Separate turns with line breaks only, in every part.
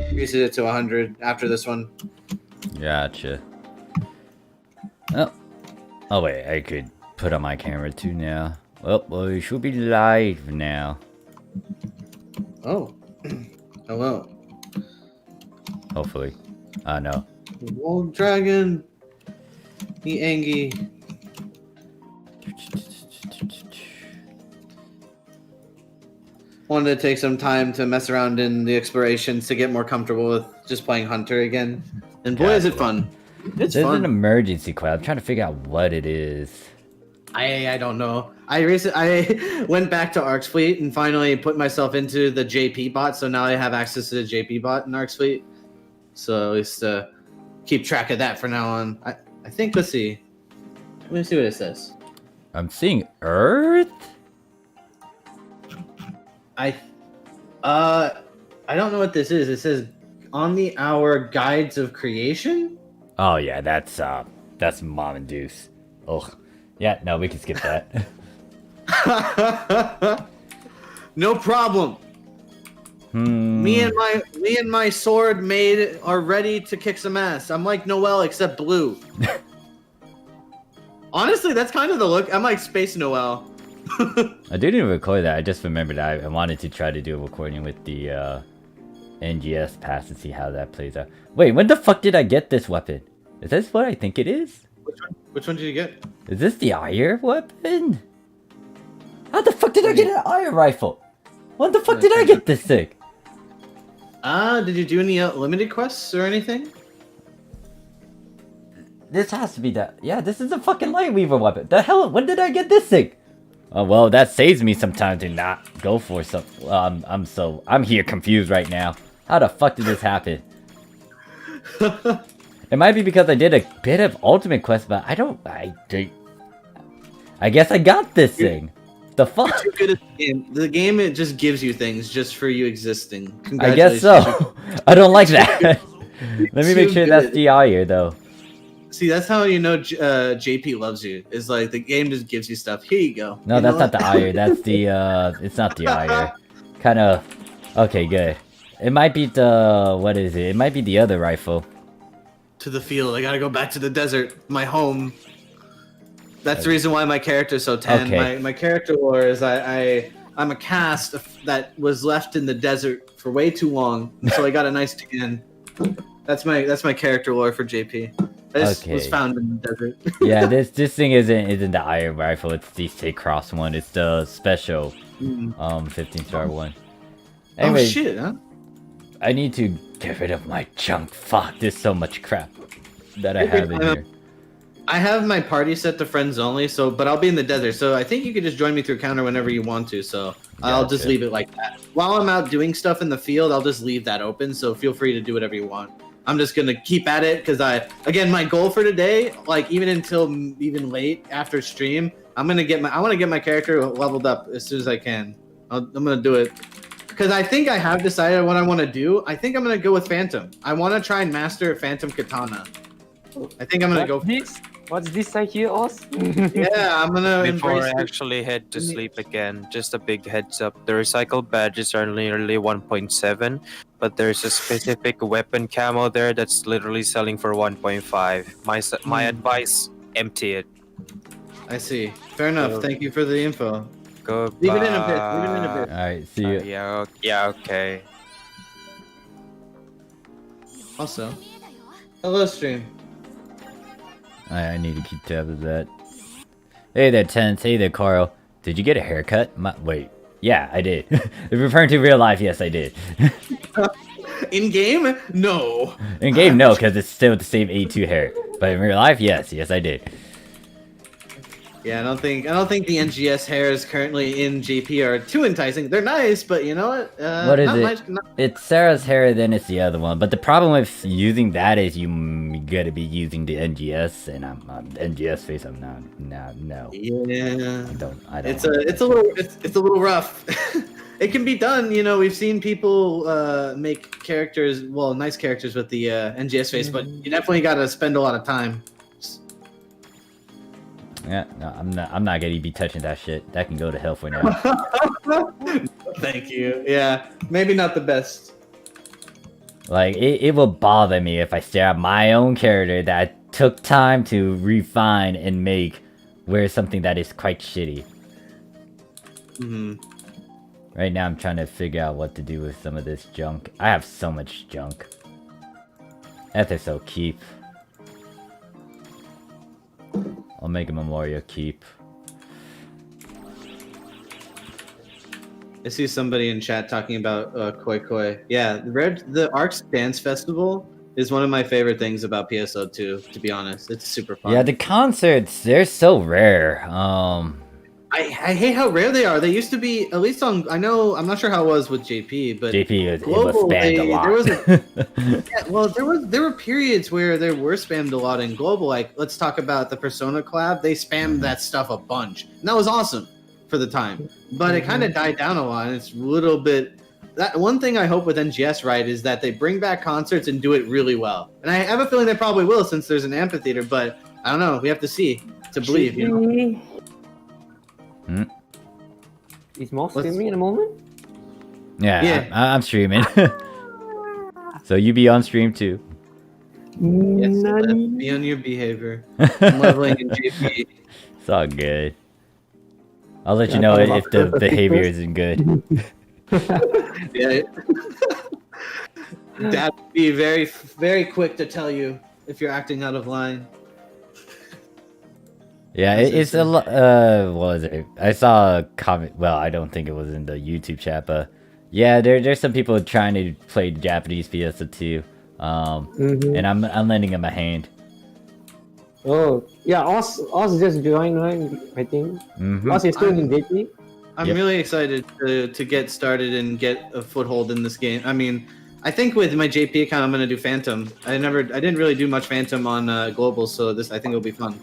Increases it to 100 after this one.
Gotcha. Oh wait, I could put on my camera too now. Well, we should be live now.
Oh. Hello.
Hopefully. No.
Wall dragon. The Angie. Wanted to take some time to mess around in the explorations to get more comfortable with just playing Hunter again. And boy, is it fun. It's
There's
fun.
an emergency quest. I'm trying to figure out what it is.
I don't know. I went back to Ark's Fleet and finally put myself into the JP bot, so now I have access to the JP bot in Ark's Fleet. So at least keep track of that from now on. I think let's see. Let me see what it says.
I'm seeing Earth?
I don't know what this is. It says on the hour guides of creation.
Oh yeah, that's Mom and Deuce. Ugh. Yeah, no, we can skip that.
No problem. Me and my sword maid are ready to kick some ass. I'm like Noelle except blue. Honestly, that's kind of the look. I'm like Space Noelle.
I didn't record that. I just remembered I wanted to try to do a recording with the NGS pass to see how that plays out. Wait, when the fuck did I get this weapon? Is this what I think it is?
Which one did you get?
Is this the iron weapon? How the fuck did I get an iron rifle? When the fuck did I get this thing?
Did you do any limited quests or anything?
This has to be that. Yeah, this is a fucking Lightweaver weapon. The hell? When did I get this thing? Oh well, that saves me some time to not go for some. I'm here confused right now. How the fuck did this happen? It might be because I did a bit of Ultimate Quest, but I guess I got this thing. The fuck?
You're too good at the game. The game, it just gives you things just for you existing.
I guess so. I don't like that. Let me make sure that's the iron though.
See, that's how you know JP loves you. Is like the game just gives you stuff. Here you go.
No, that's not the iron. That's the it's not the iron. Kind of. Okay, good. It might be the what is it? It might be the other rifle.
To the field. I gotta go back to the desert. My home. That's the reason why my character's so tan.
Okay.
My character lore is I'm a cast that was left in the desert for way too long, so I got a nice tan. That's my character lore for JP. I just was found in the desert.
Yeah, this thing isn't the iron rifle. It's the Stay Cross one. It's the special 15-star one. Anyway,
Oh shit, huh?
I need to get rid of my junk. Fuck, there's so much crap that I have in here.
I have my party set to friends only, so but I'll be in the desert, so I think you could just join me through counter whenever you want to. So I'll just
Gotcha.
leave it like that. While I'm out doing stuff in the field, I'll just leave that open. So feel free to do whatever you want. I'm just gonna keep at it because again, my goal for today, like even until even late after stream, I want to get my character leveled up as soon as I can. I'm gonna do it because I think I have decided what I want to do. I think I'm gonna go with Phantom. I want to try and master Phantom Katana. I think I'm gonna go.
What's this I hear, Oz?
Yeah, I'm gonna
Before I
embrace it.
actually head to sleep again, just a big heads up. The recycled badges are nearly 1.7, but there's a specific weapon camo there that's literally selling for 1.5. My advice, empty it.
I see. Fair enough. Thank you for the info.
Goodbye.
Leave it in a bit. Leave it in a bit.
Alright, see you.
Yeah, okay.
Also, hello, stream.
I need to keep tabs of that. Hey there, Tense. Hey there, Carl. Did you get a haircut? Wait. Yeah, I did. If you're referring to real life, yes, I did.
In game, no.
In game, no, because it's still the same A2 hair. But in real life, yes, I did.
Yeah, I don't think the NGS hairs currently in JP are too enticing. They're nice, but you know what?
What is it? It's Sarah's hair, then it's the other one. But the problem with using that is you gotta be using the NGS, and I'm NGS face. I'm not. No.
Yeah.
I don't.
It's a little rough. It can be done, you know. We've seen people make characters, well, nice characters with the NGS face, but you definitely got to spend a lot of time.
Yeah, no, I'm not gonna be touching that shit. That can go to hell for now.
Thank you. Yeah, maybe not the best.
Like it will bother me if I stare at my own character that took time to refine and make wear something that is quite shitty. Right now I'm trying to figure out what to do with some of this junk. I have so much junk. Ethos keep. I'll make a memorial keep.
I see somebody in chat talking about Koi Koi. Yeah, the Arcs Dance Festival is one of my favorite things about PSO2, to be honest. It's super fun.
Yeah, the concerts, they're so rare.
I hate how rare they are. They used to be, at least on, I'm not sure how it was with JP, but
JP was spammed a lot.
There were periods where they were spammed a lot in global. Like, let's talk about the Persona collab. They spammed that stuff a bunch. And that was awesome for the time. But it kind of died down a lot. And it's a little bit, that one thing I hope with NGS, right, is that they bring back concerts and do it really well. And I have a feeling they probably will since there's an amphitheater, but I don't know. We have to see to believe, you know?
Is Moss streaming in a moment?
Yeah. I'm streaming. So you be on stream too.
Yes, be on your behavior. I'm leveling in JP.
It's all good. I'll let you know if the behavior isn't good.
Yeah. Dad would be very, very quick to tell you if you're acting out of line.
Yeah, it's a lot. What was it? I saw a comment. Well, I don't think it was in the YouTube chat, but yeah, there's some people trying to play Japanese PSO2. And I'm lending him a hand.
Oh, yeah, Oz just joined, right? I think. Oz is still in JP.
I'm really excited to get started and get a foothold in this game. I mean, I think with my JP account, I'm gonna do Phantom. I didn't really do much Phantom on Global, so I think it'll be fun.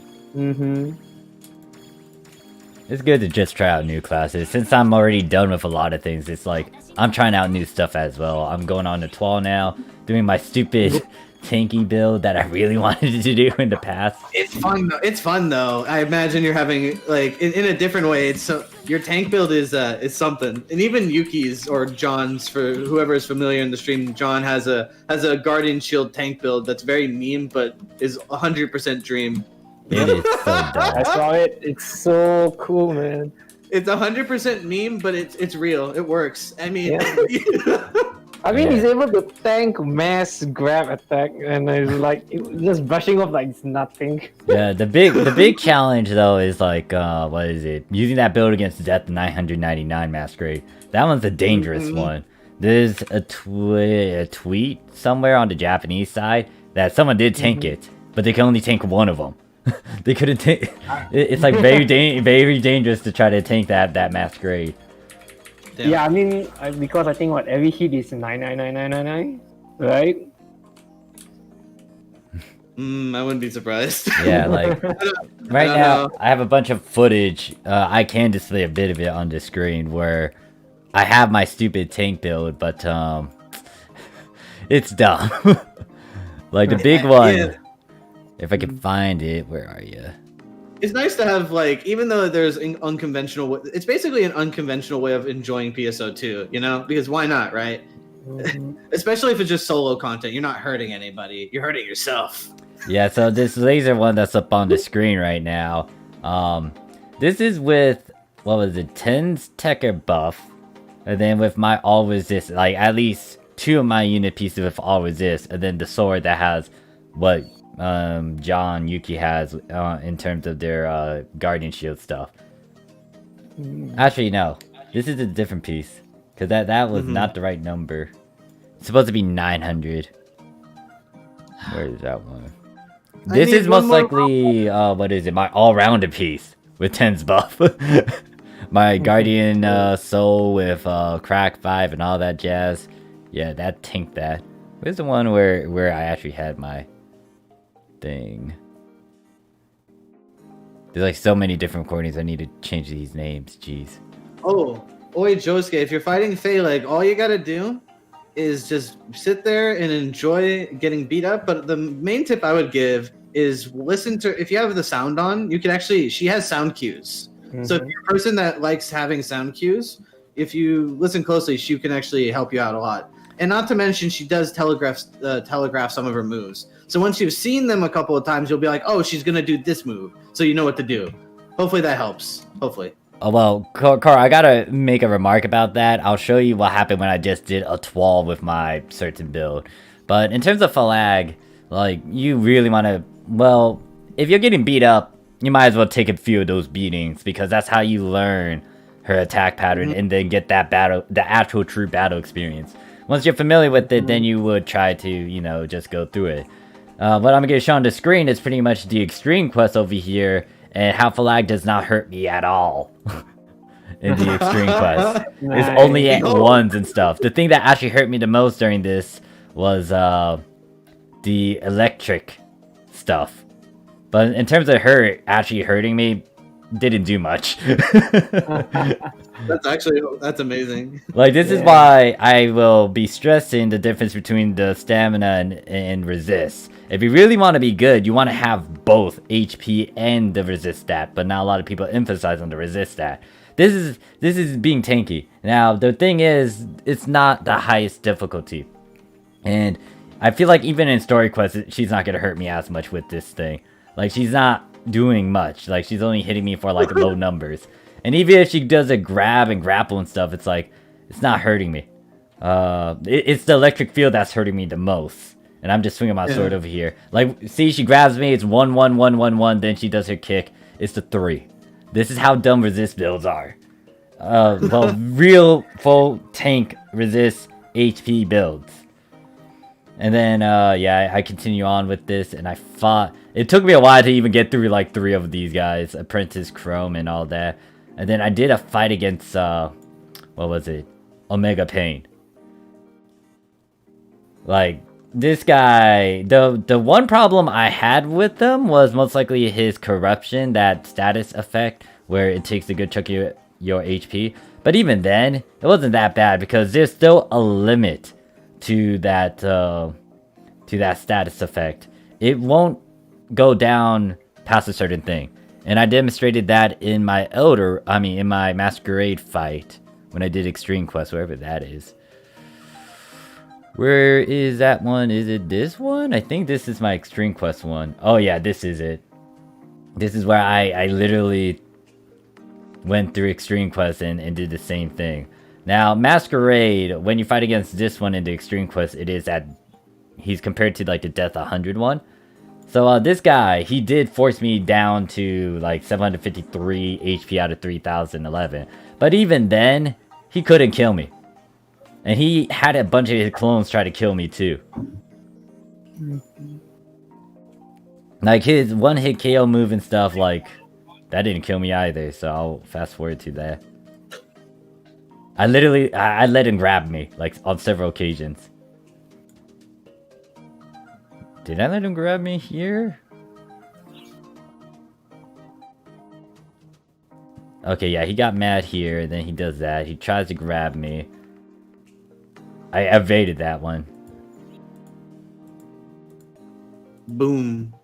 It's good to just try out new classes. Since I'm already done with a lot of things, it's like I'm trying out new stuff as well. I'm going on to 12 now, doing my stupid tanky build that I really wanted to do in the past.
It's fun though. I imagine you're having like in a different way. It's your tank build is something. And even Yuki's or John's, for whoever is familiar in the stream, John has a Guardian Shield tank build that's very meme, but is 100% dream.
It is so dumb.
I saw it. It's so cool, man.
It's 100% meme, but it's real. It works. I mean,
he's able to tank mass grab attack, and it's like just brushing off like it's nothing.
Yeah, the big challenge though is like what is it? Using that build against Death 999 Masquerade. That one's a dangerous one. there's a tweet somewhere on the Japanese side that someone did tank it, but they can only tank one of them. They couldn't tank. It's like very dangerous to try to tank that masquerade.
Damn.
Yeah, I mean, because I think every hit is 99999, right?
I wouldn't be surprised.
Yeah, like right now I have a bunch of footage. I can display a bit of it on the screen where I have my stupid tank build, but it's dumb. Like the big one.
Yeah.
If I can find it, where are you?
It's nice to have, like, even though there's an unconventional, it's basically an unconventional way of enjoying PSO2, you know? Because why not, right? Especially if it's just solo content, you're not hurting anybody, you're hurting yourself.
Yeah, so this laser one that's up on the screen right now, this is with, what was it, 10's Tekker buff, and then with my all resist, like at least 2 of my unit pieces with all resist, and then the sword that has what John Yuki has in terms of their guardian shield stuff. Actually, no, this is a different piece, because that was not the right number. It's supposed to be 900. Where is that one? This is most likely, what is it, my all-rounded piece with 10's buff. My Guardian Soul with Crack 5 and all that jazz. Yeah, that tanked that. Where's the one where I actually had my thing? There's like so many different recordings, I need to change these names, jeez.
Oh, Oi Josuke, if you're fighting Phaleg, all you gotta do is just sit there and enjoy getting beat up. But the main tip I would give is listen to, if you have the sound on, you can actually, she has sound cues. So if you're a person that likes having sound cues, if you listen closely, she can actually help you out a lot. And not to mention, she does telegraph some of her moves. So once you've seen them a couple of times, you'll be like, oh, she's gonna do this move, so you know what to do. Hopefully that helps. Hopefully.
Oh, well, Carl, I gotta make a remark about that. I'll show you what happened when I just did a 12 with my certain build. But in terms of Phalag, like, you really want to, well, if you're getting beat up, you might as well take a few of those beatings, because that's how you learn her attack pattern and then get that battle, the actual true battle experience. Once you're familiar with it, then you would try to, you know, just go through it. What I'm gonna show on the screen is pretty much the extreme quest over here, and how Phalag does not hurt me at all in the extreme quest. It's only at ones and stuff. The thing that actually hurt me the most during this was the electric stuff. But in terms of her actually hurting me, didn't do much.
That's amazing.
Like, this is why I will be stressing the difference between the stamina and resist. If you really want to be good, you want to have both HP and the resist stat, but not a lot of people emphasize on the resist stat. This is being tanky. Now, the thing is, it's not the highest difficulty. And I feel like even in story quests, she's not going to hurt me as much with this thing. Like, she's not doing much. Like, she's only hitting me for, like, low numbers. And even if she does a grab and grapple and stuff, it's like, it's not hurting me. It's the electric field that's hurting me the most. And I'm just swinging my sword over here. Like, see, she grabs me, it's 1, 1, 1, 1, 1, then she does her kick. It's the 3. This is how dumb resist builds are. Well, real full tank resist HP builds. And then, yeah, I continue on with this, and I fought. It took me a while to even get through, like, 3 of these guys. Apprentice, Chrome, and all that. And then I did a fight against, what was it? Omega Pain. Like, this guy, the one problem I had with him was most likely his corruption, that status effect, where it takes a good chunk of your HP. But even then, it wasn't that bad, because there's still a limit to that status effect. It won't go down past a certain thing. And I demonstrated that in my in my Masquerade fight, when I did Extreme Quest, wherever that is. Where is that one? Is it this one? I think this is my Extreme Quest one. Oh yeah, this is it. This is where I literally went through Extreme Quest and did the same thing. Now, Masquerade, when you fight against this one in the Extreme Quest, it is at... he's compared to, like, the Death 100 one. So, this guy, he did force me down to, like, 753 HP out of 3011. But even then, he couldn't kill me. And he had a bunch of his clones try to kill me too. Like his one-hit KO move and stuff, like, that didn't kill me either, so I'll fast forward to that. I literally, I let him grab me, like, on several occasions. Did I let him grab me here? Okay, yeah, he got mad here, then he does that. He tries to grab me. I evaded that one.
Boom.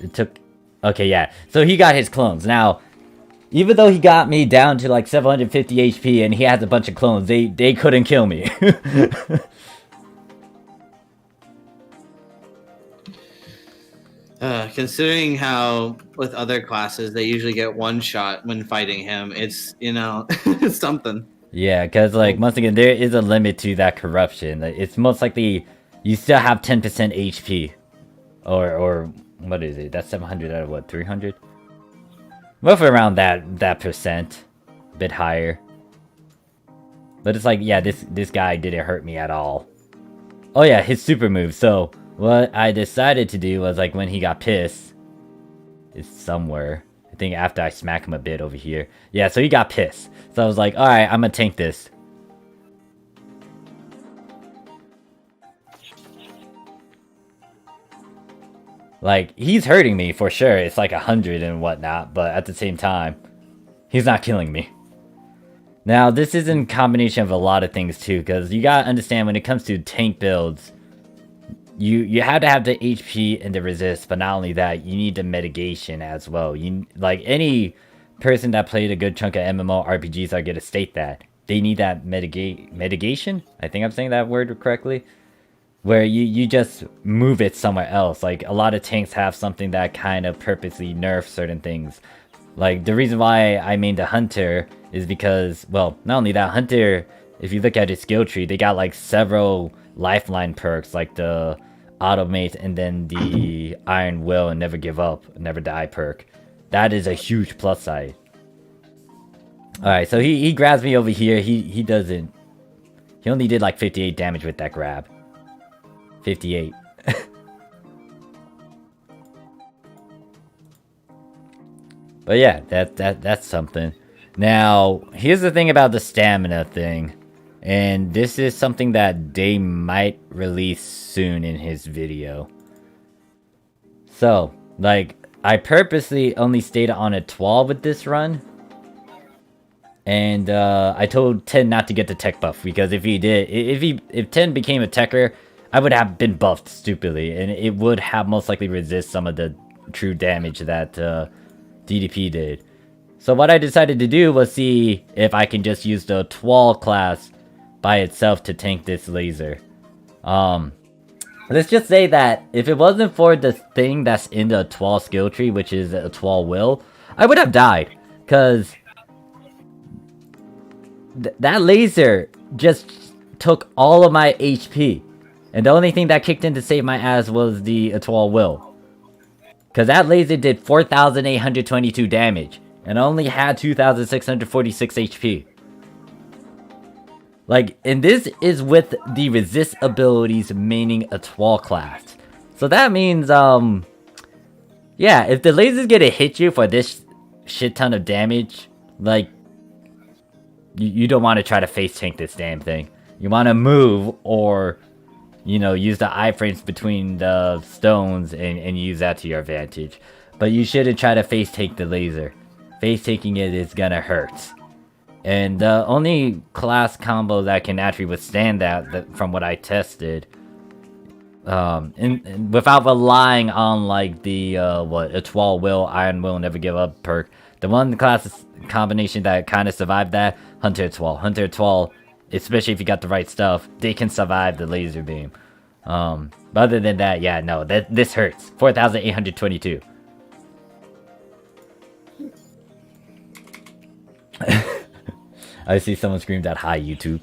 It took... Okay, yeah. So he got his clones. Now, even though he got me down to like 750 HP and he has a bunch of clones, they couldn't kill me.
Considering how with other classes they usually get one shot when fighting him, it's, you know, it's something.
Yeah, because, like, once again, there is a limit to that corruption. Like, it's most likely you still have 10% HP. Or what is it? That's 700 out of what, 300? Roughly around that percent. A bit higher. But it's like, yeah, this guy didn't hurt me at all. Oh yeah, his super move. So, what I decided to do was, like, when he got pissed... It's somewhere. I think after I smack him a bit over here. Yeah, so he got pissed. So I was like, alright, I'm gonna tank this. Like, he's hurting me for sure. It's like 100 and whatnot, but at the same time, he's not killing me. Now, this is in combination of a lot of things too, because you gotta understand when it comes to tank builds, you have to have the HP and the resist, but not only that, you need the mitigation as well. You like any person that played a good chunk of MMO RPGs are gonna state that they need that mitigation. I think I'm saying that word correctly. Where you just move it somewhere else. Like a lot of tanks have something that kind of purposely nerfs certain things. Like the reason why I made the Hunter is because, well, not only that, Hunter, if you look at his skill tree, they got like several lifeline perks, like the Automate and then the Iron Will and Never Give Up, Never Die perk. That is a huge plus side. Alright, so he grabs me over here. He doesn't... He only did like 58 damage with that grab. 58. But yeah, that's something. Now, here's the thing about the stamina thing. And this is something that they might release soon in his video. So, like, I purposely only stayed on a 12 with this run. And I told 10 not to get the tech buff, because if he did, if 10 became a techer, I would have been buffed stupidly, and it would have most likely resist some of the true damage that DDP did. So what I decided to do was see if I can just use the Twal class by itself to tank this laser. Let's just say that if it wasn't for the thing that's in the Twal skill tree, which is a Twal will, I would have died. Because that laser just took all of my HP. And the only thing that kicked in to save my ass was the Twal will. Because that laser did 4,822 damage. And only had 2,646 HP. Like, and this is with the resist abilities maining a Twal class. So that means, yeah, if the laser's gonna hit you for this shit ton of damage, like, you don't want to try to face tank this damn thing. You want to move, or, you know, use the iframes between the stones and use that to your advantage. But you shouldn't try to face tank the laser. Face taking it is gonna hurt. And the only class combo that can actually withstand that from what I tested, and without relying on like the a Twal will, Iron Will, Never Give Up perk, the one class combination that kind of survived that, Hunter Twal, especially if you got the right stuff, they can survive the laser beam. But other than that, yeah, no, this hurts. 4,822. I see someone screamed out, "Hi, YouTube."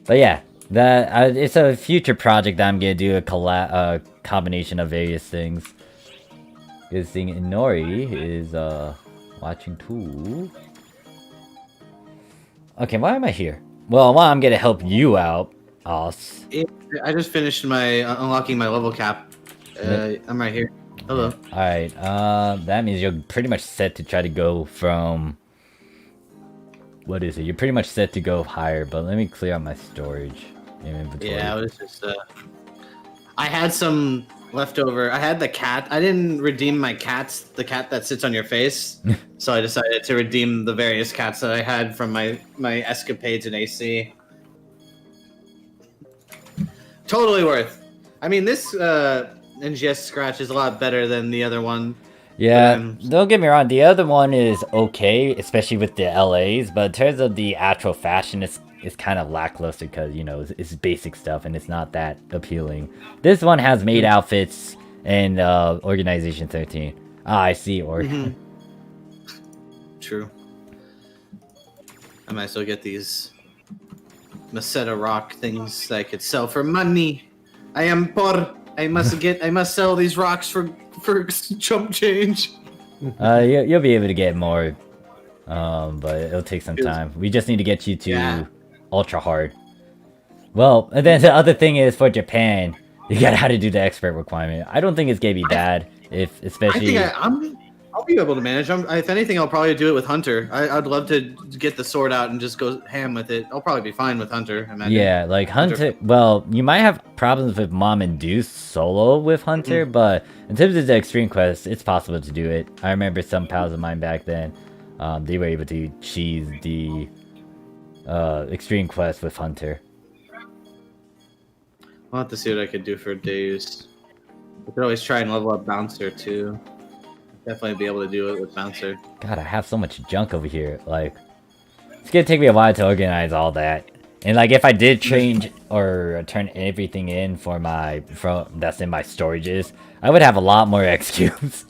But yeah, it's a future project that I'm gonna do, a combination of various things. Good thing Inori is watching too. Okay, why am I here? Well, while I'm gonna help you out, Os.
I just finished my unlocking my level cap. I'm right here. Hello.
Alright, that means you're pretty much set to try to go from... What is it? You're pretty much set to go higher, but let me clear out my storage in inventory.
Yeah, I was just I had some leftover. I had the cat. I didn't redeem my cats, the cat that sits on your face. So I decided to redeem the various cats that I had from my escapades in AC. Totally worth. I mean, this NGS scratch is a lot better than the other one.
Yeah, don't get me wrong, the other one is okay, especially with the LAs, but in terms of the actual fashion, it's kind of lackluster because, you know, it's basic stuff and it's not that appealing. This one has made outfits and Organization 13. Ah, I see,
True. I might still get these Maceta rock things that I could sell for money. I am poor. I must sell these rocks for chump change.
You'll be able to get more, but it'll take some time. We just need to get you to ultra hard. Well, and then the other thing is for Japan, you gotta how to do the expert requirement. I don't think it's gonna be bad, especially.
I think I'll be able to manage. If anything, I'll probably do it with Hunter. I'd love to get the sword out and just go ham with it. I'll probably be fine with Hunter. Imagine.
Yeah, like Hunter. Well, you might have problems with Mom and Deuce solo with Hunter, but in terms of the extreme quest, it's possible to do it. I remember some pals of mine back then, they were able to cheese the extreme quest with Hunter.
I'll have to see what I could do for Deus. I could always try and level up Bouncer too. Definitely be able to do it with Bouncer.
God, I have so much junk over here. Like, it's gonna take me a while to organize all that. And like, if I did change or turn everything in for that's in my storages, I would have a lot more X cubes.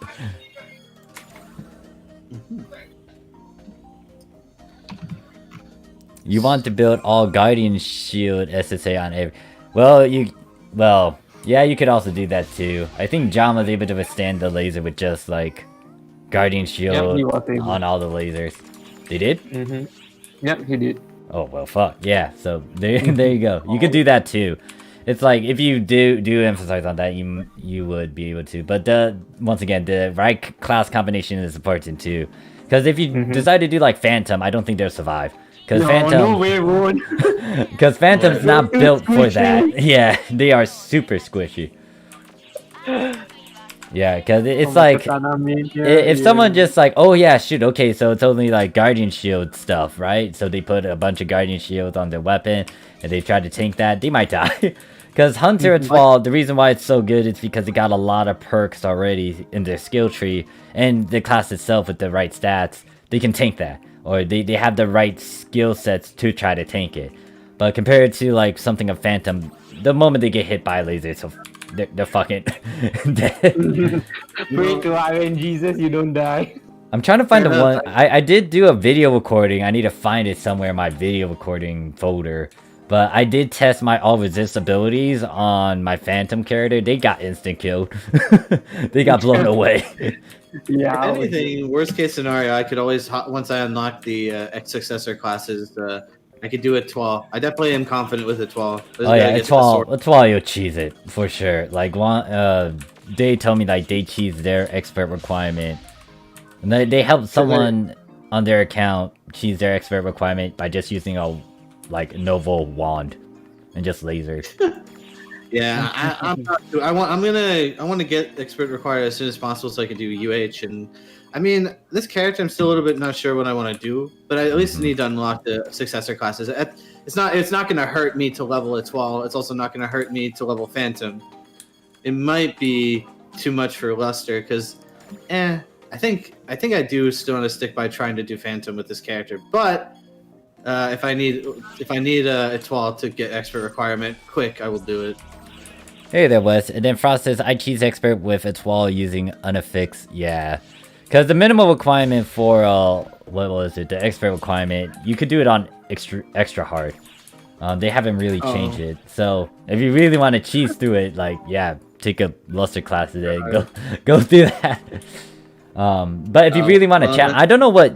You want to build all Guardian Shield SSA on every... Well, yeah, you could also do that too. I think John was able to withstand the laser with just like Guardian Shield on all the lasers. They did?
Yep, he did.
Oh, well, fuck. Yeah, so there you go. You could do that too. It's like, if you do emphasize on that, you would be able to. But once again, the right class combination is important too. Because if you decide to do like Phantom, I don't think they'll survive. Because Because Phantom's not built for that. Yeah, they are super squishy. Yeah, because it's like, if someone just like, oh yeah, shoot, okay, so it's only like Guardian Shield stuff, right? So they put a bunch of Guardian Shields on their weapon, and they try to tank that, they might die. Because Hunter Etoile, the reason why it's so good is because it got a lot of perks already in their skill tree, and the class itself with the right stats, they can tank that. Or they have the right skill sets to try to tank it. But compared to like something of Phantom, the moment they get hit by a laser, so they're fucking dead.
Pray to Iron Jesus, you don't die.
I'm trying to find the one. I did do a video recording. I need to find it somewhere in my video recording folder. But I did test my all resist abilities on my Phantom character. They got instant killed. They got blown away.
Yeah.
If anything, worst case scenario, I could always, once I unlock the X successor classes, I could do Etoile. I definitely am confident with Etoile.
Oh yeah, Etoile, you'll cheese it for sure. Like they told me like they cheese their expert requirement, and they helped someone on their account cheese their expert requirement by just using a like Novel wand and just lasers.
Yeah, I want to get expert required as soon as possible so I can do UH. And I mean, this character I'm still a little bit not sure what I want to do, but I at least need to unlock the successor classes. It's not going to hurt me to level Etoile. It's also not going to hurt me to level Phantom. It might be too much for Luster because, I think I do still want to stick by trying to do Phantom with this character, but. If I need Etoile to get expert requirement quick, I will do it.
Hey there, Wes. And then Frost says, I cheese expert with Etoile using unaffix. Yeah. Because the minimal requirement for, what was it? The expert requirement, you could do it on extra hard. They haven't really changed it. So, if you really want to cheese through it, like, yeah, take a Luster class today. Go through that. But if you really want to chat, I don't know what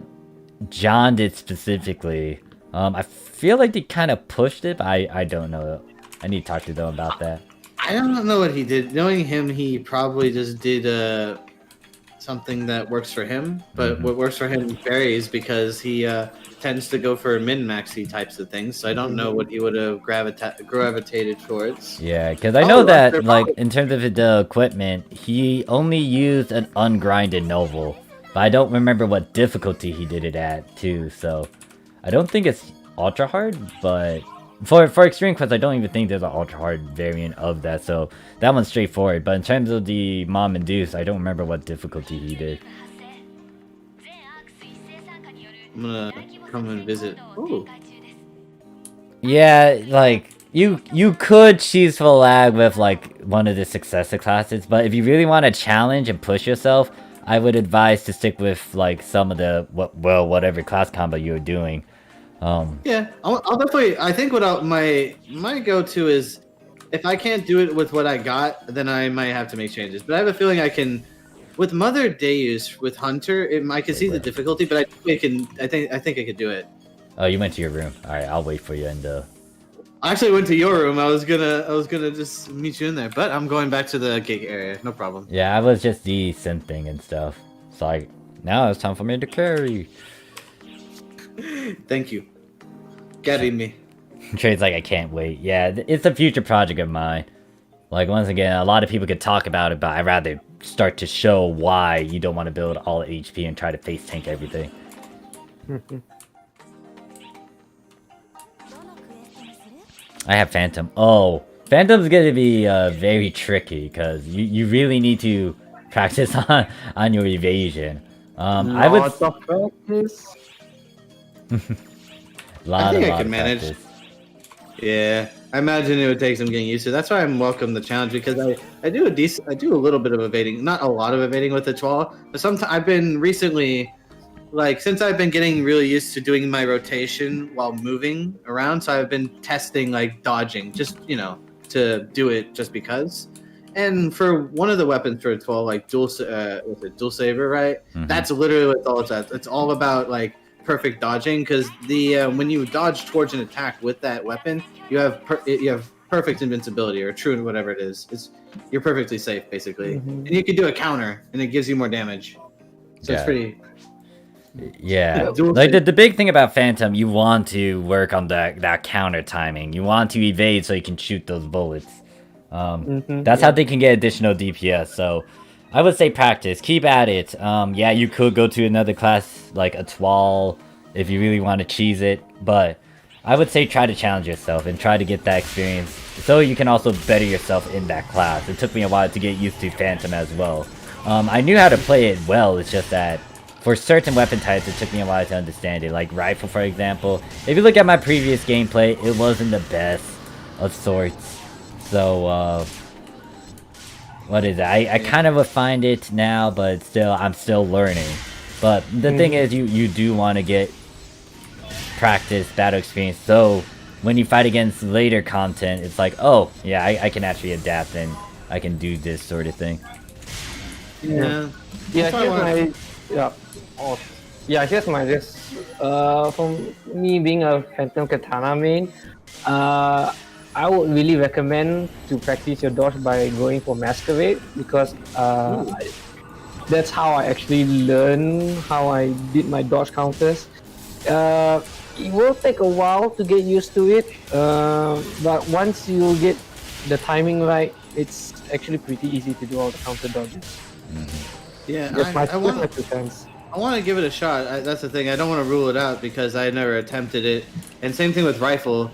John did specifically. I feel like they kind of pushed it, but I don't know. I need to talk to them about that.
I don't know what he did. Knowing him, he probably just did something that works for him. But what works for him varies because he tends to go for min-maxy types of things. So I don't know what he would have gravitated towards.
Yeah, because I know that, like, in terms of the equipment, he only used an ungrinded novel. But I don't remember what difficulty he did it at, too. So I don't think it's ultra hard, but for Extreme Quest, I don't even think there's an ultra hard variant of that. So that one's straightforward. But in terms of the Mom and Deuce, I don't remember what difficulty he did.
I'm gonna come and visit. Ooh.
Yeah, like you could choose for lag with like one of the successor classes, but if you really want to challenge and push yourself, I would advise to stick with like some of the whatever class combo you're doing.
Yeah, I'll definitely. I think what my go-to is, if I can't do it with what I got, then I might have to make changes. But I have a feeling I can. With Mother Deus, with Hunter, I can see the difficulty, but I think I could do it.
Oh, you went to your room. All right, I'll wait for you in the.
I actually went to your room. I was gonna just meet you in there, but I'm going back to the gig area. No problem.
Yeah, I was just de-synthing and stuff. So now it's time for me to carry.
Thank you. Getting me.
Trade's like, I can't wait. Yeah, it's a future project of mine. Like, once again, a lot of people could talk about it, but I'd rather start to show why you don't want to build all HP and try to face tank everything. I have Phantom. Oh, Phantom's gonna be very tricky because you really need to practice on your evasion. I would.
Lots of practice.
I think I can manage. Yeah, I imagine it would take some getting used to. That's why I'm welcome the challenge because I do a little bit of evading, not a lot of evading with the 12, but sometimes I've been recently, like since I've been getting really used to doing my rotation while moving around, so I've been testing like dodging, just to do it just because. And for one of the weapons for 12, like dual saber, right?
Mm-hmm.
That's literally what it's all about. It's all about like perfect dodging because when you dodge towards an attack with that weapon, you have perfect invincibility or true whatever it is. You're perfectly safe basically, and you can do a counter and it gives you more damage. So it's pretty.
Yeah, like the big thing about Phantom, you want to work on that counter timing. You want to evade so you can shoot those bullets. That's how they can get additional DPS. So I would say practice, keep at it. Yeah, you could go to another class like a Twal if you really want to cheese it, but I would say try to challenge yourself and try to get that experience so you can also better yourself in that class. It took me a while to get used to Phantom as well. I knew how to play it well, it's just that for certain weapon types it took me a while to understand it, like Rifle for example. If you look at my previous gameplay, it wasn't the best of sorts. So, what is it? I kind of refined it now, but I'm still learning. But the thing is, you do want to get practice, battle experience, so when you fight against later content, it's like, oh, yeah, I can actually adapt and I can do this sort of thing.
Yeah, here's my just from me being a Phantom Katana main, I would really recommend to practice your dodge by going for Masquerade because that's how I actually learn how I did my dodge counters. It will take a while to get used to it, but once you get the timing right, it's actually pretty easy to do all the counter dodges.
Yeah,
I
want to give it a shot. That's the thing. I don't want to rule it out because I never attempted it. And same thing with Rifle.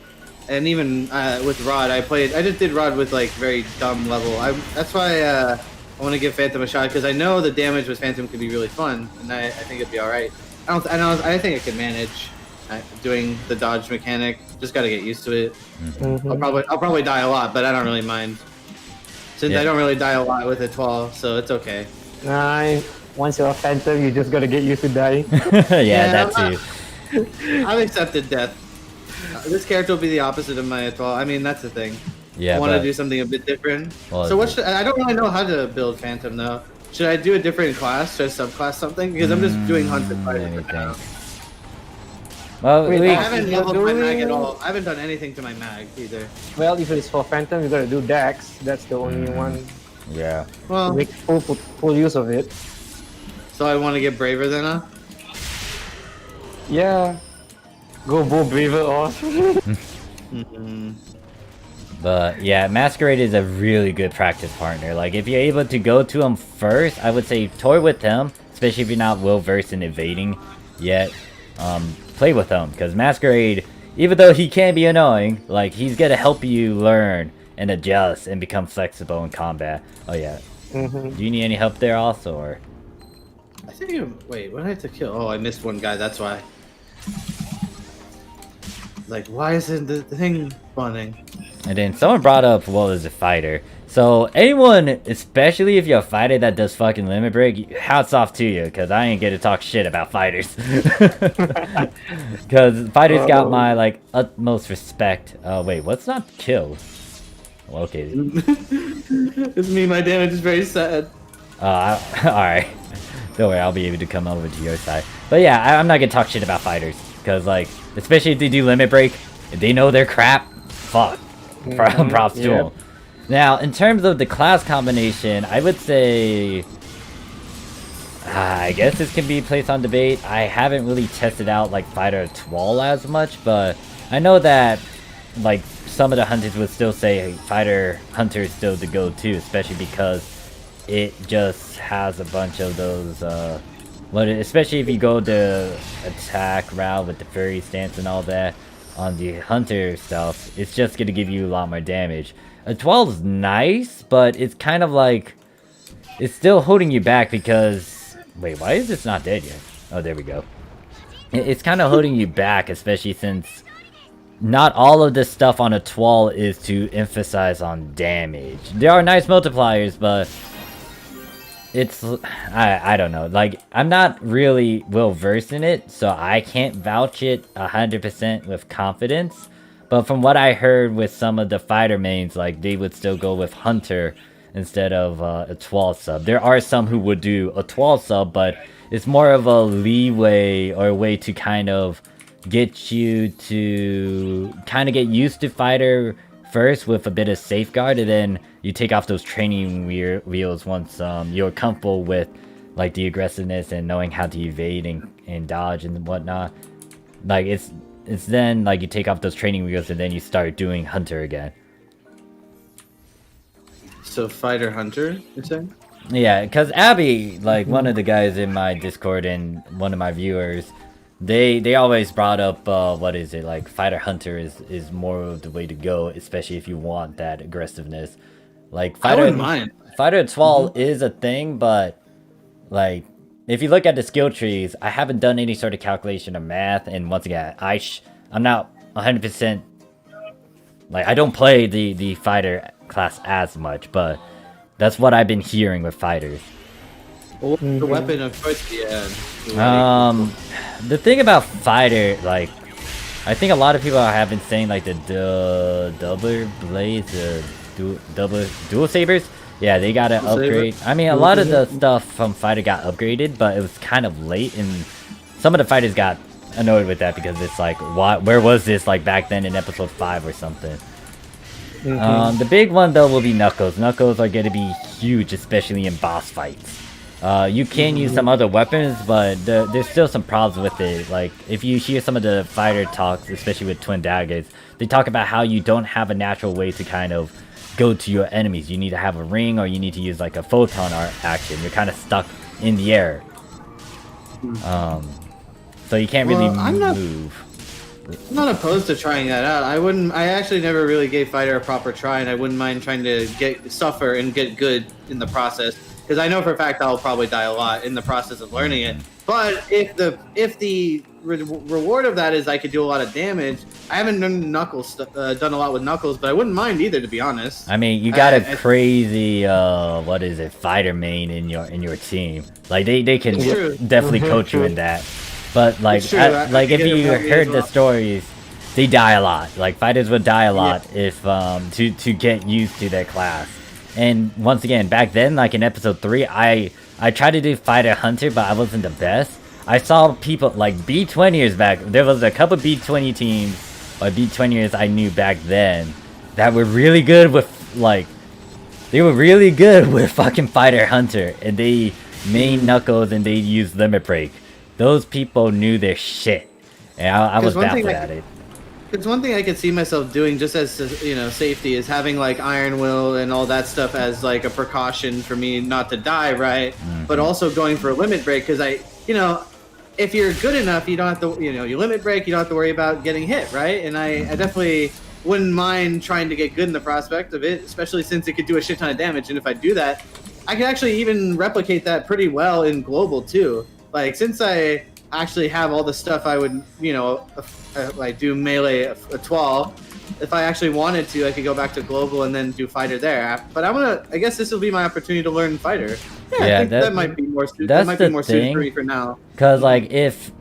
And even with Rod, I just did Rod with like very dumb level. That's why I want to give Phantom a shot because I know the damage with Phantom could be really fun, and I think it'd be all right. I think I can manage doing the dodge mechanic. Just got to get used to it. I'll probably die a lot, but I don't really mind since I don't really die a lot with a 12, so it's okay.
Once you're a Phantom, you just gotta get used to dying.
That too.
I've accepted death. This character will be the opposite of my 12. I mean, that's the thing.
Yeah,
I want to do something a bit different.
Well,
So I don't really know how to build Phantom though. Should I do a different class? Should I subclass something? Because I'm just doing Hunter fighting now.
Well,
Wait,
we,
I haven't
You're
leveled my mag at
doing-
all. I haven't done anything to my mag either.
Well, if it's for Phantom, you gotta do Dex. That's the only one.
yeah.
Well,
Make full use of it.
so I want to get braver then, huh?
Yeah. Go Bo Braver off.
But yeah, Masquerade is a really good practice partner. Like, if you're able to go to him first, I would say toy with him, especially if you're not well versed in evading yet. Play with him, because Masquerade, even though he can be annoying, like, he's gonna help you learn and adjust and become flexible in combat. Oh yeah. Do you need any help there also, or?
I think. Wait, what did I have to kill? Oh, I missed one guy. That's why. Like, why isn't the thing spawning?
And then someone brought up, well, as a fighter. So anyone, especially if you're a fighter that does fucking limit break, hats off to you, because I ain't get to talk shit about fighters. Because fighters got my, like, utmost respect. Wait, what's not kill? Well, okay.
It's me, my damage is very sad.
Alright. Don't worry, I'll be able to come over to your side. But yeah, I'm not gonna talk shit about fighters. Because, like, especially if they do limit break, if they know their crap, fuck. Props to them. Now, in terms of the class combination, I would say... I guess this can be placed on debate. I haven't really tested out, like, Fighter Twal as much, but I know that, like, some of the hunters would still say Fighter Hunter is still the go-to, especially because it just has a bunch of those, especially if you go the attack route with the furry stance and all that on the hunter stuff, it's just gonna give you a lot more damage. A 12 is nice, but it's kind of like, it's still holding you back because, wait, why is this not dead yet? Oh, there we go. It's kind of holding you back, especially since not all of this stuff on a 12 is to emphasize on damage. There are nice multipliers, but it's, I don't know, like, I'm not really well versed in it, so I can't vouch it 100% with confidence. But from what I heard with some of the fighter mains, like, they would still go with Hunter instead of a 12 sub. There are some who would do a 12 sub, but it's more of a leeway or a way to kind of get you to kind of get used to fighter first with a bit of safeguard, and then you take off those training wheels once you're comfortable with, like, the aggressiveness and knowing how to evade and dodge and whatnot. Like, it's then, like, you take off those training wheels and then you start doing Hunter again.
So Fighter Hunter, you're saying?
Yeah, because Abby, like, one of the guys in my Discord and one of my viewers, they always brought up, what is it, like, Fighter Hunter is more of the way to go, especially if you want that aggressiveness. Like,
I wouldn't mind.
Fighter 12 is a thing, but, like, if you look at the skill trees, I haven't done any sort of calculation or math, and once again, I'm not 100%, like, I don't play the fighter class as much, but that's what I've been hearing with fighters.
Well, the weapon of choice, yeah.
The thing about fighter, like, I think a lot of people have been saying, like, the double blades, dual sabers. Yeah, they got an upgrade. I mean, a lot of the stuff from fighter got upgraded, but it was kind of late, and some of the fighters got annoyed with that because it's like, where was this, like, back then in episode 5 or something. The big one, though, will be Knuckles. Knuckles are going to be huge, especially in boss fights. You can use some other weapons, but there's still some problems with it. Like, if you hear some of the fighter talks, especially with twin daggers, they talk about how you don't have a natural way to kind of go to your enemies. You need to have a ring, or you need to use, like, a photon action. You're kind of stuck in the air. So you can't really move.
I'm not opposed to trying that out. I actually never really gave Fighter a proper try, and I wouldn't mind trying to suffer and get good in the process. Because I know for a fact I'll probably die a lot in the process of learning it. But if the reward of that is I could do a lot of damage, I haven't done done a lot with Knuckles, but I wouldn't mind either, to be honest.
I mean, you got a crazy what is it, fighter main in your team. Like, they can definitely coach you in that. But, like, like, if you heard the stories, they die a lot. Like, fighters would die a lot if to get used to their class. And once again, back then, like in episode 3, I tried to do Fighter Hunter, but I wasn't the best. I saw people like B20ers back. There was a couple B20 teams or B20ers I knew back then that were really good with like. They were really good with fucking Fighter Hunter, and they main Knuckles and they used Limit Break. Those people knew their shit, and I was baffled at it.
It's one thing I could see myself doing just as safety is having like Iron Will and all that stuff as like a precaution for me not to die, right? But also going for a Limit Break because if you're good enough, you don't have to you Limit Break, you don't have to worry about getting hit, right? And I definitely wouldn't mind trying to get good in the prospect of it, especially since it could do a shit ton of damage. And if I do that, I could actually even replicate that pretty well in global too. Like since I actually have all the stuff I would, like do melee a 12. If I actually wanted to, I could go back to global and then do fighter there. But I guess this will be my opportunity to learn fighter. Yeah, I think that might be more suited. That might be more suited for me for now.
Cause like if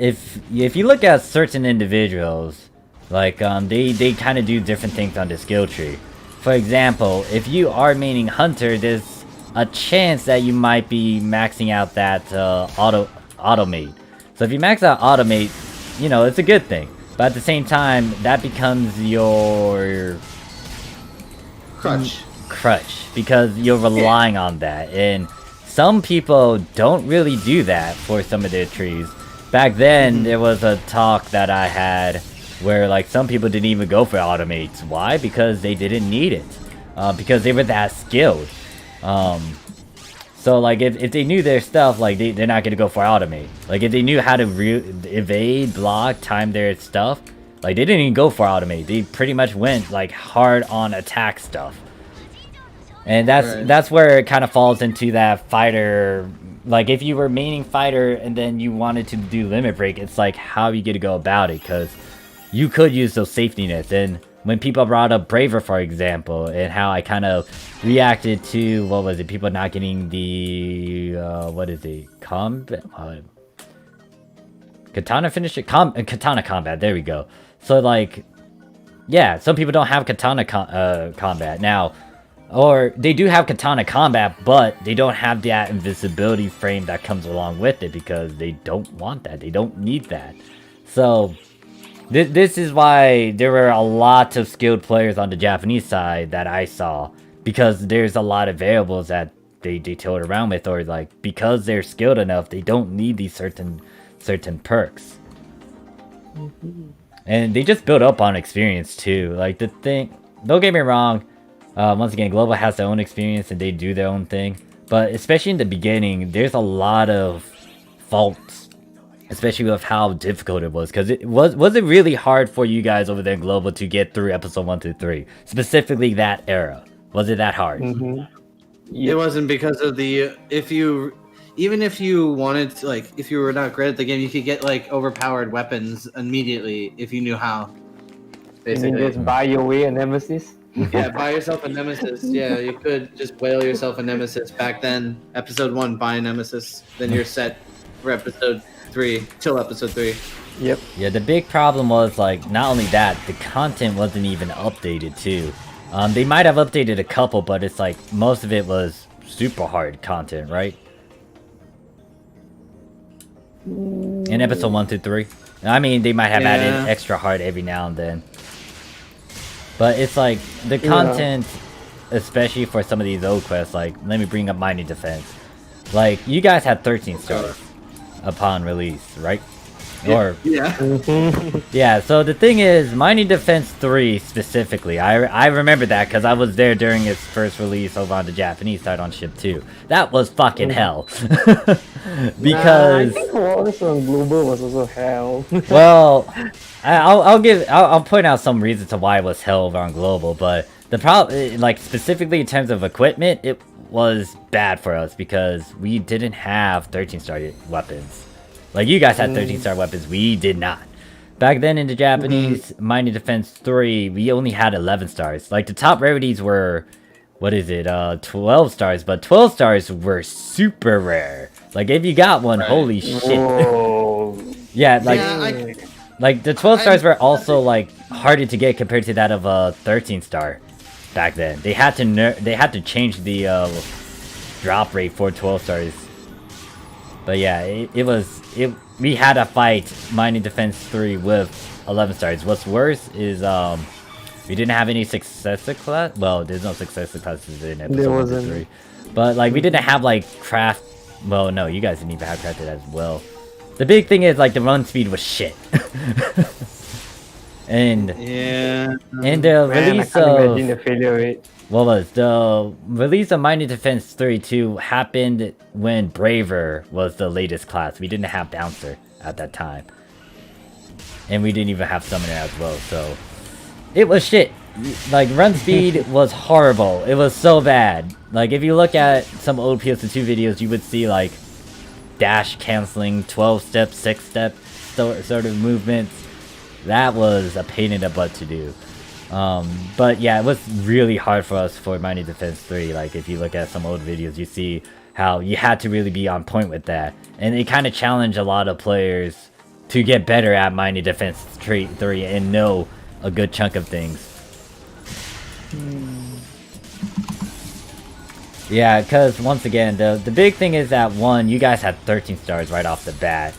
you look at certain individuals, like they kind of do different things on the skill tree. For example, if you are maining Hunter, there's a chance that you might be maxing out that automate. So if you max out automate, it's a good thing. But at the same time, that becomes your crutch because you're relying on that. And some people don't really do that for some of their trees. Back then, there was a talk that I had where like some people didn't even go for automates. Why? Because they didn't need it. Because they were that skilled. So like if they knew their stuff, like they're not gonna go for automate. Like if they knew how to evade, block, time their stuff, like they didn't even go for automate. They pretty much went like hard on attack stuff. And that's where it kind of falls into that fighter. Like if you were maining fighter and then you wanted to do limit break, it's like how are you gonna go about it? Because you could use those safety nets. And when people brought up Braver, for example, and how I kind of reacted to, what was it, people not getting the, katana finisher? Katana combat, there we go. So, like, yeah, some people don't have katana combat. Now, or they do have katana combat, but they don't have that invisibility frame that comes along with it because they don't want that. They don't need that. So this is why there were a lot of skilled players on the Japanese side that I saw, because there's a lot of variables that they toyed around with, or like because they're skilled enough, they don't need these certain perks. And they just build up on experience too. Like the thing, don't get me wrong, once again, Global has their own experience and they do their own thing, but especially in the beginning, there's a lot of faults. Especially with how difficult it was, because was it really hard for you guys over there in Global to get through episode 1 through 3, specifically that era? Was it that hard?
It wasn't, because of the even if you wanted to, like, if you were not great at the game, you could get like overpowered weapons immediately if you knew how.
Basically, you just buy your way a nemesis.
Yeah, buy yourself a nemesis. Yeah, you could just whale yourself a nemesis back then. Episode 1, buy a nemesis, then you're set for episode 3 till episode 3.
Yep.
Yeah, the big problem was, like, not only that, the content wasn't even updated too. They might have updated a couple, but it's like most of it was super hard content, right? In episode 1 through 3. I mean, they might have added extra hard every now and then. But it's like the content, especially for some of these old quests, like, let me bring up Mining Defense. Like, you guys had 13 stars upon release, right? Or yeah, so the thing is, Mining Defense 3 specifically, I remember that because I was there during its first release over on the Japanese side on Ship 2. That was fucking hell. Because
I think also on Global was also hell.
Well, I'll point out some reasons to why it was hell over on Global, but the problem, like specifically in terms of equipment, it was bad for us because we didn't have 13-star weapons. Like, you guys had 13-star weapons, we did not. Back then in the Japanese Mining Defense 3, we only had 11 stars. Like, the top rarities were, 12 stars, but 12 stars were super rare. Like, if you got one, holy shit. Yeah, like, the 12 stars were also, like, harder to get compared to that of a 13-star back then. They had to change the drop rate for 12 stars. But yeah, it we had to fight Mining Defense 3 with 11 stars. What's worse is we didn't have any successor class. Well, there's no successor classes in episode 1 to 3. But like we didn't have like craft. Well, no, you guys didn't even have crafted as well. The big thing is like the run speed was shit. And
Yeah.
and the
Man, I
release
can't
of
imagine the failure rate.
what was the release of Mining Defense 3 2 happened when Braver was the latest class. We didn't have Bouncer at that time. And we didn't even have Summoner as well, so it was shit. Like run speed was horrible. It was so bad. Like if you look at some old PSO2 videos, you would see like dash canceling 12 step, 6 step sort of movements. That was a pain in the butt to do. But yeah, it was really hard for us for Mining Defense 3. Like if you look at some old videos, you see how you had to really be on point with that. And it kind of challenged a lot of players to get better at Mining Defense 3 and know a good chunk of things. Yeah, because once again, the big thing is that one, you guys had 13 stars right off the bat.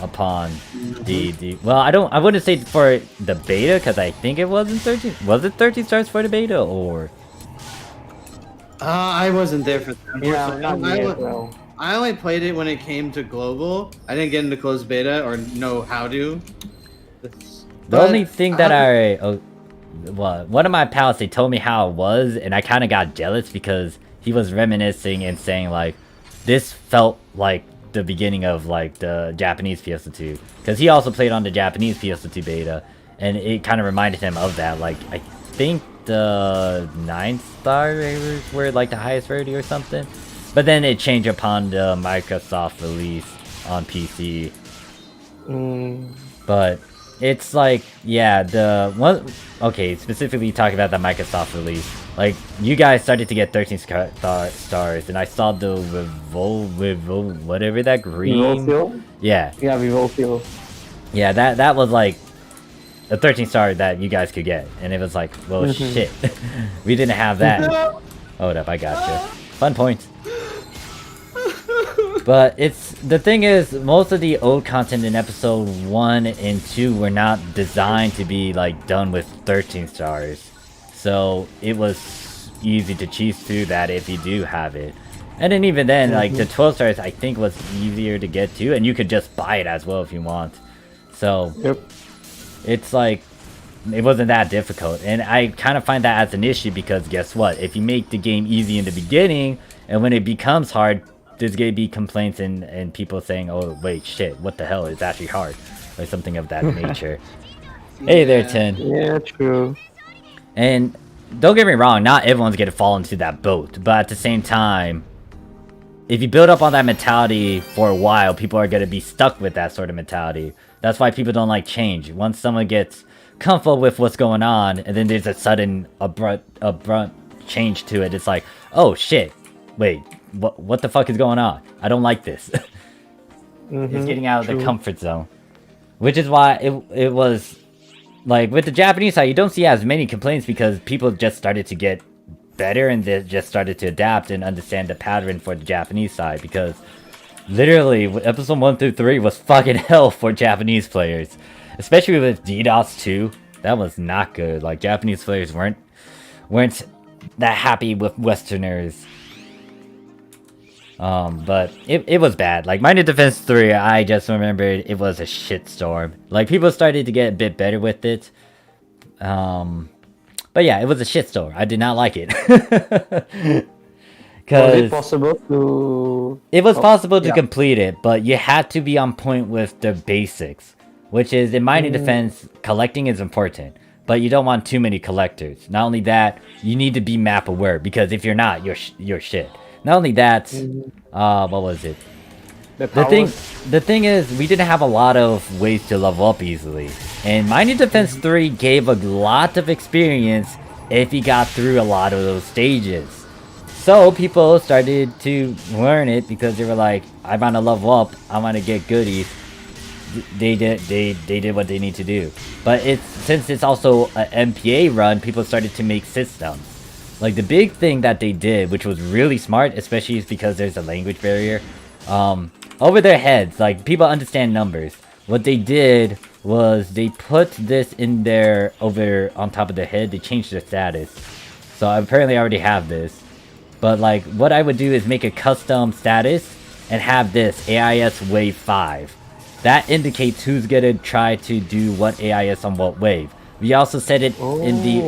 Upon the well, I wouldn't say for the beta because I think it wasn't 13. Was it 13 stars for the beta or?
I wasn't there for that.
Yeah, not me as well.
I only played it when it came to global. I didn't get into closed beta or know how to.
The only thing that one of my pals, they told me how it was, and I kind of got jealous because he was reminiscing and saying like, this felt like the beginning of like the Japanese PSO2, because he also played on the Japanese PSO2 beta, and it kind of reminded him of that. Like I think the 9-star raiders were like the highest rarity or something, but then it changed upon the Microsoft release on PC. But it's like, yeah, the one. Okay, specifically talking about the Microsoft release. Like, you guys started to get 13 stars, and I saw the whatever that green.
Revolfil?
Yeah.
Yeah, Revolfil.
Yeah, that was like a 13 star that you guys could get, and it was like, well, shit, we didn't have that. Hold up, I gotcha. Fun point. But it's the thing is, most of the old content in episode 1 and 2 were not designed to be like done with 13 stars, so it was easy to cheese through that if you do have it. And then even then, like the 12 stars, I think was easier to get to, and you could just buy it as well if you want. So it's like it wasn't that difficult, and I kind of find that as an issue because guess what? If you make the game easy in the beginning, and when it becomes hard, there's gonna be complaints and people saying, oh wait, shit, what the hell, it's actually hard, or something of that nature. Hey there, Tin.
Yeah, true.
And don't get me wrong, not everyone's gonna fall into that boat, but at the same time, if you build up on that mentality for a while, people are gonna be stuck with that sort of mentality. That's why people don't like change. Once someone gets comfortable with what's going on, and then there's a sudden abrupt change to it, it's like, oh shit, wait, what the fuck is going on? I don't like this. It's getting out of the comfort zone. Which is why it was like with the Japanese side, you don't see as many complaints because people just started to get better and they just started to adapt and understand the pattern for the Japanese side, because literally episode 1 through 3 was fucking hell for Japanese players, especially with DDoS 2. That was not good. Like Japanese players weren't that happy with Westerners. But it was bad. Like Mining Defense 3, I just remembered it was a shitstorm. Like people started to get a bit better with it. But yeah, it was a shitstorm. I did not like it.
Was it possible to...
It was possible to complete it, but you had to be on point with the basics. Which is, in Mining Defense, collecting is important. But you don't want too many collectors. Not only that, you need to be map aware, because if you're not, you're shit. Not only that, what was it? The thing is, we didn't have a lot of ways to level up easily. And Mining Defense 3 gave a lot of experience if you got through a lot of those stages. So people started to learn it because they were like, I want to level up, I want to get goodies. They did what they need to do. But since it's also an MPA run, people started to make systems. Like the big thing that they did, which was really smart, especially because there's a language barrier, over their heads. Like, people understand numbers. What they did was they put this in their over on top of their head. They changed their status. So apparently I already have this. But like, what I would do is make a custom status and have this AIS wave 5. That indicates who's gonna try to do what AIS on what wave. We also said it in the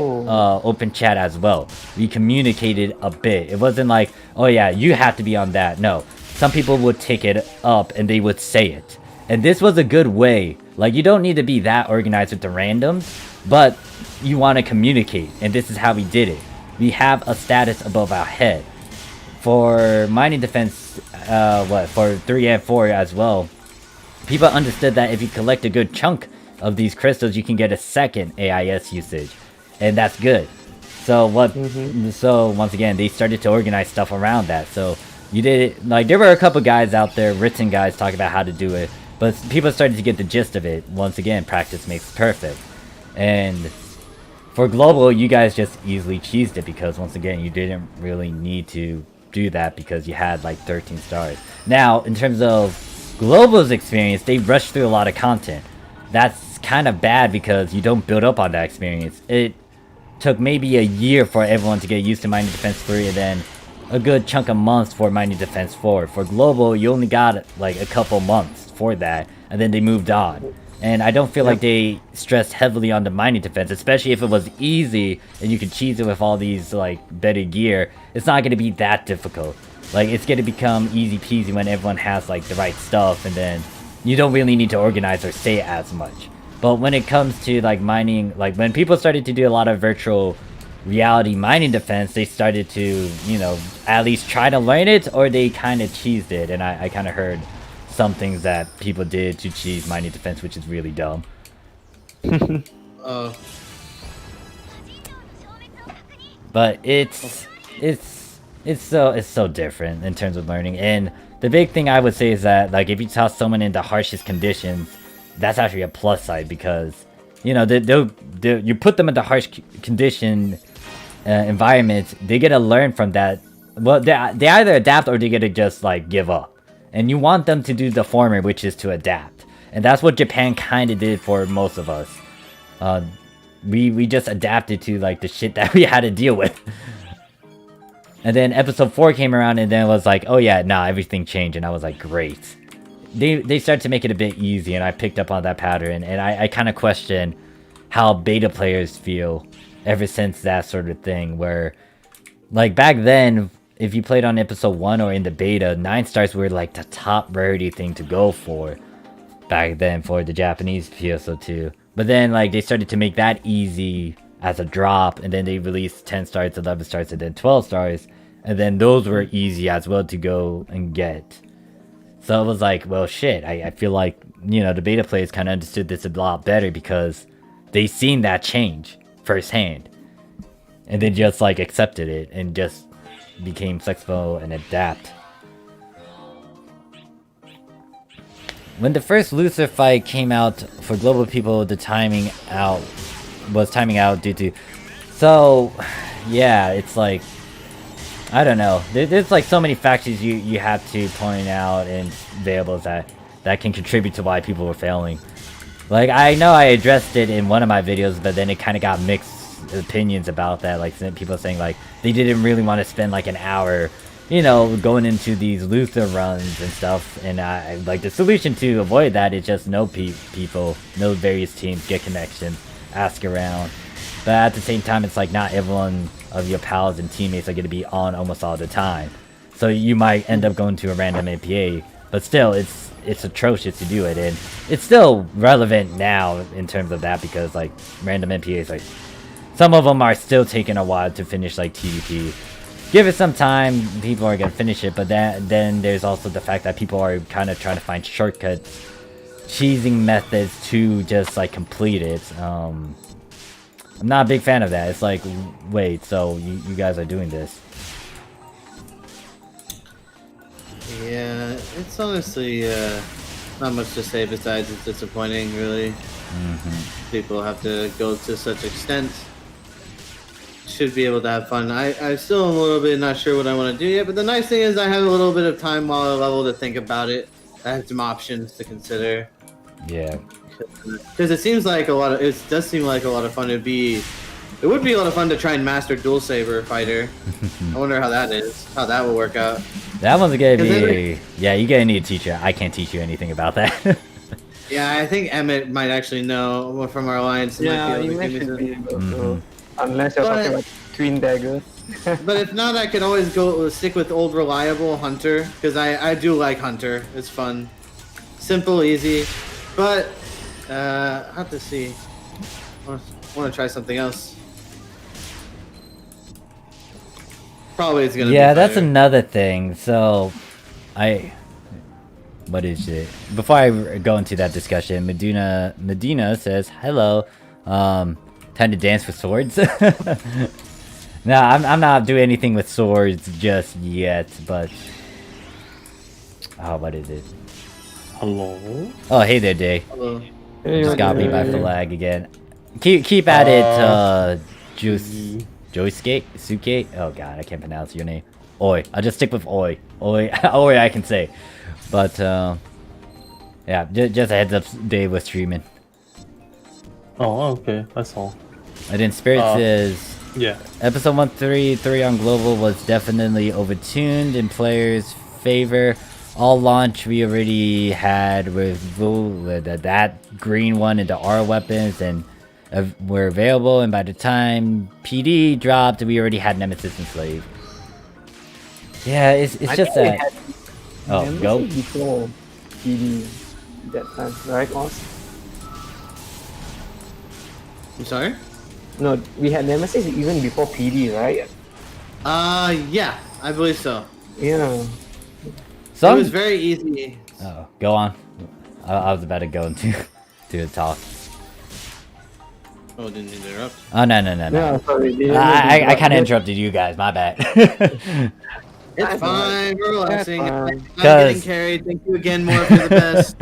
open chat as well. We communicated a bit. It wasn't like, oh yeah, you have to be on that. No, some people would take it up and they would say it. And this was a good way. Like, you don't need to be that organized with the randoms, but you want to communicate. And this is how we did it. We have a status above our head. For mining defense, for 3 and 4 as well, people understood that if you collect a good chunk of these crystals, you can get a second AIS usage, and that's good. So so once again, they started to organize stuff around that. So you did it, like, there were a couple guys out there, written guys, talking about how to do it, but people started to get the gist of it. Once again, practice makes perfect. And for global, you guys just easily cheesed it, because once again, you didn't really need to do that because you had like 13 stars. Now, in terms of global's experience, they rushed through a lot of content. That's kind of bad because you don't build up on that experience. It took maybe a year for everyone to get used to Mining Defense 3, and then a good chunk of months for Mining Defense 4. For global, you only got like a couple months for that, and then they moved on. And I don't feel like they stressed heavily on the mining defense, especially if it was easy and you could cheese it with all these like better gear. It's not going to be that difficult. Like, it's going to become easy peasy when everyone has like the right stuff, and then you don't really need to organize or say as much. But when it comes to like mining, like when people started to do a lot of virtual reality mining defense, they started to, you know, at least try to learn it, or they kind of cheesed it. And I kind of heard some things that people did to cheese mining defense, which is really dumb. But it's so different in terms of learning. And the big thing I would say is that, like, if you toss someone into harshest conditions, that's actually a plus side, because, you know, you put them into harsh condition environments, they get to learn from that. Well, they either adapt or they get to just like give up. And you want them to do the former, which is to adapt. And that's what Japan kind of did for most of us. We just adapted to like the shit that we had to deal with. And then episode 4 came around, and then it was like, oh yeah, nah, everything changed. And I was like, great. They started to make it a bit easy, and I picked up on that pattern. And I kind of question how beta players feel ever since that sort of thing, where like back then, if you played on episode 1 or in the beta, 9 stars were like the top rarity thing to go for back then for the Japanese PSO2. But then like they started to make that easy as a drop, and then they released 10 stars, 11 stars, and then 12 stars. And then those were easy as well to go and get. So it was like, well shit, I feel like, you know, the beta players kind of understood this a lot better, because they seen that change firsthand. And they just like accepted it and just became flexible and adapt. When the first Luther fight came out for global people, the timing out due to, so yeah, it's like, I don't know, there's like so many factors you have to point out and variables that can contribute to why people were failing. Like, I know I addressed it in one of my videos, but then it kind of got mixed opinions about that. Like, people saying like they didn't really want to spend like an hour, you know, going into these Luther runs and stuff. And I like, the solution to avoid that is just know people, know various teams, get connections, ask around. But at the same time, it's like not everyone of your pals and teammates are going to be on almost all the time. So you might end up going to a random APA, but still, it's atrocious to do it. And it's still relevant now in terms of that, because like random NPAs, like some of them are still taking a while to finish, like TDP. Give it some time, people are gonna finish it. But then there's also the fact that people are kind of trying to find shortcuts, cheesing methods to just like complete it. I'm not a big fan of that. It's like, wait, so you guys are doing this?
Yeah, it's honestly not much to say besides it's disappointing, really. People have to go to such extent. Should be able to have fun. I still am a little bit not sure what I want to do yet, but the nice thing is I have a little bit of time while I level to think about it. I have some options to consider.
Yeah.
Because it seems like it does seem like a lot of fun. It would be a lot of fun to try and master Dual Saber Fighter. I wonder how that will work out.
That one's gonna be... Yeah, you're gonna need a teacher. I can't teach you anything about that.
Yeah, I think Emmett might actually know from our alliance.
Yeah, you might should be able to. Unless you're talking about twin daggers.
But if not, I can always stick with old reliable Hunter, because I do like Hunter. It's fun. Simple, easy. But, I have to see. I want to try something else. Probably it's gonna be
that's
Fighter.
another thing. So, what is it? Before I go into that discussion, Medina says, hello, time to dance with swords? No, I'm not doing anything with swords just yet, but... Oh, what is it?
Hello?
Oh, hey there, Day.
Hello.
Just got me by flag again. Keep at it, Joyskate? Suke? Oh god, I can't pronounce your name. Oi. I'll just stick with Oi. Oi, Oi I can say. But, yeah, just a heads up, Dave was streaming.
Oh, okay, that's all.
And then Spirit says,
Yeah.
Episode 133 on Global was definitely overtuned in players' favor. All launch we already had with that green one into our weapons and were available, and by the time PD dropped, we already had Nemesis and Slave. Yeah, it's just that... Oh, go.
Before PD that time, right, Oz?
I'm sorry?
No, we had Nemesis even before PD, right?
Yeah, I believe so.
Yeah.
It was very easy.
Oh, go on. I was about to go into to the talk.
Oh, didn't interrupt.
Oh, no.
Yeah, sorry.
I kind of interrupted you guys, my bad.
It's fine, we're relaxing. I'm
Cause...
getting carried. Thank you again, more for the best.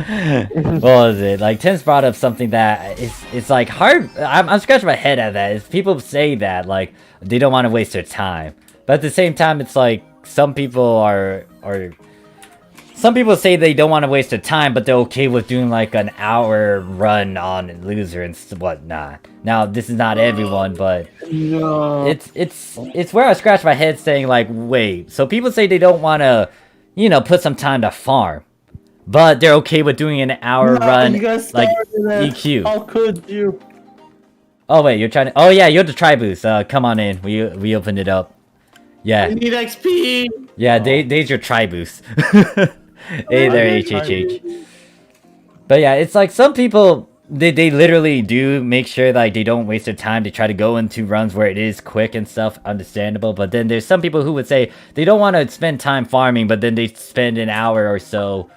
What was it? Like, Tim's brought up something that it's like hard. I'm scratching my head at that. Is people say that, like, they don't want to waste their time. But at the same time, it's like, some people some people say they don't want to waste their time, but they're okay with doing like an hour run on Loser and whatnot. Now, this is not everyone, but
No.
it's where I scratch my head saying like, wait, so people say they don't want to, put some time to farm, but they're okay with doing an hour run like EQ.
How could you?
Oh wait, you're trying to? Oh yeah, you're the Tribus. Come on in. We opened it up. Yeah.
I need XP.
Yeah, Dave's your Tribus. Hey there, HHH. But yeah, it's like some people, they literally do make sure like they don't waste their time. They try to go into runs where it is quick and stuff, understandable. But then there's some people who would say they don't want to spend time farming, but then they spend an hour or so,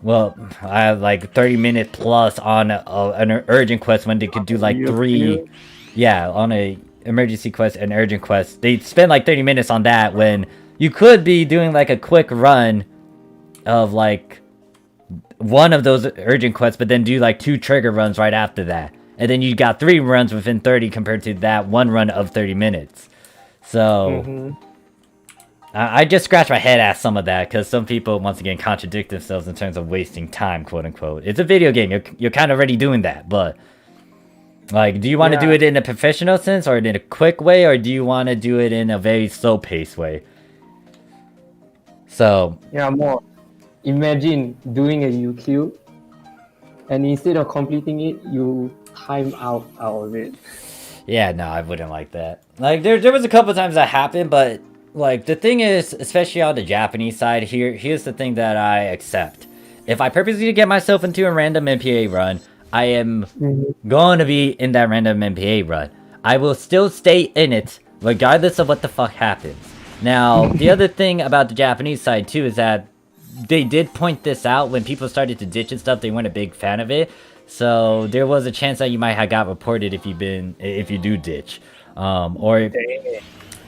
well, like 30-minute plus on an urgent quest when they could do like 3, yeah, on a emergency quest and urgent quest. They spend like 30 minutes on that when you could be doing like a quick run of like one of those urgent quests, but then do like 2 trigger runs right after that, and then you got 3 runs within 30 compared to that 1 run of 30 minutes. So I just scratch my head at some of that, because some people once again contradict themselves in terms of wasting time, quote unquote. It's a video game, you're kind of already doing that, but like, do you want to do it in a professional sense or in a quick way, or do you want to do it in a very slow paced way? So
Yeah, more. Imagine doing a UQ, and instead of completing it, you time out of it.
yeah, no, I wouldn't like that. Like, there was a couple times that happened, but like the thing is, especially on the Japanese side, here's the thing that I accept. If I purposely get myself into a random MPA run, I am going to be in that random MPA run. I will still stay in it regardless of what the fuck happens. Now, the other thing about the Japanese side too is that they did point this out when people started to ditch and stuff. They weren't a big fan of it, so there was a chance that you might have got reported if you do ditch, or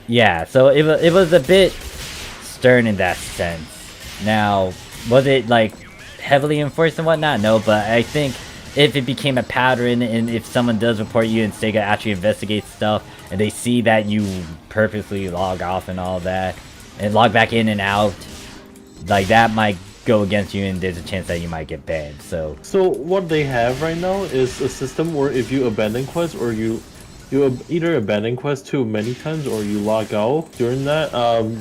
yeah. So it was a bit stern in that sense. Now, was it like heavily enforced and whatnot? No, but I think if it became a pattern, and if someone does report you and Sega actually investigates stuff, and they see that you purposely log off and all that, and log back in and out, like that might go against you, and there's a chance that you might get banned. So
what they have right now is a system where if you abandon quests or you either abandon quests too many times or you log out during that,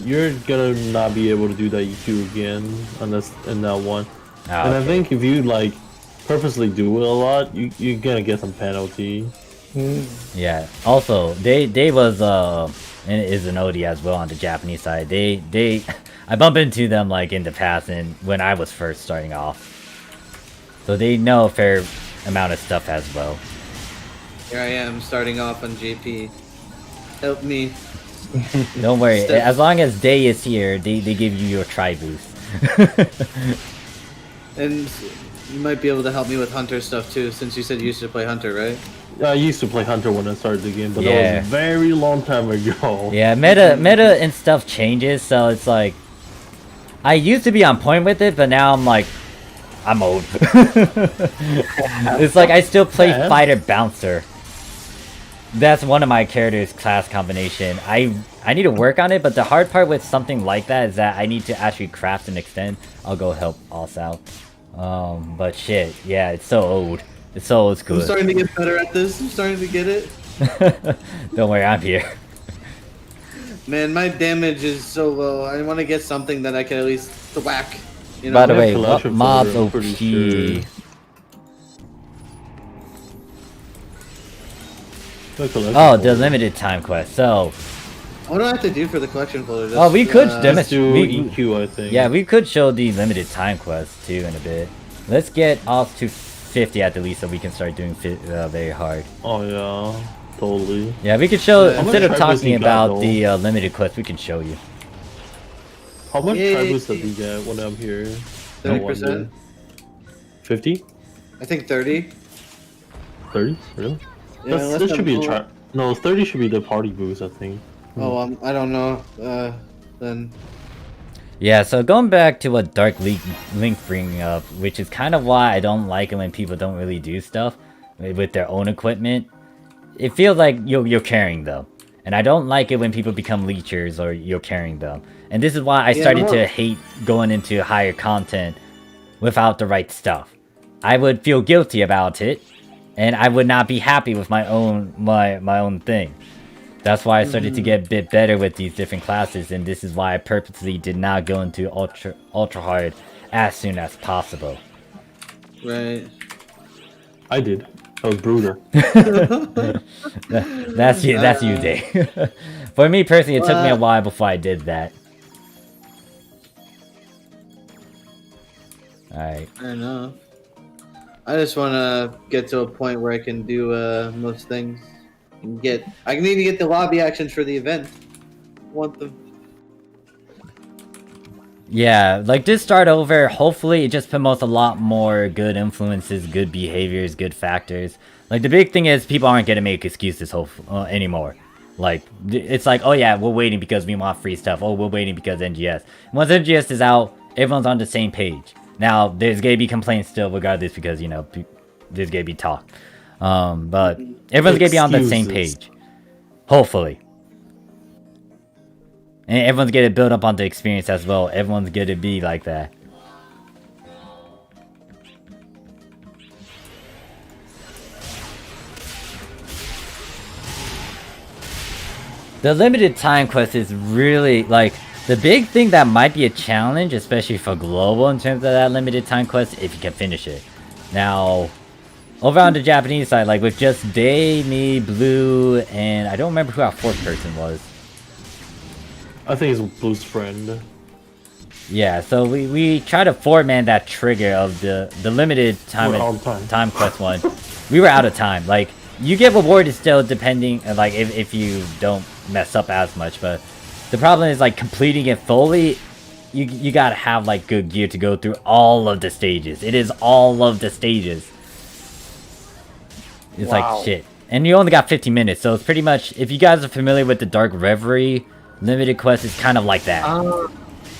you're gonna not be able to do that EQ again unless in that one.
Ah,
and I
okay.
think if you like purposely do it a lot, you're gonna get some penalty.
Yeah. Also, they was and it is an OD as well on the Japanese side. They I bump into them like in the past and when I was first starting off. So they know a fair amount of stuff as well.
Here I am starting off on JP. Help me.
Don't worry.
Step-
As long as Day is here, they give you your try boost.
And you might be able to help me with Hunter stuff too, since you said you used to play Hunter, right?
I used to play Hunter when I started the game, but that
Yeah.
was a very long time ago.
Yeah, meta and stuff changes, so it's like I used to be on point with it, but now I'm like I'm old. It's like I still play
Yeah.
fighter bouncer. That's one of my characters' class combination. I need to work on it, but the hard part with something like that is that I need to actually craft and extend. I'll go help us out. But shit, yeah, it's so old. It's so old school.
I'm starting to get better at this. I'm starting to get it.
Don't worry, I'm here.
Man, my damage is so low. I want to get something that I can at least whack. You know?
By the
Yeah,
way,
collection
mobs
folder, I'm
OP.
pretty sure. The collection
Oh, the
folder.
limited time quest. So,
What do I have to do for the collection folder?
oh, we could
Just,
demonstrate.
Let's do
We-
EQ, I think.
Yeah, we could show the limited time quest too in a bit. Let's get off to 50 at the least so we can start doing very hard.
Oh yeah, totally.
Yeah, we could show,
How
instead
much
of
try boost
talking
you got,
about
though?
the limited quest, we can show you.
How much
Yay.
try boost did we get when I'm here?
30%?
50?
I think 30.
30? Really?
Yeah,
That
unless
should be a
I'm-
try. No, 30 should be the party boost, I think.
Oh, I don't know. Then
Yeah, so going back to what Dark Link bringing up, which is kind of why I don't like it when people don't really do stuff with their own equipment. It feels like you're carrying them. And I don't like it when people become leechers or you're carrying them. And this is why I started to hate going into higher content without the right stuff. I would feel guilty about it, and I would not be happy with my own thing. That's why I started to get a bit better with these different classes, and this is why I purposely did not go into ultra hard as soon as possible.
right.
I did. That was brutal.
That's you, Day. For me personally, it took me a while before I did that. Alright.
I know. I just want to get to a point where I can do most things. And I need to get the lobby actions for the event. Want them.
Yeah, like just start over. Hopefully, it just promotes a lot more good influences, good behaviors, good factors. Like the big thing is people aren't gonna make excuses anymore. Like it's like, oh yeah, we're waiting because we want free stuff. Oh, we're waiting because NGS. Once NGS is out, everyone's on the same page. Now there's gonna be complaints still, regardless, because you know there's gonna be talk. But everyone's gonna be on the same
Excuses.
page. Hopefully. And everyone's gonna build up on the experience as well. Everyone's gonna be like that. The limited time quest is really, like, the big thing that might be a challenge, especially for global in terms of that limited time quest, if you can finish it. Now, over on the Japanese side, like with just Day, me, Blue, and I don't remember who our fourth person was.
I think it's Blue's friend.
Yeah, so we try to four-man that trigger of the limited
We're out of time.
time quest one. We were out of time. Like, you get rewarded still depending, like, if you don't mess up as much, but the problem is, like, completing it fully, you gotta have, like, good gear to go through all of the stages. It is all of the stages. It's
Wow.
like, shit. And you only got 50 minutes, so it's pretty much, if you guys are familiar with the Dark Reverie, limited quest is kind of like that.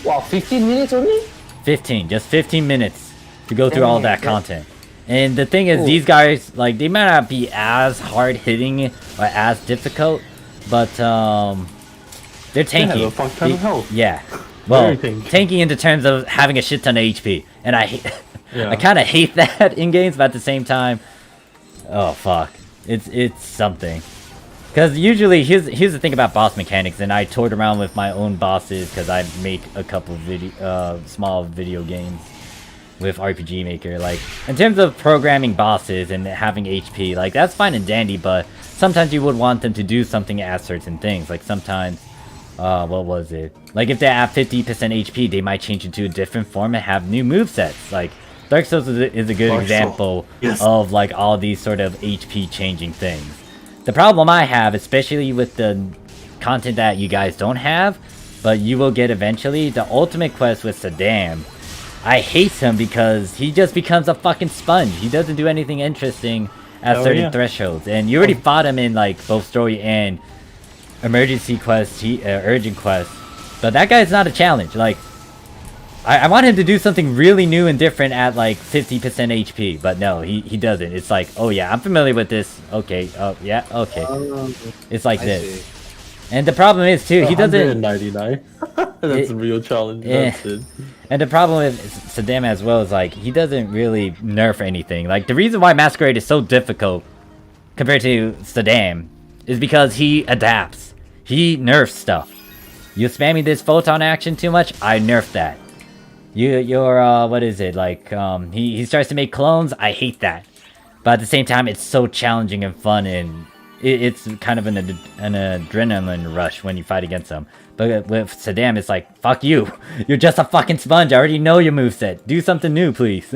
Wow, 15 minutes only?
15, just 15 minutes to go through all that
Okay.
content. And the thing is,
Cool.
these guys, like, they might not be as hard-hitting or as difficult, but, they're tanky.
have a fuck ton of health.
Yeah. Well,
Very tanky.
tanky into terms of having a shit ton of HP, and I
Yeah.
I kind of hate that in games, but at the same time, oh fuck, it's something. Because usually, here's the thing about boss mechanics, and I toyed around with my own bosses because I make a couple small video games with RPG Maker. Like, in terms of programming bosses and having HP, like, that's fine and dandy, but sometimes you would want them to do something at certain things. Like, sometimes, what was it? Like, if they have 50% HP, they might change into a different form and have new movesets. Like, Dark Souls is a good
Dark Souls.
example
Yes.
of, like, all these sort of HP changing things. The problem I have, especially with the content that you guys don't have, but you will get eventually, the ultimate quest with Saddam. I hate him because he just becomes a fucking sponge. He doesn't do anything interesting at certain thresholds. And you already fought him in like both story and emergency quests, urgent quests. But that guy's not a challenge. Like, I want him to do something really new and different at like 50% HP. But no, he doesn't. It's like, oh yeah, I'm familiar with this. Okay, oh yeah, okay. It's like
I
this.
see.
And the problem is too, he doesn't...
199. That's a real challenge.
Yeah.
That's it.
And the problem with Saddam as well is like, he doesn't really nerf anything. Like, the reason why Masquerade is so difficult compared to Saddam is because he adapts. He nerfs stuff. You spam me this photon action too much, I nerf that. You're what is it? Like, he starts to make clones, I hate that. But at the same time, it's so challenging and fun, and it's kind of an adrenaline rush when you fight against him. But with Saddam, it's like, fuck you. You're just a fucking sponge. I already know your moveset. Do something new, please.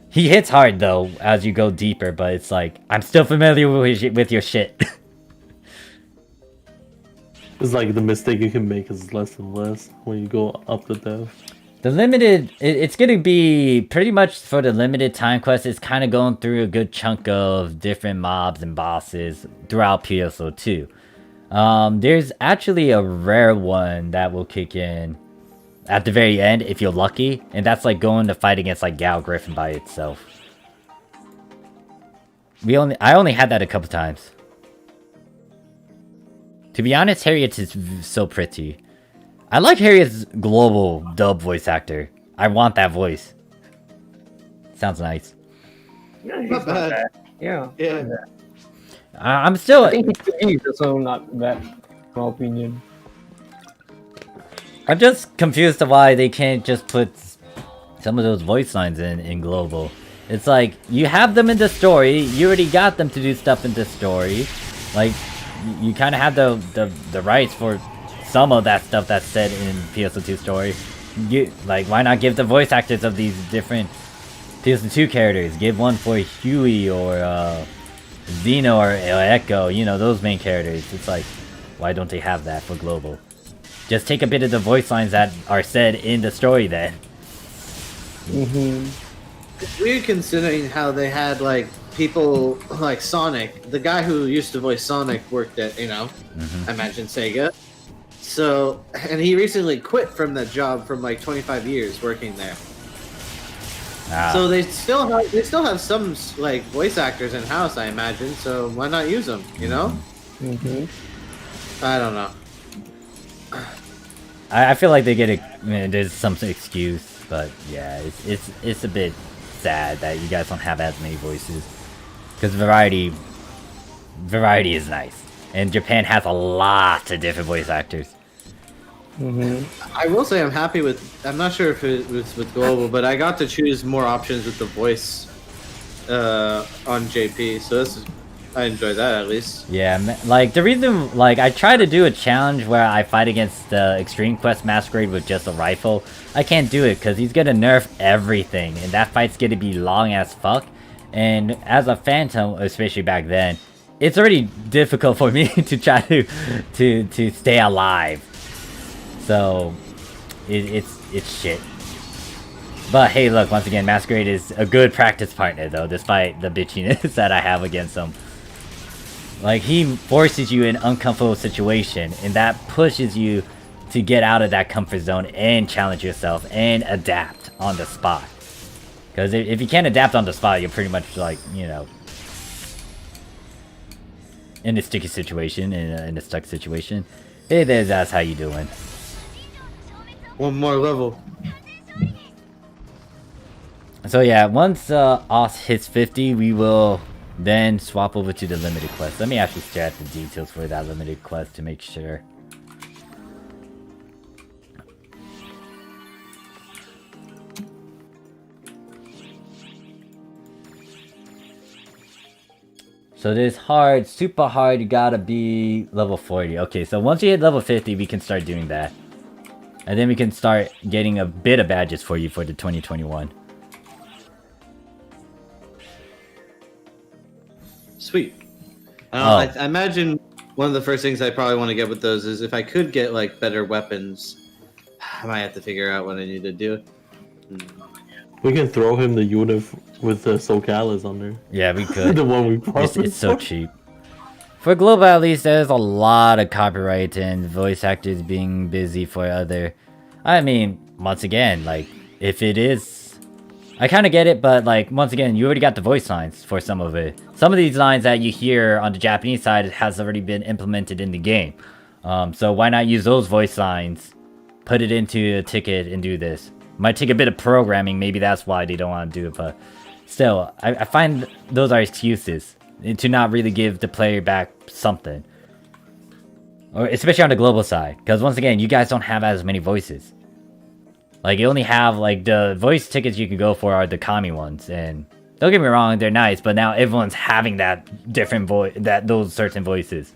He hits hard, though, as you go deeper. But it's like, I'm still familiar with your shit.
It's like the mistake you can make is less and less when you go up the depth.
The limited... It's going to be pretty much for the limited time quest. It's kind of going through a good chunk of different mobs and bosses throughout PSO2. There's actually a rare one that will kick in at the very end if you're lucky, and that's like going to fight against like Gal Griffin by itself. I only had that a couple times. To be honest, Harriet is so pretty. I like Harriet's global dub voice actor. I want that voice. Sounds nice.
Yeah, he's
Not bad.
Yeah.
Yeah.
I'm still...
I think he's also not bad, in my opinion.
I'm just confused to why they can't just put some of those voice lines in global. It's like, you have them in the story, you already got them to do stuff in the story. Like, you kind of have the rights for some of that stuff that's said in PSO2 story. Like, why not give the voice actors of these different PSO2 characters? Give one for Huey or Zeno or Echo, you know, those main characters. It's like, why don't they have that for global? Just take a bit of the voice lines that are said in the story then.
It's weird considering how they had like people like Sonic. The guy who used to voice Sonic worked at, you know, I imagine Sega. So, and he recently quit from that job from like 25 years working there. So they still have some like voice actors in house, I imagine. So why not use them? You know? I don't know.
I feel like they get there's some excuse, but yeah, it's a bit sad that you guys don't have as many voices, because variety is nice, and Japan has a lot of different voice actors.
I will say I'm happy with. I'm not sure if it was with global, but I got to choose more options with the voice on JP. So I enjoy that at least.
Yeah, like the reason, like I try to do a challenge where I fight against the Extreme Quest Masquerade with just a rifle. I can't do it because he's gonna nerf everything, and that fight's gonna be long as fuck. And as a Phantom, especially back then, it's already difficult for me to try to stay alive. So it's shit. But hey, look, once again, Masquerade is a good practice partner though, despite the bitchiness that I have against him. Like, he forces you in an uncomfortable situation, and that pushes you to get out of that comfort zone and challenge yourself and adapt on the spot. Because if you can't adapt on the spot, you're pretty much like, you know, in a sticky situation, in a stuck situation. Hey there, that's how you doing.
One more level.
So yeah, once Oz hits 50, we will then swap over to the limited quest. Let me actually stare at the details for that limited quest to make sure. So this hard, super hard, you gotta be level 40. Okay, so once you hit level 50, we can start doing that. And then we can start getting a bit of badges for you for the 2021.
Sweet.
Oh.
I imagine one of the first things I probably want to get with those is if I could get like better weapons. I might have to figure out what I need to do.
We can throw him the unit with the Socalis on there.
Yeah, we could.
The one we bought.
It's so cheap. For Global, at least, there's a lot of copyright and voice actors being busy for other... I mean, once again, like, if it is... I kind of get it, but, like, once again, you already got the voice lines for some of it. Some of these lines that you hear on the Japanese side has already been implemented in the game. So why not use those voice lines, put it into a ticket, and do this? Might take a bit of programming, maybe that's why they don't want to do it, but... Still, I find those are excuses to not really give the player back something. Or especially on the global side, because once again, you guys don't have as many voices. Like, you only have, like, the voice tickets you can go for are the Kami ones, and don't get me wrong, they're nice, but now everyone's having that different voice, those certain voices.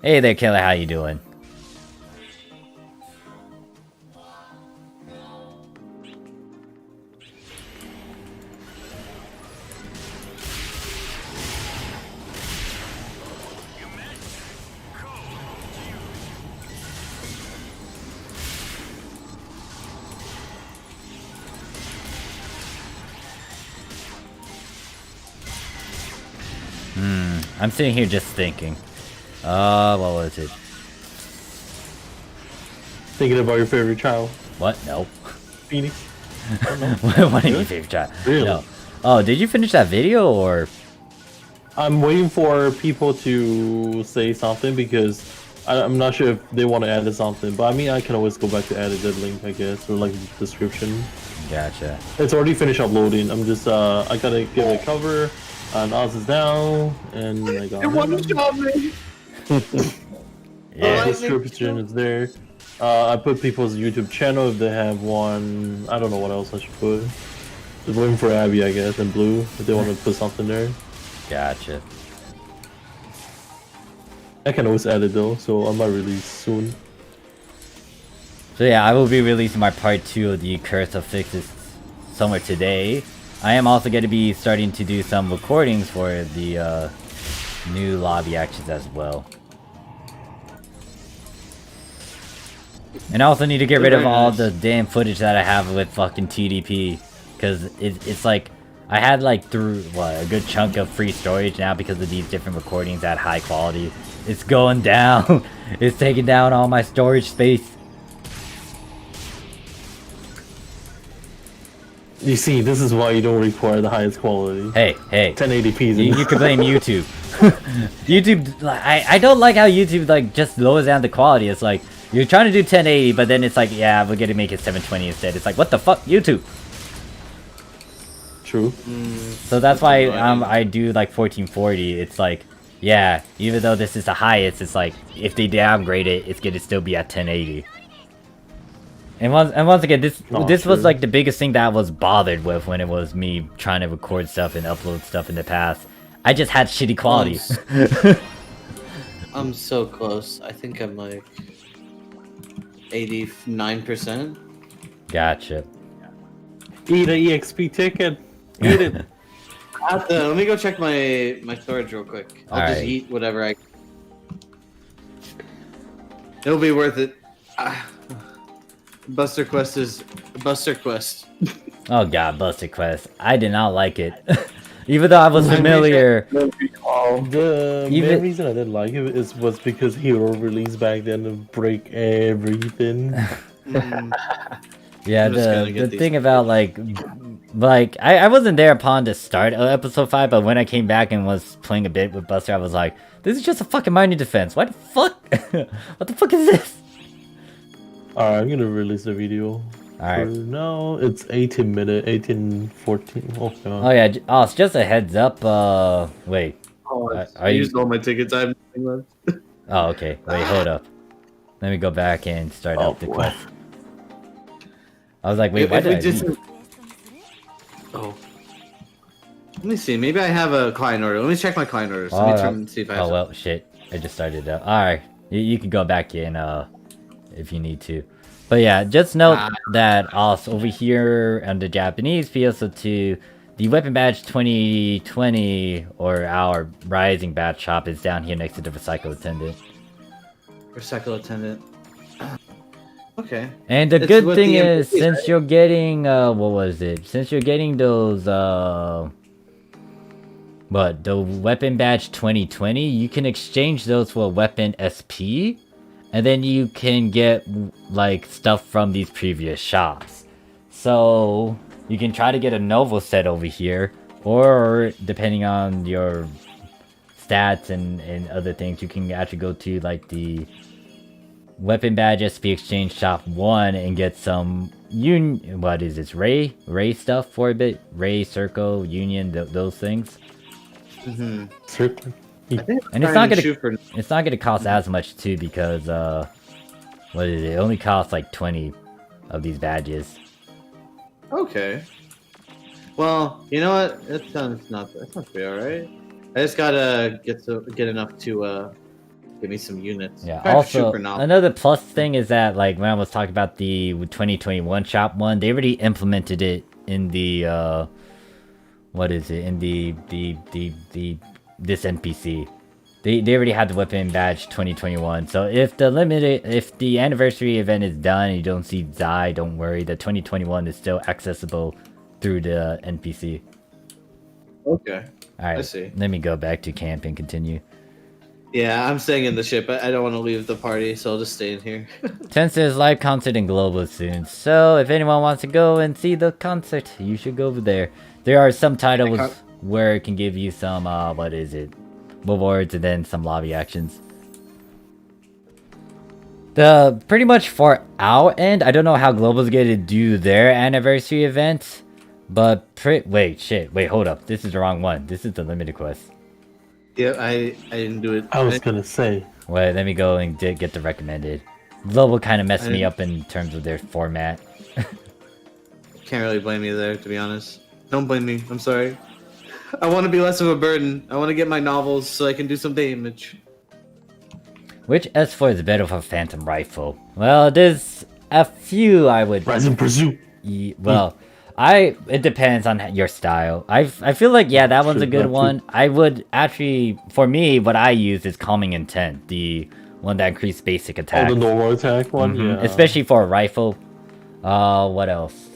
Hey there, Killer, how you doing? I'm sitting here just thinking. What was it?
Thinking about your favorite child,
What? No.
Phoenix.
What is your favorite child?
Really?
No. Oh, did you finish that video or?
I'm waiting for people to say something because I'm not sure if they want to add something. But I mean, I can always go back to edit that link, I guess, or like the description.
Gotcha.
It's already finished uploading. I'm just I gotta give it a cover. And Oz is down, and I got
Yeah.
description is there. I put people's YouTube channel if they have one. I don't know what else I should put. Just waiting for Abby, I guess, and Blue if they want to put something there.
Gotcha.
I can always edit though, so I might release soon.
So yeah, I will be releasing my part 2 of the Curse of Fixes somewhere today. I am also going to be starting to do some recordings for the new lobby actions as well. And I also need to get rid of all the damn footage that I have with fucking TDP. Because it's like, I had like through, a good chunk of free storage now because of these different recordings at high quality. It's going down. It's taking down all my storage space.
You see, this is why you don't require the highest quality.
Hey.
1080p.
You can blame YouTube. YouTube, I don't like how YouTube like just lowers down the quality. It's like, you're trying to do 1080, but then it's like, yeah, we're gonna make it 720 instead. It's like, what the fuck, YouTube?
True.
So that's why I do like 1440. It's like, yeah, even though this is the highest, it's like, if they downgrade it, it's gonna still be at 1080. And once again, this was like the biggest thing that I was bothered with when it was me trying to record stuff and upload stuff in the past. I just had shitty quality.
I'm so close. I think I'm like 89%.
Gotcha.
Eat an EXP ticket. Eat it.
Let me go check my storage real quick. I'll just
Alright.
eat whatever I. It'll be worth it. Buster Quest is Buster Quest.
Oh god, Buster Quest. I did not like it. Even though I was familiar.
The
Even-
main reason I didn't like it was because Hero released back then to break everything.
Yeah,
I'm just gonna
the
get these
thing about like I wasn't there upon the start of episode 5, but when I came back and was playing a bit with Buster, I was like, this is just a fucking mining defense. Why the fuck? What the fuck is this?
Alright, I'm gonna release the video.
Alright.
For now, it's 18:14. Oh,
Oh yeah, it's just a heads up. Wait.
Oh,
Are
I
you?
used all my tickets. I have nothing left.
Oh, okay. Wait, hold up. Let me go back and start
Oh,
up the
boy.
quest. I was like, wait, why
If we
did I
did
leave?
some- Oh. Let me see. Maybe I have a client order. Let me check my client orders. Let me turn and see if I have.
Oh well, shit. I just started up. Alright. You can go back in, if you need to. But yeah, just note that also over here on the Japanese PSO2, the weapon badge 2020 or our rising badge shop is down here next to the recycle attendant.
Recycle attendant. Okay.
And the
It's
good
with
thing
the
is,
employees,
since
right?
you're getting, what was it? Since you're getting those, what, the weapon badge 2020, you can exchange those for a weapon SP, and then you can get, like, stuff from these previous shops. So, you can try to get a Novo set over here, or, depending on your stats and other things, you can actually go to, like, the Weapon Badge SP Exchange Shop 1 and get some what is this, Ray stuff for a bit? Ray, Circle, Union, those things.
Mm-hmm.
Circle.
I think
And it's not gonna cost as much too, because what is it? It only costs like 20 of these badges.
Okay. Well, you know what? That's not fair, right? I just gotta get enough to give me some units.
Yeah.
Try to shoot
Also,
for novel.
another plus thing is that, like, when I was talking about the 2021 shop one, they already implemented it in the what is it? In this NPC. They already had the weapon badge 2021. So if the anniversary event is done and you don't see Zai, don't worry. The 2021 is still accessible through the NPC.
Okay.
Alright,
I see.
let me go back to camp and continue.
Yeah, I'm staying in the ship. I don't want to leave the party, so I'll just stay in here.
Since there's live concert in Global soon, so if anyone wants to go and see the concert, you should go over there. There are some titles where it can give you some, what is it? Rewards and then some lobby actions. Pretty much for our end, I don't know how Global's gonna do their anniversary event, but wait, hold up. This is the wrong one. This is the limited quest.
Yeah, I didn't do it.
I was gonna say.
Wait, let me go and get the recommended. Global kind of messed me up in terms of their format.
Can't really blame you there, to be honest. Don't blame me. I'm sorry. I want to be less of a burden. I want to get my novels so I can do some damage.
Which S4 is better for Phantom Rifle? Well, there's a few I would...
Rise and Pursue.
Well, it depends on your style. I feel like, yeah, that one's a good one. I would actually, for me, what I use is Calming Intent, the one that increased basic attack.
Oh, the normal attack one? Yeah.
Especially for a rifle. What else?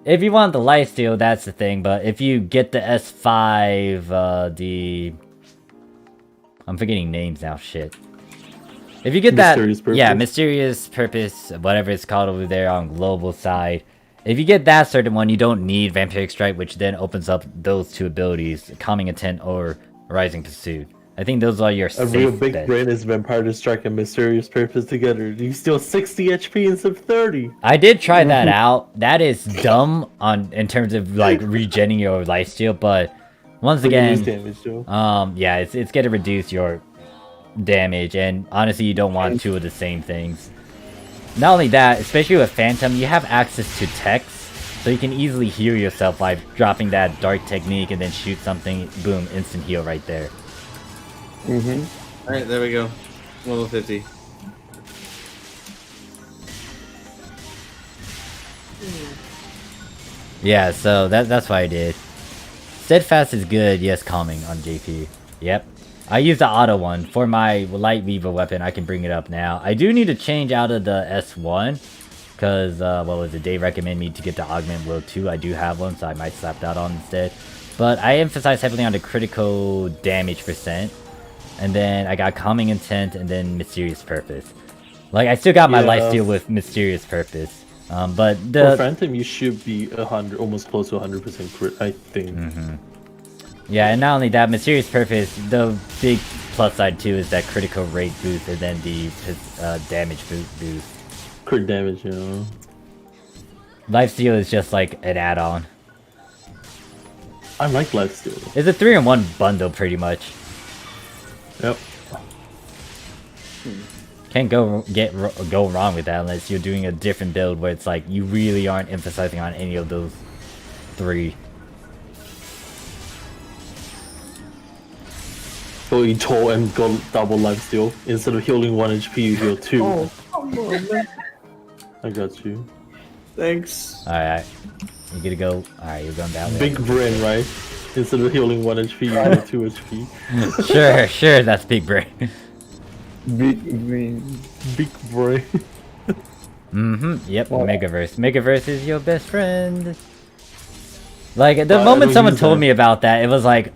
If you want the lifesteal, that's the thing, but if you get the S5, I'm forgetting names now, shit. If you get
Mysterious Purpose.
Yeah, Mysterious Purpose, whatever it's called over there on global side. If you get that certain one, you don't need Vampiric Strike, which then opens up those two abilities, Calming Intent or Rising Pursuit. I think those are your
A
safe
real big
bets.
brain is Vampire Strike and Mysterious Purpose together. You steal 60 HP instead of 30.
I did try that out. That is dumb in terms of like regenning your lifesteal, but once again,
Damage, Joe.
yeah, it's gonna reduce your damage, and honestly, you don't want two of the same things. Not only that, especially with Phantom, you have access to text, so you can easily heal yourself by dropping that Dark Technique and then shoot something, boom, instant heal right there.
Alright, there we go. Level 50.
Yeah, so that's what I did. Steadfast is good, yes, Calming on JP. Yep. I use the auto one. For my light weaver weapon, I can bring it up now. I do need to change out of the S1, because, what was it, they recommend me to get the Augment Will 2. I do have one, so I might slap that on instead. But I emphasize heavily on the critical damage percent. And then I got Calming Intent, and then Mysterious Purpose. Like, I still got my lifesteal with Mysterious Purpose. But
For Phantom, you should be 100, almost close to 100% crit, I think.
Yeah, and not only that, Mysterious Purpose, the big plus side too is that critical rate boost and then the damage boost.
crit damage, you know.
Lifesteal is just like an add-on.
I like lifesteal.
It's a 3-in-1 bundle pretty much.
Yep.
Can't go wrong with that unless you're doing a different build where it's like you really aren't emphasizing on any of those 3.
Go eat toll and go double lifesteal. Instead of healing 1 HP, you heal 2.
Oh, come on, man.
I got you.
Thanks.
Alright. You gotta go. Alright, you're going that way.
Big brain, right? Instead of healing 1 HP, you heal 2 HP.
Sure, that's big brain.
Big brain.
Big brain.
Yep,
Well-
Megaverse. Megaverse is your best friend. Like, the
Well, I
moment
don't
someone
use
told
that.
me about that, it was like,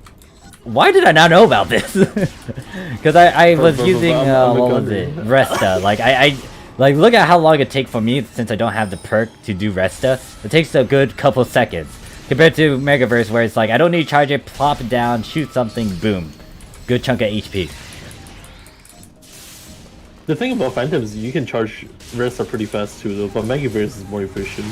why did I not know about this? Because I was using,
I'm a
what was
gunner.
it? Resta. Like, like, look at how long it takes for me since I don't have the perk to do Resta. It takes a good couple seconds. Compared to Megaverse, where it's like, I don't need to charge it, plop it down, shoot something, boom. Good chunk of HP.
The thing about Phantoms is you can charge Resta pretty fast too, though, but Megaverse is more efficient.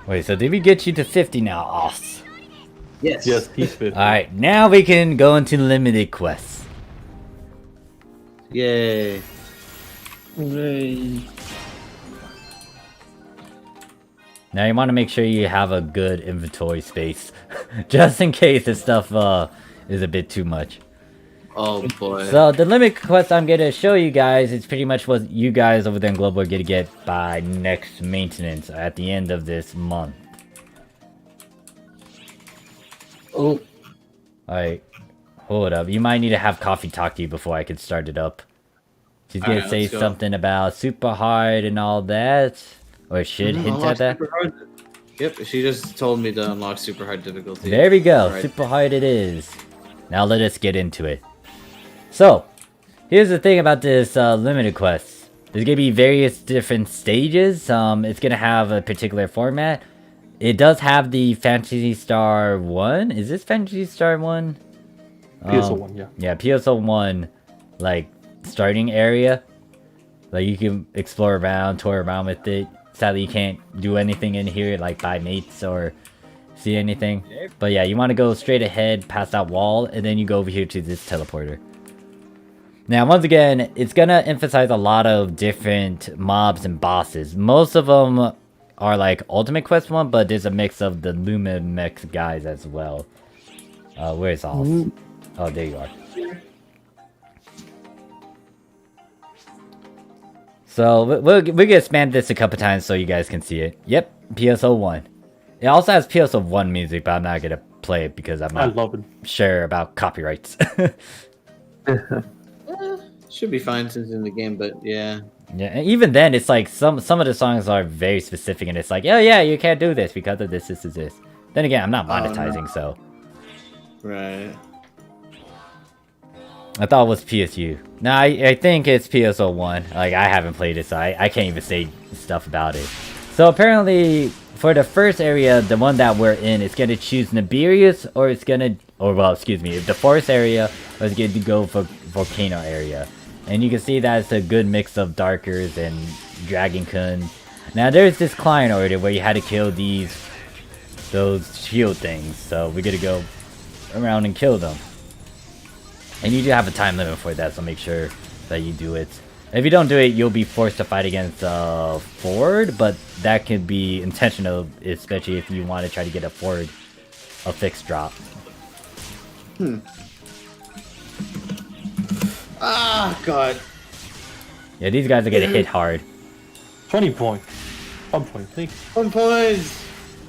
Wait, so did we get you to 50 now, Oss?
Yes.
Yes, he's 50.
Alright, now we can go into limited quests.
Yay.
Yay.
Now you want to make sure you have a good inventory space. Just in case this stuff is a bit too much.
Oh boy.
So the limit quest I'm going to show you guys is pretty much what you guys over there in Global are going to get by next maintenance at the end of this month.
Oh,
Alright, hold up. You might need to have Coffee talk to you before I can start it up. She's going to
Alright,
say
let's go.
something about super hard and all that. Or it should hint
Unlock
at that.
super hard. Yep, she just told me to unlock super hard difficulty.
There we go.
Alright.
Super hard it is. Now let us get into it. So, here's the thing about this limited quest. There's gonna be various different stages. It's gonna have a particular format. It does have the Fantasy Star 1. Is this Fantasy Star 1?
PSO1, yeah.
Yeah, PSO1, like, starting area. Like, you can explore around, tour around with it. Sadly, you can't do anything in here, like buy mates or see anything. But yeah, you want to go straight ahead past that wall, and then you go over here to this teleporter. Now, once again, it's gonna emphasize a lot of different mobs and bosses. Most of them are like Ultimate Quest 1, but there's a mix of the Lumimex guys as well. Where's Oz? Oh, there you are. So, we're gonna spam this a couple times so you guys can see it. Yep, PSO1. It also has PSO1 music, but I'm not gonna play it because I'm
I
not
love it.
sure about copyrights.
Should be fine since it's in the game, but yeah.
Yeah, and even then, it's like some of the songs are very specific, and it's like, oh yeah, you can't do this because of this, this, this. Then again, I'm not monetizing, so
Right.
I thought it was PSU. No, I think it's PSO1. Like, I haven't played it, so I can't even say stuff about it. So apparently, for the first area, the one that we're in, it's gonna choose Nibirius, or it's gonna, or well, excuse me, the forest area, or it's gonna go for volcano area. And you can see that it's a good mix of Darkers and Dragonkun. Now there's this client order where you had to kill those shield things, so we're gonna go around and kill them. And you do have a time limit for that, so make sure that you do it. If you don't do it, you'll be forced to fight against Ford, but that can be intentional, especially if you want to try to get a Ford a fixed drop.
Ah, God.
Yeah, these guys are gonna hit hard.
20 points. 1 point, thank you.
1 point.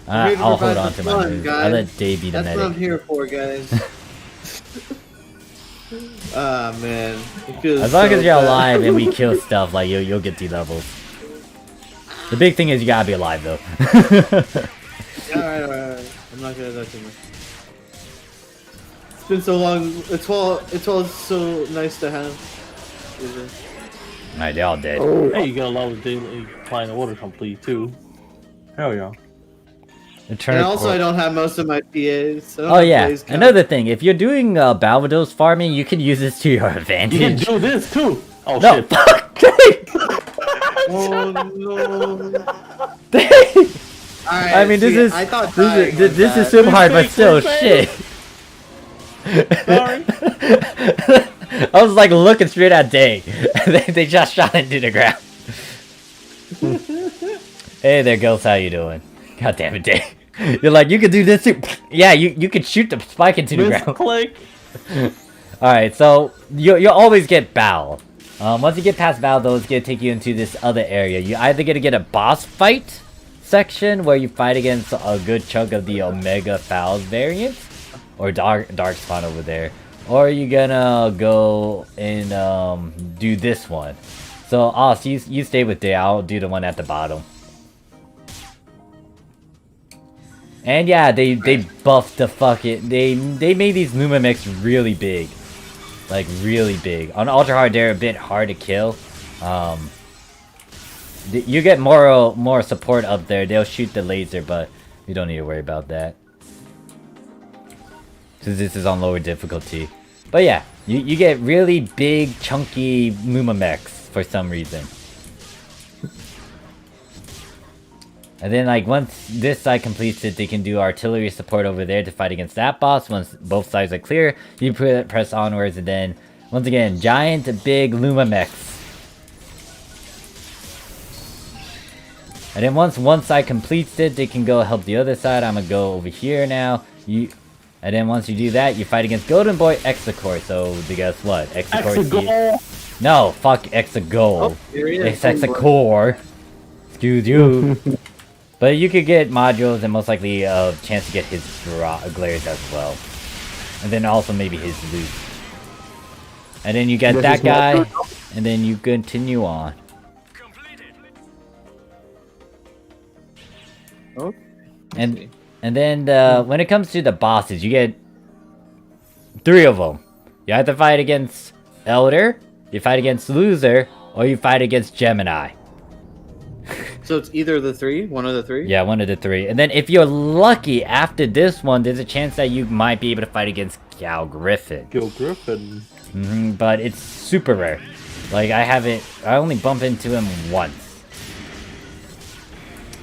I'm here to
I'll
provide
hold on
the
to my
fun,
moves.
guys.
I'll let Dave be the
That's what I'm
medic.
here for, guys. Ah, man. It feels
As long
so
as you're
bad.
alive and we kill stuff, like you'll get the levels. The big thing is you gotta be alive though.
Yeah, alright. I'm not gonna die too much. It's been so long. It's all so nice to have.
Alright, they're all dead.
oh,
Hey, you got a lot of daily client order complete too. Hell yeah.
Turn
And also, I don't have most of my PAs. So I don't
Oh
have
yeah,
plays count.
another thing. If you're doing Balvados farming, you can use this to your
You can
advantage.
do this too. Oh
No,
shit.
fuck!
Oh no!
I mean, this is
I thought
this is
super.
super hard, but
Please,
still,
please,
shit.
Sorry.
I was like looking straight at Day, and they just shot into the ground. Hey there, Ghost, how you doing? God damn it, Day. You're like, you can do this too. Yeah, you can shoot the spike into the ground.
Misclick.
Alright, so you'll always get Bow. Once you get past Bow, though, it's gonna take you into this other area. You either gonna get a boss fight section where you fight against a good chunk of the Omega Fowls variant, or Dark Spawn over there, or you gonna go and do this one. So, so you stay with Day. I'll do the one at the bottom. And yeah, they buffed the fucking they made these Lumamix really big. Like really big. On Ultra Hard they're a bit hard to kill. You get more support up there. They'll shoot the laser, but you don't need to worry about that. Since this is on lower difficulty. But yeah, you get really big chunky Lumamix for some reason. And then, like, once this side completes it, they can do artillery support over there to fight against that boss. Once both sides are clear, you press onwards, and then, once again, giant, big Lumamix. And then once one side completes it, they can go help the other side. I'm gonna go over here now. And then once you do that, you fight against Golden Boy Exacore. So, guess what?
Exagol.
No, fuck Exagol.
Oh, here he is.
It's Exacore. Excuse you. But you could get modules and most likely a chance to get his glares as well. And then also maybe his loot. And then you get that guy, and then you continue on.
Okay.
And then when it comes to the bosses, you get 3 of them. You have to fight against Elder, you fight against Loser, or you fight against Gemini.
So it's either the 3, one of the 3.
Yeah, one of the 3. And then if you're lucky, after this one, there's a chance that you might be able to fight against Gal Griffin.
Gil Griffin.
But it's super rare. Like, I only bump into him once.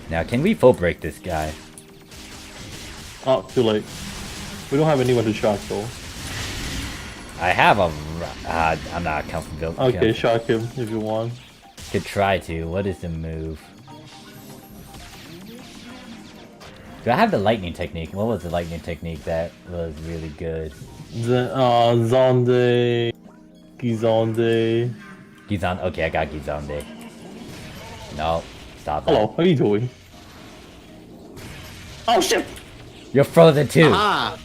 Now, can we full break this guy?
Oh, too late. We don't have anyone to shock though.
I have a... I'm not comfortable.
Okay, shock him if you want.
Could try to. What is the move? Do I have the lightning technique? What was the lightning technique that was really good?
Zonde. Gizonde.
Gizon. Okay, I got Gizonde. No, stop that.
Hello, how are you doing? Oh shit!
You're frozen too.
Ah!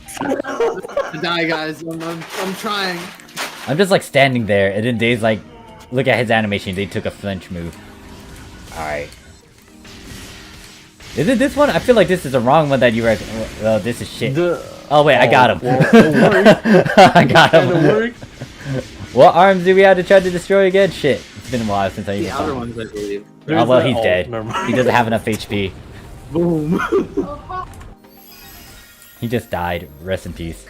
Die, guys. I'm trying.
I'm just like standing there, and then Dave's like, look at his animation. They took a flinch move. Alright. Is it this one? I feel like this is the wrong one that you read. Oh, this is shit. Oh wait, I got him.
Well,
I got him.
work.
What arms do we have to try to destroy again? Shit. It's been a while since I even
The
saw
outer
him.
ones, I believe.
Oh well, he's
Oh,
dead.
never mind.
He doesn't have enough HP.
Boom.
He just died. Rest in peace.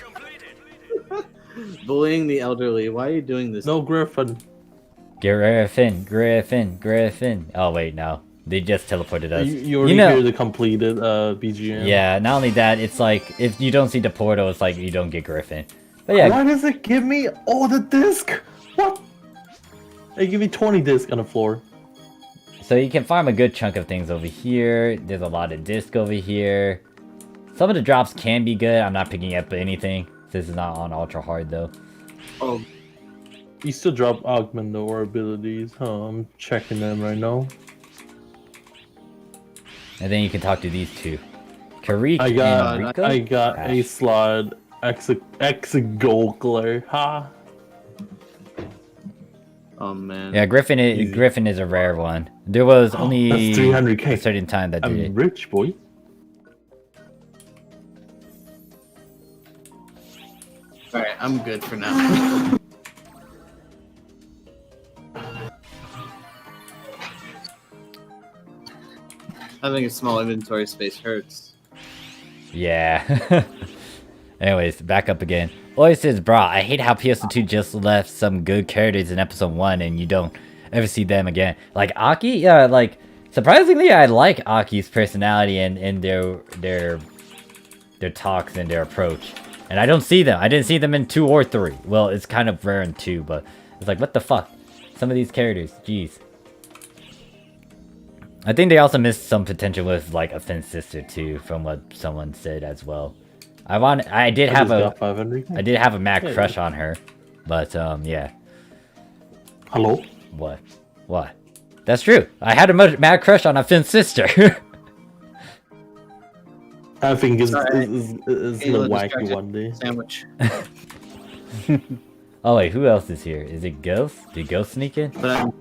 Bullying the elderly. Why are you doing this?
No Griffin.
Griffin. Oh wait, no. They just teleported us.
You already hear the completed BGM.
Yeah, not only that, it's like, if you don't see the portal, it's like you don't get Griffin. But yeah.
Why does it give me all the disc? What? They give me 20 disc on the floor.
So you can farm a good chunk of things over here. There's a lot of disc over here. Some of the drops can be good. I'm not picking up anything. This is not on ultra hard though.
Oh,
You still drop augment or abilities. Huh, I'm checking them right now.
And then you can talk to these two. Karik
I
and Rika?
got a slot Exagogler. Ha.
oh man.
Yeah, Griffin is a rare one. There was only
That's 300k.
a certain time that did
I'm
it.
rich, boy.
Alright, I'm good for now. Having a small inventory space hurts.
Yeah. Anyways, back up again. Oi says, bro, I hate how PSO2 just left some good characters in episode 1 and you don't ever see them again. Like Aki? Yeah, like, surprisingly, I like Aki's personality and their talks and their approach. And I don't see them. I didn't see them in 2 or 3. Well, it's kind of rare in 2, but it's like, what the fuck? Some of these characters, jeez. I think they also missed some potential with, like, a Finn's sister, too, from what someone said as well. I did have a mad crush on her, but yeah.
Hello?
What? What? That's true. I had a mad crush on a Finn's sister.
I think it's
Sorry.
the wacky one day.
Sandwich.
Oh wait, who else is here? Is it Ghost? Did Ghost sneak in?
But I'm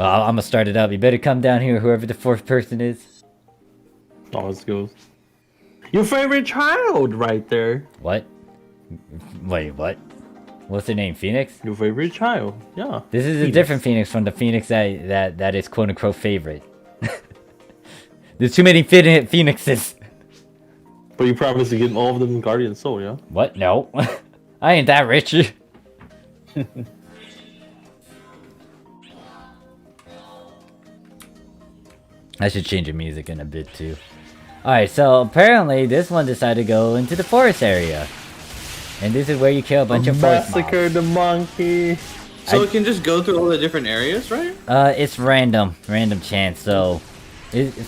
Well, I'm gonna start it up. You better come down here, whoever the 4th person is.
Oh, it's Ghost. Your favorite child right there.
What? Wait, what? What's her name? Phoenix?
Your favorite child. Yeah.
This is a different Phoenix from the Phoenix that is quote unquote favorite. There's too many Phoenixes.
But you promised to get all of them in Guardian Soul, yeah?
What? No. I ain't that rich. I should change the music in a bit too. Alright, so apparently this one decided to go into the forest area. And this is where you kill a bunch of forest
Massacre
mobs.
the monkey.
so it can just go through all the different areas, right?
It's random chance, so...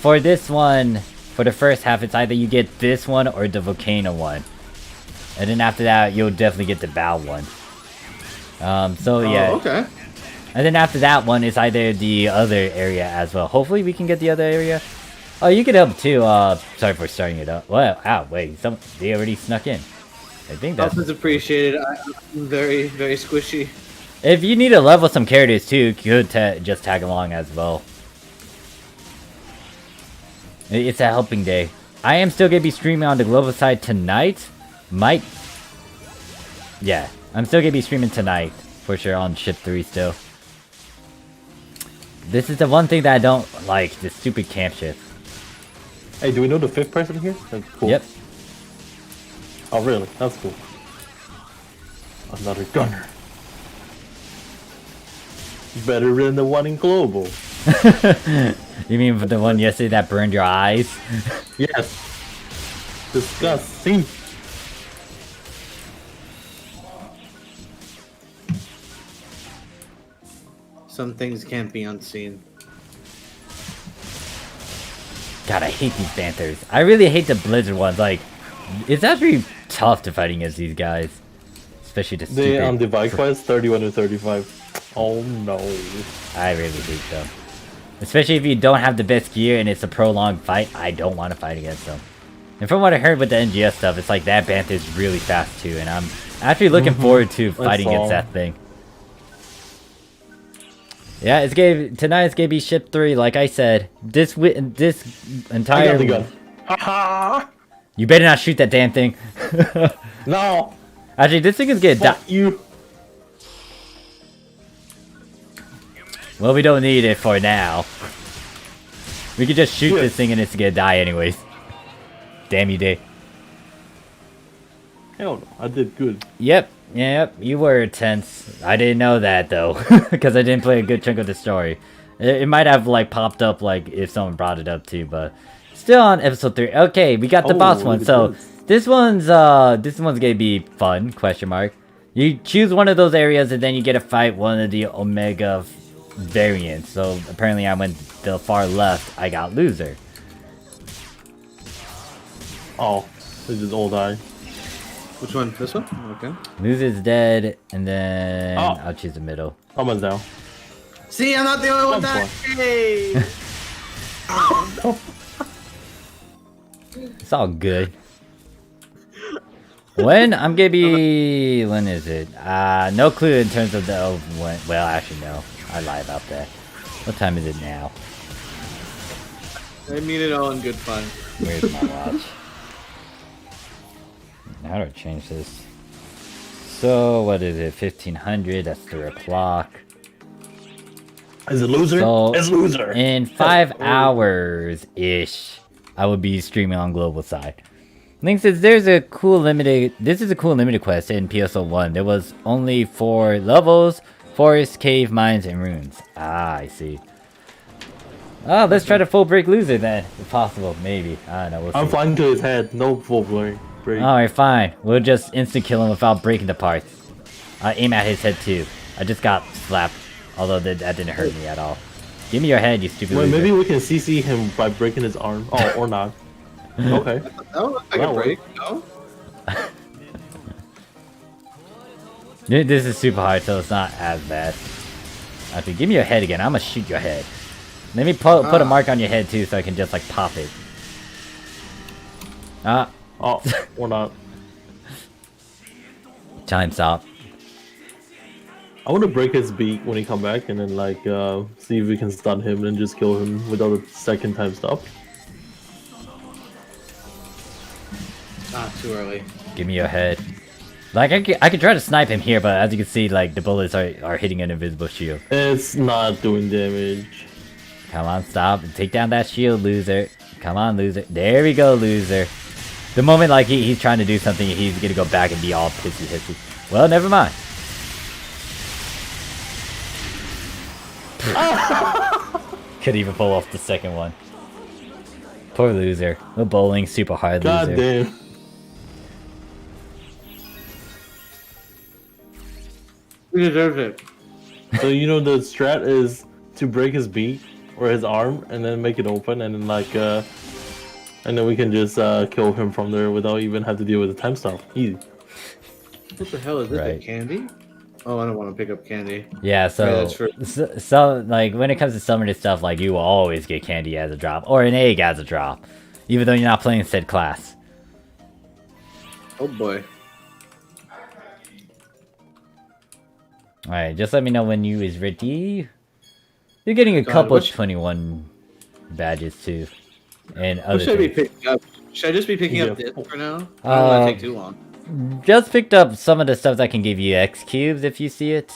for this one, for the first half, it's either you get this one or the volcano one. And then after that, you'll definitely get the bow one. So yeah.
Oh, okay.
And then after that one, it's either the other area as well. Hopefully we can get the other area. Oh, you can help too. Sorry for starting it up. Well, ow, wait, they already snuck in. I think that's...
Help is appreciated. I'm very, very squishy.
If you need to level some characters too, you could just tag along as well. It's a helping day. I am still gonna be streaming on the global side tonight. Yeah, I'm still gonna be streaming tonight for sure on Ship 3 still. This is the one thing that I don't like, this stupid camp ship.
Hey, do we know the 5th person here? That's cool.
Yep.
Oh, really? That's cool. Another gunner. Better than the one in Global.
You mean the one yesterday that burned your eyes?
Yes. Disgusting.
Some things can't be unseen.
God, I hate these Banthers. I really hate the Blizzard ones. Like, it's actually tough to fight against these guys. Especially the stupid...
They on the Quest 31 to 35. Oh no.
I really hate them. Especially if you don't have the best gear and it's a prolonged fight, I don't want to fight against them. And from what I heard with the NGS stuff, it's like that Banther is really fast too, and I'm actually looking forward to fighting against that thing. Yeah, tonight's gonna be Ship 3, like I said. This entire...
I got the gun. Haha!
You better not shoot that damn thing.
No!
Actually, this thing is gonna die.
Fuck you!
Well, we don't need it for now. We could just shoot this thing and it's gonna die anyways. Damn you, Day.
Hell no, I did good.
Yep, you were tense. I didn't know that though, because I didn't play a good chunk of the story. It might have like popped up like if someone brought it up too, but still on episode 3. Okay, we got the boss one. So this one's gonna be fun? Question mark. You choose one of those areas and then you get to fight one of the Omega variants. So apparently I went the far left. I got loser.
Oh, they just all die.
Which one? This one? Okay.
Loser's dead, and then I'll choose the middle.
Someone's down.
See, I'm not the only one that. Hey.
It's all good. When I'm gonna be... When is it? No clue in terms of the... when. Well, actually, no. I lie about that. What time is it now?
I mean it all in good fun.
Where's my watch? How do I change this? So, what is it? 1500, that's 3 o'clock.
Is it loser?
So,
it's loser.
In 5 hours-ish, I will be streaming on global side. Link says there's a cool limited. This is a cool limited quest in PSO1. There was only 4 levels: forest, cave, mines, and ruins. Ah, I see. Oh, let's try to full break loser then, if possible. Maybe. I don't know. We'll see.
I'm flying to his head. No full break.
Alright, fine. We'll just instant kill him without breaking the parts. I aim at his head too. I just got slapped, although that didn't hurt me at all. Give me your head, you stupid
Wait,
loser.
maybe we can CC him by breaking his arm. Oh, or not. Okay.
That would look like a break. No.
This is super hard, so it's not as bad. Okay, give me your head again. I'm gonna shoot your head. Let me put a mark on your head too, so I can just like pop it. Ah.
Oh, or not.
Time stop.
I want to break his beak when he come back, and then like see if we can stun him and just kill him without a second time stop.
Too early.
Give me your head. Like I could try to snipe him here, but as you can see, like the bullets are hitting an invisible shield.
It's not doing damage.
Come on, stop. Take down that shield, loser. Come on, loser. There we go, loser. The moment like he's trying to do something, he's gonna go back and be all pissy hissy. Well, never mind. Could even pull off the second one. Poor loser. The bowling super hard
God
loser.
damn.
Who deserves it?
So you know the strat is to break his beak or his arm and then make it open and then like and then we can just kill him from there without even have to deal with the time stop. Easy.
What the hell is this?
Right.
Candy? Oh, I don't want to pick up candy.
Yeah,
Yeah,
so,
that's
so like when it comes to summoning stuff, like you will always get candy as a drop or an egg as a drop, even though you're not playing said class.
Oh boy.
All right, just let me know when you is ready. You're getting a
God,
couple
what
21 badges too, and
What
other
should I be
things.
picking up? Should I just be picking up
Yeah.
this for now? I don't want to take too long.
Just picked up some of the stuff that can give you X cubes if you see it.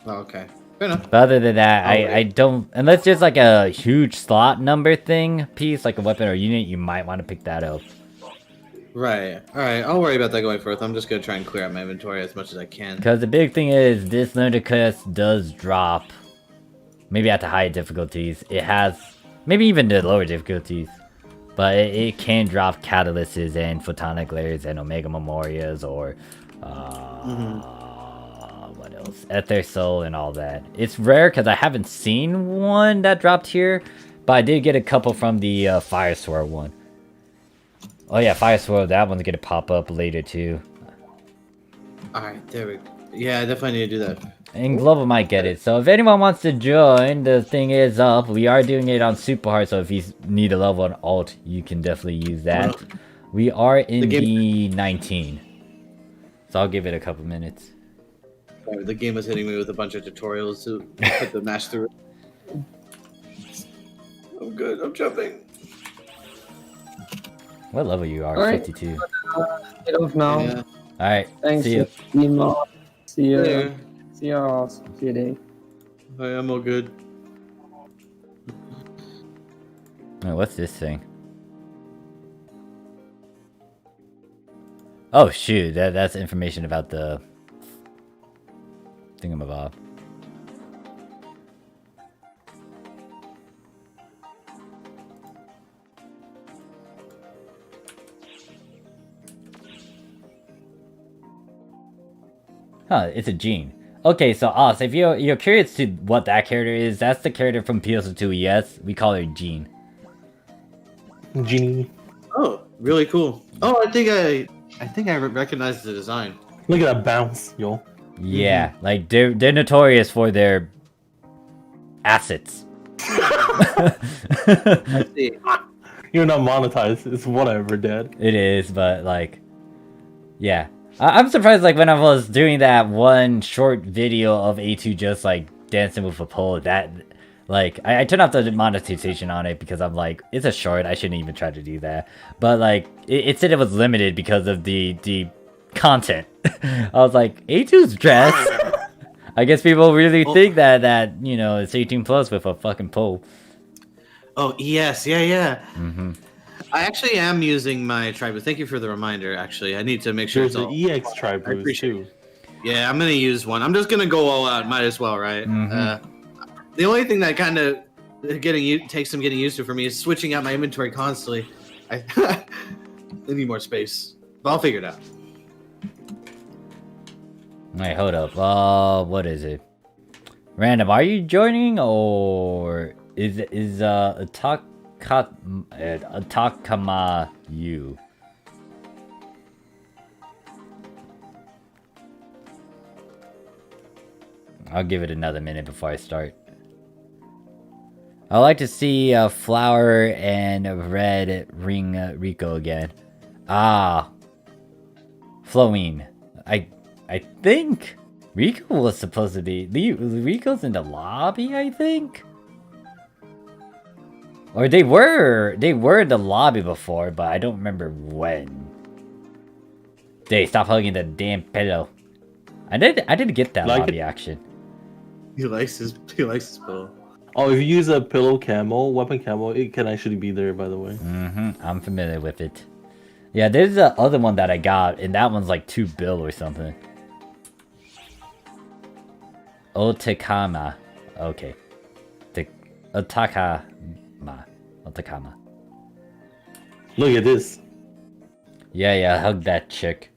Oh, okay. Fair enough.
But other than that,
Alright.
I don't, unless there's like a huge slot number thing piece, like a weapon or unit, you might want to pick that up.
Right. Alright, I'll worry about that going forth. I'm just going to try and clear out my inventory as much as I can.
Because the big thing is, this limited quest does drop, maybe at the higher difficulties. It has, maybe even the lower difficulties. But it can drop catalysts and photonic layers and omega memorias or what else? Ether soul and all that. It's rare because I haven't seen one that dropped here, but I did get a couple from the Fire Sword one. Oh yeah, Fire Sword, that one's gonna pop up later too.
Alright, there we go. Yeah, I definitely need to do that.
And Global might get it. So if anyone wants to join, the thing is up. We are doing it on super hard, so if you need a level on alt, you can definitely use that. We are in the 19. So I'll give it a couple minutes.
Sorry, the game was hitting me with a bunch of tutorials to put the match through. I'm good, I'm jumping.
What level you are?
Alright.
52.
Get off now.
Yeah.
Alright,
Thanks.
see you.
See you.
There.
See you all. See you day.
I'm all good.
Oh, what's this thing? Oh shoot, that's information about the thingamabob. Huh, it's a gene. Okay, so Oz, if you're curious to what that character is, that's the character from PSO2 ES. We call her Jean.
Genie.
Oh, really cool. Oh, I think I recognize the design.
Look at that bounce, yo.
Yeah, like they're notorious for their assets.
I see.
You're not monetized. It's whatever, Dad.
It is, but like, yeah. I'm surprised, like, when I was doing that one short video of A2 just, like, dancing with a pole, that, like, I turned off the monetization on it because I'm like, it's a short, I shouldn't even try to do that. But, like, it said it was limited because of the content. I was like, A2's dress? I guess people really think that, you know, it's 18 plus with a fucking pole.
Oh, yes, yeah.
Mm-hmm.
I actually am using my tri-boost. Thank you for the reminder. Actually, I need to make sure
There's
it's
the
all.
EX
I
tri-boost
appreciate
too.
Yeah, I'm gonna use one. I'm just gonna go all out. Might as well, right? The only thing that kind of takes some getting used to for me is switching out my inventory constantly. I, I need more space, but I'll figure it out.
Wait, hold up. What is it? Random, are you joining or is Atakama you? I'll give it another minute before I start. I'd like to see Flower and Red ring Rico again. Ah, Floween. I think Rico was supposed to be. Rico's in the lobby, I think. Or they were in the lobby before, but I don't remember when. Hey, stop hugging the damn pillow. I did get that
Like
lobby action.
He likes his pillow.
Oh, if you use a pillow camo, weapon camo, it can actually be there, by the way.
I'm familiar with it. Yeah, there's the other one that I got, and that one's like 2 bill or something. Otakama. Okay. Otakama.
Look at this.
Yeah, hug that chick.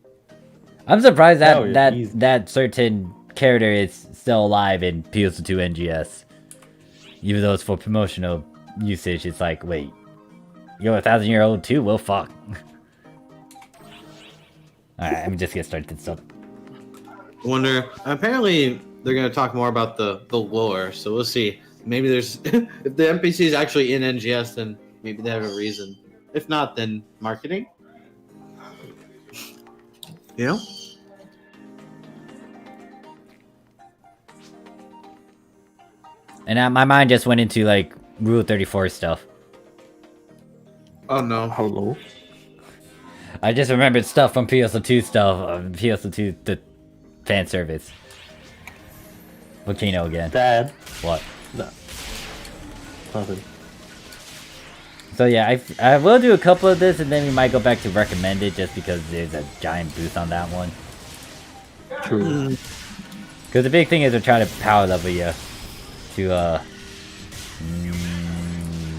I'm surprised that
Oh, yeah, easy.
that certain character is still alive in PSO2 NGS. Even though it's for promotional usage, it's like, wait. You're 1,000-year-old too? Well, fuck. Alright, let me just get started this up.
I wonder. Apparently, they're gonna talk more about the lore, so we'll see. Maybe there's if the NPC is actually in NGS, then maybe they have a reason. If not, then marketing. You know?
And my mind just went into, like, Rule 34 stuff.
Oh no.
Hello?
I just remembered stuff from PSO2 stuff, PSO2 the fan service. Volcano again.
Dad.
What?
No. Nothing.
So yeah, I will do a couple of this, and then we might go back to recommended, just because there's a giant boost on that one.
True.
Because the big thing is we're trying to power level you to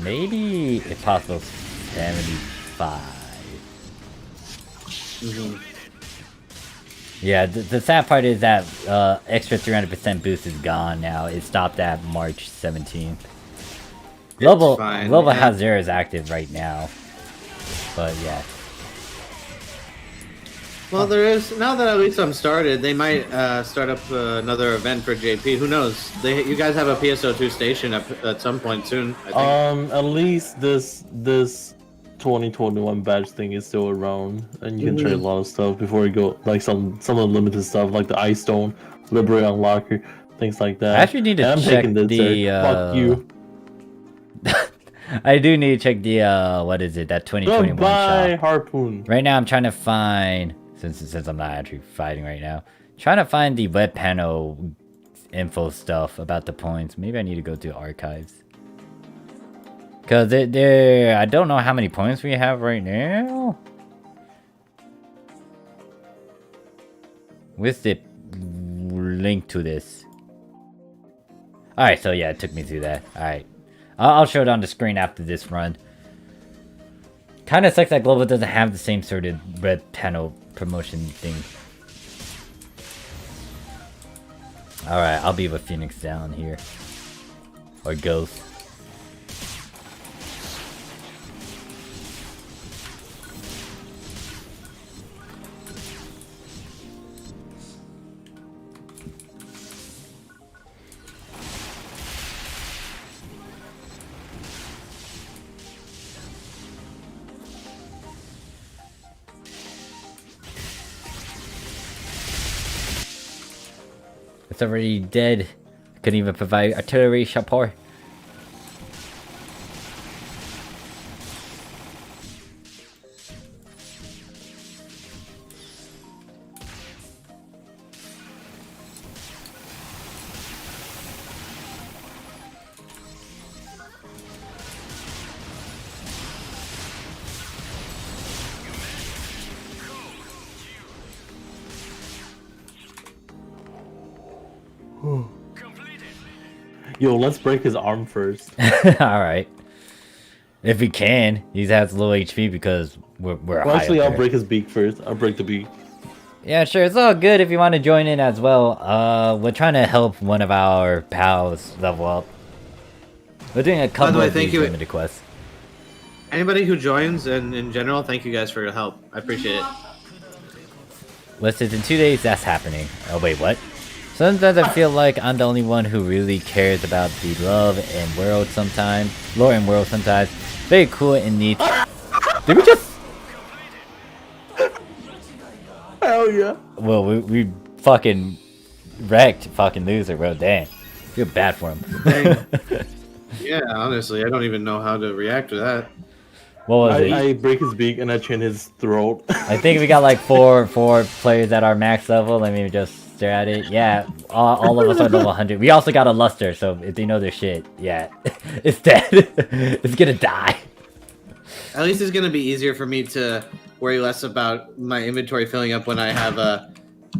maybe if possible 75. Yeah, the sad part is that extra 300% boost is gone now. It stopped at March 17th. Global has theirs active right now, but yeah.
Well, there is now that at least I'm started. They might start up another event for JP. Who knows? You guys have a PSO2 station at some point soon. I think.
At least this 2021 badge thing is still around, and you can trade a lot of stuff before you go, like some of the limited stuff, like the Ice Stone, Liberate Unlocker, things like that.
I actually need to check the.
Fuck you.
I do need to check the what is it? That 2021
Goodbye,
shop.
Harpoon.
Right now, I'm trying to find since I'm not actually fighting right now. Trying to find the web panel info stuff about the points. Maybe I need to go to archives. Cause I don't know how many points we have right now. Where's the link to this? Alright, so yeah, it took me through that. Alright. I'll show it on the screen after this run. Kinda sucks that Global doesn't have the same sort of red panel promotion thing. Alright, I'll be with Phoenix down here. Or Ghost. It's already dead. Couldn't even provide artillery support.
Yo, let's break his arm first.
Alright. If we can. He has low HP because we're
Well,
high
actually,
up
I'll
there.
break his beak first. I'll break the beak.
Yeah, sure. It's all good if you want to join in as well. We're trying to help one of our pals level up. We're doing a couple
way,
of
thank
these
you.
limited quests.
Anybody who joins and in general, thank you guys for your help. I appreciate it.
Listed in 2 days, that's happening. Oh, wait, what? Sometimes I feel like I'm the only one who really cares about the love and world sometimes. Lore and world sometimes. Very cool and neat. Did we just...
Hell yeah.
Well, we fucking wrecked fucking loser, bro. Damn. Feel bad for him.
Dang. Yeah, honestly, I don't even know how to react to that.
What was it?
I break his beak and I chain his throat.
I think we got like four players at our max level. Let me just stare at it. Yeah, all of us are level 100. We also got a luster, so if they know their shit, yeah, it's dead. It's gonna die.
At least it's gonna be easier for me to worry less about my inventory filling up when I have the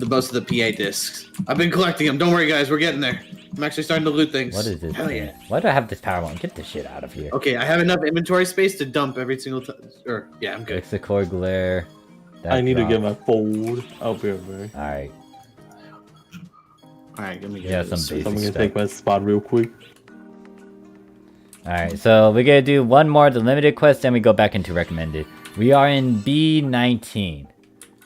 most of the PA discs. I've been collecting them. Don't worry, guys. We're getting there. I'm actually starting to loot things.
What is this?
Hell
thing?
yeah.
Why do I have this power one? Get this shit out of here.
Okay, I have enough inventory space to dump every single time. Or yeah, I'm good.
Core glare.
I need to get my fold. I'll be right back.
Alright.
All right, let me get
Yeah,
this.
some
I'm gonna
stuff.
take my spot real quick.
Alright, so we're gonna do one more, the limited quest, then we go back into recommended. We are in B19.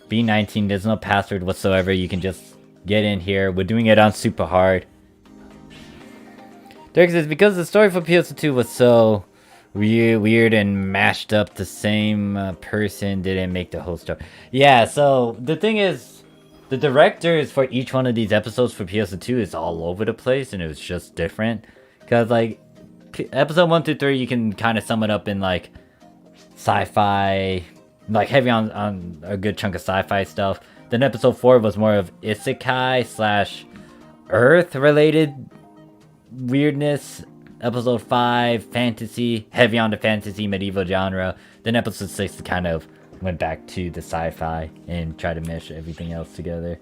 B19, there's no password whatsoever, you can just get in here. We're doing it on super hard. Derek says, because the story for PSO2 was so weird and mashed up, the same person didn't make the whole story. Yeah, so the thing is, the directors for each one of these episodes for PSO2 is all over the place, and it was just different. Because, like, episode 1 through 3, you can kind of sum it up in, like, sci-fi, like, heavy on a good chunk of sci-fi stuff. Then episode 4 was more of isekai slash Earth-related weirdness. Episode 5, fantasy, heavy on the fantasy medieval genre. Then episode 6 kind of went back to the sci-fi and tried to mesh everything else together.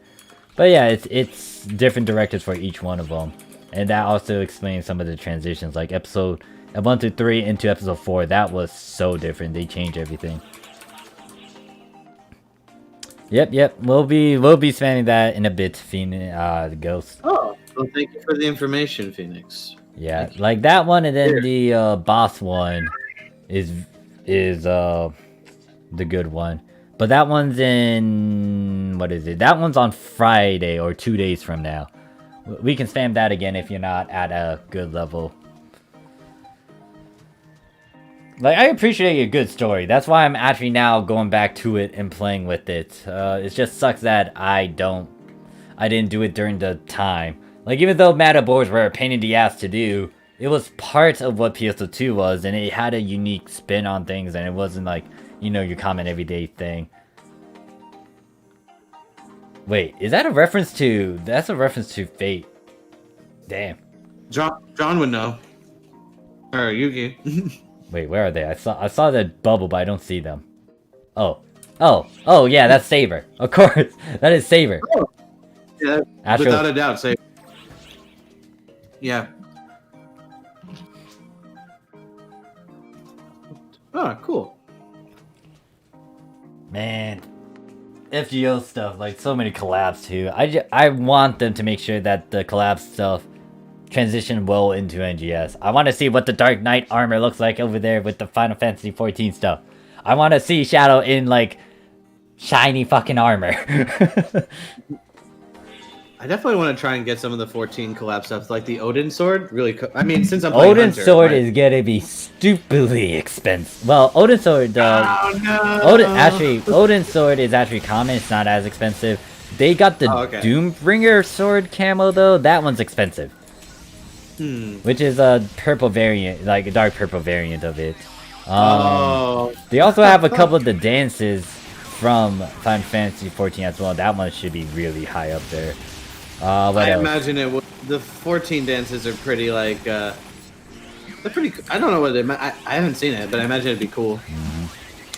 But yeah, it's different directors for each one of them. And that also explains some of the transitions, like episode 1 through 3 into episode 4. That was so different. They changed everything. Yep. We'll be spamming that in a bit, Phoenix, the ghost.
Oh, well, thank you for the information, Phoenix.
Yeah, like that one, and then the boss one is the good one. But that one's in, what is it? That one's on Friday or 2 days from now. We can spam that again if you're not at a good level. Like, I appreciate a good story. That's why I'm actually now going back to it and playing with it. It just sucks that I didn't do it during the time. Like, even though metaboards were a pain in the ass to do, it was part of what PSO2 was, and it had a unique spin on things, and it wasn't like, you know, your common everyday thing. Wait, is that a reference to... That's a reference to Fate. Damn.
John would know. Or Yugi.
Wait, where are they? I saw that bubble, but I don't see them. Oh, yeah, that's Saber. Of course, that is Saber.
Oh. Yeah,
Astro...
without a doubt, say. Yeah. Oh, cool.
Man, FGO stuff, like so many collabs too. I want them to make sure that the collab stuff transition well into NGS. I want to see what the Dark Knight armor looks like over there with the Final Fantasy 14 stuff. I want to see Shadow in like shiny fucking armor.
I definitely want to try and get some of the 14 collab stuff, like the Odin sword. Really, I mean, since I'm playing
Odin's
Hunter,
sword
right?
is gonna be stupidly expensive. Well, Odin's sword,
Oh no!
Odin's sword is actually common. It's not as expensive. They got the Doombringer sword camo though. That one's expensive. Which is a purple variant, like a dark purple variant of it. They also have a couple of the dances from Final Fantasy 14 as well. That one should be really high up there. What else?
Imagine it. The 14 dances are pretty like. They're pretty. I don't know what they. I haven't seen it, but I imagine it'd be cool.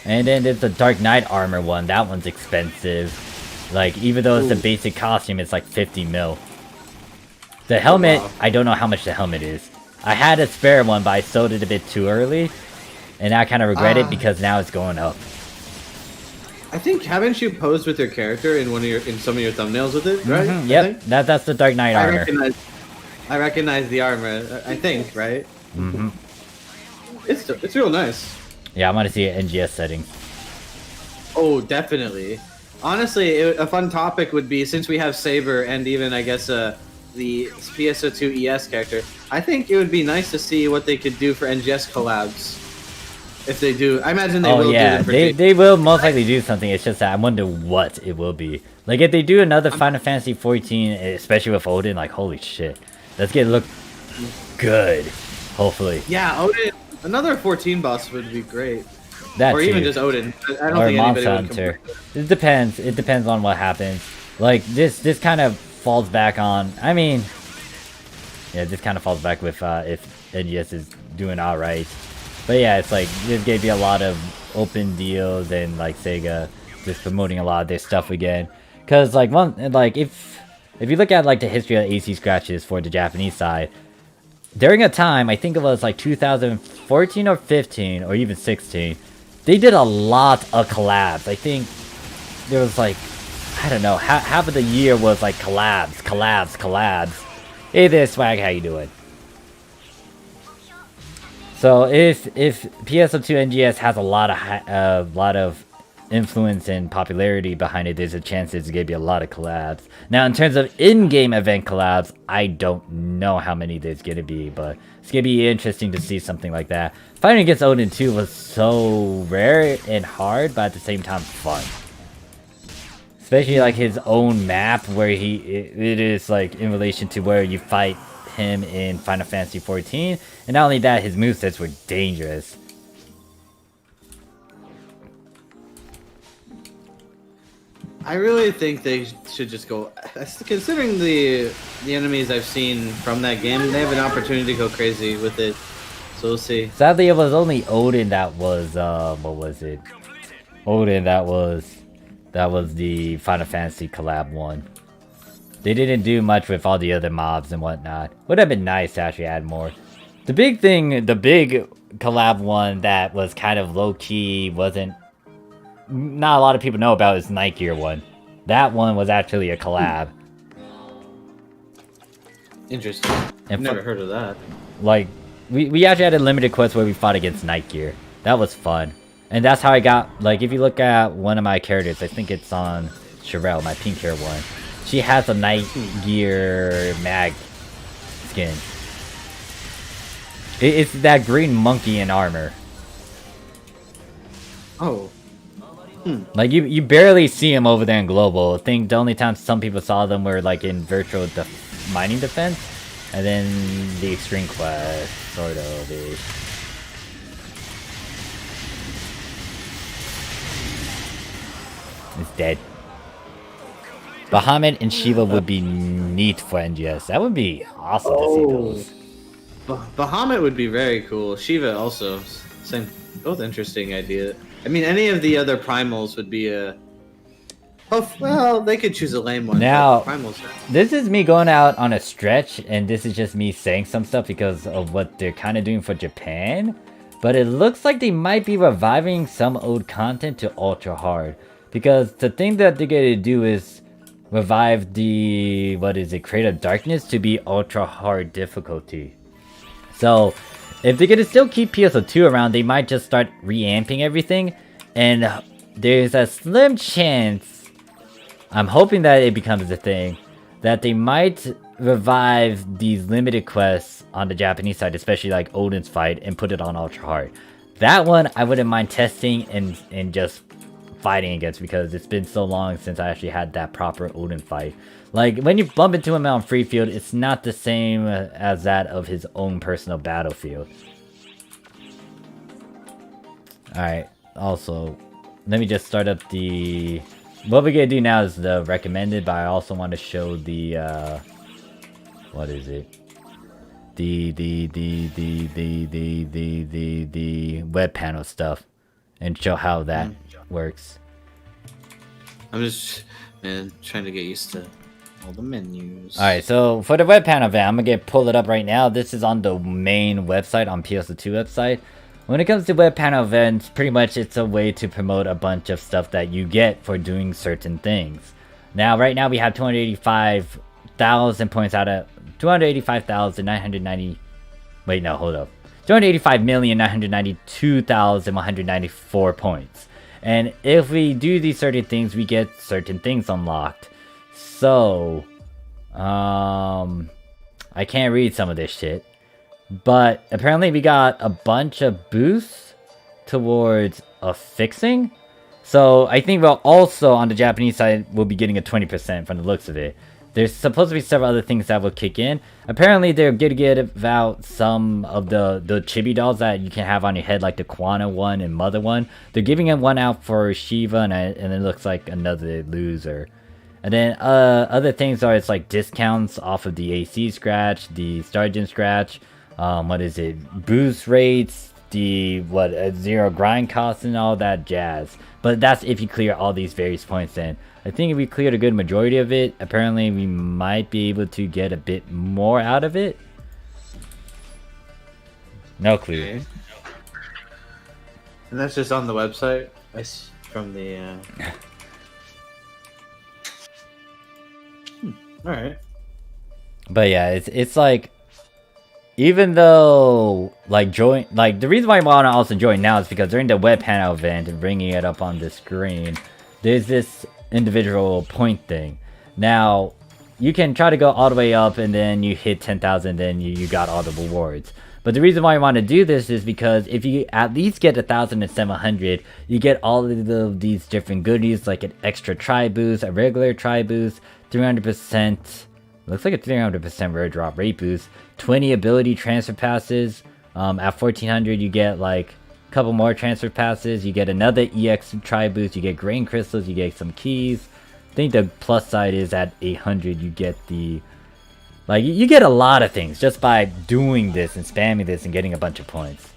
And then there's the Dark Knight armor one. That one's expensive. Like, even though it's a basic costume, it's like 50 mil. The helmet,
wow.
I don't know how much the helmet is. I had a spare one, but I sold it a bit too early. And I kind of regret it because now it's going up.
I think haven't you posed with your character in some of your thumbnails with it, right?
Mhm, yep, that's the Dark Knight armor.
I recognize the armor. I think, right?
Mm-hmm.
It's real nice.
Yeah, I want to see it NGS settings.
Oh, definitely. Honestly, a fun topic would be, since we have Saber and even I guess the PSO2 ES character, I think it would be nice to see what they could do for NGS collabs. If they do, I imagine they will.
Oh yeah,
do them for
they will most likely do something. It's just that I wonder what it will be. Like if they do another Final Fantasy 14, especially with Odin, like holy shit, let's get it look good. Hopefully.
Yeah, Odin. Another 14 boss would be great.
That
or
too.
even just Odin. I don't
Or
think
Monster
anybody would
Hunter. It depends. It depends on what happens. Like this kind of falls back on. I mean, yeah, this kind of falls back with if NGS is doing all right. But yeah, it's like there's gonna be a lot of open deals and like Sega just promoting a lot of their stuff again. Cause like if you look at like the history of AC scratches for the Japanese side, during a time I think it was like 2014 or 15 or even 16, they did a lot of collabs. I think there was like, I don't know, half of the year was like collabs. Hey there, Swag, how you doing? So if PSO2 NGS has a lot of influence and popularity behind it, there's a chance there's gonna be a lot of collabs. Now, in terms of in-game event collabs, I don't know how many there's gonna be, but it's gonna be interesting to see something like that. Fighting against Odin 2 was so rare and hard, but at the same time fun. Especially like his own map, where it is like in relation to where you fight him in Final Fantasy 14, and not only that, his movesets were dangerous.
I really think they should just go. Considering the enemies I've seen from that game, they have an opportunity to go crazy with it. So we'll see.
Sadly, it was only Odin that was what was it? Odin that was the Final Fantasy collab one. They didn't do much with all the other mobs and whatnot. Would have been nice to actually add more. The big collab one that was kind of low-key, not a lot of people know about, is Night Gear one. That one was actually a collab.
Interesting. I've never heard of that.
Like, we actually had a limited quest where we fought against Night Gear. That was fun. And that's how I got, like, if you look at one of my characters, I think it's on Sherelle, my pink hair one. She has a Night Gear mag skin. It's that green monkey in armor.
Oh.
Like, you barely see him over there in Global. I think the only time some people saw them were, like, in Virtual Mining Defense. And then the Extreme Quest, sort of. It's dead. Bahamut and Shiva would be neat for NGS. That would be awesome to see those.
Bahamut would be very cool. Shiva also. Same. Both interesting idea. I mean, any of the other primals would be a... Oh, well, they could choose a lame one.
Now,
primals
this is me going out on a stretch, and this is just me saying some stuff because of what they're kind of doing for Japan. But it looks like they might be reviving some old content to ultra hard. Because the thing that they're going to do is revive the, Create of Darkness to be ultra hard difficulty. So, if they're going to still keep PSO2 around, they might just start reamping everything. And there's a slim chance, I'm hoping that it becomes a thing, that they might revive these limited quests on the Japanese side, especially like Odin's fight, and put it on ultra hard. That one I wouldn't mind testing and just fighting against, because it's been so long since I actually had that proper Odin fight. Like, when you bump into him on free field, it's not the same as that of his own personal battlefield. Alright, also, let me just start up the... What we're gonna do now is the recommended, but I also want to show the, what is it? The web panel stuff, and show how that works.
I'm just, man, trying to get used to All the menus.
Alright, so for the web panel event, I'm gonna pull it up right now. This is on the main website, on PSO2 website. When it comes to web panel events, pretty much it's a way to promote a bunch of stuff that you get for doing certain things. Now, right now we have 285,000 points out of 285,990. Wait, no, hold up. 285,992,194 points. And if we do these certain things, we get certain things unlocked. So, I can't read some of this shit. But apparently we got a bunch of boosts towards a fixing. So I think we'll also, on the Japanese side, we'll be getting a 20% from the looks of it. There's supposed to be several other things that will kick in. Apparently they're gonna give out some of the chibi dolls that you can have on your head, like the Kwana one and Mother one. They're giving one out for Shiva, and it looks like another loser. And then other things are, it's like discounts off of the AC scratch, the Stargem scratch, what is it, boost rates, the zero grind costs and all that jazz. But that's if you clear all these various points. In I think if we cleared a good majority of it, apparently we might be able to get a bit more out of it. No clue.
Okay. And that's just on the website. That's from the. All right.
But yeah, it's like, even though the reason why I want to also join now is because during the web panel event and bringing it up on the screen, there's this individual point thing. Now you can try to go all the way up and then you hit 10,000, then you got all the rewards. But the reason why I want to do this is because if you at least get 1,700, you get all of these different goodies, like an extra tri boost, a regular tri boost, 300%, looks like a 300% rare drop rate boost, 20 ability transfer passes. At 1,400 you get like a couple more transfer passes, you get another EX tri boost, you get grain crystals, you get some keys. I think the plus side is at 800 you get the, like, you get a lot of things just by doing this and spamming this and getting a bunch of points.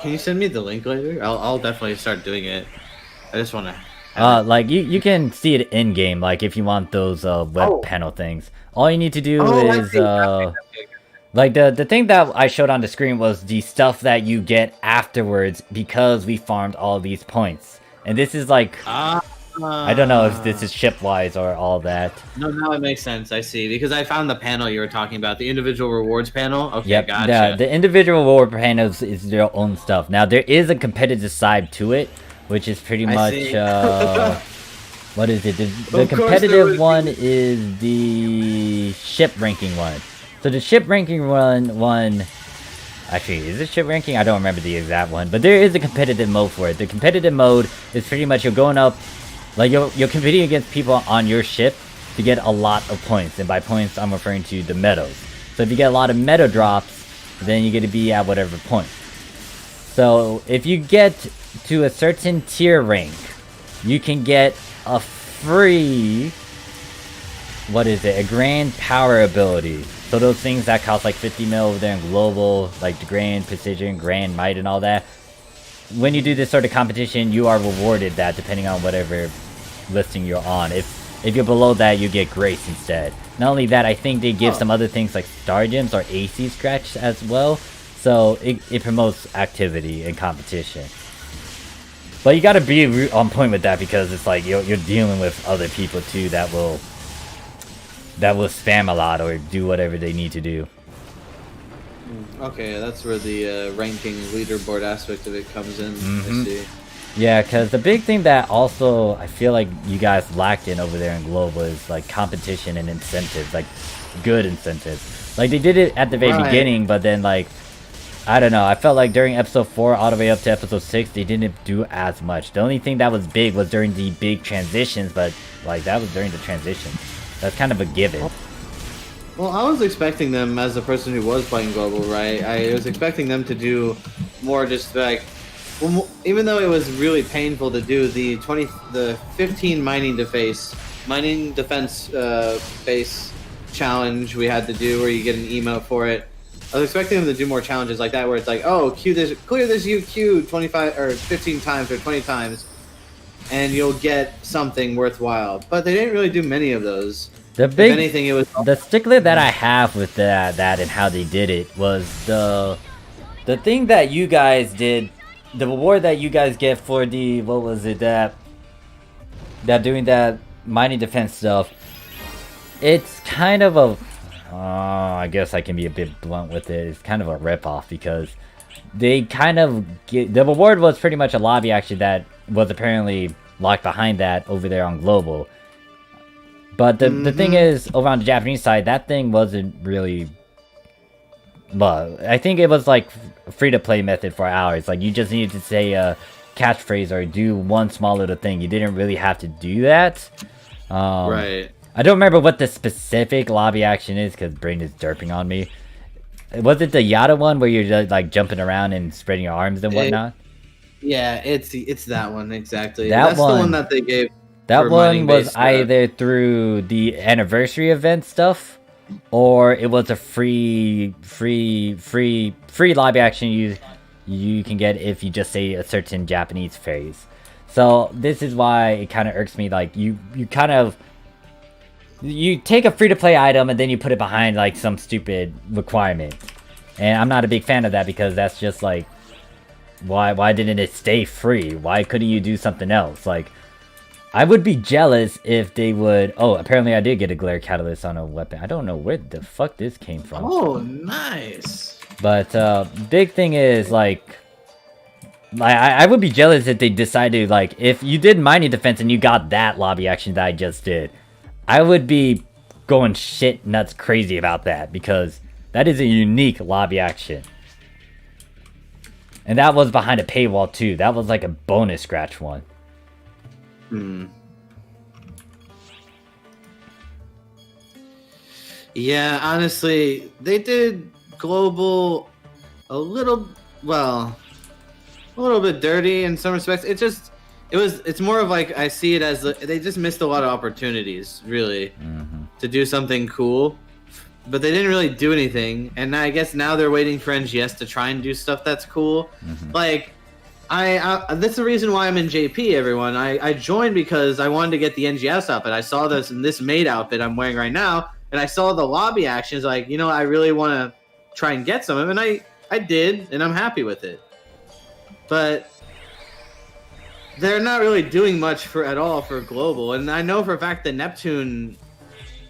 Can you send me the link later? I'll definitely start doing it. I just want to.
Like you can see it in game. Like if you want those web panel things, all you need to do is like the thing that I showed on the screen was the stuff that you get afterwards because we farmed all these points. And this is like, I don't know if this is ship-wise or all that.
No, now it makes sense. I see. Because I found the panel you were talking about, the individual rewards panel. Okay,
Yep,
gotcha.
the individual reward panels is their own stuff. Now, there is a competitive side to it, which is pretty much, what is it? The competitive one is the ship ranking one. So the ship ranking one... Actually, is it ship ranking? I don't remember the exact one. But there is a competitive mode for it. The competitive mode is pretty much you're going up... Like, you're competing against people on your ship to get a lot of points. And by points, I'm referring to the meadows. So if you get a lot of meadow drops, then you get to be at whatever point. So if you get to a certain tier rank, you can get a free... What is it? A grand power ability. So those things that cost like 50 mil over there in global, like the grand precision, grand might and all that. When you do this sort of competition, you are rewarded that depending on whatever listing you're on. If you're below that, you get grace instead. Not only that, I think they give some other things like star gems or AC scratch as well. So it promotes activity and competition. But you gotta be on point with that because it's like you're dealing with other people too that will spam a lot or do whatever they need to do.
Okay, that's where the ranking leaderboard aspect of it comes in. I see.
Yeah, because the big thing that also I feel like you guys lacked in over there in Global is like competition and incentives, like good incentives. Like they did it at the very beginning, but then like, I don't know, I felt like during episode 4 all the way up to episode 6, they didn't do as much. The only thing that was big was during the big transitions, but like that was during the transitions. That's kind of a given.
Well, I was expecting them, as a person who was playing Global, right? I was expecting them to do more just like, well, even though it was really painful to do the 15 mining defense base challenge we had to do, where you get an emote for it. I was expecting them to do more challenges like that, where it's like, oh, clear this UQ 25 or 15 times or 20 times. and you'll get something worthwhile. But they didn't really do many of those.
The
If
big
anything, it was
the stickler that I have with that and how they did it was the thing that you guys did, the reward that you guys get for the, what was it, that doing that mining defense stuff. It's kind of a, I guess I can be a bit blunt with it. It's kind of a ripoff because they kind of get, the reward was pretty much a lobby action that was apparently locked behind that over there on global. But the thing is, over on the Japanese side, that thing wasn't really... Well, I think it was like a free-to-play method for hours. Like, you just needed to say a catchphrase or do one small little thing. You didn't really have to do that.
right.
I don't remember what the specific lobby action is, because Brain is derping on me. Was it the Yada one, where you're just, like, jumping around and spreading your arms and whatnot?
Yeah, it's that one, exactly.
That's
the one that they gave.
That
for
one
mining-based
was
stuff.
either through the anniversary event stuff, or it was a free lobby action you can get if you just say a certain Japanese phrase. So this is why it kind of irks me. Like you take a free-to-play item and then you put it behind like some stupid requirement, and I'm not a big fan of that because that's just like, why didn't it stay free? Why couldn't you do something else? Like, I would be jealous if they would... Oh, apparently I did get a glare catalyst on a weapon. I don't know where the fuck this came from.
Oh, nice.
But, big thing is, like... I would be jealous if they decided, like, if you did mining defense and you got that lobby action that I just did, I would be going shit nuts crazy about that, because that is a unique lobby action. And that was behind a paywall, too. That was like a bonus scratch one.
Yeah, honestly, they did global a little bit dirty in some respects. It's more of like, I see it as they just missed a lot of opportunities, really, to do something cool, but they didn't really do anything. And I guess now they're waiting for NGS to try and do stuff that's cool. Like, that's the reason why I'm in JP, everyone. I joined because I wanted to get the NGS outfit. I saw this maid outfit I'm wearing right now, and I saw the lobby actions. Like, I really want to try and get some of them, and I did, and I'm happy with it. But they're not really doing much at all for global, and I know for a fact that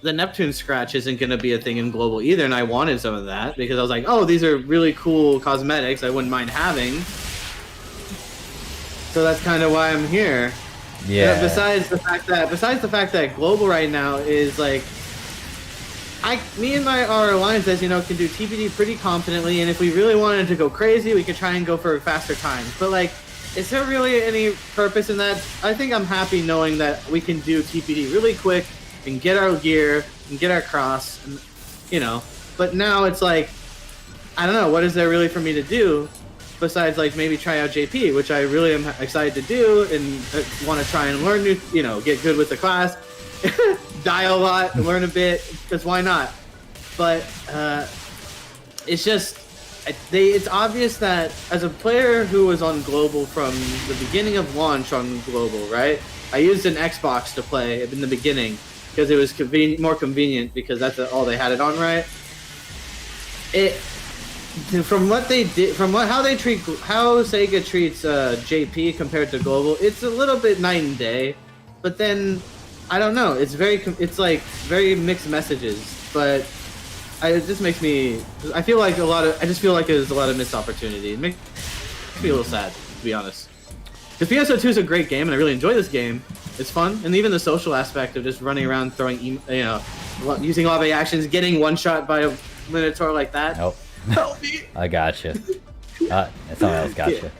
the Neptune scratch isn't going to be a thing in global either, and I wanted some of that because I was like, oh, these are really cool cosmetics I wouldn't mind having. So that's kind of why I'm here.
Yeah.
Besides the fact that global right now is like, me and our alliance, as you know, can do TPD pretty confidently, and if we really wanted to go crazy, we could try and go for faster times. But like, is there really any purpose in that? I think I'm happy knowing that we can do TPD really quick and get our gear and get our cross, and, But now it's like, I don't know, what is there really for me to do? Besides, like, maybe try out JP, which I really am excited to do and want to try and learn new, get good with the class, die a lot, learn a bit, because why not? But it's just, it's obvious that as a player who was on Global from the beginning of launch on Global, right? I used an Xbox to play in the beginning because it was more convenient because that's all they had it on, right? From what they did, how Sega treats JP compared to Global, it's a little bit night and day. But then, I don't know. It's like very mixed messages. But it just makes me. I feel like there's a lot of missed opportunity. It makes me a little sad, to be honest. Because PSO2 is a great game, and I really enjoy this game. It's fun, and even the social aspect of just running around throwing, using lobby actions, getting one shot by a Minotaur like that.
Nope.
Help me!
I gotcha. Someone else gotcha.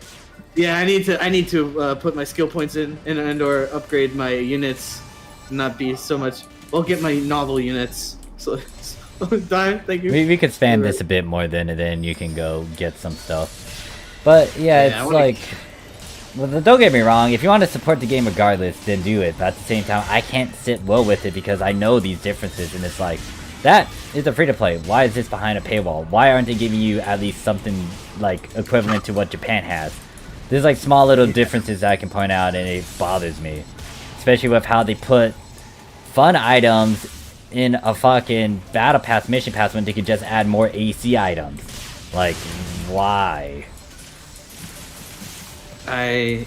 Yeah, I need to put my skill points in and or upgrade my units, not be so much. Well, get my novel units. So thank you.
We could spam this a bit more then you can go get some stuff. But yeah, it's like. Well, don't get me wrong. If you want to support the game regardless, then do it. But at the same time, I can't sit well with it because I know these differences, and it's like. That is a free-to-play. Why is this behind a paywall? Why aren't they giving you at least something, like, equivalent to what Japan has? There's like small little differences that I can point out, and it bothers me, especially with how they put fun items in a fucking battle pass, mission pass, when they could just add more AC items. Like, why?
I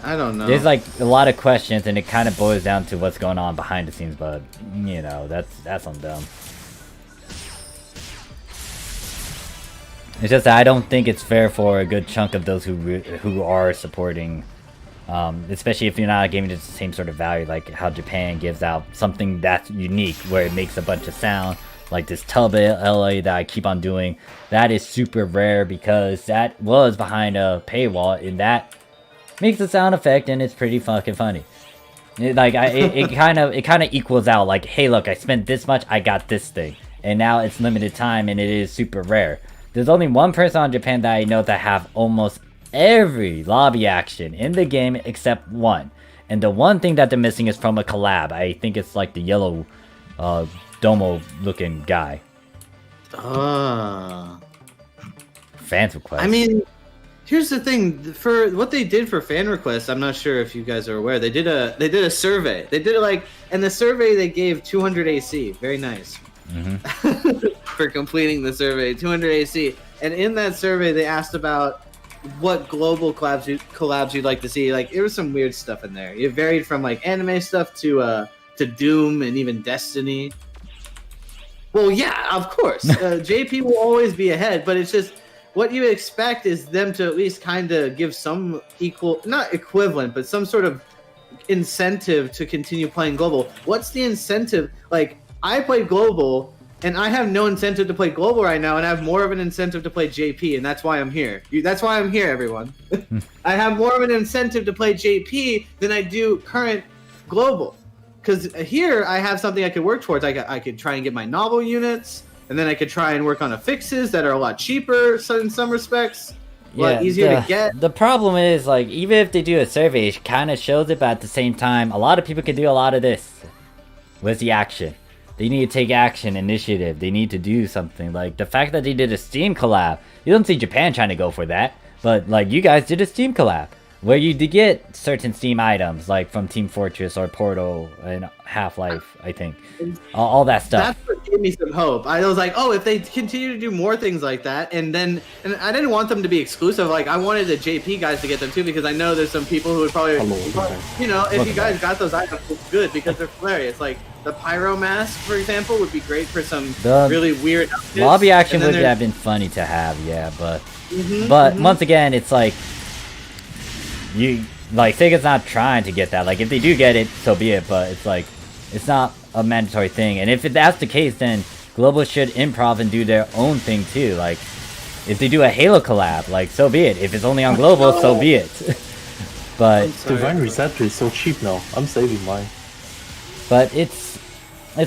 don't know.
There's like a lot of questions, and it kind of boils down to what's going on behind the scenes. But you know, that's on them. It's just that I don't think it's fair for a good chunk of those who are supporting, especially if you're not giving it the same sort of value, like how Japan gives out something that's unique, where it makes a bunch of sound, like this tub LA that I keep on doing. That is super rare because that was behind a paywall, and that makes a sound effect, and it's pretty fucking funny. It kind of equals out. Like, hey, look, I spent this much, I got this thing, and now it's limited time, and it is super rare. There's only one person on Japan that I know that have almost every lobby action in the game except one. And the one thing that they're missing is from a collab. I think it's like the yellow Domo looking guy. Fans request.
I mean, here's the thing. For what they did for fan requests, I'm not sure if you guys are aware. They did a survey. They did it like, and the survey they gave 200 AC. Very nice. For completing the survey, 200 AC. And in that survey, they asked about what global collabs you'd like to see. Like, there was some weird stuff in there. It varied from like anime stuff to Doom and even Destiny. Well, yeah, of course. JP will always be ahead, but it's just what you expect is them to at least kind of give some not equivalent, but some sort of incentive to continue playing global. What's the incentive? Like, I played global, and I have no incentive to play global right now, and I have more of an incentive to play JP, and that's why I'm here. That's why I'm here, everyone. I have more of an incentive to play JP than I do current global. Because here, I have something I could work towards. I could try and get my novel units, and then I could try and work on affixes that are a lot cheaper in some respects. A lot easier to get.
The problem is, like, even if they do a survey, it kind of shows it, but at the same time, a lot of people can do a lot of this. Where's the action? They need to take action, initiative. They need to do something. Like, the fact that they did a Steam collab, you don't see Japan trying to go for that, but, like, you guys did a Steam collab, where you did get certain Steam items, like from Team Fortress or Portal and Half-Life, I think. All that stuff.
That's what gave me some hope. I was like, oh, if they continue to do more things like that, and I didn't want them to be exclusive. Like, I wanted the JP guys to get them too, because I know there's some people who would probably, you know, if you guys got those items, it's good, because they're hilarious. Like, the Pyro Mask, for example, would be great for some really weird outfits.
Lobby action would have been funny to have, yeah, but once again, it's like, Sega's not trying to get that. Like, if they do get it, so be it, but it's like, it's not a mandatory thing. And if that's the case, then Global should improv and do their own thing too. Like, if they do a Halo collab, like, so be it. If it's only on Global, so be it. But
Divine Receptor is so cheap now. I'm saving mine.
But it's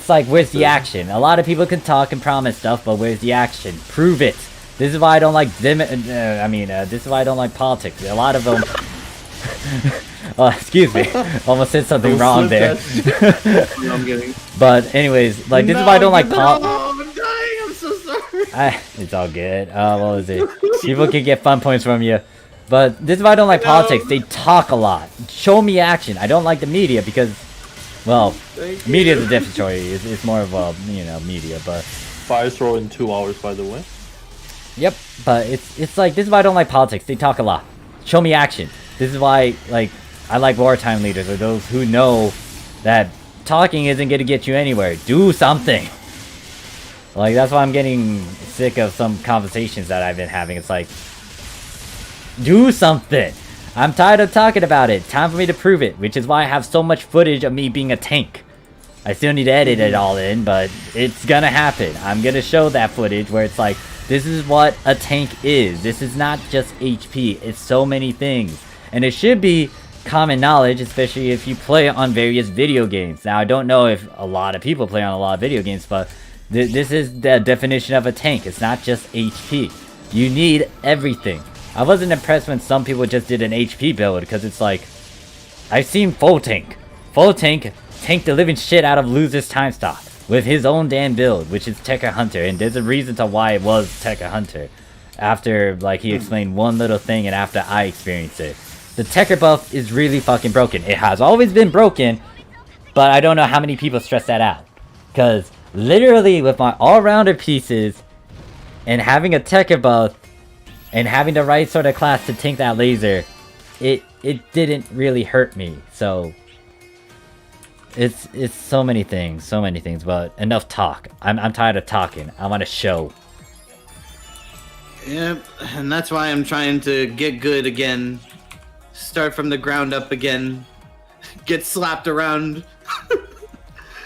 like, where's the action? A lot of people can talk and promise stuff, but where's the action? Prove it. This is why I don't like this is why I don't like politics. A lot of them. Oh, excuse me. Almost said something wrong there.
No, I'm kidding.
But anyways, like, this is why I don't like politics.
I'm dying. I'm so sorry.
It's all good. What was it? People can get fun points from you. But this is why I don't like politics. They talk a lot. Show me action. I don't like the media because, well, media is a different story. It's more of a, media, but...
Fire throw in 2 hours, by the way.
Yep, but it's like, this is why I don't like politics. They talk a lot. Show me action. This is why, like, I like wartime leaders, or those who know that talking isn't going to get you anywhere. Do something. Like, that's why I'm getting sick of some conversations that I've been having. It's like, do something. I'm tired of talking about it. Time for me to prove it, which is why I have so much footage of me being a tank. I still need to edit it all in, but it's gonna happen. I'm gonna show that footage where it's like, this is what a tank is. This is not just HP. It's so many things. And it should be common knowledge, especially if you play on various video games. Now, I don't know if a lot of people play on a lot of video games, but this is the definition of a tank. It's not just HP. You need everything. I wasn't impressed when some people just did an HP build, because it's like, I've seen Full Tank. Full Tank tanked the living shit out of Loser's Time Stop with his own damn build, which is Tekka Hunter, and there's a reason to why it was Tekka Hunter. after like he explained one little thing and after I experienced it. The Tekker buff is really fucking broken. It has always been broken, but I don't know how many people stress that out. Because literally with my all-rounder pieces and having a Tekker buff and having the right sort of class to tank that laser, it didn't really hurt me. So it's so many things, but enough talk. I'm tired of talking. I want to show.
Yep, and that's why I'm trying to get good again. Start from the ground up again. Get slapped around.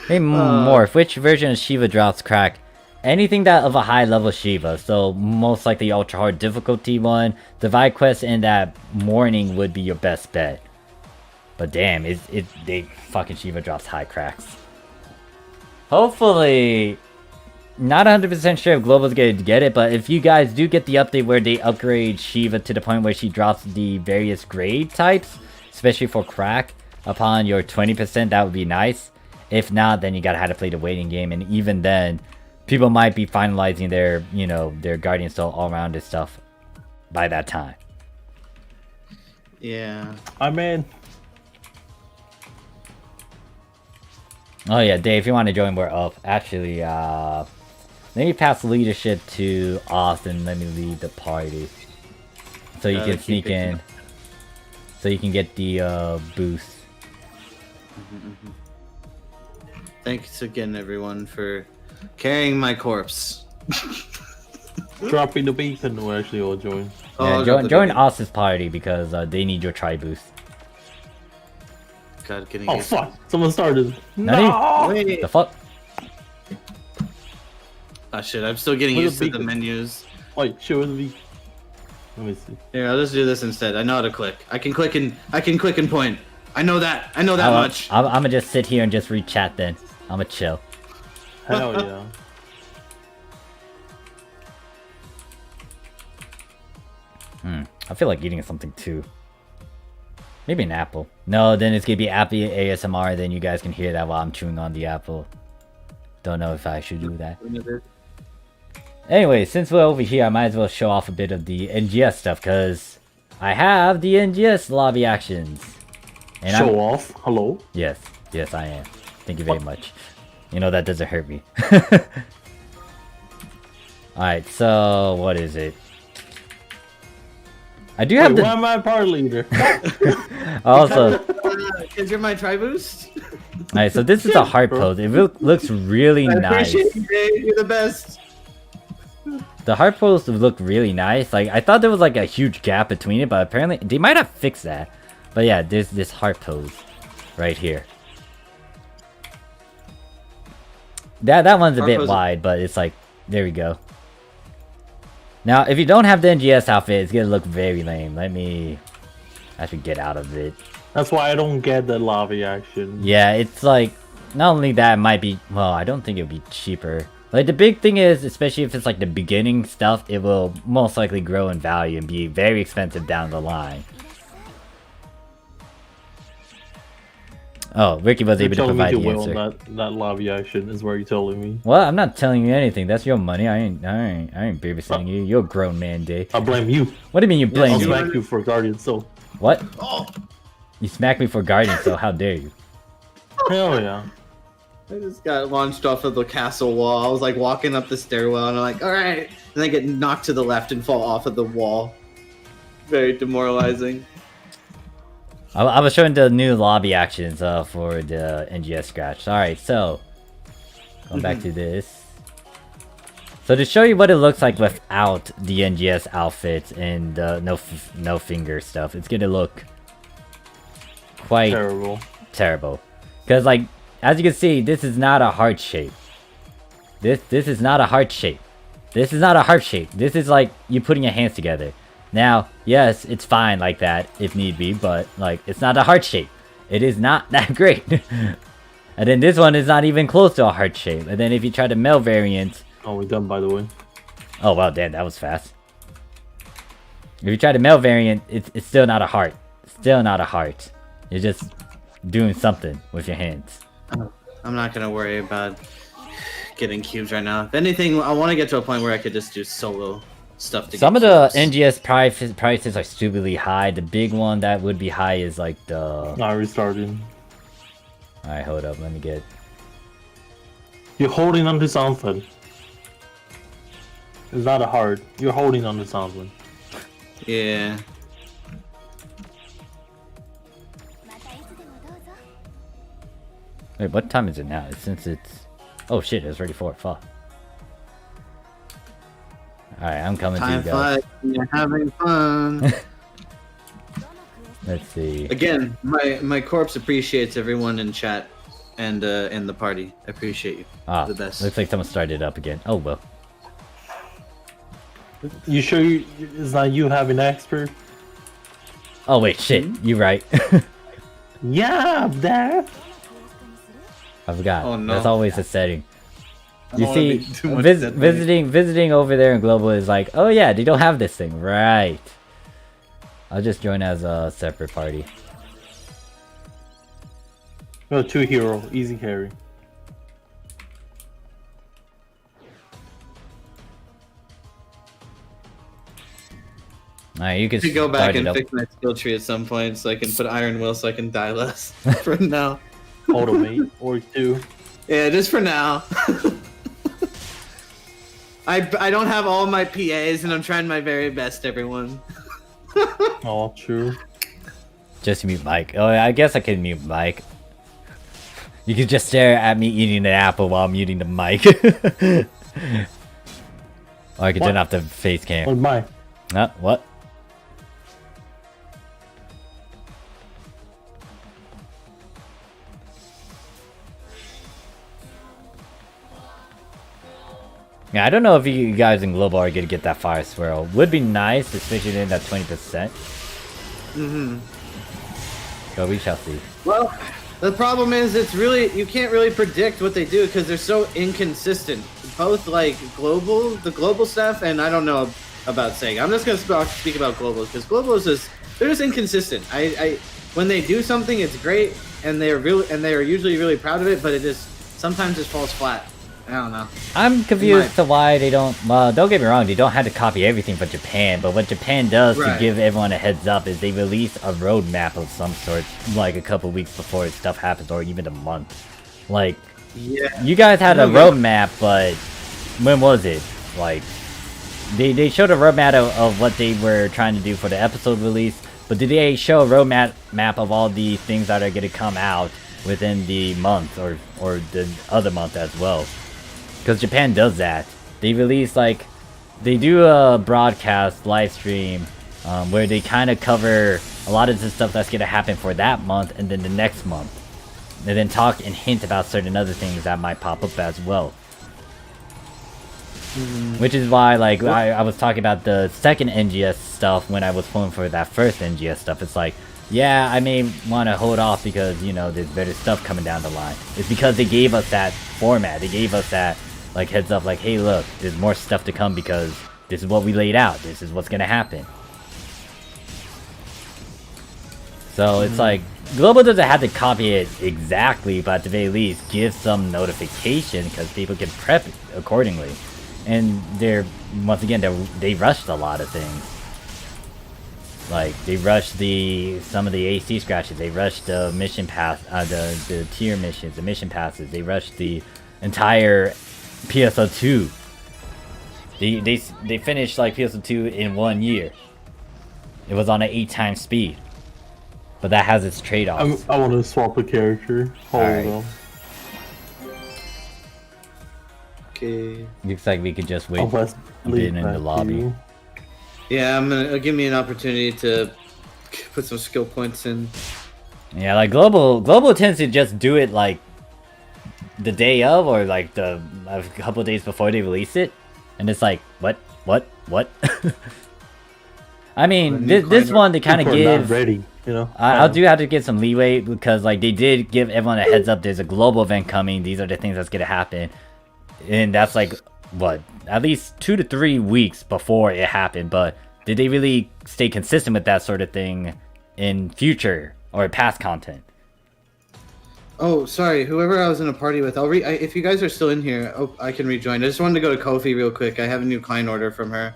Hey, Morph, which version of Shiva drops crack? Anything that of a high level Shiva, so most likely ultra hard difficulty one, Divide Quest and that morning would be your best bet. But damn, they fucking Shiva drops high cracks. Hopefully, not 100% sure if Global's gonna get it, but if you guys do get the update where they upgrade Shiva to the point where she drops the various grade types, especially for crack, upon your 20%, that would be nice. If not, then you gotta have to play the waiting game, and even then, people might be finalizing their, you know, their Guardian Soul all-rounded stuff by that time.
Yeah.
I'm in.
Oh yeah, Dave, if you want to join, we're up. Actually, let me pass leadership to Austin. Let me lead the party. So you can sneak in. So you can get the boost.
Thanks again, everyone, for carrying my corpse.
Dropping the beacon, we'll actually all join.
Yeah, join Austin's party because they need your tri boost.
God, getting
Oh fuck! Someone started.
No!
Wait.
The fuck?
Oh shit, I'm still getting
Where's
used
the
to the
beacon?
menus.
Wait, show the beacon. Let me see.
Here, I'll just do this instead. I know how to click. I can click and point. I know that. I know that much.
I'm gonna just sit here and just read chat then. I'm gonna chill.
Hell yeah.
I feel like eating something too. Maybe an apple. No, then it's gonna be apple ASMR, then you guys can hear that while I'm chewing on the apple. Don't know if I should do that. Anyway, since we're over here, I might as well show off a bit of the NGS stuff, because I have the NGS lobby actions. And
Show off? Hello?
Yes, I am. Thank you very much. You know, that doesn't hurt me. Alright, so what is it? I do have
Why am I party leader?
Also,
Because you're my tri-boost.
alright, so this is a heart pose. It looks really
I
nice.
appreciate you, Dave. You're the best.
The heart pose looked really nice. Like, I thought there was like a huge gap between it, but apparently they might have fixed that. But yeah, there's this heart pose right here. That one's a
Heart
bit
pose-
wide, but it's like, there we go. Now, if you don't have the NGS outfit, it's gonna look very lame. I should get out of it.
That's why I don't get the lobby action.
Yeah, it's like, not only that, it might be, well, I don't think it would be cheaper. Like, the big thing is, especially if it's like the beginning stuff, it will most likely grow in value and be very expensive down the line. Oh, Ricky was able to
You're telling me
provide
to
the
will
answer.
that lobby action is what you're telling me.
Well, I'm not telling you anything. That's your money. I ain't babysitting you. You're a grown man, Dave.
I blame you.
What do you mean you blame
I'll
me?
smack you for Guardian Soul.
What?
Oh,
You smacked me for Guardian, so how dare you?
Hell yeah.
I just got launched off of the castle wall. I was like walking up the stairwell, and I'm like, all right. And I get knocked to the left and fall off of the wall. Very demoralizing.
I was showing the new lobby actions for the NGS scratch. Alright, so going back to this. So to show you what it looks like without the NGS outfits and no finger stuff, it's gonna look quite terrible. Because like, as you can see, this is not a heart shape. This is not a heart shape. This is not a heart shape. This is like you putting your hands together. Now, yes, it's fine like that if need be, but like it's not a heart shape. It is not that great. And then this one is not even close to a heart shape. And then if you try the male variant,
Oh, we're done by the way.
oh wow, damn, that was fast. If you try the male variant, it's still not a heart. Still not a heart. You're just doing something with your hands.
I'm not gonna worry about getting cubes right now. If anything, I want to get to a point where I could just do solo stuff to
Some of
get
the
cubes.
NGS prices are stupidly high. The big one that would be high is like the...
I restarted.
Alright, hold up. Let me get...
You're holding on to something. It's not a heart. You're holding on to something.
Yeah.
Wait, what time is it now? Since it's... Oh shit, it's already 4. Fuck. Alright, I'm coming to you
Time
guys.
flies. You're having fun.
Let's see.
Again, my corpse appreciates everyone in chat and in the party. I appreciate you.
Ah,
The best.
looks like someone started up again. Oh well.
You sure it's not you having expert?
Oh wait, shit. You right.
Yeah, there.
I forgot.
Oh, no.
That's always a setting.
I
You
don't wanna
see,
be too much dead money.
visiting over there in global is like, oh yeah, they don't have this thing, right? I'll just join as a separate party.
No, 2 hero, easy carry.
Alright, you can
I should go back
start it
and
up.
fix my skill tree at some point so I can put Iron Will so I can die less. For now.
Automate or 2.
Yeah, just for now. I don't have all my PAs and I'm trying my very best, everyone.
Oh, true.
Just mute Mike. Oh, I guess I can mute Mike. You can just stare at me eating an apple while muting the mic. Or I can turn
What?
off the face cam.
What mine?
What? Yeah, I don't know if you guys in global are gonna get that fire swirl. Would be nice, especially in that 20%. But we shall see.
Well, the problem is you can't really predict what they do because they're so inconsistent. Both like the global stuff, and I don't know about saying. I'm just gonna speak about global because global is they're just inconsistent. When they do something, it's great, and they are usually really proud of it, but it just sometimes just falls flat. I don't know.
I'm confused to why they don't. Well, don't get me wrong, they don't have to copy everything from Japan, but what Japan does to
Right.
give everyone a heads up is they release a roadmap of some sort, like a couple weeks before stuff happens, or even a month. Like,
Yeah.
you guys had a
Okay.
roadmap, but when was it? Like, they showed a roadmap of what they were trying to do for the episode release, but did they show a roadmap of all the things that are going to come out within the month or the other month as well? Because Japan does that. They release they do a broadcast live stream where they kind of cover a lot of the stuff that's going to happen for that month and then the next month. And then talk and hint about certain other things that might pop up as well. Which is why, I was talking about the second NGS stuff when I was pulling for that first NGS stuff. It's like, yeah, I may want to hold off because, there's better stuff coming down the line. It's because they gave us that format. They gave us that, heads up, hey, look, there's more stuff to come because this is what we laid out. This is what's going to happen. So it's like, Global doesn't have to copy it exactly, but at the very least, give some notification because people can prep accordingly. And once again, they rushed a lot of things. They rushed some of the AC scratches. They rushed the mission pass, the tier missions, the mission passes. They rushed the entire PSO2. They finished PSO2 in 1 year. It was on an 8x speed. But that has its trade-offs.
I want to swap a character. Hold
Alright.
on.
Okay.
Looks like we could just wait
I'll let's
a bit
leave
in
that
the
to
lobby.
you.
Yeah, it'll give me an opportunity to put some skill points in.
Yeah, Global tends to just do it the day of or a couple of days before they release it, and it's like what? I mean, this one they kind of
People are not
give.
ready,
I do have to give some leeway because they did give everyone a heads up. There's a global event coming. These are the things that's gonna happen, and that's what, at least 2 to 3 weeks before it happened. But did they really stay consistent with that sort of thing in future or past content?
Oh, sorry. Whoever I was in a party with, if you guys are still in here, I can rejoin. I just wanted to go to Kofi real quick. I have a new client order from her.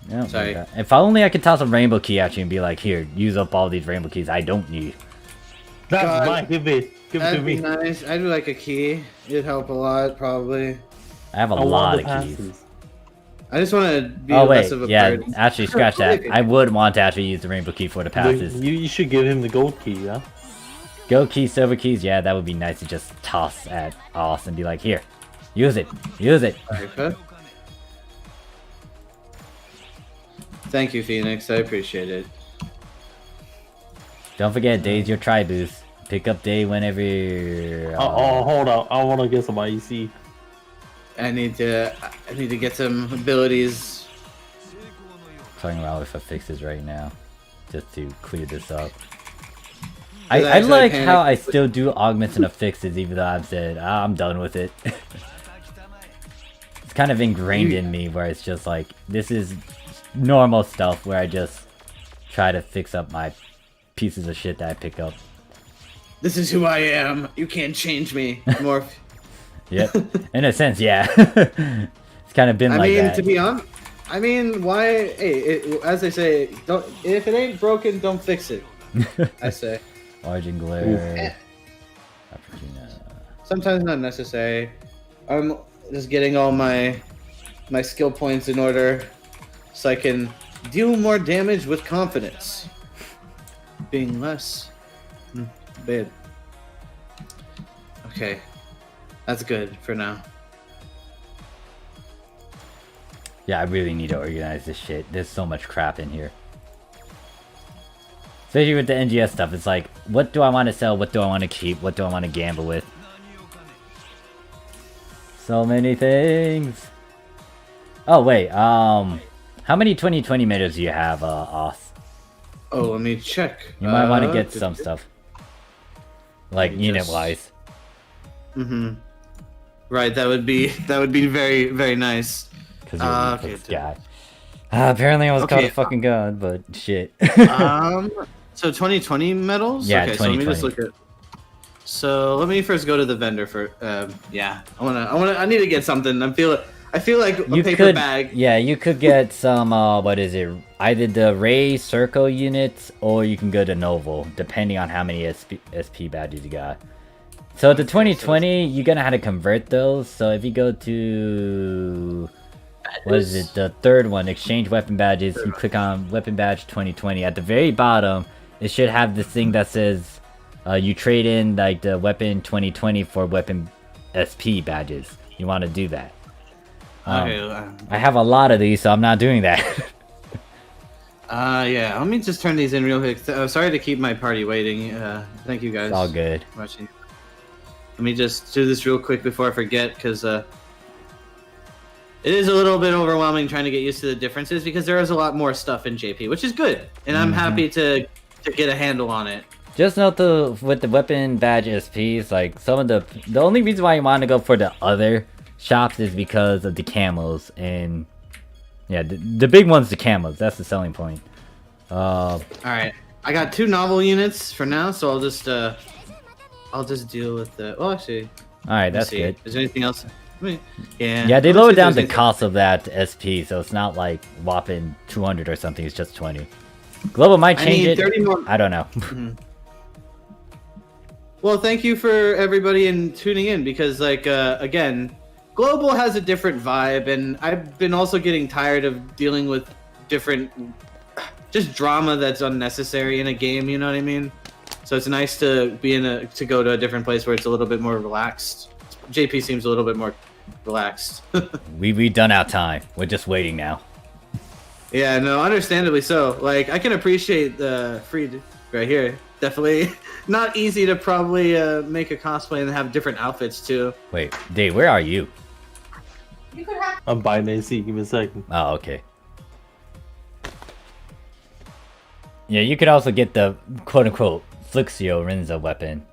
Yeah,
Sorry.
like if only I could toss a rainbow key at you and be like, here, use up all these rainbow keys I don't need.
That's
God,
mine. Give it to
That'd be
me.
nice. I'd like a key. It'd help a lot, probably.
I have a
I
lot
want
of
the
keys.
passes.
I just want to be
Oh
less
wait,
of a
yeah,
burden.
actually scratch that. I would want to actually use the rainbow key for the passes.
You should give him the gold key, yeah?
Gold keys, silver keys, yeah, that would be nice to just toss at Oss and be like, here, use it, use it.
Okay. Thank you, Phoenix. I appreciate it.
Don't forget, Day's your try boost. Pick up Day whenever.
Hold on. I want to get some IEC.
I need to get some abilities.
Playing around with fixes right now, just to clear this up.
Did
I
actually
like
panic?
how I still do augments and affixes, even though I've said I'm done with it. It's kind of ingrained in me, where it's just like this is normal stuff, where I just try to fix up my pieces of shit that I pick up.
This is who I am. You can't change me. Morph.
Yep, in a sense, yeah. It's kind of been like that.
To be honest, why? Hey, as they say, don't. If it ain't broken, don't fix it. I say.
Origin glare.
Sometimes not necessary. I'm just getting all my skill points in order, so I can deal more damage with confidence. Being less bad. Okay, that's good for now.
Yeah, I really need to organize this shit. There's so much crap in here. Especially with the NGS stuff, it's like, what do I want to sell? What do I want to keep? What do I want to gamble with? So many things. Oh wait, how many 2020 meters do you have, Oss?
Oh, let me check.
You might want to get some stuff, like unit-wise.
Mm-hmm. Right, that would be very, very nice.
Because you're a
okay,
this guy. Apparently I was called a fucking god, but shit.
So 2020 medals?
Yeah,
okay,
2020.
so let me just look at. So let me first go to the vendor for. Yeah, I need to get something. I feel like a paper bag.
Yeah, you could get some. What is it? Either the Ray Circle units, or you can go to Novel, depending on how many SP badges you got. So the 2020, you're gonna have to convert those. So if you go to what is it? The third one, exchange weapon badges. You click on weapon badge 2020. At the very bottom, it should have this thing that says you trade in like the weapon 2020 for weapon SP badges. You want to do that. I have a lot of these, so I'm not doing that.
Yeah. Let me just turn these in real quick. Sorry to keep my party waiting. Thank you guys.
It's all good.
For watching. Let me just do this real quick before I forget, because it is a little bit overwhelming trying to get used to the differences, because there is a lot more stuff in JP, which is good, and I'm happy to get a handle on it.
Just note with the weapon badge SPs, like some of the only reason why you want to go for the other shops is because of the camos, and yeah, the big one's the camos. That's the selling point.
All right, I got 2 novel units for now, so I'll just deal with the. Oh, actually.
All right, that's good.
Is there anything else?
Yeah, they lowered down the cost of that SP, so it's not like whopping 200 or something. It's just 20. Global might change it.
30 more.
I don't know.
Well, thank you for everybody in tuning in, because again, Global has a different vibe, and I've been also getting tired of dealing with different just drama that's unnecessary in a game, you know what I mean? So it's nice to to go to a different place where it's a little bit more relaxed. JP seems a little bit more relaxed.
we done our time. We're just waiting now.
Yeah, no, understandably so. Like, I can appreciate the Freed right here. Definitely not easy to probably make a cosplay and have different outfits too.
Wait, Dave, where are you?
I'm buying AC. Give me a second.
Oh, okay. Yeah, you could also get the quote-unquote Fluxio Rinza weapon.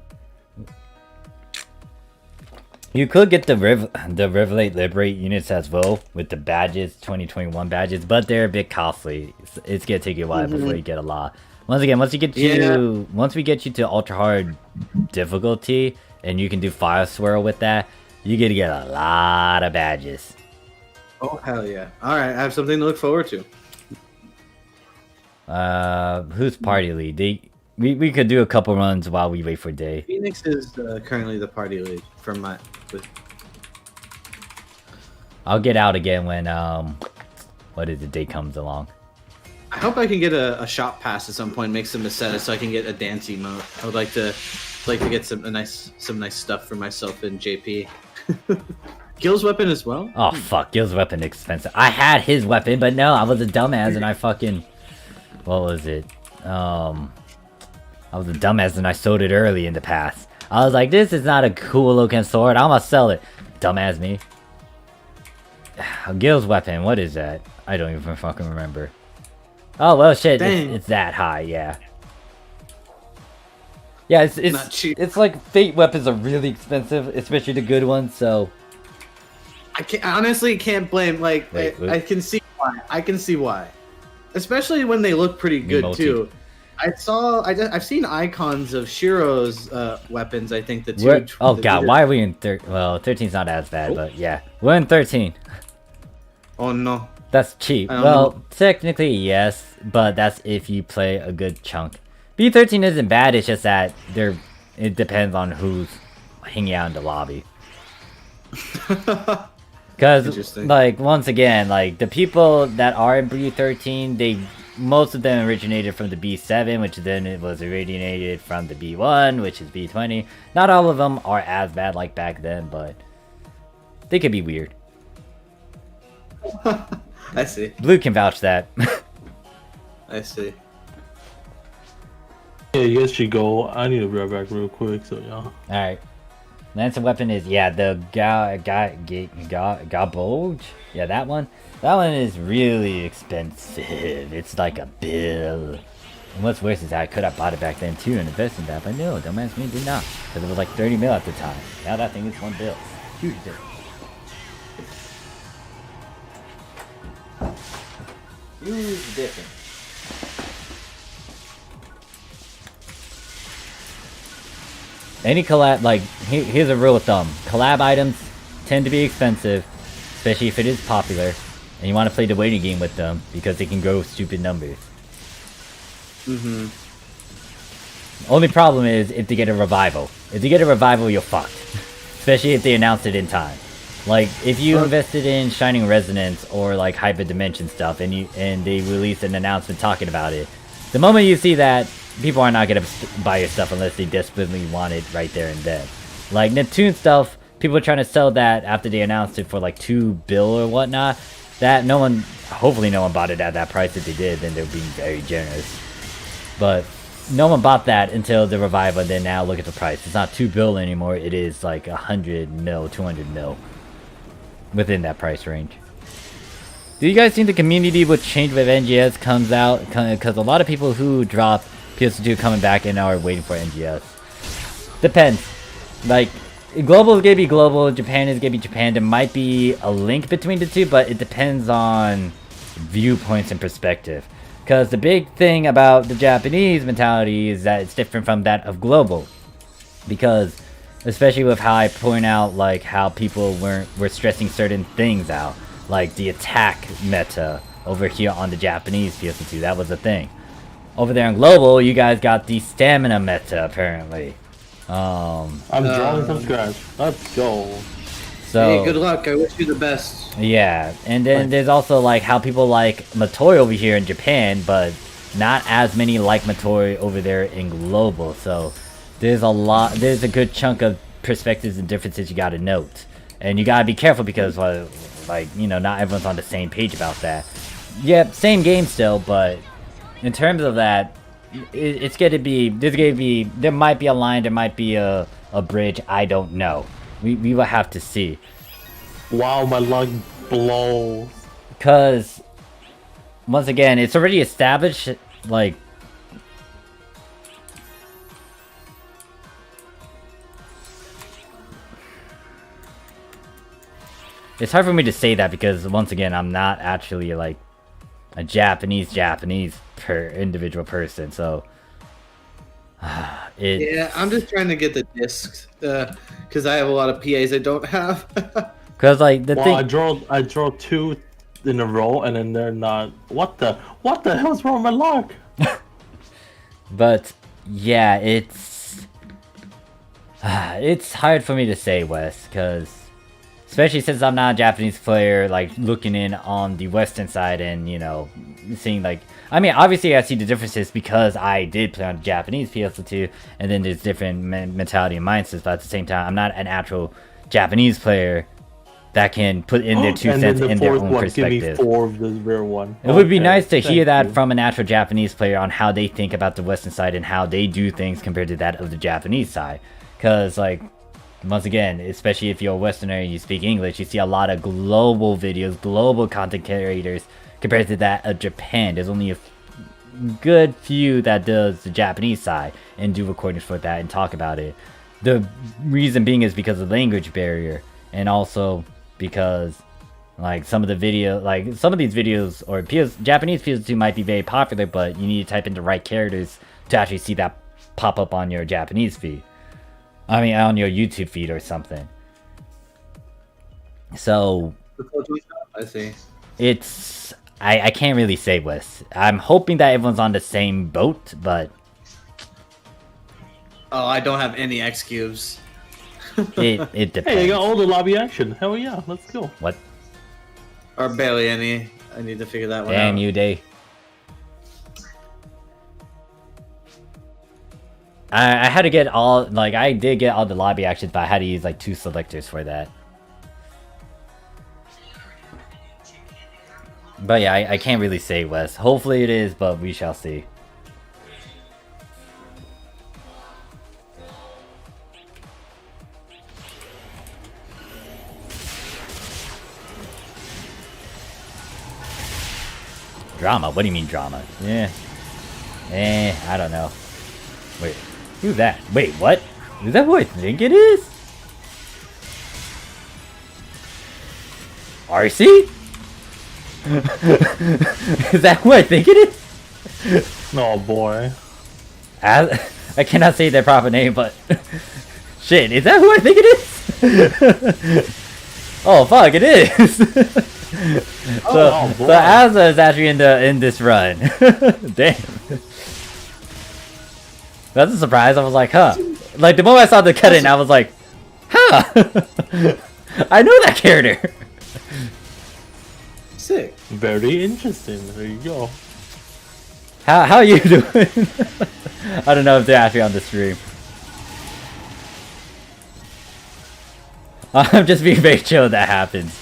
You could get the Revelate Liberate units as well with the badges, 2021 badges, but they're a bit costly. It's gonna take you a while before you get a lot. Once again, once we get you to ultra hard difficulty and you can do fire swirl with that, you get to get a lot of badges.
Oh hell yeah! All right, I have something to look forward to.
Who's party lead? We could do a couple runs while we wait for Day.
Phoenix is currently the party lead for my.
I'll get out again when what is the Day comes along.
I hope I can get a shop pass at some point, make some Meseta so I can get a dance emote. I would like to get some nice stuff for myself in JP. Gil's weapon as well?
Oh fuck, Gil's weapon expensive. I had his weapon, but no, I was a dumbass and I fucking what was it? I was a dumbass and I sold it early in the past. I was like, this is not a cool looking sword, I'm gonna sell it. Dumbass me. Gil's weapon, what is that? I don't even fucking remember. Oh well shit, it's that high, yeah. Yeah,
Not cheap.
it's like Fate weapons are really expensive, especially the good ones, so
I honestly can't blame. Like
Wait,
I can see why. I can see why, especially when they look pretty good
Emoji.
too. I've seen icons of Shiro's weapons. I think
oh god, why are we in 13? Well, 13's not as bad, but yeah, we're in 13.
Oh no.
That's cheap.
I don't
Well,
know.
technically yes, but that's if you play a good chunk. B13 isn't bad. It's just that it depends on who's hanging out in the lobby. Because,
Interesting.
like, once again, like, the people that are in B13, most of them originated from the B7, which then it was originated from the B1, which is B20. Not all of them are as bad like back then, but they could be weird.
I see.
Blue can vouch that.
I see.
Yeah, you guys should go. I need to be right back real quick, so yeah.
Alright. Lance weapon is, yeah, the Gabolge? Yeah, that one. That one is really expensive. It's like a bill. And what's worse is I could have bought it back then too and invested in that, but no, dumbass me did not. Because it was like 30 mil at the time. Now that thing is one bill. Huge bill. Huge difference. Any collab, like, here's a rule of thumb. Collab items tend to be expensive, especially if it is popular, and you want to play the waiting game with them, because they can grow stupid numbers.
Mm-hmm.
Only problem is if they get a revival. If they get a revival, you're fucked. Especially if they announce it in time. Like, if you invested in Shining Resonance or, like, Hyper Dimension stuff, and they release an announcement talking about it, the moment you see that, people are not gonna buy your stuff unless they desperately want it right there and then. Like Neptune stuff, people are trying to sell that after they announced it for like 2 bill or whatnot. That hopefully no one bought it at that price. If they did, then they're being very generous. But no one bought that until the revival. Then now look at the price. It's not 2 bill anymore. It is like 100 mil, 200 mil within that price range. Do you guys think the community would change when NGS comes out? Because a lot of people who drop PSO2 coming back and now are waiting for NGS. Depends. Like, global is gonna be global, Japan is gonna be Japan. There might be a link between the two, but it depends on viewpoints and perspective. Because the big thing about the Japanese mentality is that it's different from that of global. Because, especially with how I point out, like, how people were stressing certain things out. Like the attack meta over here on the Japanese PSO2, that was a thing. Over there in global, you guys got the stamina meta apparently.
I'm drawing from scratch. Let's go.
So
Hey, good luck. I wish you the best.
yeah, and then there's also like how people like Matori over here in Japan, but not as many like Matori over there in global. So there's a good chunk of perspectives and differences you gotta note. And you gotta be careful because like, you know, not everyone's on the same page about that. Yeah, same game still, but in terms of that, it's gonna be, there might be a line, there might be a bridge, I don't know. We will have to see.
Wow, my luck blows.
Because, once again, it's already established, like, it's hard for me to say that because, once again, I'm not actually, like, a Japanese individual person, so...
Yeah, I'm just trying to get the discs, because I have a lot of PAs I don't have.
Because, like, the
Well,
thing...
I draw 2 in a row, and then they're not. What the hell's wrong with my lock?
But yeah, it's hard for me to say, Wes, because especially since I'm not a Japanese player, like looking in on the Western side and seeing like, I mean, obviously I see the differences because I did play on Japanese PSO2, and then there's different mentality and mindsets. But at the same time, I'm not an actual Japanese player that can put in their 2 cents in their own perspective.
Give me 4 of the rare one.
It would be nice to hear that from an actual Japanese player on how they think about the Western side and how they do things compared to that of the Japanese side. Because, like, once again, especially if you're a Westerner and you speak English, you see a lot of global videos, global content creators compared to that of Japan. There's only a good few that does the Japanese side and do recordings for that and talk about it. The reason being is because of the language barrier, and also because like some of these videos or Japanese PS2 might be very popular, but you need to type in the right characters to actually see that pop up on your Japanese feed. I mean, on your YouTube feed or something. So
I see.
It's I can't really say, Wes. I'm hoping that everyone's on the same boat, but
Oh, I don't have any X cubes.
it depends.
Hey, I got all the lobby action. Hell yeah, let's go.
What?
Or barely any. I need to figure that one out.
Damn you, Day. I had to get all, like, I did get all the lobby actions, but I had to use, like, 2 selectors for that. But yeah, I can't really say, Wes. Hopefully it is, but we shall see. Drama? What do you mean drama? Yeah. I don't know. Wait, who's that? Wait, what? Is that who I think it is? RC? Is that who I think it is?
Oh boy.
I cannot say their proper name, but shit, is that who I think it is? Oh fuck, it is. So Asa is actually in this run. Damn. That's a surprise. I was like, huh. Like the moment I saw the cut in, I was like, huh. I know that character.
Sick.
Very interesting. There you go.
How are you doing? I don't know if they're actually on the stream. I'm just being very chill that happens.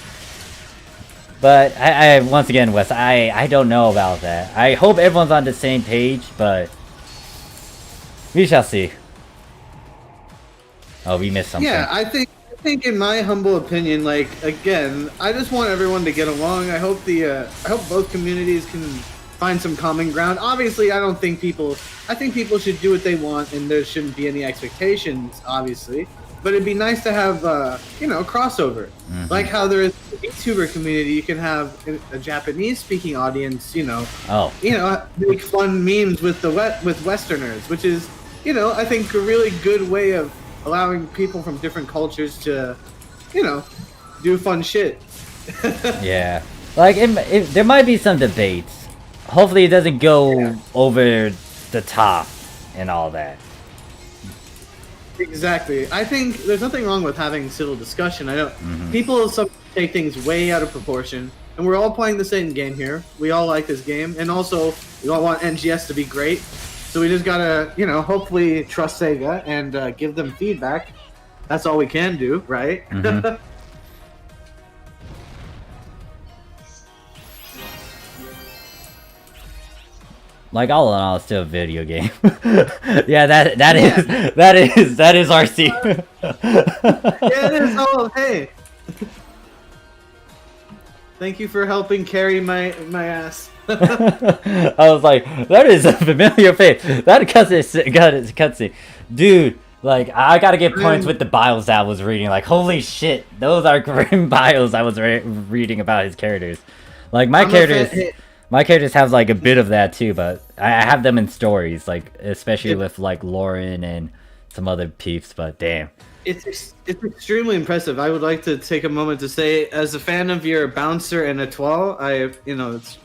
But I once again, Wes, I don't know about that. I hope everyone's on the same page, but we shall see. Oh, we missed something.
Yeah, I think in my humble opinion, like again, I just want everyone to get along. I hope both communities can find some common ground. Obviously, I think people should do what they want, and there shouldn't be any expectations, obviously. But it'd be nice to have, crossover.
Mm-hmm.
Like how there is a YouTuber community, you can have a Japanese-speaking audience, make fun memes with Westerners, which is, I think a really good way of allowing people from different cultures to, do fun shit.
Yeah. Like, there might be some debates. Hopefully it doesn't go over the top and all that.
Exactly. I think there's nothing wrong with having civil discussion. I know people take things way out of proportion, and we're all playing the same game here. We all like this game, and also we all want NGS to be great. So we just gotta, hopefully trust Sega and give them feedback. That's all we can do, right?
Mm-hmm. Like all in all, it's still a video game. Yeah, that is RC.
Yeah, it is. Oh, hey. Thank you for helping carry my ass.
I was like, that is a familiar face. That cutscene, dude. Like, I gotta get points with the bios that I was reading. Like, holy shit, those are grim bios I was reading about his characters. Like, my characters have like a bit of that too, but I have them in stories, like especially with like Lauren and some other peeps. But damn,
It's extremely impressive. I would like to take a moment to say, as a fan of your bouncer and étoile, it's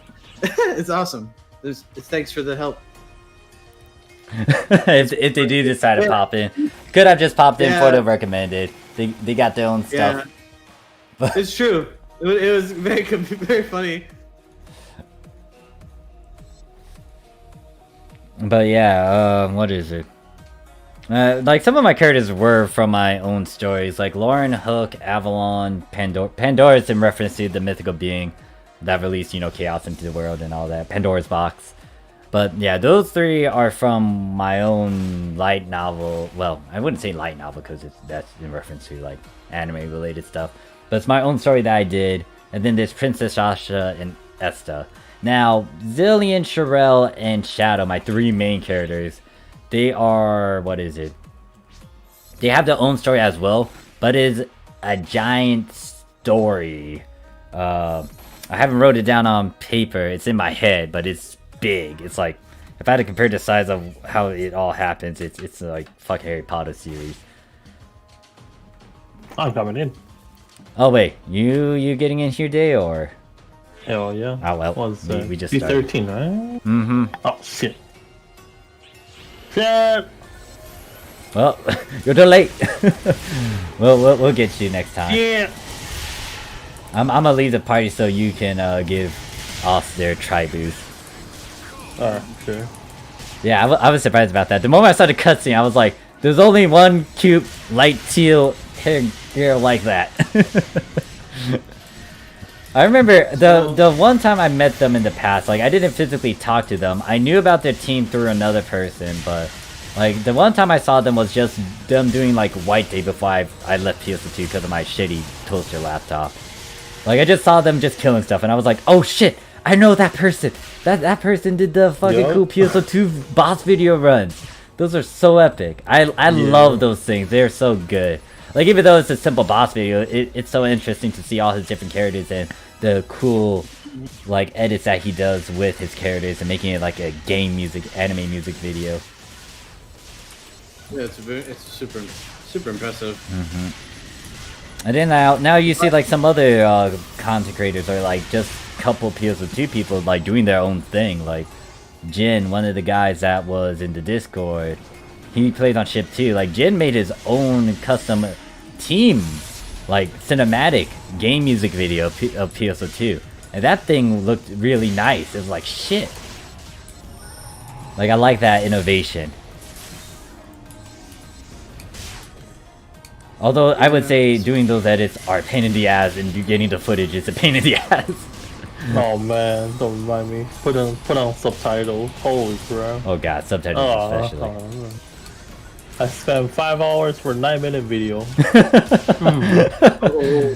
it's awesome. It's thanks for the help.
if they do decide to pop in, could have just popped in for the recommended. They got their own stuff.
Yeah. It's true. It was very funny.
But yeah, what is it? Like some of my characters were from my own stories, like Lauren, Hook, Avalon, Pandora. Pandora is in reference to the mythical being that released, chaos into the world and all that. Pandora's box. But yeah, those three are from my own light novel. Well, I wouldn't say light novel because that's in reference to like anime related stuff. But it's my own story that I did. And then there's Princess Asha and Esta. Now, Zillion, Sherelle, and Shadow, my three main characters, they are, what is it? They have their own story as well, but it's a giant story. I haven't wrote it down on paper. It's in my head, but it's big. It's like, if I had to compare the size of how it all happens, it's like fuck Harry Potter series.
I'm coming in.
Oh wait, you getting in here, Day, or?
Hell yeah.
Oh well, we just started.
13, right?
Mm-hmm.
Oh shit. Shit.
Well, you're too late. we'll get you next time.
Yeah.
I'm gonna leave the party so you can give us their tributes.
Sure.
Yeah, I was surprised about that. The moment I saw the cutscene, I was like, "There's only one cute light teal hair like that." I remember the one time I met them in the past, like I didn't physically talk to them. I knew about their team through another person, but like the one time I saw them was just them doing like White Day before I left PSO2 because of my shitty toaster laptop. Like I just saw them just killing stuff, and I was like, "Oh shit, I know that person. That person did the fucking cool PSO2 boss video runs. Those are so epic. I love those things. They're so good. Like even though it's a simple boss video, it's so interesting to see all his different characters and the cool like edits that he does with his characters and making it like a game music, anime music video.
Yeah, it's super impressive.
And then now you see like some other content creators are like just a couple PSO2 people like doing their own thing. Like Jin, one of the guys that was in the Discord, he plays on Ship too. Like Jin made his own custom team, like cinematic game music video of PSO2, and that thing looked really nice. It was like shit. Like I like that innovation. Although I would say doing those edits are a pain in the ass, and you getting the footage is a pain in the ass.
Oh man, don't remind me. Put on subtitles. Holy crap.
Oh god, subtitles especially.
I spent 5 hours for a 9-minute video.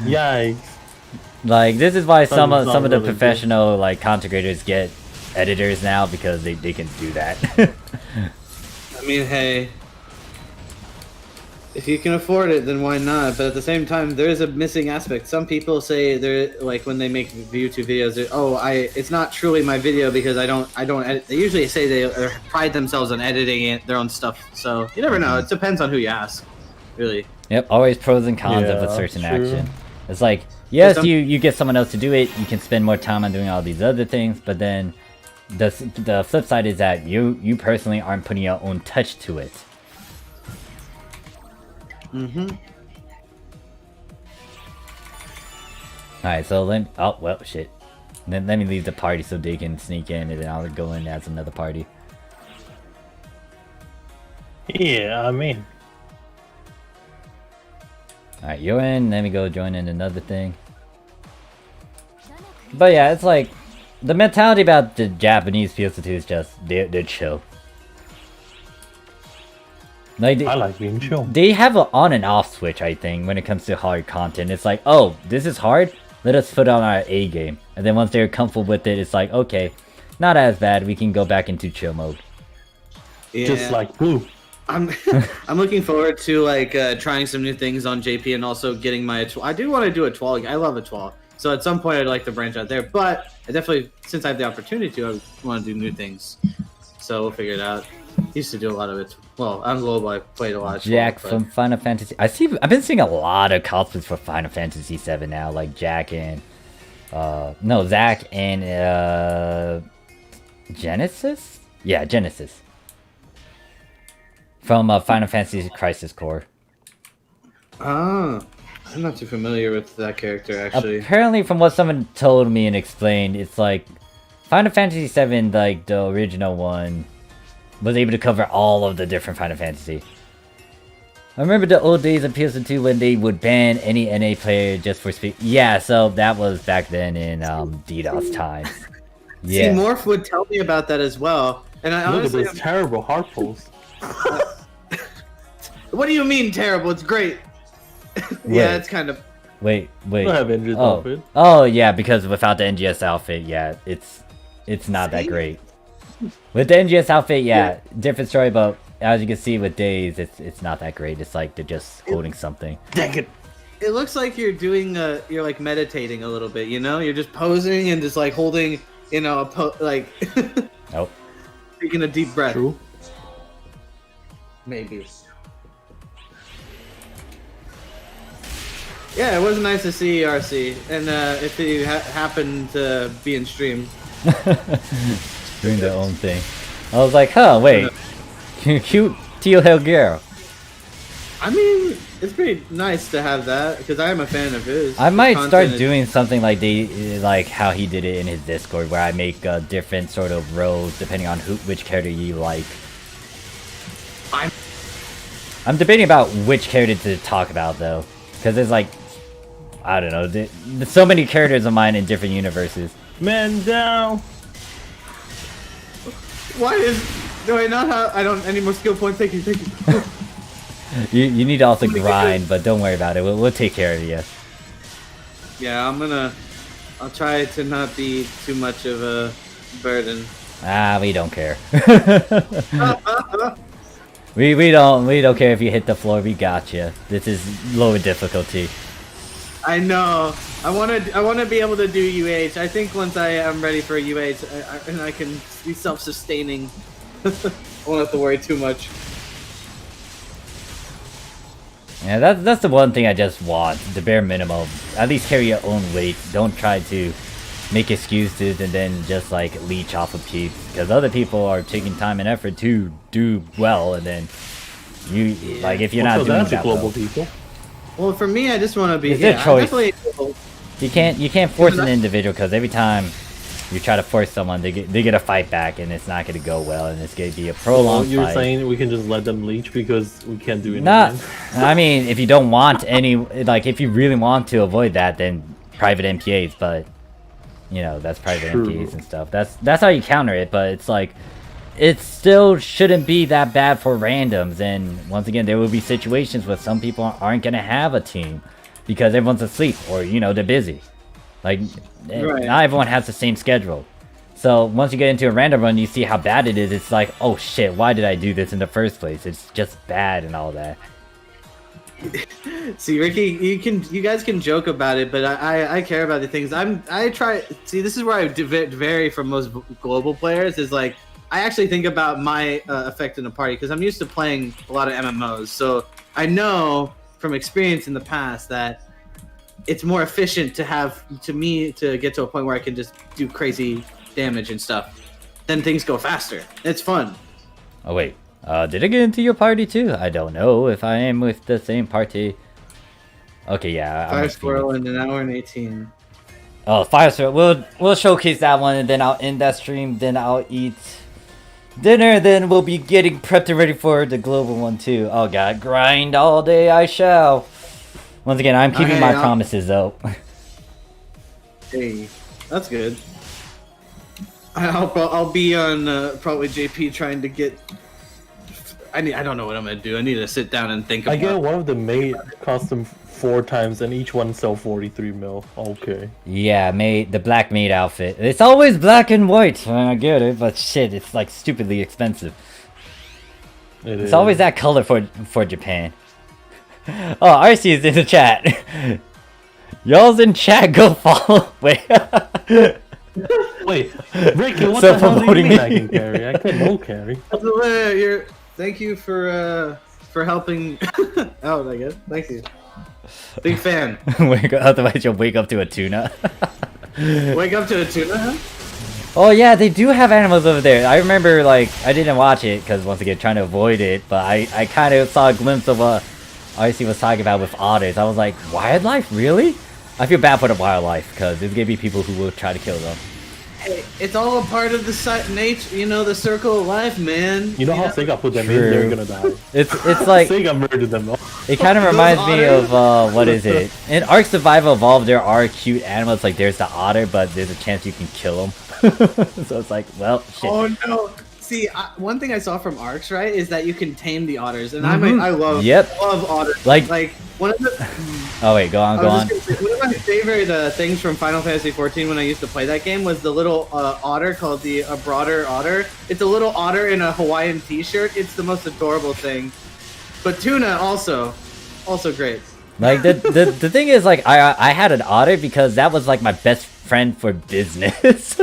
Yikes.
Like this is why some of the
really
professional like content creators get editors now, because they can do that.
I mean, hey, if you can afford it, then why not? But at the same time, there is a missing aspect. Some people say they're like when they make YouTube videos, it's not truly my video because I don't edit. They usually say they pride themselves on editing their own stuff. So you never know. It depends on who you ask, really.
Yep, always pros and cons of a certain
true.
action. It's like, yes, you get someone else to do it, you can spend more time on doing all these other things, but then the flip side is that you personally aren't putting your own touch to it. Alright, so oh well, shit. Then let me leave the party so they can sneak in, and then I'll go in as another party.
Yeah, I mean.
Alright, you're in, let me go join in another thing. But yeah, it's like, the mentality about the Japanese PSO2 is just, they're chill. Like
I like being chill.
They have an on and off switch, I think, when it comes to hard content. It's like, oh, this is hard, let us put on our A game. And then once they're comfortable with it, it's like, okay, not as bad, we can go back into chill mode.
Yeah.
Just like Blue.
I'm looking forward to like trying some new things on JP and also getting my I do want to do a étoile. I love étoile. So at some point I'd like to branch out there, but I definitely, since I have the opportunity to, I want to do new things. so we'll figure it out. Used to do a lot of it. Well, on Global, I played a lot.
Jack
but...
from Final Fantasy. I've been seeing a lot of cosplays for Final Fantasy 7 now, like Jack and Zach and Genesis. Yeah, Genesis from Final Fantasy Crisis Core.
Ah, I'm not too familiar with that character actually.
Apparently, from what someone told me and explained, it's like Final Fantasy 7, like the original one, was able to cover all of the different Final Fantasy. I remember the old days of PSO2 when they would ban any NA player just for speed. Yeah, so that was back then in DDoS times. Yeah.
See, Morph would tell me about that as well, and I
Look
honestly,
at those terrible heart pulls.
What do you mean terrible? It's great. Yeah, it's kind of.
Wait.
I don't have Indra's outfit.
Oh yeah, because without the NGS outfit, yeah, it's not that great. With the NGS outfit, yeah, different story, but as you can see with Days, it's not that great. It's like they're just holding something.
Dang it!
It looks like you're doing you're like meditating a little bit, you know? You're just posing and just like holding, you know, like
Nope.
taking a deep breath.
True.
Maybe. Yeah, it was nice to see RC, and if you happen to be in stream.
Doing their own thing. I was like, huh, wait. Cute teal hair girl.
I mean, it's pretty nice to have that, because I am a fan of his.
I might
His
start
content is-
doing something like how he did it in his Discord, where I make different sort of roles depending on which character you like. I'm debating about which character to talk about though, because there's like, I don't know, there's so many characters of mine in different universes.
Man down.
Why do I not have? I don't any more skill points. Thank you.
You need to also grind, but don't worry about it. We'll take care of you.
Yeah, I'll try to not be too much of a burden.
Ah, we don't care. we don't care if you hit the floor. We got you. This is lower difficulty.
I know. I want to be able to do UH. I think once I am ready for UH, and I can be self-sustaining, I won't have to worry too much.
Yeah, that's the one thing I just want. The bare minimum. At least carry your own weight. Don't try to make excuses and then just like leech off of peeps, because other people are taking time and effort to do well, and then you like if you're not doing
that's
that
global
well.
people.
Well, for me, I just want to be.
It's a choice.
Definitely,
You can't force an individual, because every time you try to force someone, they get a fight back, and it's not going to go well, and it's going to be a prolonged
You're
fight.
saying we can just let them leech because we can't do anything?
Not, I mean, if you don't want any, like, if you really want to avoid that, then private MPAs, but, you know, that's private
True.
MPAs and stuff. That's how you counter it, but it's like, it still shouldn't be that bad for randoms, and once again, there will be situations where some people aren't going to have a team, because everyone's asleep, or, you know, they're busy. Like,
Right.
not everyone has the same schedule. So once you get into a random run, you see how bad it is. It's like, oh shit, why did I do this in the first place? It's just bad and all that.
See, Ricky, you guys can joke about it, but I care about the things. I try. See, this is where I vary from most global players. Is like I actually think about my effect in a party, because I'm used to playing a lot of MMOs, so I know from experience in the past that it's more efficient to get to a point where I can just do crazy damage and stuff. Then things go faster. It's fun.
Oh wait, did I get into your party too? I don't know if I am with the same party. Okay, yeah.
Fire Squirrel in an hour and 18.
Oh, Fire Squirrel. We'll showcase that one, and then I'll end that stream. Then I'll eat dinner. Then we'll be getting prepped and ready for the global one too. Oh god, grind all day I shall. Once again, I'm keeping my promises though.
Hey, that's good. I'll be on probably JP trying to get. I don't know what I'm gonna do. I need to sit down and think.
I
about
get one of the made custom 4 times, and each one sell 43 mil. Okay.
Yeah, the black maid outfit. It's always black and white. I get it, but shit, it's like stupidly expensive. It's always that color for Japan. Oh, RC is in the chat. Y'all's in chat. Go follow. Wait.
Wait, Ricky, what
So
the hell do you
promoting
mean
me.
I can carry? I can no carry.
Thank you for helping out. I guess. Thank you. Big fan.
Otherwise, you'll wake up to a tuna.
Wake up to a tuna. Huh?
Oh yeah, they do have animals over there. I remember, like, I didn't watch it because once again trying to avoid it, but I kind of saw a glimpse of what RC was talking about with otters. I was like, wildlife, really? I feel bad for the wildlife because there's gonna be people who will try to kill them.
Hey, it's all a part of the nature, the circle of life, man.
You know how Sega put them in?
True.
They're gonna die.
It's like
Sega murdered them.
it kind of reminds me of what is it? In Ark Survival Evolved, there are cute animals. Like there's the otter, but there's a chance you can kill them. So it's like, well, shit.
Oh no! See, one thing I saw from Arcs, right, is that you can tame the otters, and
Mhm.
I love otters.
Like
one of the.
Oh wait, go on.
One of my favorite things from Final Fantasy XIV when I used to play that game was the little otter called the Broader Otter. It's a little otter in a Hawaiian T-shirt. It's the most adorable thing. But tuna also great.
Like the thing is, like I had an otter because that was like my best friend for business.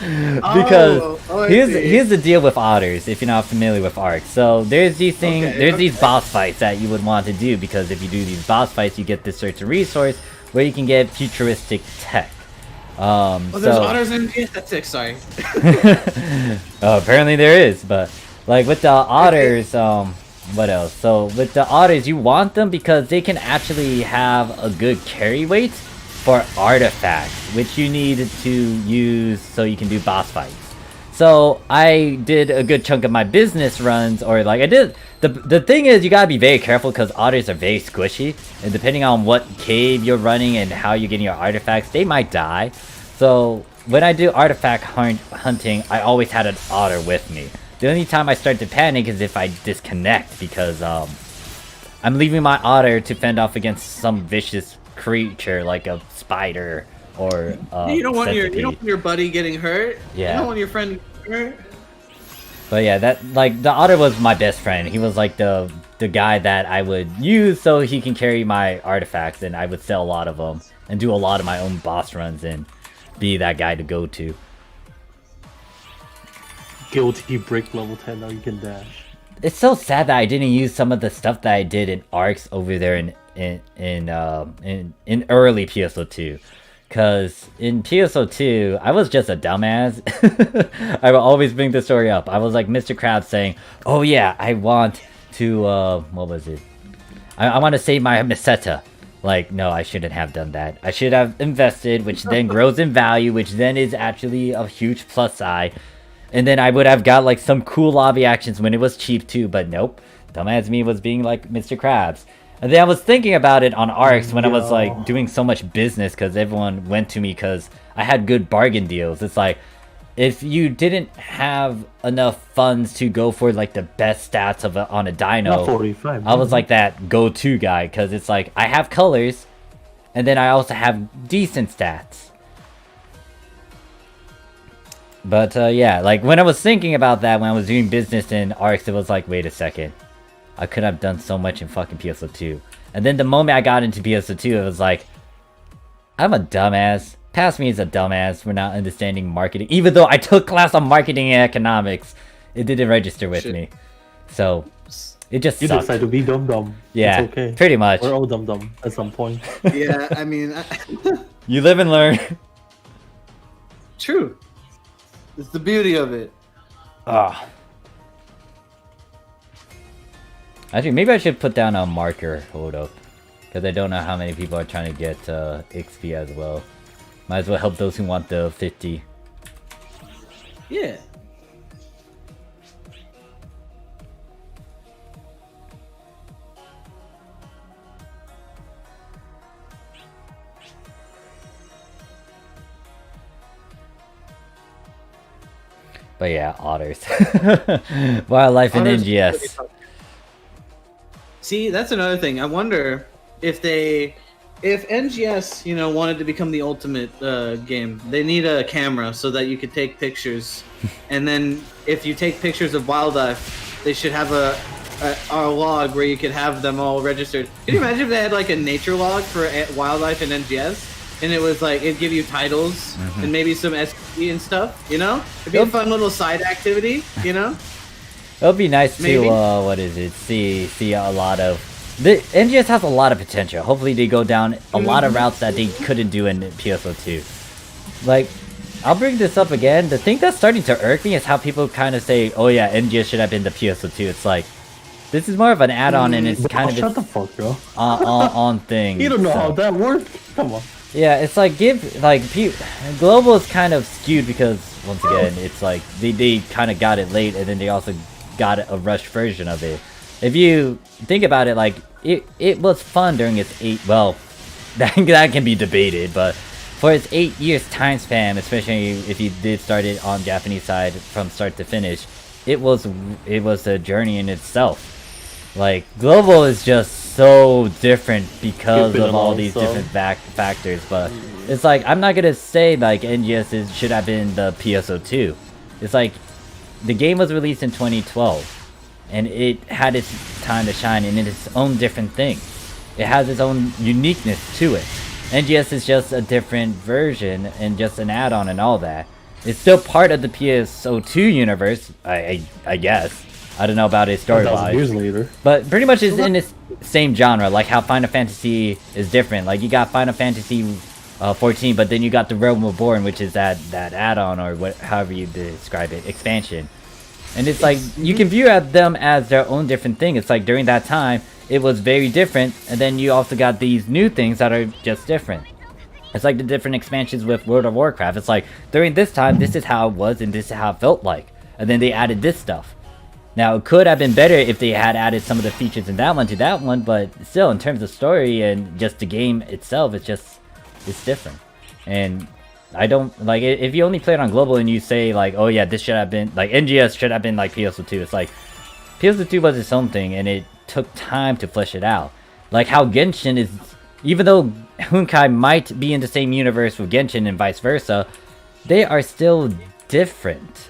Because here's the deal with otters, if you're not familiar with Ark. So there's these things, these boss fights that you would want to do, because if you do these boss fights, you get this certain resource where you can get futuristic tech.
There's otters in PS6, sorry.
Apparently there is, but like with the otters, what else? So with the otters, you want them because they can actually have a good carry weight for artifacts, which you need to use so you can do boss fights. So I did a good chunk of my business runs, or like I did. The thing is, you gotta be very careful because otters are very squishy, and depending on what cave you're running and how you're getting your artifacts, they might die. So when I do artifact hunting, I always had an otter with me. The only time I start to panic is if I disconnect, because I'm leaving my otter to fend off against some vicious creature like a spider or
you don't want
centipede.
your buddy getting hurt.
Yeah.
You don't want your friend getting hurt.
But yeah, that, like, the otter was my best friend. He was like the guy that I would use so he can carry my artifacts, and I would sell a lot of them and do a lot of my own boss runs and be that guy to go to.
Guilty break level 10, now you can dash.
It's so sad that I didn't use some of the stuff that I did in Arcs over there in early PSO2. Cause in PSO2, I was just a dumbass. I will always bring the story up. I was like Mr. Krabs saying, oh yeah, I want to, what was it? I want to save my Meseta. Like, no, I shouldn't have done that. I should have invested, which then grows in value, which then is actually a huge plus side. And then I would have got like some cool lobby actions when it was cheap too, but nope. Dumbass me was being like Mr. Krabs. And then I was thinking about it on Arcs when I was like doing so much business because everyone went to me because I had good bargain deals. It's like, if you didn't have enough funds to go for like the best stats of on a dino,
Not 45,
I was like that go-to guy because it's like I have colors and then I also have decent stats. But yeah, like when I was thinking about that when I was doing business in Arcs, it was like, wait a second. I could have done so much in fucking PSO2. And then the moment I got into PSO2, it was like, I'm a dumbass. Past me is a dumbass for not understanding marketing. Even though I took class on marketing and economics, it didn't register with me. So, it just
You
sucked.
decide to be dumb.
Yeah,
it's okay.
pretty much.
We're all dumb at some point.
Yeah, I mean,
You live and learn.
true. It's the beauty of it.
Ah. Actually, maybe I should put down a marker. Hold up. Because I don't know how many people are trying to get XP as well. Might as well help those who want the 50.
Yeah.
But yeah, otters. Wildlife in
Otters-
NGS.
See, that's another thing. I wonder if NGS, wanted to become the ultimate game, they need a camera so that you could take pictures. And then if you take pictures of wildlife, they should have a log where you could have them all registered. Can you imagine if they had like a nature log for wildlife in NGS? and it was like it'd give you titles and maybe some SC and stuff. You know, it'd be a
Yep.
fun little side activity. You know,
It would be nice
Maybe.
to what is it? See a lot of the NGS has a lot of potential. Hopefully they go down a lot of routes that they couldn't do in PSO2. Like, I'll bring this up again. The thing that's starting to irk me is how people kind of say, "Oh yeah, NGS should have been the PSO2." It's like this is more of an add-on, and it's kind of
Shut
its
the fuck up.
on thing.
You don't know
so-
how that works. Come on.
Yeah, it's like global is kind of skewed because once again, it's like they kind of got it late, and then they also got a rushed version of it. If you think about it, like it was fun during its 8. Well, that can be debated, but for its 8 years time span, especially if you did start it on Japanese side from start to finish, it was a journey in itself. Like global is just so different because
Skipping
of all
along,
these
so-
different factors, but it's like I'm not gonna say like NGS should have been the PSO2. It's like the game was released in 2012, and it had its time to shine in its own different thing. It has its own uniqueness to it. NGS is just a different version and just an add-on and all that. It's still part of the PSO2 universe, I guess. I don't know about it
1,000
story-wise.
years later.
But pretty much it's in this same genre, like how Final Fantasy is different. Like you got Final Fantasy 14, but then you got the Realm Reborn, which is that add-on or however you describe it, expansion. And it's like you can view them as their own different thing. It's like during that time it was very different, and then you also got these new things that are just different. It's like the different expansions with World of Warcraft. It's like during this time this is how it was and this is how it felt like, and then they added this stuff. Now, it could have been better if they had added some of the features in that one to that one, but still, in terms of story and just the game itself, it's different. And I don't, like, if you only play it on global and you say, like, oh yeah, this should have been, like, NGS should have been like PSO2, it's like, PSO2 was its own thing, and it took time to flesh it out. Like how Genshin is, even though Honkai might be in the same universe with Genshin and vice versa, they are still different.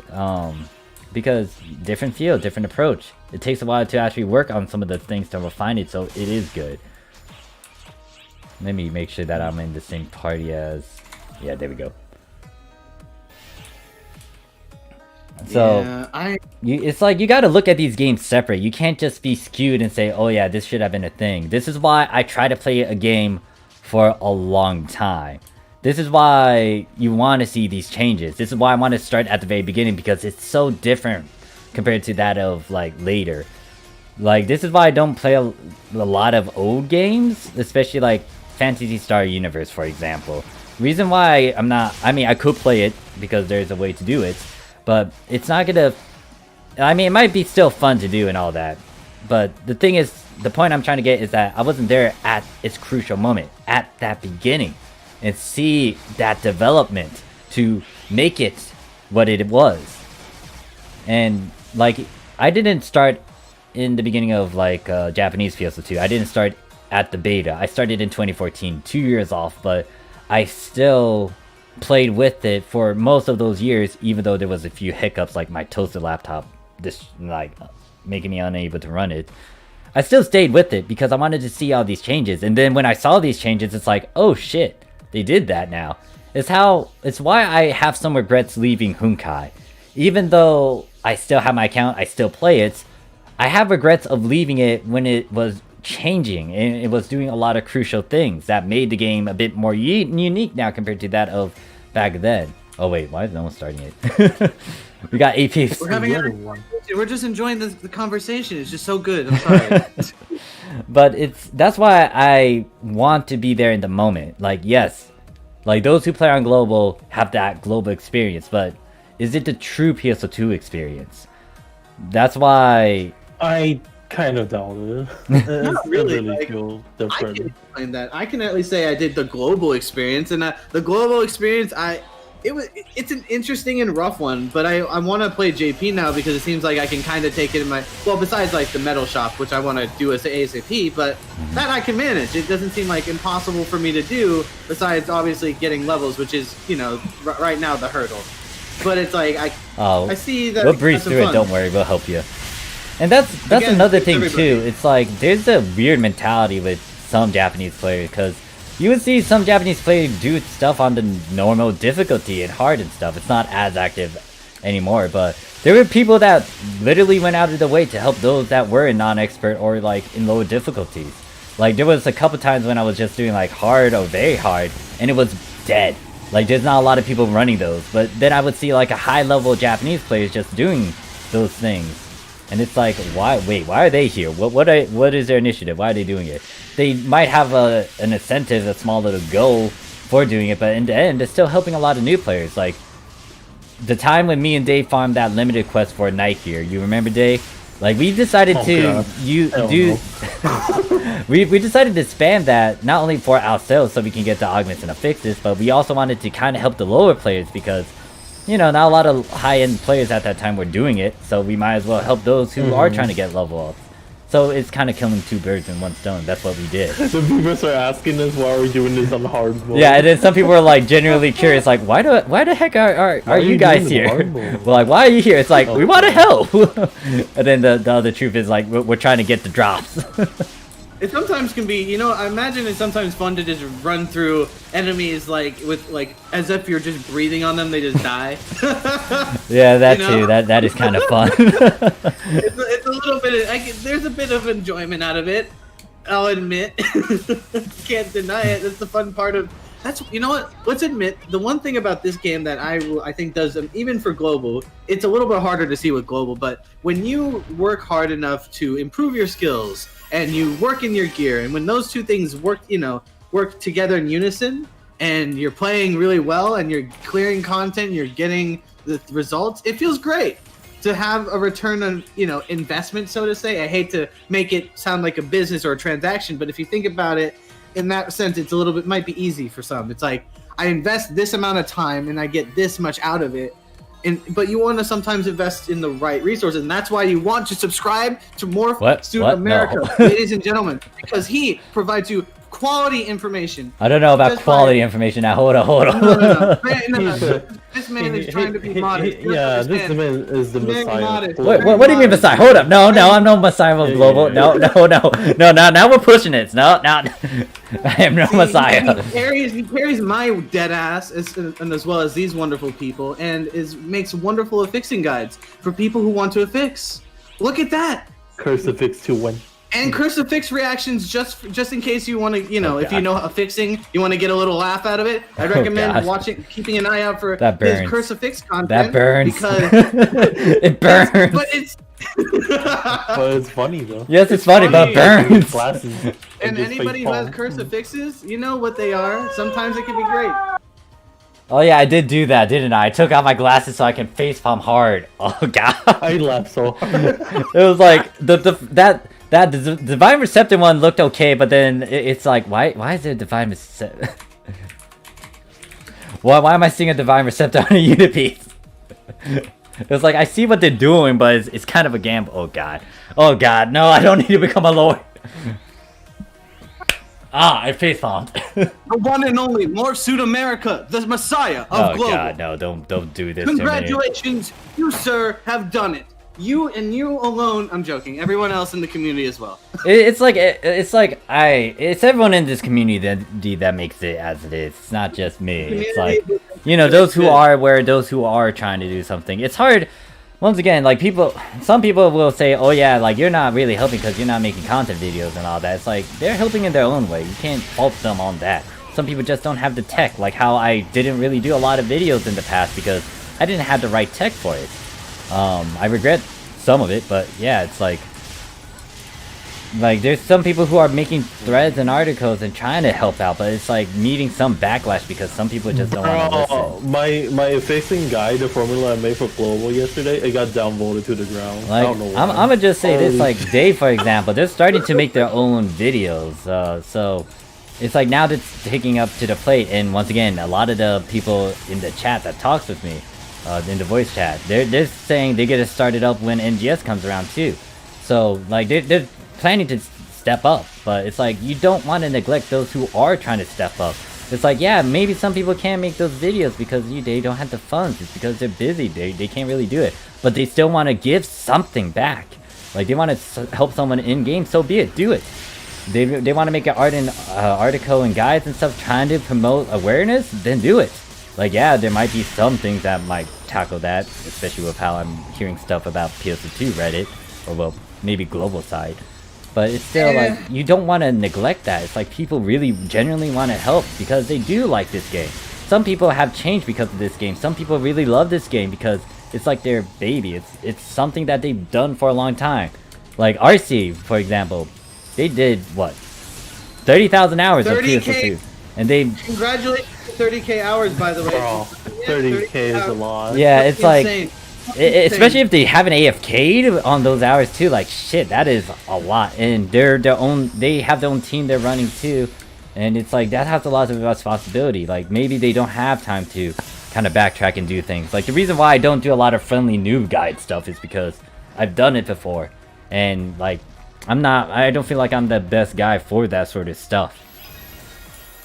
Because different feel, different approach. It takes a while to actually work on some of the things to refine it, so it is good. Let me make sure that I'm in the same party as... Yeah, there we go. So,
yeah,
it's like you gotta look at these games separate. You can't just be skewed and say, oh yeah, this should have been a thing. This is why I try to play a game for a long time. This is why you want to see these changes. This is why I want to start at the very beginning, because it's so different compared to that of like later. Like this is why I don't play a lot of old games, especially like Phantasy Star Universe, for example. Reason why I'm not, I mean, I could play it because there's a way to do it, but it's not gonna, I mean, it might be still fun to do and all that, but the thing is, the point I'm trying to get is that I wasn't there at its crucial moment, at that beginning. And see that development to make it what it was. And like I didn't start in the beginning of like Japanese PSO2. I didn't start at the beta. I started in 2014, 2 years off, but I still played with it for most of those years, even though there was a few hiccups like my toasted laptop making me unable to run it. I still stayed with it because I wanted to see all these changes. And then when I saw these changes, it's like, oh shit, they did that now. It's why I have some regrets leaving Honkai. Even though I still have my account, I still play it, I have regrets of leaving it when it was changing and it was doing a lot of crucial things that made the game a bit more unique now compared to that of back then. Oh wait, why is no one starting it? We got AP.
we're having we're just enjoying the conversation. It's just so good. I'm sorry.
But that's why I want to be there in the moment. Like, yes, like those who play on global have that global experience, but is it the true PSO2 experience? That's why
I kind of doubt it.
Not really,
It
like,
feel
I
different.
can explain that. I can at least say I did the global experience, and the global experience, it's an interesting and rough one, but I want to play JP now because it seems like I can kind of take it in my, well, besides like the metal shop, which I want to do as ASAP, but that I can manage. It doesn't seem like impossible for me to do, besides obviously getting levels, which is, you know, right now the hurdle. But it's like I see that
we'll breeze
that's some
through it.
fun.
Don't worry, we'll help you. And that's
Again,
another
it's
thing
everybody.
too. It's like there's a weird mentality with some Japanese players because you would see some Japanese players do stuff on the normal difficulty and hard and stuff. It's not as active anymore, but there were people that literally went out of the way to help those that were non-expert or like in low difficulties. Like there was a couple times when I was just doing like hard or very hard and it was dead. Like there's not a lot of people running those, but then I would see like a high level Japanese players just doing those things. And it's like, why are they here? What is their initiative? Why are they doing it? They might have an incentive, a small little goal for doing it, but in the end, it's still helping a lot of new players. Like, the time when me and Dave farmed that limited quest for Night Gear, you remember, Dave? Like, we decided we decided to spam that, not only for ourselves so we can get the augments and the fixes, but we also wanted to kind of help the lower players because, you know, not a lot of high-end players at that time were doing it, so we might as well help those who are trying to get level up. So it's kind of killing two birds in one stone. That's what we did.
Some people are asking us why are we doing this on hard mode.
Yeah, and then some people were like genuinely curious, like, why the heck are you guys here? We're like, why are you here? It's like, we want to help. And then the other truth is like, we're trying to get the drops.
It sometimes can be, you know, I imagine it's sometimes fun to just run through enemies like with like as if you're just breathing on them, they just die.
Yeah, that too. That is kind of fun.
It's a little bit. There's a bit of enjoyment out of it. I'll admit. Can't deny it. That's the fun part of. That's, you know what? Let's admit the one thing about this game that I think does, even for global, it's a little bit harder to see with global. But when you work hard enough to improve your skills and you work in your gear, and when those two things work together in unison, and you're playing really well, and you're clearing content, you're getting the results, it feels great to have a return on, you know, investment, so to say. I hate to make it sound like a business or a transaction, but if you think about it in that sense, it's a little bit, might be easy for some. It's like, I invest this amount of time and I get this much out of it. But you want to sometimes invest in the right resources, and that's why you want to subscribe to Morphsuit America,
no.
ladies and gentlemen, because he provides you quality information.
I don't know about quality information now. Hold on.
No. This man is trying to be modest.
Yeah, this man is the Messiah.
What do you mean Messiah? Hold up. No, I'm no Messiah of Global. No. Now we're pushing it. No. I am no Messiah.
He carries my dead ass as well as these wonderful people, and makes wonderful affixing guides for people who want to affix. Look at that.
Crucifix to win.
And crucifix reactions just in case you want to, you know, if you know affixing, you want to get a little laugh out of it. I recommend keeping an eye out for his crucifix content.
That burns.
Because
it burns.
But it's
but it's funny though.
Yes, it's funny, but it burns.
And anybody who has crucifixes, you know what they are. Sometimes it can be great.
Oh yeah, I did do that, didn't I? I took out my glasses so I can facepalm hard. Oh god.
I laughed so hard.
It was like the Divine Receptor one looked okay, but then it's like, why is there a Divine Receptor? why am I seeing a Divine Receptor on a unit piece? It was like, I see what they're doing, but it's kind of a gamble. Oh god, no, I don't need to become a lord. I facepalmed.
The one and only Morphsuit America, the Messiah of Global.
Oh god, no, don't do this.
Congratulations, you sir have done it. You and you alone. I'm joking. Everyone else in the community as well.
It's everyone in this community that makes it as it is. It's not just me. It's like, you know, those who are aware, those who are trying to do something. It's hard. Once again, like some people will say, oh yeah, like you're not really helping because you're not making content videos and all that. It's like, they're helping in their own way. You can't fault them on that. Some people just don't have the tech, like how I didn't really do a lot of videos in the past because I didn't have the right tech for it. I regret some of it, but yeah, it's like there's some people who are making threads and articles and trying to help out, but it's like meeting some backlash because some people just don't want to listen.
My affixing guide, the formula I made for Global yesterday, it got downvoted to the ground.
Like,
I don't know why.
I'm gonna just say this, like Dave, for example, they're starting to make their own videos, so it's like now they're taking up to the plate, and once again, a lot of the people in the chat that talks with me, in the voice chat, they're saying they get it started up when NGS comes around too. So like they're planning to step up, but it's like you don't want to neglect those who are trying to step up. It's like, yeah, maybe some people can't make those videos because they don't have the funds. It's because they're busy. They can't really do it, but they still want to give something back. Like they want to help someone in game, so be it. Do it. they want to make an article and guides and stuff trying to promote awareness, then do it. Like, yeah, there might be some things that might tackle that, especially with how I'm hearing stuff about PSO2 Reddit, or well, maybe global side. But it's still like, you don't want to neglect that. It's like people really genuinely want to help because they do like this game. Some people have changed because of this game. Some people really love this game because it's like their baby. It's something that they've done for a long time. Like RC, for example, they did what? 30,000 hours of PSO2. And they
Congratulations to 30k hours, by the way.
Bro, 30k is a lot.
yeah, it's like
insane.
especially if they haven't AFK'd on those hours too, like shit, that is a lot. And they have their own team they're running too, and it's like that has a lot of responsibility. Like maybe they don't have time to kind of backtrack and do things. Like the reason why I don't do a lot of friendly noob guide stuff is because I've done it before, and like I don't feel like I'm the best guy for that sort of stuff.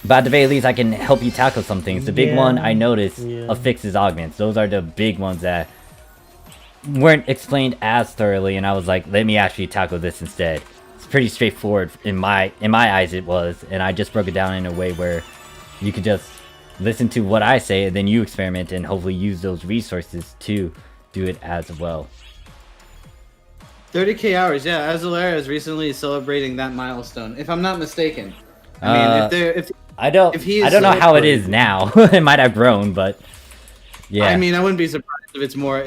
But at the very least, I can help you tackle some things. The big one I noticed affixes augments. Those are the big ones that weren't explained as thoroughly, and I was like, let me actually tackle this instead. It's pretty straightforward in my eyes it was, and I just broke it down in a way where you could just listen to what I say and then you experiment and hopefully use those resources to do it as well.
30k hours, yeah. Azalera is recently celebrating that milestone, if I'm not mistaken. I mean, if
I don't know how it is now. It might have grown, but yeah.
I mean, I wouldn't be surprised if it's more.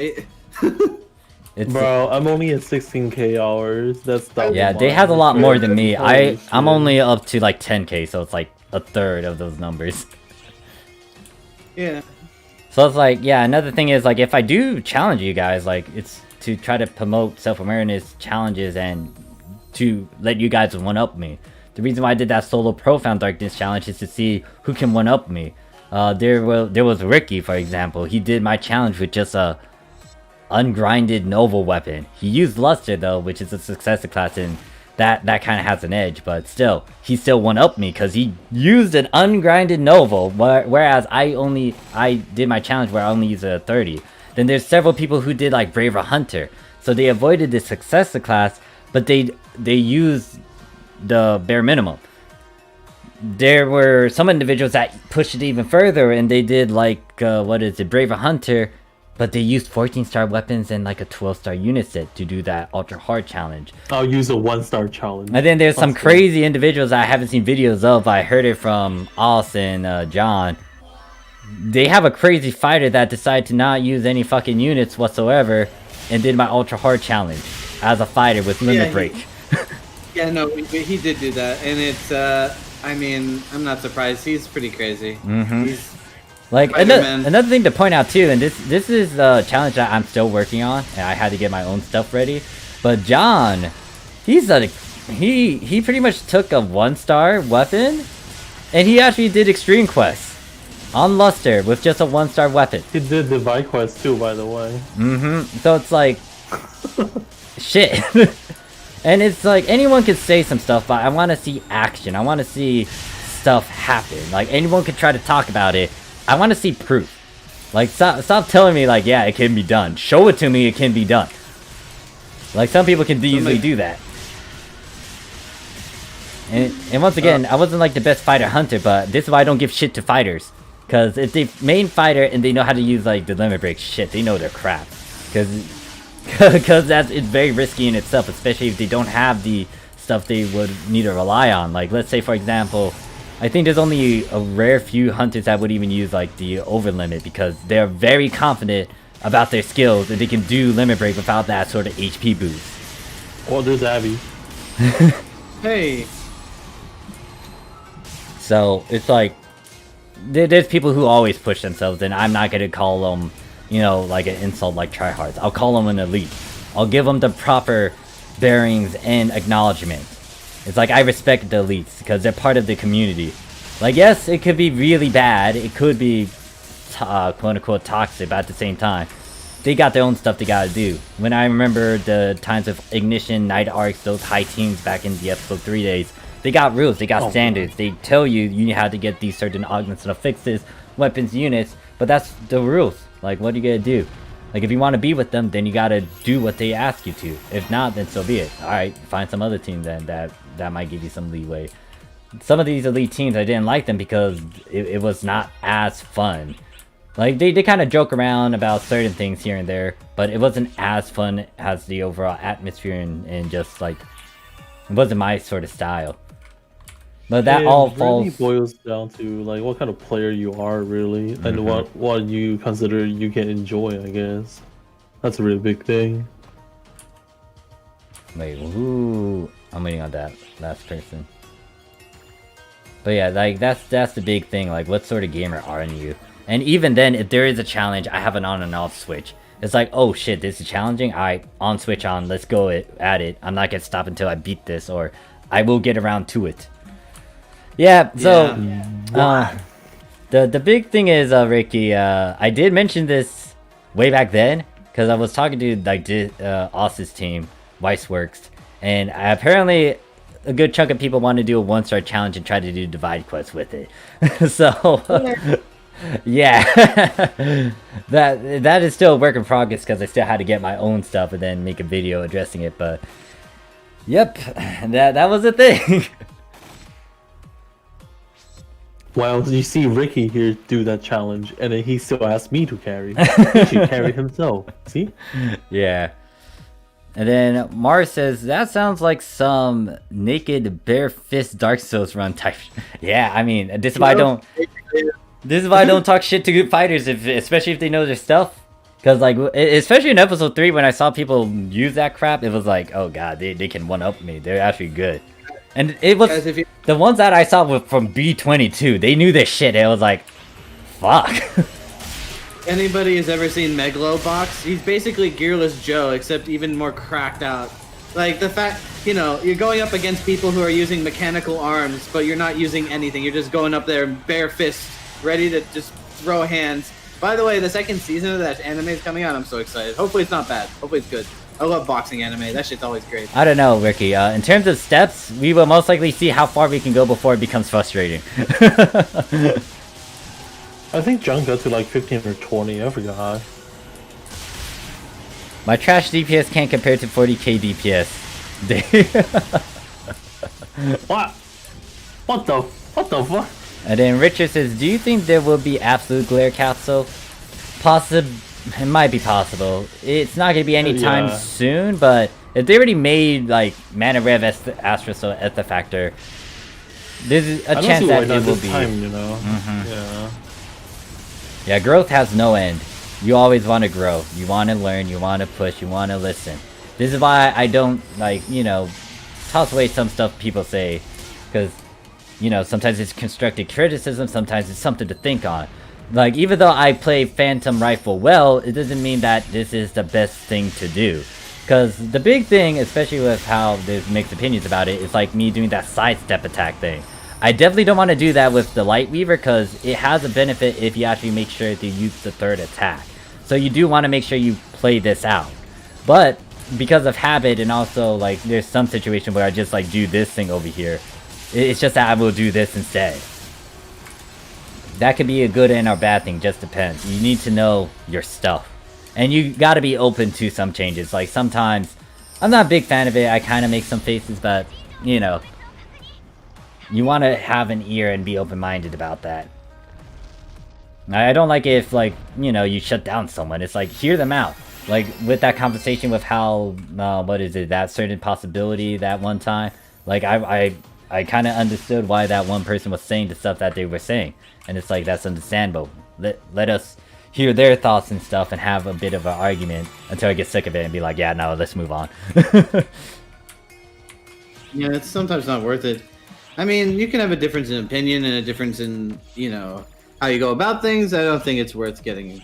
Bro, I'm only at 16k hours. That's
yeah. They have a lot more than me. I'm only up to like 10k, so it's like a third of those numbers.
Yeah.
So it's like, yeah. Another thing is like, if I do challenge you guys, like it's to try to promote self-awareness challenges and to let you guys one-up me. The reason why I did that solo Profound Darkness challenge is to see who can one-up me. There was Ricky, for example. He did my challenge with just a ungrinded novel weapon. He used Luster though, which is a successor class, and that kind of has an edge. But still, he still one-upped me because he used an ungrinded novel, whereas I did my challenge where I only used a 30. Then there's several people who did like Braver Hunter, so they avoided the successor class, but they used the bare minimum. There were some individuals that pushed it even further and they did like Braver Hunter, but they used 14-star weapons and like a 12-star unit set to do that ultra hard challenge.
I'll use a 1-star challenge.
And then there's some crazy individuals I haven't seen videos of. I heard it from Oz and John. They have a crazy fighter that decided to not use any fucking units whatsoever and did my ultra hard challenge as a fighter with limit break.
Yeah, no, he did do that, and it's, I mean, I'm not surprised. He's pretty crazy. He's
like, another thing to point out too, and this is a challenge that I'm still working on, and I had to get my own stuff ready. But John, he pretty much took a 1-star weapon, and he actually did Extreme Quest on Luster with just a 1-star weapon.
He did Divide Quest too, by the way.
So it's like, shit. And it's like, anyone could say some stuff, but I want to see action. I want to see stuff happen. Like, anyone could try to talk about it. I want to see proof. Like, stop telling me, like, yeah, it can be done. Show it to me, it can be done. Like, some people can easily do that. And once again, I wasn't, like, the best fighter hunter, but this is why I don't give shit to fighters. Because if they main fighter and they know how to use, like, the limit break, shit, they know their crap. Because it's very risky in itself, especially if they don't have the stuff they would need to rely on. Like, let's say, for example, I think there's only a rare few hunters that would even use, like, the over limit because they're very confident about their skills and they can do limit break without that sort of HP boost.
Oh, there's Abby.
Hey.
So, it's like, there's people who always push themselves, and I'm not going to call them, you know, like an insult like tryhards. I'll call them an elite. I'll give them the proper bearings and acknowledgement. It's like, I respect the elites because they're part of the community. Like, yes, it could be really bad. It could be, quote-unquote, toxic, but at the same time, they got their own stuff they gotta do. When I remember the times of Ignition, Night Arcs, those high teams back in the episode 3 days, they got rules, they got standards. They tell you had to get these certain augments and affixes, weapons, units, but that's the rules. Like, what are you gonna do? Like, if you want to be with them, then you gotta do what they ask you to. If not, then so be it. Alright, find some other team then that might give you some leeway. Some of these elite teams, I didn't like them because it was not as fun. Like, they kind of joke around about certain things here and there, but it wasn't as fun as the overall atmosphere and just, like, it wasn't my sort of style. But that all falls...
It really boils down to, like, what kind of player you are, really, and what you consider you can enjoy, I guess. That's a really big thing.
Wait, who... I'm waiting on that last person. But yeah, like, that's the big thing, like, what sort of gamer are you? And even then, if there is a challenge, I have an on and off switch. It's like, oh shit, this is challenging? Alright, on switch on, let's go at it. I'm not gonna stop until I beat this, or I will get around to it. Yeah, so... The big thing is, Ricky, I did mention this way back then, because I was talking to, like, Oss's team, Weissworks, and apparently a good chunk of people want to do a one-star challenge and try to do divide quests with it. So... yeah, that is still a work in progress because I still had to get my own stuff and then make a video addressing it. But yep, that was the thing.
Well, you see Ricky here do that challenge, and then he still asked me to carry. He should carry himself. See?
Yeah. And then Mars says that sounds like some naked bare fist Dark Souls run type. Yeah, I mean, this is why I don't. This is why I don't talk shit to good fighters, especially if they know their stuff. Because, like, especially in episode 3, when I saw people use that crap, it was like, oh god, they can one-up me. They're actually good. And it was... Guys, the ones that I saw were from B22. They knew their shit. It was like, fuck.
Anybody who's ever seen Megalobox, he's basically Gearless Joe, except even more cracked out. Like, the fact, you know, you're going up against people who are using mechanical arms, but you're not using anything. You're just going up there bare fists, ready to just throw hands. By the way, the second season of that anime is coming out. I'm so excited. Hopefully it's not bad. Hopefully it's good. I love boxing anime. That shit's always great.
I don't know, Ricky. In terms of steps, we will most likely see how far we can go before it becomes frustrating.
I think John got to like 15 or 20. I forgot.
My trash DPS can't compare to 40k DPS.
What? What the fuck?
And then Richard says, do you think there will be absolute glare capsule? It might be possible. It's not going to be anytime soon, but if they already made, like, Mana Rev Astra Artifactor, there's a chance that it will be.
Time, you know? Yeah.
Yeah, growth has no end. You always want to grow. You want to learn, you want to push, you want to listen. This is why I don't, like, you know, toss away some stuff people say, because... You know, sometimes it's constructive criticism, sometimes it's something to think on. Like, even though I play Phantom Rifle well, it doesn't mean that this is the best thing to do. Because the big thing, especially with how there's mixed opinions about it, is like me doing that sidestep attack thing. I definitely don't want to do that with the Light Weaver, because it has a benefit if you actually make sure to use the third attack. So you do want to make sure you play this out. But, because of habit, and also, like, there's some situation where I just, like, do this thing over here. It's just that I will do this instead. That could be a good and or bad thing, just depends. You need to know your stuff. And you gotta be open to some changes. Like, sometimes, I'm not a big fan of it, I kinda make some faces, but, you know. You wanna have an ear and be open-minded about that. I don't like it if, like, you know, you shut down someone. It's like, hear them out. Like, with that conversation with how, what is it, that certain possibility that one time. Like, I kind of understood why that one person was saying the stuff that they were saying. And it's like, that's understandable. Let us hear their thoughts and stuff and have a bit of an argument until I get sick of it and be like, yeah, no, let's move on.
Yeah, it's sometimes not worth it. I mean, you can have a difference in opinion and a difference in, you know, how you go about things. I don't think it's worth getting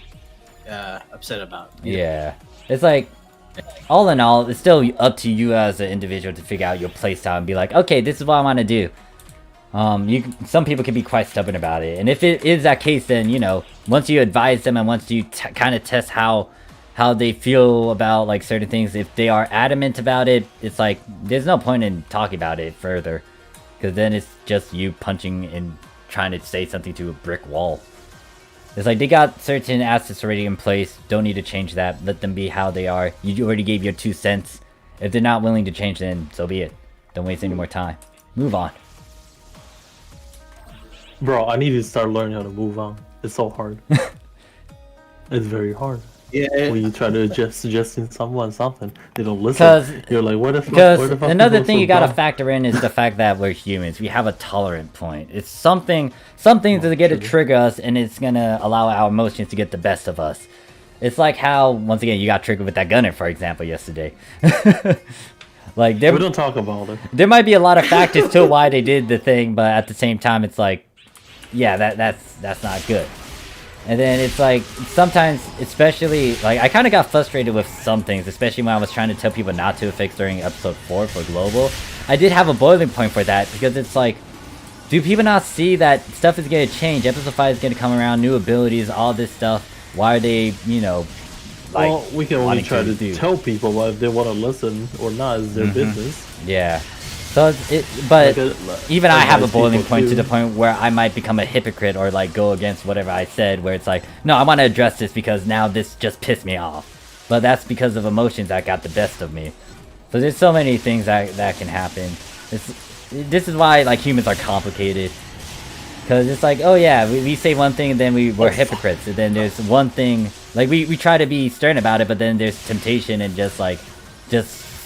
upset about.
Yeah. It's like, all in all, it's still up to you as an individual to figure out your playstyle and be like, okay, this is what I want to do. Some people can be quite stubborn about it, and if it is that case, then, you know, once you advise them and once you kind of test how they feel about, like, certain things, if they are adamant about it, it's like, there's no point in talking about it further, because then it's just you punching and trying to say something to a brick wall. It's like they got certain assets already in place. Don't need to change that. Let them be how they are. You already gave your 2 cents. If they're not willing to change, then so be it. Don't waste any more time. Move on.
Bro, I need to start learning how to move on. It's so hard. It's very hard.
Yeah.
When you try to suggesting someone something, they don't listen.
'Cause-
You're like, what if?
Because
What if
another
people
thing
so
you gotta
dumb?
factor in is the fact that we're humans. We have a tolerant point. It's something to get to trigger us, and it's gonna allow our emotions to get the best of us. It's like how, once again, you got triggered with that gunner, for example, yesterday. Like
We don't talk about it.
there might be a lot of factors to why they did the thing, but at the same time, it's like, yeah, that's not good. And then it's like, sometimes, especially, like, I kind of got frustrated with some things, especially when I was trying to tell people not to fix during episode 4 for Global. I did have a boiling point for that, because it's like, do people not see that stuff is going to change? Episode 5 is going to come around, new abilities, all this stuff. Why are they, you know, like,
Well, we can only
wanting
try to
do?
tell people what if they want to listen or not is their business.
Yeah. So but even I have a
advise
boiling
people
point to
to-
the point where I might become a hypocrite or like go against whatever I said, where it's like, no, I want to address this because now this just pissed me off. But that's because of emotions that got the best of me. So there's so many things that can happen. This is why like humans are complicated. Because it's like, oh yeah, we say one thing and then we're hypocrites. And then there's one thing, like we try to be stern about it, but then there's temptation and just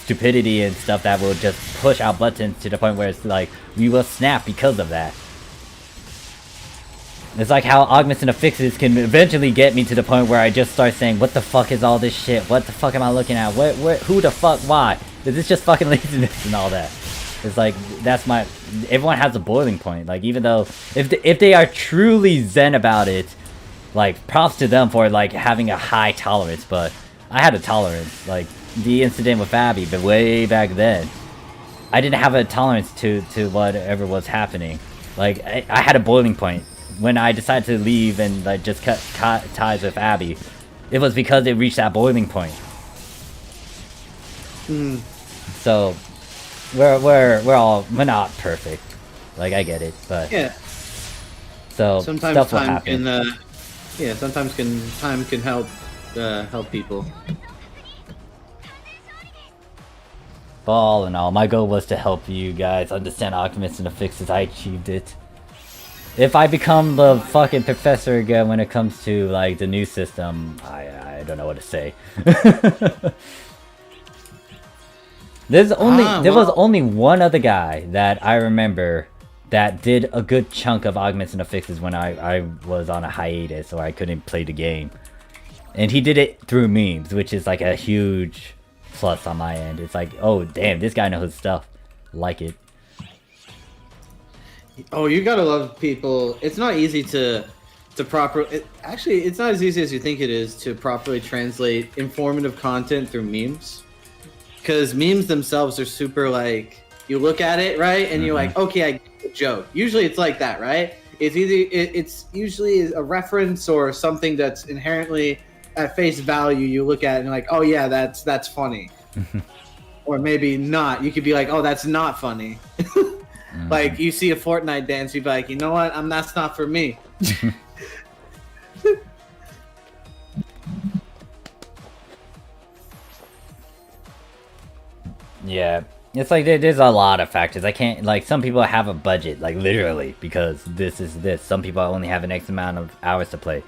stupidity and stuff that will just push our buttons to the point where it's like, we will snap because of that. It's like how augments and affixes can eventually get me to the point where I just start saying, what the fuck is all this shit? What the fuck am I looking at? Who the fuck, why? Is this just fucking laziness and all that? It's like, everyone has a boiling point. Like, even though, if they are truly zen about it, like, props to them for, like, having a high tolerance, but I had a tolerance. Like, the incident with Abby, but way back then, I didn't have a tolerance to whatever was happening. Like, I had a boiling point. When I decided to leave and, like, just cut ties with Abby, it was because it reached that boiling point. So, we're not perfect. Like, I get it, but
Yeah.
so
Sometimes
stuff will
time
happen.
can. Sometimes time can help people.
But all in all, my goal was to help you guys understand augments and affixes. I achieved it. If I become the fucking professor again when it comes to like the new system, I don't know what to say. There was only one other guy that I remember that did a good chunk of augments and affixes when I was on a hiatus or I couldn't play the game. And he did it through memes, which is like a huge plus on my end. It's like, oh damn, this guy knows his stuff. Like it.
Oh, you gotta love people. It's not easy to properly. Actually, it's not as easy as you think it is to properly translate informative content through memes. Because memes themselves are super like, you look at it, right, and you're like, okay, I get the joke. Usually it's like that, right? It's usually a reference or something that's inherently at face value. You look at it and you're like, oh yeah, that's funny. Or maybe not. You could be like, oh, that's not funny. Like, you see a Fortnite dance, you'd be like, you know what? That's not for me.
Yeah, it's like there's a lot of factors. I can't, like, some people have a budget, like, literally, because this is this. Some people only have an X amount of hours to play.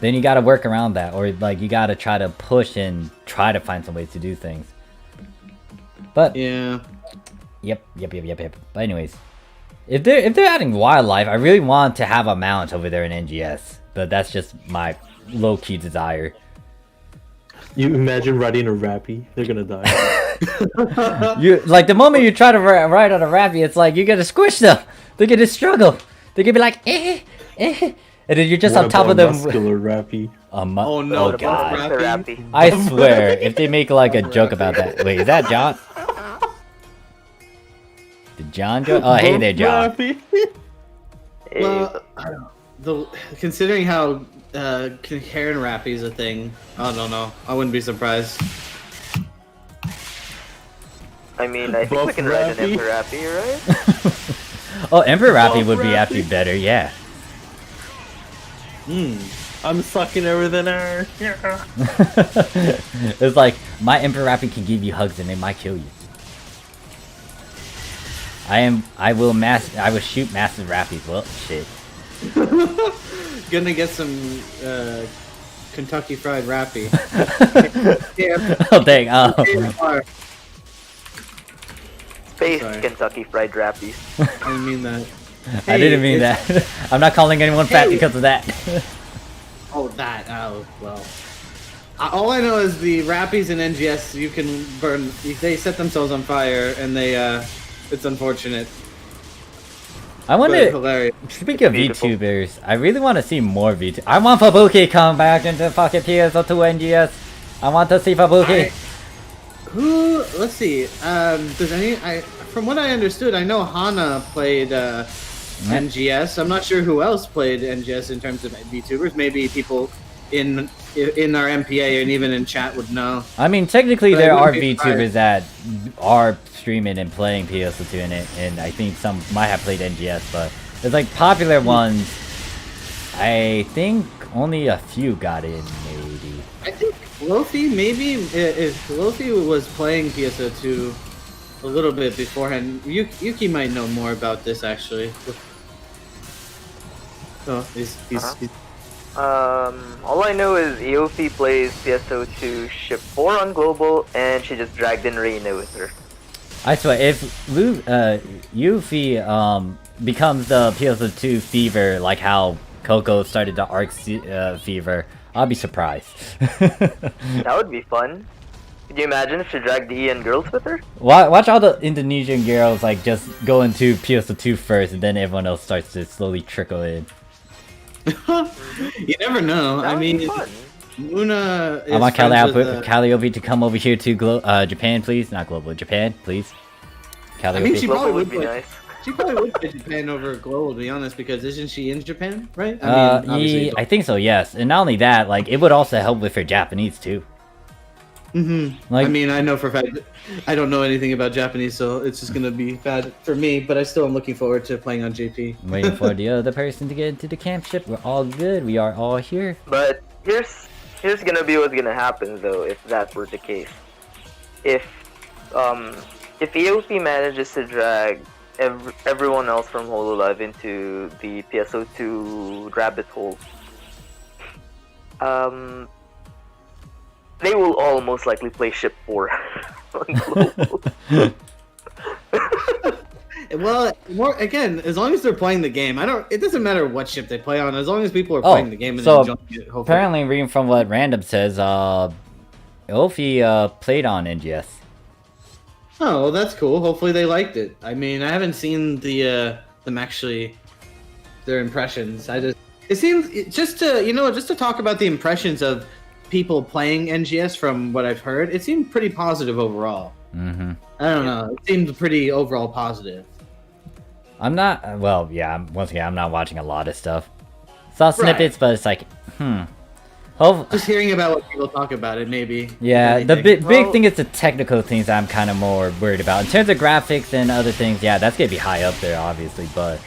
Then you gotta work around that, or, like, you gotta try to push and try to find some ways to do things. But,
Yeah.
Yep. But anyways, if they're adding wildlife, I really want to have a mount over there in NGS. But that's just my low-key desire.
You imagine riding a Rappy, they're gonna die.
You like the moment you try to ride on a Rappy, it's like you're gonna squish them. They're gonna struggle. They're gonna be like, and then you're just
What
on top
about
of them.
muscular Rappy.
Oh no,
oh god!
Rappy.
I swear, if they make like a joke about that, wait, is that John? Did John go? Oh, hey there, John.
Rappy.
Well, considering how Karen Rappy is a thing, I don't know. I wouldn't be surprised.
I mean, I think
Buff
we can ride an
Rappy?
Emperor Rappy, right?
Oh, Emperor Rappy would be
Rappy?
actually better, yeah.
I'm sucking everything out.
It's like my Emperor Rappy can give you hugs and they might kill you. I will shoot massive Rappies. Well, shit.
Gonna get some Kentucky Fried Rappy.
Oh dang!
Space
Sorry.
Kentucky Fried Rappies.
I didn't mean that.
I didn't mean
it's-
that. I'm not calling anyone fat
Hey.
because of that.
Oh, that. Oh, well. All I know is the Rappies and NGS, you can burn. They set themselves on fire, and they. It's unfortunate.
I
But
wonder.
hilarious.
Speaking of
Beautiful.
VTubers, I really want to see more VTubers. I want Fabuki come back into fucking PSO2 NGS. I want to see Fabuki.
Who? Let's see. Does any? From what I understood, I know Hana played NGS. I'm not sure who else played NGS in terms of VTubers. Maybe people in our MPA and even in chat would know.
I mean, technically
But I
there are
wouldn't be
VTubers
surprised.
that are streaming and playing PSO2 in it, and I think some might have played NGS, but there's like popular ones. I think only a few got in, maybe.
I think Lofi maybe if Lofi was playing PSO2 a little bit beforehand. Yuki might know more about this actually. Oh, he's
All I know is Eofi plays PSO2 Ship 4 on Global, and she just dragged in Reina with her.
I swear, if Yuffie becomes the PSO2 Fever, like how Coco started the Arc Fever, I'll be surprised.
That would be fun. Could you imagine if she dragged the Ian girls with her?
Watch all the Indonesian girls like just go into PSO2 first, and then everyone else starts to slowly trickle in.
you never know.
That
I
would be
mean,
fun.
Luna is
I want
friends with,
Calliope to come over here to Japan, please. Not Global, Japan, please.
I
Calliope.
mean, she
Global
probably
would be
play-
nice.
She probably would play Japan over Global, to be honest, because isn't she in Japan, right?
I think so, yes. And not only that, like, it would also help with her Japanese, too. Like,
I mean, I know for a fact, I don't know anything about Japanese, so it's just gonna be bad for me. But I still am looking forward to playing on JP.
I'm waiting for the other person to get into the camp ship. We're all good. We are all here.
But here's gonna be what's gonna happen though if that were the case. If EOP manages to drag everyone else from Hololive into the PSO2 rabbit hole, they will all most likely play Ship 4 on Global.
Well, more again, as long as they're playing the game, it doesn't matter what ship they play on, as long as people are
Oh,
playing the game and
so
enjoying it. Hopefully.
Apparently, reading from what Random says, Ilfi played on NGS.
Oh, well, that's cool. Hopefully they liked it. I mean, I haven't seen them actually their impressions. It seems just to talk about the impressions of people playing NGS from what I've heard, it seemed pretty positive overall.
Mm-hmm.
I don't know. It seemed pretty overall positive.
I'm not. Well, yeah. Once again, I'm not watching a lot of stuff. Saw snippets, but it's like,
Just hearing about what people talk about it, maybe.
Yeah,
if
the
anything.
big thing is the technical things I'm kind of more worried about. In terms of graphics and other things, yeah, that's gonna be high up there, obviously. But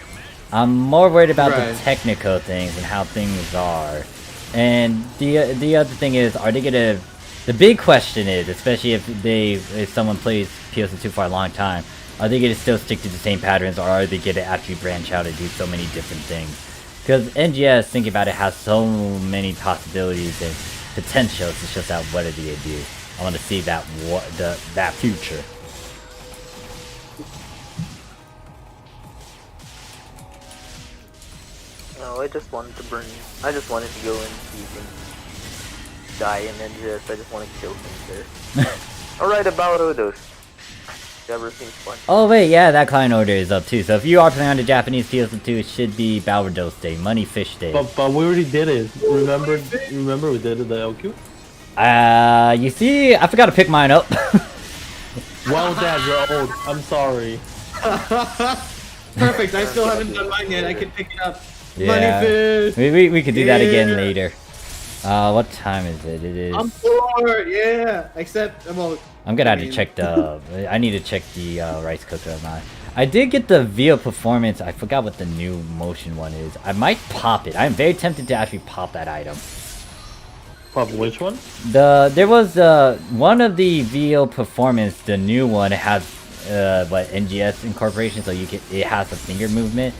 I'm more worried about
Right.
the technical things and how things are. And the other thing is, are they gonna? The big question is, especially if someone plays PSO2 for a long time, are they gonna still stick to the same patterns, or are they gonna actually branch out and do so many different things? Because NGS, thinking about it, has so many possibilities and potentials. It's just out what are they gonna do? I want to see that future.
No, I just wanted to burn. I just wanted to go and see things die and then I just wanted to kill things there. Alright, about Odos. Ever seems fun.
Oh wait, yeah, that client order is up too. So if you are playing on the Japanese PSO2, it should be Balrados Day, Money Fish Day.
But we already did it. Remember we did it the LQ?
You see, I forgot to pick mine up.
Well, Dad, you're old. I'm sorry.
Perfect. I still haven't done mine yet. I can pick it up.
Yeah.
Money fish.
We could do that again
Yeah.
later. What time is it? It is.
I'm bored. Yeah. Except, well,
I'm gonna have to
mean-
check the. I need to check the rice cooker of mine. I did get the VO performance. I forgot what the new motion one is. I might pop it. I'm very tempted to actually pop that item.
Pop which one?
There was one of the VO performance, the new one. It has what NGS incorporation, so it has a finger movement.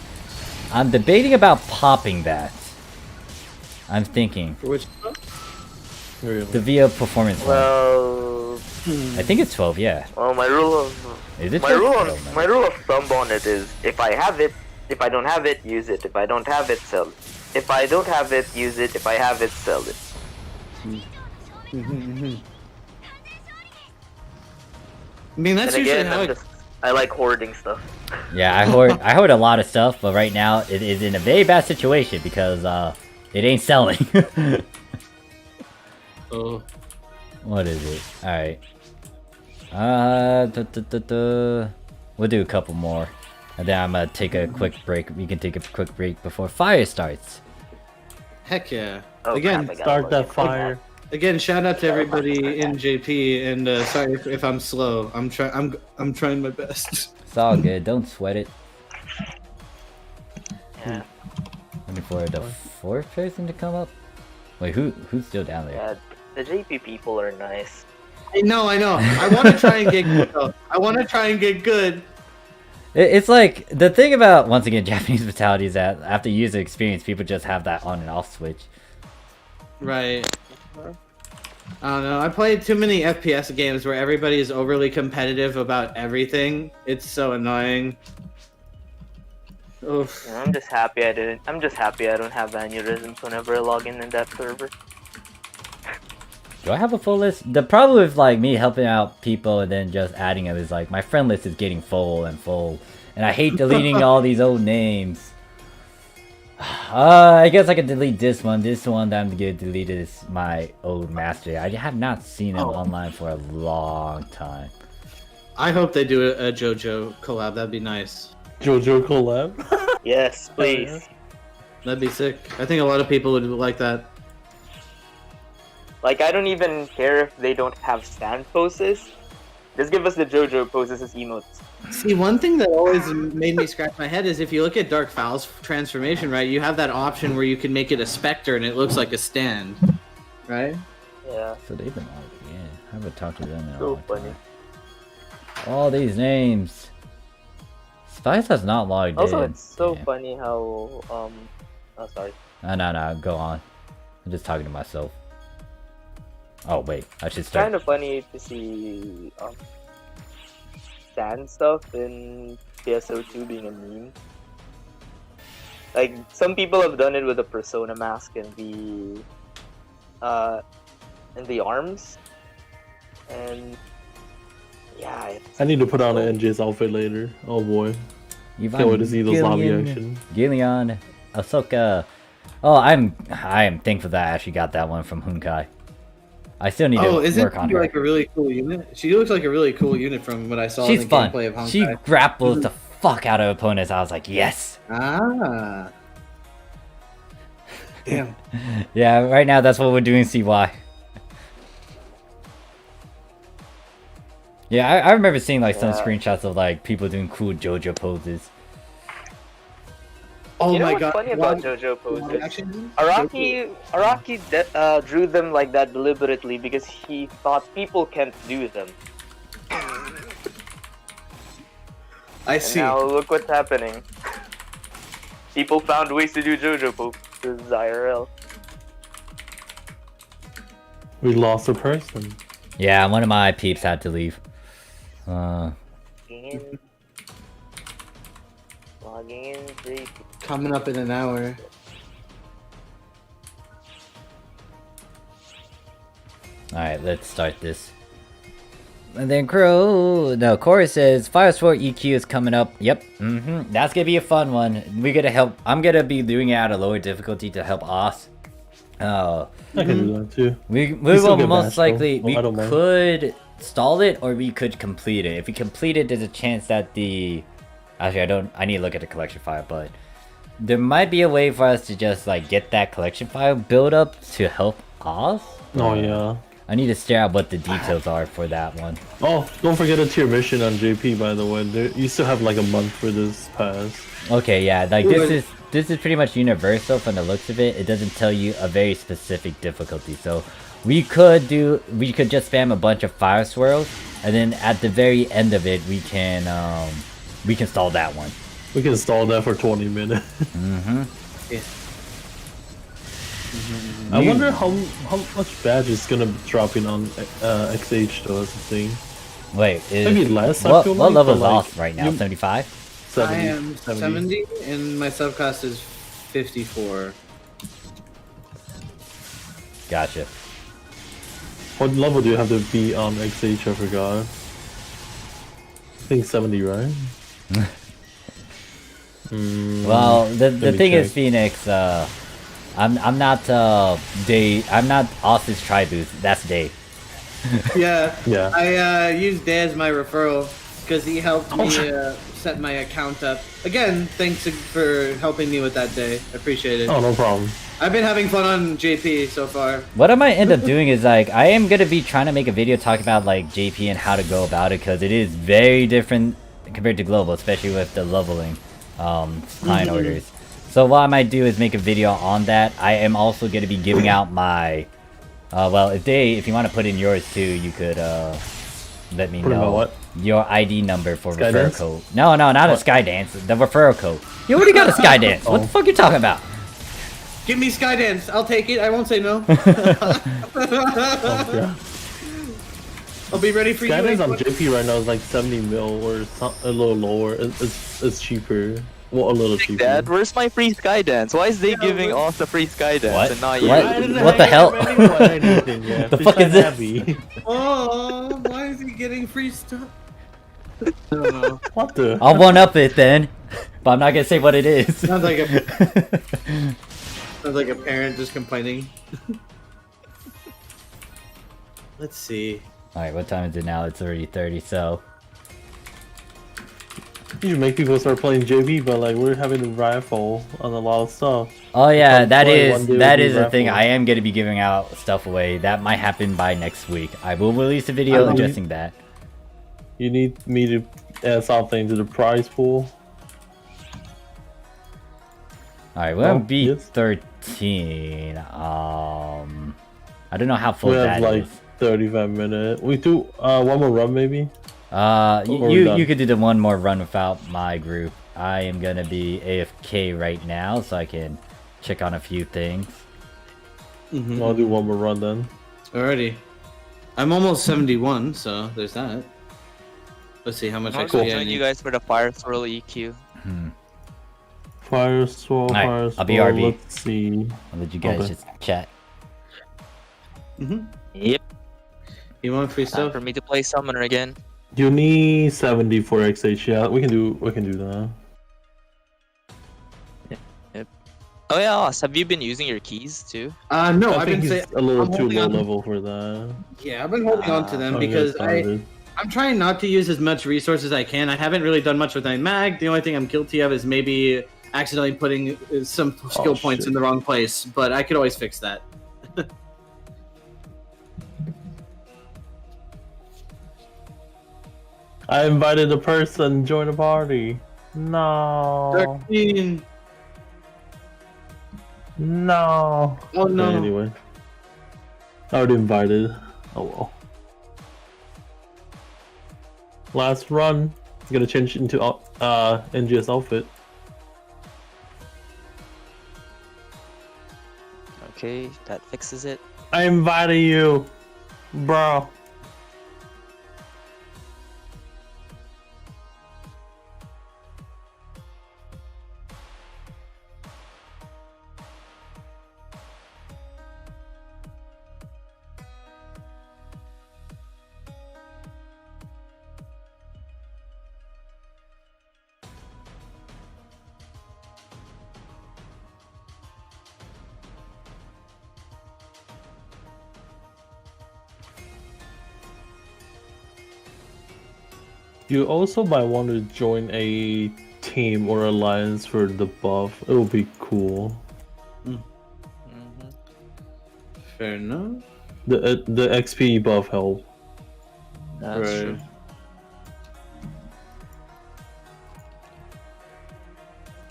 I'm debating about popping that. I'm thinking
For which?
Really?
the VO performance one.
Well,
I think it's 12. Yeah.
well, my rule of
Is it?
my
12?
rule
I
on
don't know.
my rule of thumb on it is if I have it, if I don't have it, use it. If I don't have it, sell it. If I don't have it, use it. If I have it, sell it.
I mean, that's
And
usually
again,
how
I like hoarding stuff.
Yeah, I hoard a lot of stuff, but right now it is in a very bad situation because it ain't selling.
Oh.
What is it? Alright. We'll do a couple more. And then I'm gonna take a quick break. We can take a quick break before fire starts.
Heck yeah.
Oh,
Again,
crap, I gotta
Start
look
that
at
fire.
Again, shout out to everybody in JP, and sorry if I'm slow. I'm trying my best.
It's all good. Don't sweat it.
Yeah,
Looking for the fourth person to come up. Wait, who's still down there?
yeah. The JP people are nice.
I know. I want to try and get good. Though. I want to try and get good.
It's like the thing about once again Japanese mentality is that after user experience, people just have that on and off switch.
Right. I don't know. I played too many FPS games where everybody is overly competitive about everything. It's so annoying. Oof.
Yeah, I'm just happy I didn't. I'm just happy I don't have aneurysms whenever I log in that server.
Do I have a full list? The problem with like me helping out people and then just adding them is like my friend list is getting full, and I hate deleting all these old names. I guess I can delete this one. This one that I'm gonna delete is my old master. I have not seen him online for a long time.
I hope they do a JoJo collab. That'd be nice.
JoJo collab.
Yes, please.
That'd be sick. I think a lot of people would like that.
Like, I don't even care if they don't have stand poses. Just give us the JoJo poses as emotes.
See, one thing that always made me scratch my head is if you look at Dark Fowl's transformation, right, you have that option where you can make it a specter and it looks like a stand, right?
Yeah.
So they've been on it, yeah. I haven't talked to them in a
So
long
funny.
time. All these names. Spice has not logged
Also,
in.
it's so
Damn.
funny how oh, sorry.
No, go on. I'm just talking to myself. Oh wait, I should
It's
start.
kind of funny to see stand stuff in PSO2 being a meme. Like, some people have done it with the persona mask and the arms, and yeah, it's
I need to put on an NJ's outfit later. Oh boy. Can't wait to see those lobby action.
Gillian, Ahsoka. Oh, I'm thankful that I actually got that one from Hunkai. I still need to
isn't
work on
she
her.
like a really cool unit? She looks like a really cool unit from what I saw
She's
in the
fun.
gameplay of Honkai.
She grapples the fuck out of opponents. I was like, yes.
Ah. Damn.
Yeah, right now that's what we're doing CY. Yeah, I remember seeing like some
Yeah.
screenshots of like people doing cool JoJo poses.
Oh
you know
my
what's
god.
funny about JoJo poses?
Action?
Araki drew them like that deliberately because he thought people can't do them.
I
And
see.
now look what's happening. People found ways to do JoJo poses IRL.
We lost a person.
Yeah, one of my peeps had to leave.
In. Logging in 3.
Coming up in an hour.
Alright, let's start this. And then Corey says Fire Sword EQ is coming up. Yep. That's gonna be a fun one. I'm gonna be doing it at a lower difficulty to help Oz.
I can do that too.
We
still
will
get
most
bashed, though.
likely
Well, I don't mind.
could stall it or we could complete it. If we complete it, there's a chance that actually I need to look at the collection file, but there might be a way for us to just like get that collection file build up to help Oz.
Oh yeah.
I need to stare at what the details are for that one.
Oh, don't forget a tier mission on JP, by the way. You still have like a month for this pass.
Okay, yeah, like this is pretty much universal from the looks of it. It doesn't tell you a very specific difficulty, so we could just spam a bunch of fire swirls, and then at the very end of it, we can stall that one.
We can stall that for 20 minutes.
Yeah.
I wonder how much badge is gonna be dropping on XH though. That's the thing.
Wait,
Maybe less.
what
I feel
level is
but, like,
off right now? 75?
70,
I am 70, and my subclass is 54.
Gotcha.
What level do you have to be on XH? I forgot. I think 70, right?
Well, the
me
thing is,
check.
Phoenix, I'm not Austin's Triboost. That's Dave.
Yeah.
Yeah.
I used Day as my referral because he helped me set my account up. Again, thanks for helping me with that day. I appreciate it.
Oh, no problem.
I've been having fun on JP so far.
What I might end up doing is like I am gonna be trying to make a video talking about like JP and how to go about it because it is very different compared to global, especially with the leveling client orders. So what I might do is make a video on that. I am also gonna be giving out my well, if you want to put in yours too, you could let me
Put in my
know
what?
your ID number for referral
Skydance?
code. No, not a Skydance. The referral code. You already got a Skydance. What the fuck you talking about?
Give me Skydance. I'll take it. I won't say no.
Yeah.
I'll be ready for you.
Skydance on
anyone.
JP right now is like 70 mil or a little lower. It's cheaper. Well, a little cheaper.
Dad, where's my free Skydance? Why is they giving us the free Skydance
What?
and not you?
What?
I didn't
What the
hang
hell?
up anything yet.
The
It's
fuck
that
is this?
heavy.
Oh, why is he getting free stuff? Oh,
What the?
I'll one up it then, but I'm not gonna say what it is.
sounds like a parent just complaining. Let's see.
Alright, what time is it now? It's already 30, so...
You should make people start playing JV, but like we're having a rifle on a lot of stuff.
Oh yeah,
Come
that
play
is
one day
that
with
is
me
the thing.
raffle.
I am gonna be giving out stuff away. That might happen by next week. I will release a video
I mean-
addressing that.
You need me to add something to the prize pool.
Alright, we're on
Oh, yes.
B13. I don't know how full
We
that
have
is.
like 35 minutes. We do one more run maybe. Or we're
You
done.
could do the one more run without my group. I am gonna be AFK right now, so I can check on a few things.
I'll do one more run then.
Alrighty. I'm almost 71, so there's that. Let's see how much
I'll
XP
go
I
join you
need.
guys for the fire swirl EQ.
Fire swirl,
Alright,
fire
I'll be
swirl.
RB.
Let's see.
I'll let you guys
Okay.
just chat.
Yep.
You want free
Time
stuff?
for me to play summoner again.
You need 70 for XH. Yeah, we can do that.
Oh yeah, Oz, have you been using your keys too?
No,
I
I've
think
been
he's
saying
a little
I'm
too
holding
low
on-
level for that.
Yeah, I've been holding on to them
Oh,
because
yeah, standard.
I'm trying not to use as much resources as I can. I haven't really done much with my mag. The only thing I'm guilty of is maybe accidentally putting some skill points
shit.
in the wrong place, but I could always fix that.
I invited a person, join the party. No.
13.
No.
Oh no.
Okay, anyway. I already invited. Oh well. Last run. It's gonna change into NGS outfit.
Okay, that fixes it.
I invited you, bro. You also might want to join a team or alliance for the buff. It will be cool.
Fair enough.
The XP buff help.
That's
Right.
true.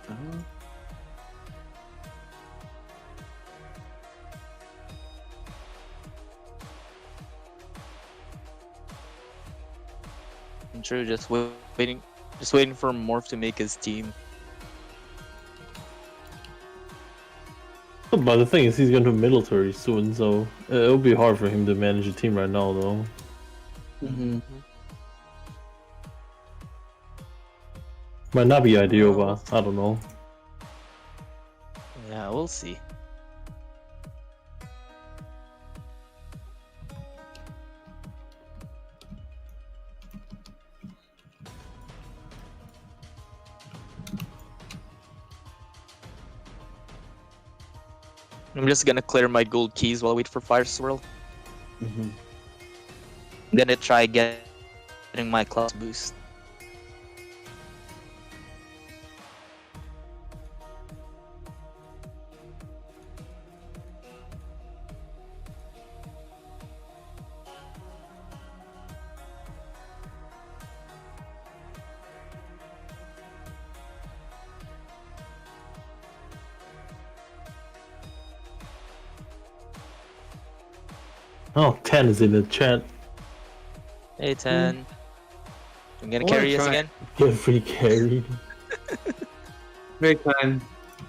Uh-huh.
And true, just waiting for Morph to make his team.
But the thing is, he's going to military soon, so it'll be hard for him to manage a team right now, though.
Mm-hmm.
Might not be ideal, but I don't know.
Yeah, we'll see. I'm just gonna clear my gold keys while I wait for Fire Swirl.
Mm-hmm.
Then I try getting my class boost.
Oh, 10 is in the chat.
Hey, 10. I'm gonna
I wanna
carry us
try-
again.
Get free carry.
Very kind.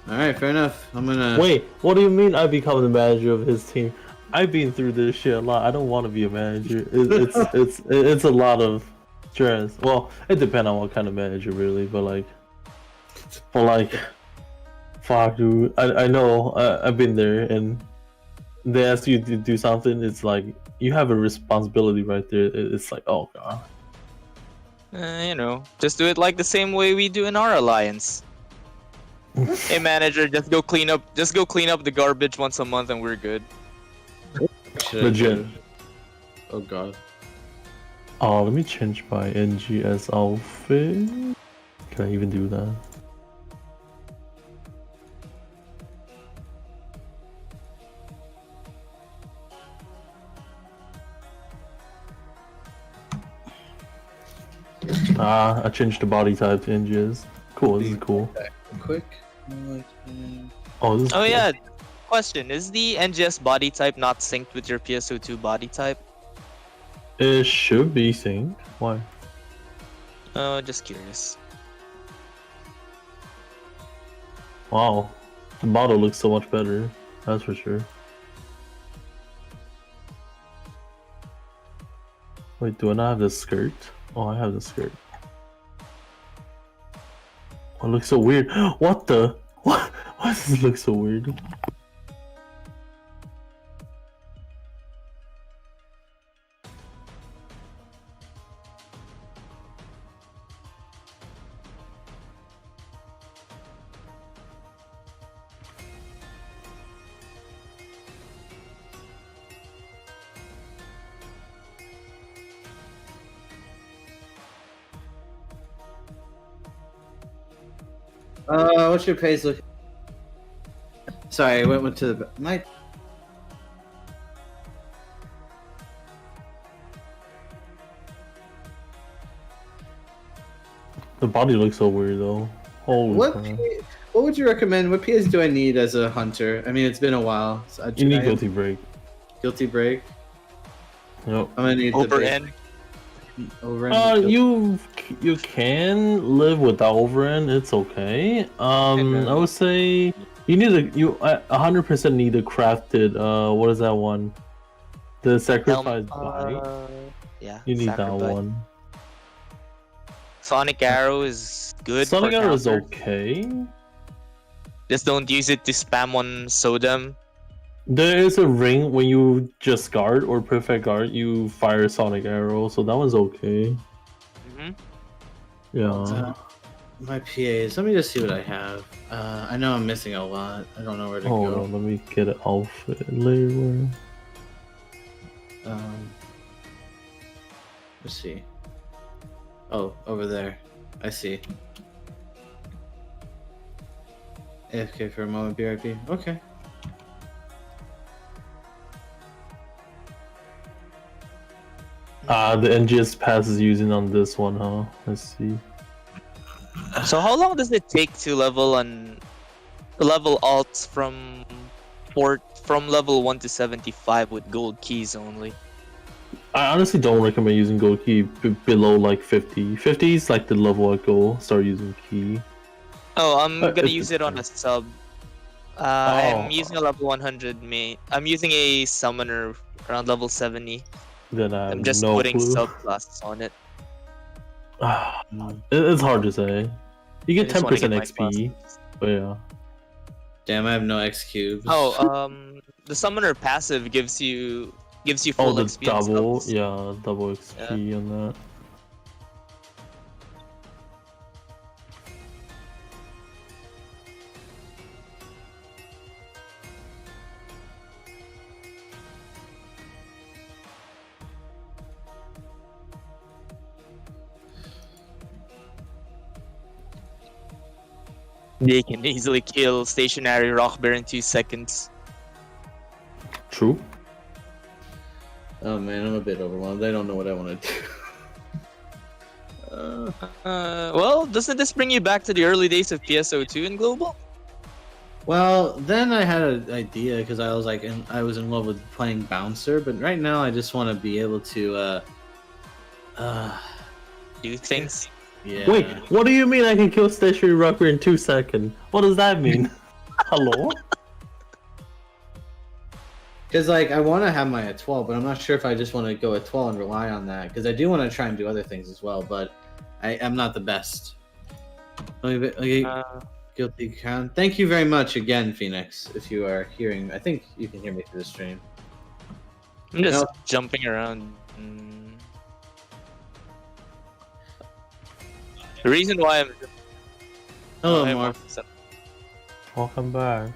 All right, fair enough. I'm gonna.
Wait, what do you mean I become the manager of his team? I've been through this shit a lot. I don't want to be a manager. It's a lot of stress. Well, it depends on what kind of manager, really. But fuck, dude. I know. I've been there, and they ask you to do something. It's like you have a responsibility right there. It's like, oh god.
You know, just do it like the same way we do in our alliance. Hey, manager, just go clean up the garbage once a month, and we're good.
Legit.
Oh god.
Oh, let me change my NGS outfit. Can I even do that? Ah, I changed the body type to NGS. Cool, this is cool.
Quick.
Oh, this is
Oh
cool.
yeah, question: is the NGS body type not synced with your PSO2 body type?
It should be synced. Why?
Oh, just curious.
Wow, the model looks so much better. That's for sure. Wait, do I not have the skirt? Oh, I have the skirt. Oh, it looks so weird. What the? What? Why does this look so weird?
What's your pace look? Sorry, I went to the my.
The body looks so weird though. Holy
What
crap.
what would you recommend? What PS do I need as a hunter? I mean, it's been a while. So
You need guilty break.
Guilty break.
Yep.
I'm gonna need
Over
the
N.
over end.
You can live without overend. It's okay. I would say you need 100% need a crafted. What is that one? The sacrifice body.
Yeah.
You need that
sacrifice.
one.
Sonic Arrow is good.
Sonic
for
Arrow is
counter.
okay.
Just don't use it to spam on Sodom.
There is a ring when you just guard or perfect guard, you fire Sonic Arrow, so that one's okay.
Mm-hmm.
Yeah.
My PAs. Let me just see what I have. I know I'm missing a lot. I don't know where to
Hold
go.
on, let me get an outfit later.
Let's see. Oh, over there. I see. AFK for a moment, BRP. Okay.
The NGS pass is using on this one, huh? Let's see.
So how long does it take to level alts from level 1 to 75 with gold keys only?
I honestly don't recommend using gold key below like 50. 50 is like the level I go start using key.
Oh, I'm gonna
it's-
use it on a sub.
Oh.
I'm using a level 100 main. I'm using a summoner around level 70.
Then I have
I'm just
no
putting
clue.
subclasses on it.
It's hard to say. You get
I just wanna
10%
my
XP,
classes.
but yeah.
Damn, I have no X cubes.
Oh, the summoner passive gives you full
the
XP on
double,
subs.
yeah, double XP on that.
They can easily kill stationary rock bear in 2 seconds.
True.
Oh man, I'm a bit overwhelmed. I don't know what I want to do.
Well, doesn't this bring you back to the early days of PSO2 in global?
Well, then I had an idea because I was like, I was in love with playing bouncer, but right now I just want to be able to,
Do things.
yeah.
Wait, what do you mean I can kill stationary rocker in 2 seconds? What does that mean? Hello?
Because like I want to have my at 12, but I'm not sure if I just want to go at 12 and rely on that. Because I do want to try and do other things as well, but I'm not the best. Guilty crown. Thank you very much again, Phoenix. If you are hearing, I think you can hear me through the stream.
I'm just
No.
jumping around. The reason why I'm
Hello,
I'm-
Mark.
Welcome back.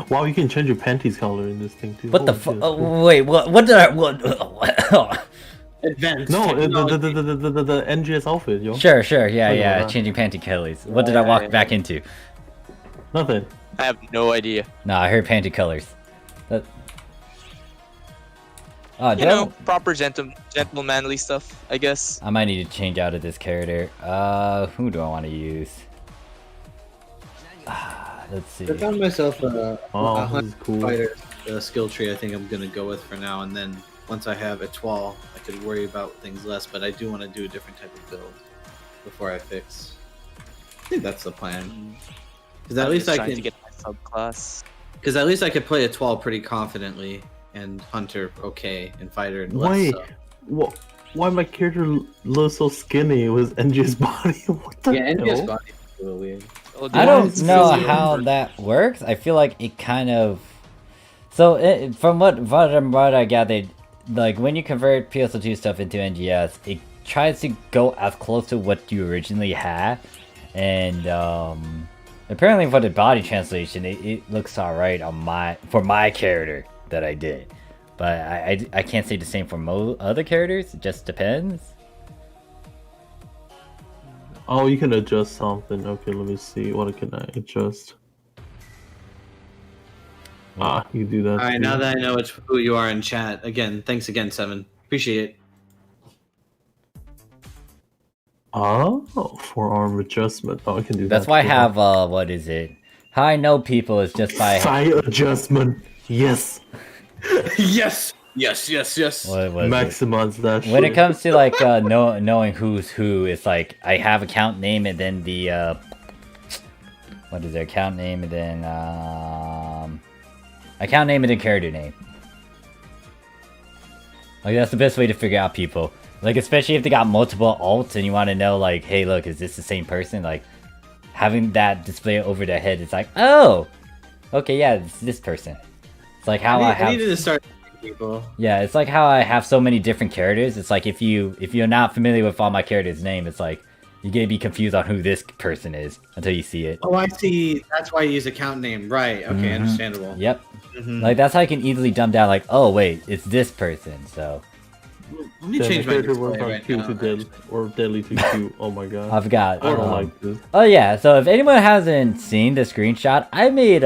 Wow, you can change your panties color in this thing too.
What the
Holy
fuck?
shit.
Oh, wait, what did I? What?
Advanced.
No,
technology.
the NGS outfit, yo.
Sure, yeah,
Look at
yeah.
that.
Changing panty colors. What did I walk back into?
Nothing.
I have no idea.
No, I heard panty colors. That... Oh,
You know, proper gentlemanly stuff, I guess.
I might need to change out of this character. Who do I want to use? Let's see.
I found myself a
Oh, this is cool.
fighter skill tree. I think I'm gonna go with for now, and then once I have a 12, I could worry about things less. But I do want to do a different type of build before I fix. I think that's the plan. Because at
I'm
least
just
I
trying
can.
to get my subclass.
Because at least I could play a 12 pretty confidently, and Hunter okay, and Fighter and less.
Wait,
So.
why my character looks so skinny with NG's body? What the
Yeah, NGS
hell?
body is a little weird.
Oh,
I
dude,
don't
it's
know
really
how
weird.
that works. I feel like it kind of. So from what I gathered, like when you convert PSO2 stuff into NGS, it tries to go as close to what you originally had, and apparently for the body translation, it looks alright on my character that I did, but I can't say the same for other characters. It just depends.
Oh, you can adjust something. Okay, let me see. What can I adjust? You can do that.
All right,
too.
now that I know who you are in chat, again, thanks again, Seven. Appreciate it.
Oh, forearm adjustment. Oh, I can do that.
That's why I
too.
have what is it? How I know people is just by
Thigh adjustment. Yes.
Yes. Yes.
what was it?
Maximize that
When it
shit.
comes to like knowing who's who, it's like I have account name and then the what is their account name and then account name and then character name. Like that's the best way to figure out people. Like especially if they got multiple alts and you want to know like, hey, look, is this the same person? Like having that display over their head, it's like, oh, okay, yeah, it's this person. It's like how I have.
I needed to start people.
Yeah, it's like how I have so many different characters. It's like if you're not familiar with all my characters' name, it's like you're gonna be confused on who this person is until you see it.
Oh, I see. That's why you use account name, right? Okay,
Mhm.
understandable.
Yep.
Mhm.
Like that's how I can easily dumb down. Like, oh wait, it's this person. So
Let me
Damn,
change
my
my
character went
display
from
right
Q
now.
to deadly or deadly to Q. Oh my god.
I've got.
I don't like this.
Oh yeah. So if anyone hasn't seen the screenshot, I made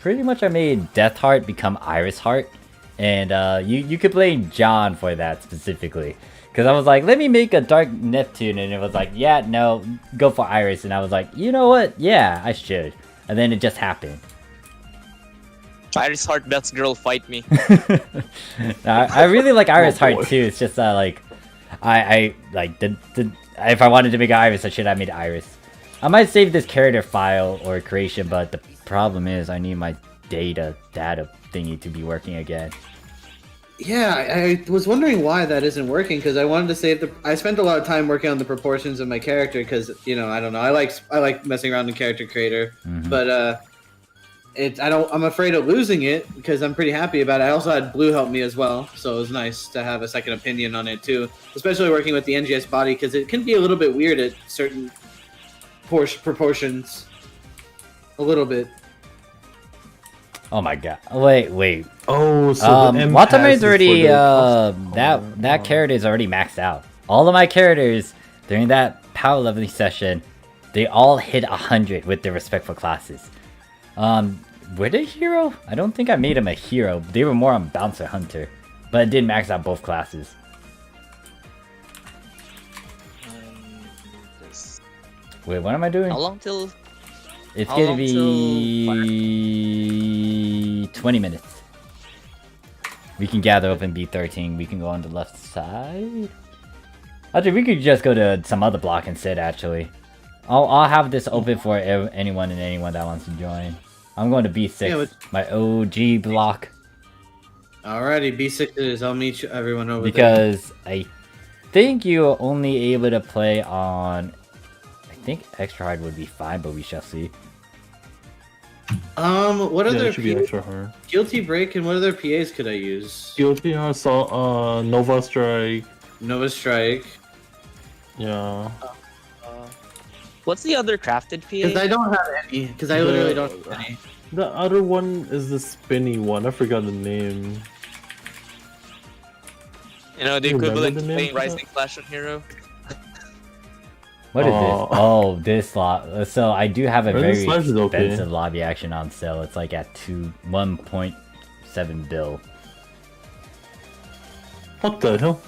pretty much I made Death Heart become Iris Heart, and you could blame John for that specifically. Because I was like, let me make a Dark Neptune, and it was like, yeah, no, go for Iris. And I was like, you know what? Yeah, I should. And then it just happened.
Iris Heart, best girl, fight me.
I really like Iris
boy.
Heart too. It's just like, I like if I wanted to make Iris, I should have made Iris. I might save this character file or creation, but the problem is I need my data thingy to be working again.
Yeah, I was wondering why that isn't working because I wanted to save the. I spent a lot of time working on the proportions of my character because I don't know. I like messing around in Character Creator, but I'm afraid of losing it because I'm pretty happy about it. I also had Blue help me as well, so it was nice to have a second opinion on it too, especially working with the NGS body because it can be a little bit weird at certain proportions, a little bit.
Oh my god! Wait.
Oh, so the
Watame is
impasse
already
for the
that character is already maxed out. All of my characters during that power leveling session, they all hit 100 with their respectful classes. Were they hero? I don't think I made him a hero. They were more on Bouncer Hunter, but it did max out both classes. Wait, what am I doing?
How long till?
It's
how
gonna
long
be 20 minutes. We can gather up in B13. We can go on the left side. Actually, we could just go to some other block instead. Actually, I'll have this open for anyone that wants to join. I'm going to B6, my OG block.
Alrighty, B6 it is. I'll meet everyone over there.
Because I think you're only able to play on. I think extra hard would be fine, but we shall see.
What
Yeah,
other
it should be extra hard.
Guilty Break and what other PAs could I use?
Guilty Assault, Nova Strike.
Nova Strike.
Yeah.
What's the other crafted
Because
PA?
I don't have any. Because I literally don't have any.
The other one is the spinny one. I forgot the name.
You know, the
You remember
equivalent
the
to
name
playing
for that?
Rising Flash on Hero.
What is
Oh.
this? Oh, this lot. So I do have a
Rising
very
Flash is okay.
expensive lobby action on sale. It's like at 1.7 bill.
What the hell?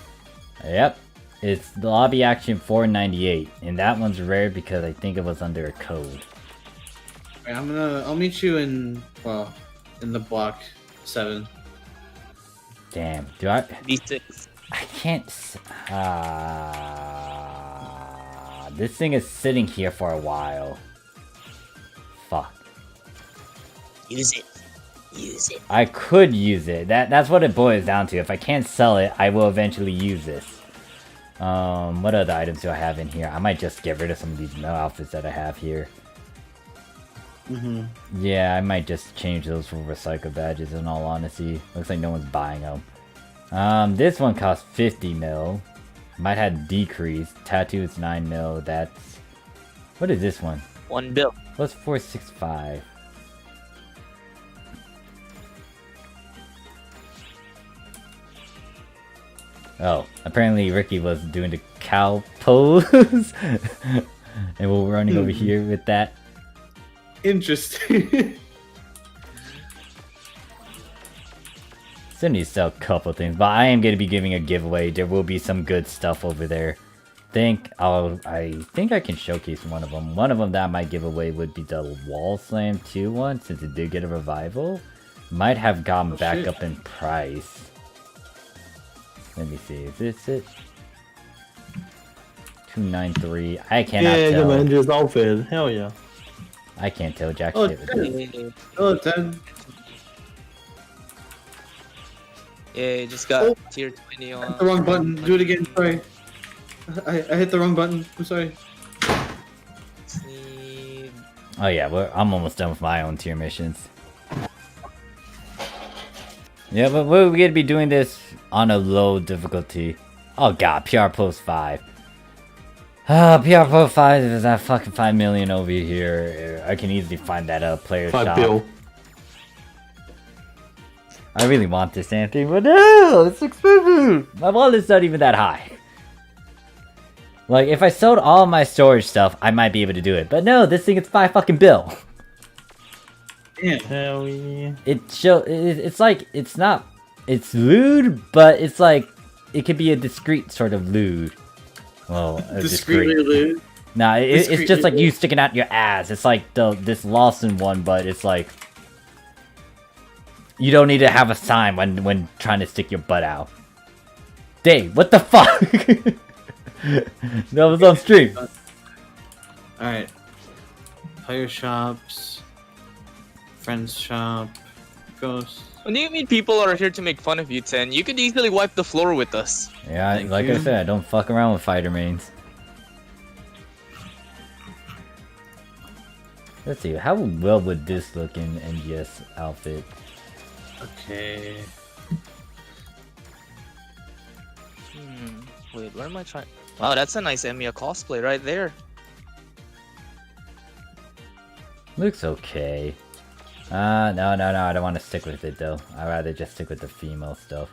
Yep. It's the lobby action 498, and that one's rare because I think it was under a code.
Right, I'll meet you in the block 7.
Damn. Do I?
D6.
I can't. This thing is sitting here for a while. Fuck.
Use it. Use it.
I could use it. That's what it boils down to. If I can't sell it, I will eventually use this. What other items do I have in here? I might just get rid of some of these male outfits that I have here. Yeah, I might just change those for recycle badges in all honesty. Looks like no one's buying them. This one costs 50 mil. Might have decreased. Tattoo is 9 mil. That's... What is this one?
1 bill.
What's 465? Oh, apparently Ricky was doing the cow pose. And we're running over here with that.
Interesting.
Still need to sell a couple things, but I am going to be giving a giveaway. There will be some good stuff over there. I think I can showcase one of them. One of them that I might give away would be the Wall Slam 2 one, since it did get a revival. Might have gone back up in price. Let me see, is this it? 293. I cannot
Yeah, the
tell.
Avengers outfit. Hell yeah.
I can't tell jack
Oh,
shit with this.
Oh, 10.
Yeah, just got tier 20 on.
The wrong button. Do it again. Sorry. I hit the wrong button. I'm sorry.
Need...
Oh yeah, I'm almost done with my own tier missions. Yeah, but we're gonna be doing this on a low difficulty. Oh god, PR Post 5. PR Post 5 is that fucking 5 million over here. I can easily find that player
5
shop.
bill.
I really want this damn thing, but no, it's expensive. My wallet's not even that high. Like, if I sold all my storage stuff, I might be able to do it. But no, this thing is 5 fucking bill.
Damn.
Hell yeah.
It's like, it's not it's lewd, but it's like it could be a discreet sort of lewd. Well,
Discreetly lewd.
Nah, it's just
Discreetly
like you sticking out your ass. It's like this Lawson one, but it's like you don't need to have a sign when trying to stick your butt out. Dave, what the fuck? That was on stream.
Alright. Player shops. Friends shop. Ghost.
What do you mean people are here to make fun of you, Ten? You could easily wipe the floor with us.
Yeah,
Thank
like
you.
I said, I don't fuck around with fighter mains. Let's see, how well would this look in NGS outfit?
Okay.
Wait, where am I trying? Wow, that's a nice Emiya cosplay right there.
Looks okay. No, I don't want to stick with it though. I'd rather just stick with the female stuff.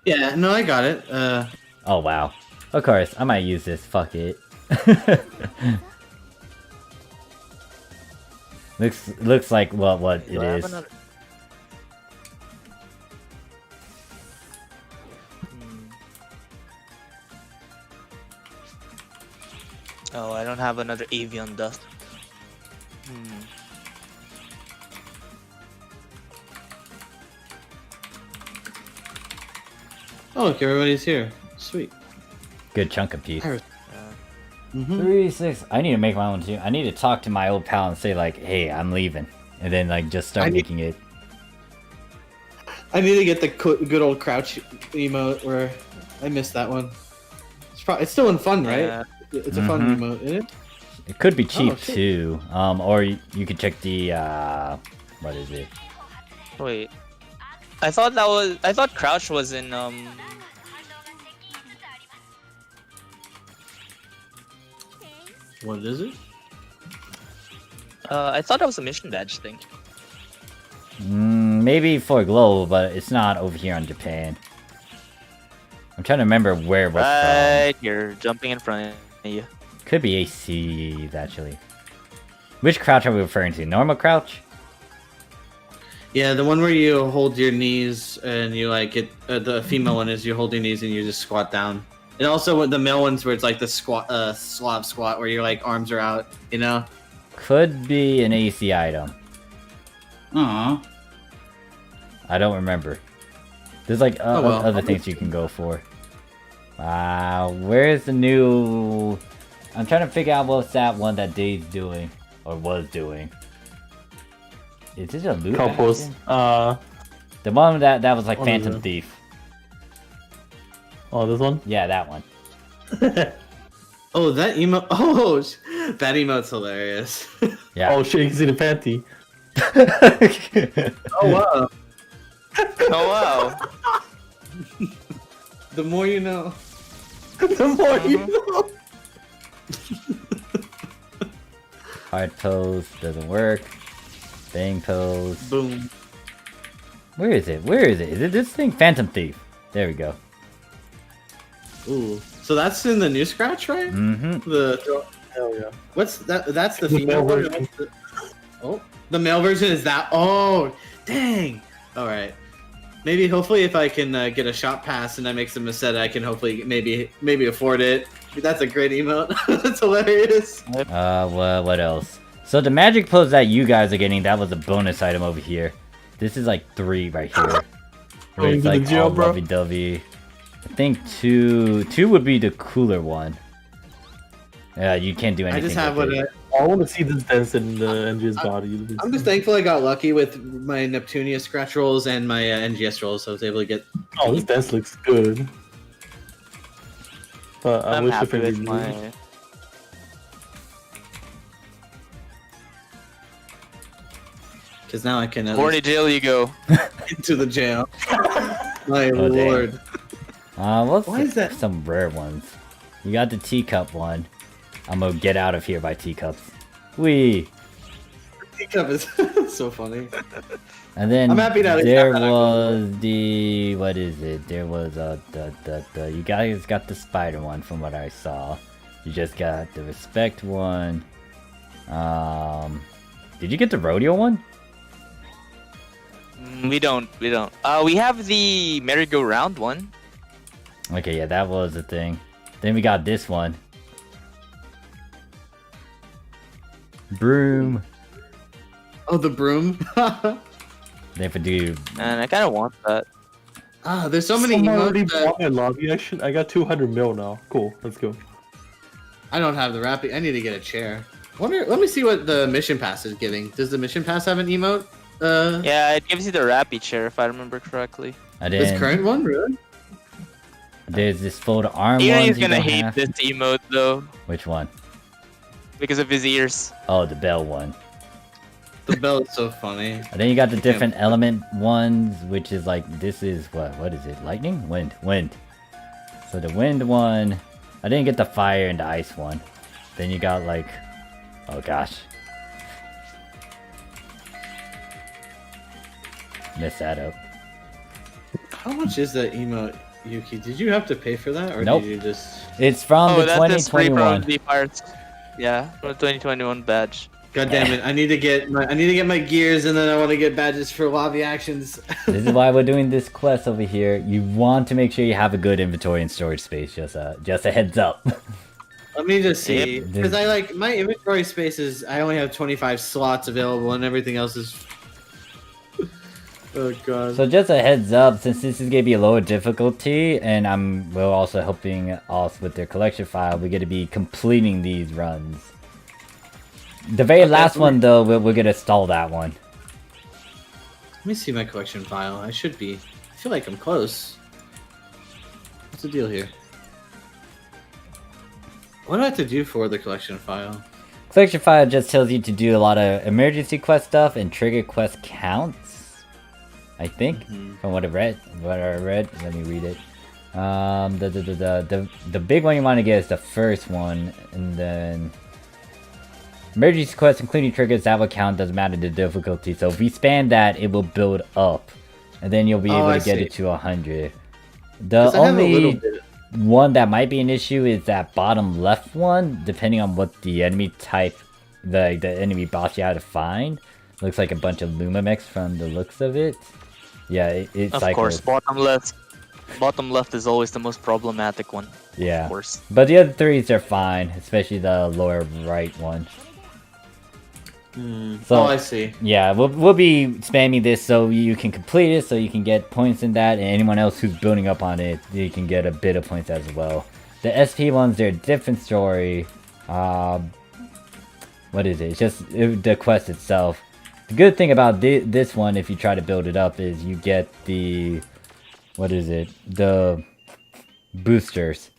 Yeah, no, I got it.
Oh wow. Of course, I might use this, fuck it. looks like what it
Do I have
is.
another- Oh, I don't have another avian dust.
Oh, look, everybody's here. Sweet.
Good chunk of teeth.
Mm-hmm.
3-6. I need to make my own too. I need to talk to my old pal and say like, hey, I'm leaving. And then like just start making it.
I need to get the good old crouch emote where I missed that one. It's still in fun, right?
Yeah.
It's a fun emote, isn't it?
It could be cheap
shit.
too. Or you could check the what is it?
Wait. I thought Crouch was in
What is it?
I thought that was a mission badge thing.
Maybe for Global, but it's not over here on Japan. I'm trying to remember where it was
Right here, jumping in front of you.
from. Could be AC actually. Which crouch are we referring to? Normal crouch?
Yeah, the one where you hold your knees and you like it. The female one is you hold your knees and you just squat down. And also with the male ones where it's like the squat, Slav squat, where your like arms are out. You know.
Could be an AC item.
Aww.
I don't remember. There's like
well.
other things you can go for. Where's the new... I'm trying to figure out what's that one that Dave's doing. Or was doing. Is this a loot
Couples.
action? The one that was like
What is
Phantom
it?
Thief.
Oh, this one?
Yeah, that one.
Oh, that emote. Oh, that emote's hilarious.
Yeah.
Oh shit, you can see the panty.
Oh wow.
Oh wow.
The more you know.
The more you know.
Hard pose doesn't work. Bang pose.
Boom.
Where is it? Where is it? Is it this thing? Phantom Thief. There we go.
Ooh. So that's in the new scratch, right?
Mm-hmm.
Hell yeah.
What's that? That's the
The
female
male
version.
version.
Oh, the male version is that. Oh, dang. All right. Maybe, hopefully, if I can get a shop pass and I make some set, I can hopefully maybe afford it. That's a great emote. That's hilarious.
What else? So the magic pose that you guys are getting, that was a bonus item over here. This is like 3 right here. Where
Going
it's
to the
like
jail,
all
bro.
lovey-dovey. I think 2 would be the cooler one. Yeah, you can't do
I
anything
just have
with
what
it.
I want to see this dance in the NG's body.
I'm just thankful I got lucky with my Neptunia scratch rolls and my NGS rolls, so I was able to get.
Oh, this dance looks good. But I
I'm
wish the
happy
fingers
with
moved.
my.
Because now I can
Horny jail you go.
into the jail. My
Oh, dang.
lord.
What's
Why is that?
some rare ones? You got the teacup one. I'm gonna get out of here by teacups. Wee.
Teacup is so funny.
And then
I'm happy that I
there
got that
was the what is it? There was the you guys got the spider one from what I saw. You just got the respect one. Did you get the rodeo one?
We don't. We have the merry-go-round one.
Okay, yeah, that was the thing. Then we got this one. Broom.
Oh, the broom.
They have to do.
And I kind of want that.
There's so many
Someone already
emotes that
bought my lobby action. I got 200 mil now. Cool, let's go.
I don't have the wrapping. I need to get a chair. Let me see what the mission pass is giving. Does the mission pass have an emote?
Yeah, it gives you the Rappy chair if I remember correctly.
This current one, really?
There's this fold arm one.
Eerie's gonna hate this emote though.
Which one?
Because of his ears.
Oh, the bell one.
The bell is so funny.
And then you got the different element ones, which is like, this is what is it? Lightning? Wind. So the wind one, I didn't get the fire and the ice one. Then you got like, oh gosh. Messed that up.
How much is that emote, Yuki? Did you have to pay for that, or
Nope.
did you just?
It's from the
that's free
2021.
from the Pirates. Yeah, from the 2021 badge.
God damn it! I need to get my gears, and then I want to get badges for lobby actions.
This is why we're doing this quest over here. You want to make sure you have a good inventory and storage space. Just a heads up.
Let me just see,
Yep.
because I like my inventory spaces. I only have 25 slots available, and everything else is. Oh god.
So just a heads up, since this is gonna be a lower difficulty, and we're also helping us with their collection file, we're gonna be completing these runs. The very last one though, we're gonna stall that one.
Let me see my collection file. I should be. I feel like I'm close. What's the deal here? What do I have to do for the collection file?
Collection file just tells you to do a lot of emergency quest stuff and trigger quest counts. I think, from what I read. Let me read it. The big one you want to get is the first one, and then emergency quests including triggers that will count. Doesn't matter the difficulty. So if we spam that, it will build up, and then you'll be able to get it to 100. The only one that might be an issue is that bottom left one, depending on what the enemy type, the enemy boss you have to find. Looks like a bunch of Lumamex from the looks of it. Yeah, it's
Of course, bottom left is always the most problematic one.
Yeah,
of course.
But the other threes are fine, especially the lower right one. So,
I see.
Yeah, we'll be spamming this so you can complete it, so you can get points in that, and anyone else who's building up on it, you can get a bit of points as well. The SP ones, they're a different story. What is it? It's just the quest itself. The good thing about this one, if you try to build it up, is you get the... What is it? The boosters.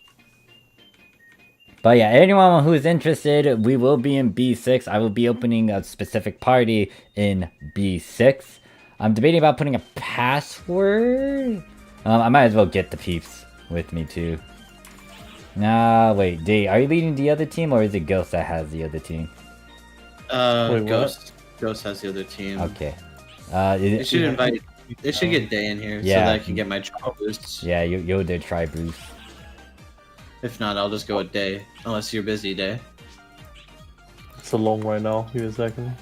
But yeah, anyone who is interested, we will be in B6. I will be opening a specific party in B6. I'm debating about putting a password. I might as well get the peeps with me too. Nah, wait, D, are you leading the other team, or is it Ghost that has the other team?
Wait,
Ghost. Ghost has the other team.
Okay.
They should invite. They should get Day in here so that I can get my trial boosts.
Yeah, you're their try boost.
If not, I'll just go with Day. Unless you're busy, Day.
It's a long right now. Give me a second.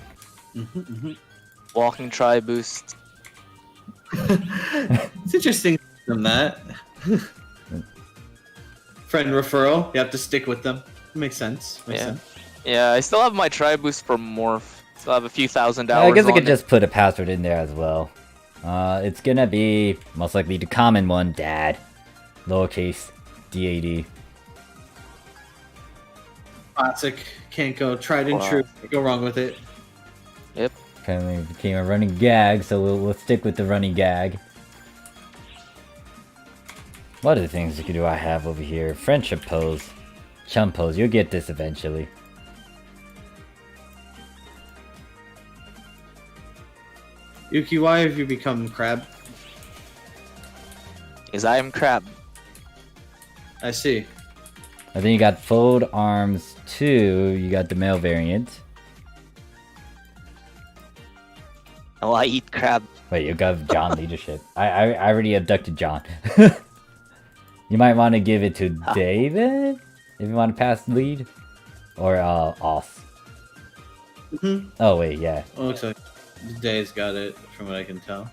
Walking try boost.
It's interesting from that. Friend referral. You have to stick with them. Makes sense. Makes sense.
Yeah, I still have my try boost from Morph. Still have a few thousand hours.
I guess I could
on
just put a password in there as well. It's gonna be most likely the common one, Dad. Lowercase DAD.
Classic. Can't go. Tried and true. Can't go wrong with it.
Yep.
Kind of became a running gag, so we'll stick with the running gag. What other things do I have over here? Friendship pose. Chum pose. You'll get this eventually.
Yuki, why have you become crab?
Because I am crab.
I see.
And then you got fold arms 2. You got the male variant.
Oh, I eat crab.
Wait, you got John leadership. I already abducted John. You might want to give it to David if you want to pass the lead, or off. Oh wait, yeah.
Well, looks like Day's got it, from what I can tell.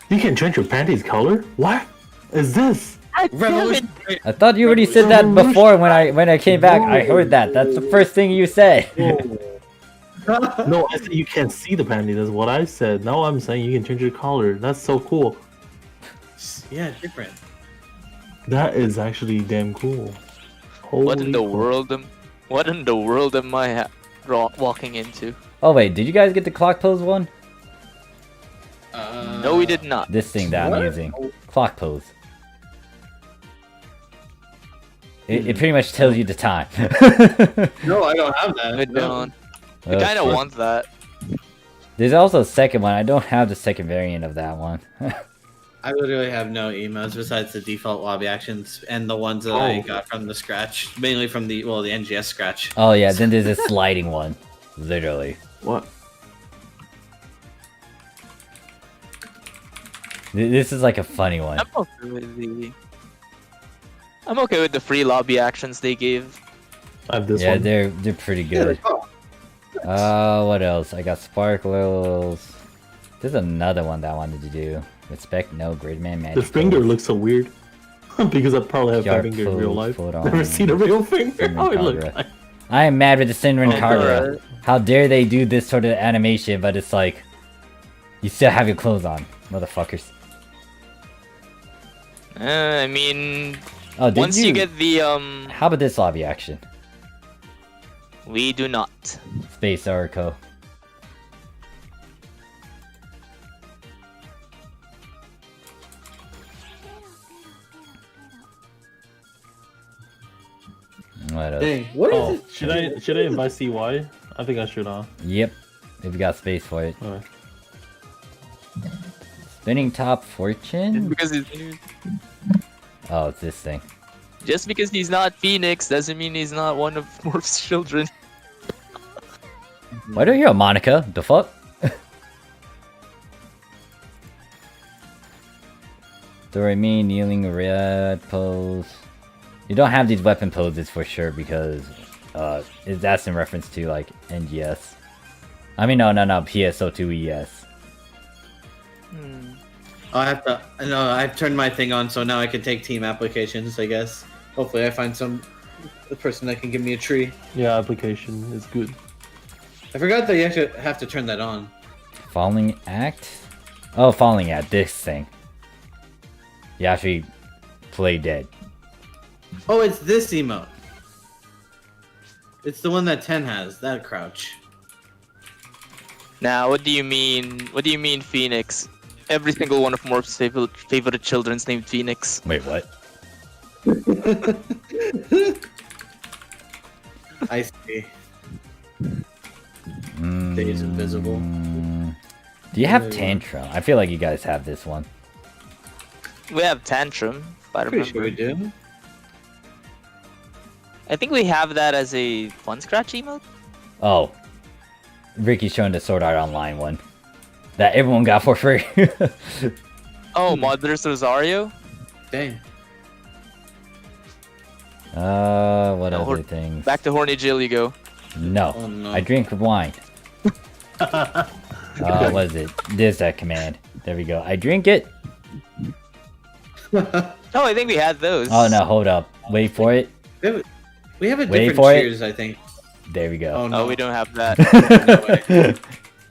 You can change your panties color? What is this?
Revolution.
I thought you already said that before when I came back. I heard that. That's the first thing you said.
No, I said you can't see the panties. That's what I said. Now I'm saying you can change your color. That's so cool.
Yeah, different.
That is actually damn cool.
What in the
Holy
world am I walking into?
Oh wait, did you guys get the clock pose one?
No, we did not.
This thing that I'm
What?
using. Clock pose. It pretty much tells you the time.
No, I don't have that.
I
No.
don't. I kind of
shit.
want that.
There's also a second one. I don't have the second variant of that one.
I literally have no emotes besides the default lobby actions and the ones that I
Oh.
got from the scratch, mainly from the NGS scratch.
Oh yeah, then there's a sliding one. Literally.
What?
This is like a funny one.
I'm okay with the free lobby actions they gave.
I have this
Yeah,
one.
they're pretty good. What else? I got sparkles. There's another one that I wanted to do. Respect no gridman magic.
The finger looks so weird. Because I probably have
Sharp
that finger in real
pose,
life.
foot on.
Never seen a real finger.
Finger
How it look
progress.
like.
I am mad with the Sinrin
Oh,
Kagura.
alright.
How dare they do this sort of animation, but it's like you still have your clothes on, motherfuckers.
I mean,
Oh, did
once you get the
How about this lobby action?
we do not.
Space Oracle. What else?
Dang, what is
Oh,
it?
should I invite CY? I think I should, huh?
Yep, if you got space for it.
Alright.
Spinning top
Just
fortune?
because
Oh, it's this thing.
he's not Phoenix doesn't mean he's not one of Morph's children.
Why do I hear a Monica? The fuck? Doremi kneeling red pose. You don't have these weapon poses for sure because that's in reference to like NGS. I mean no PSO2 ES.
I have to. No, I've turned my thing on, so now I can take team applications. I guess. Hopefully, I find a person that can give me a tree.
Yeah, application is good.
I forgot that you actually have to turn that on.
Falling act? Oh, falling act, this thing. You actually play dead.
Oh, it's this emote. It's the one that 10 has. That crouch.
Now, what do you mean? What do you mean, Phoenix? Every single one of Morph's favorite children's named Phoenix.
Wait, what?
I see. Days invisible.
Do you have Tantrum? I feel like you guys have this one.
We have Tantrum, if I
Pretty sure
remember.
we do.
I think we have that as a fun scratch emote.
Oh. Ricky's showing the Sword Art Online one. That everyone got for free.
Oh, Mother's Rosario?
Dang.
What
No,
other things?
Back to Horny Jill you go.
No.
Oh, no.
I drink wine. What is it? There's that command. There we go. I drink it.
Oh, I think we had those.
Oh no, hold up. Wait for it.
We have a
Wait
different
for it.
cheers, I think.
There we go.
Oh no.
Oh, we don't have that.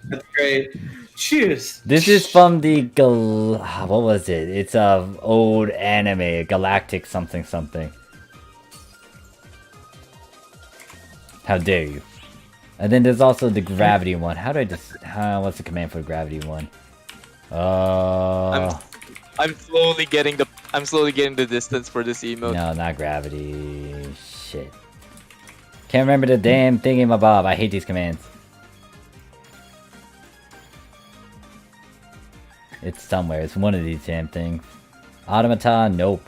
That's great. Cheers.
This is from the what was it? It's a old anime, Galactic something something. How dare you? And then there's also the gravity one. How do I just? What's the command for the gravity one?
I'm slowly getting the distance for this emote.
No, not gravity. Shit. Can't remember the damn thingamabob. I hate these commands. It's somewhere. It's one of these damn things. Automata, nope.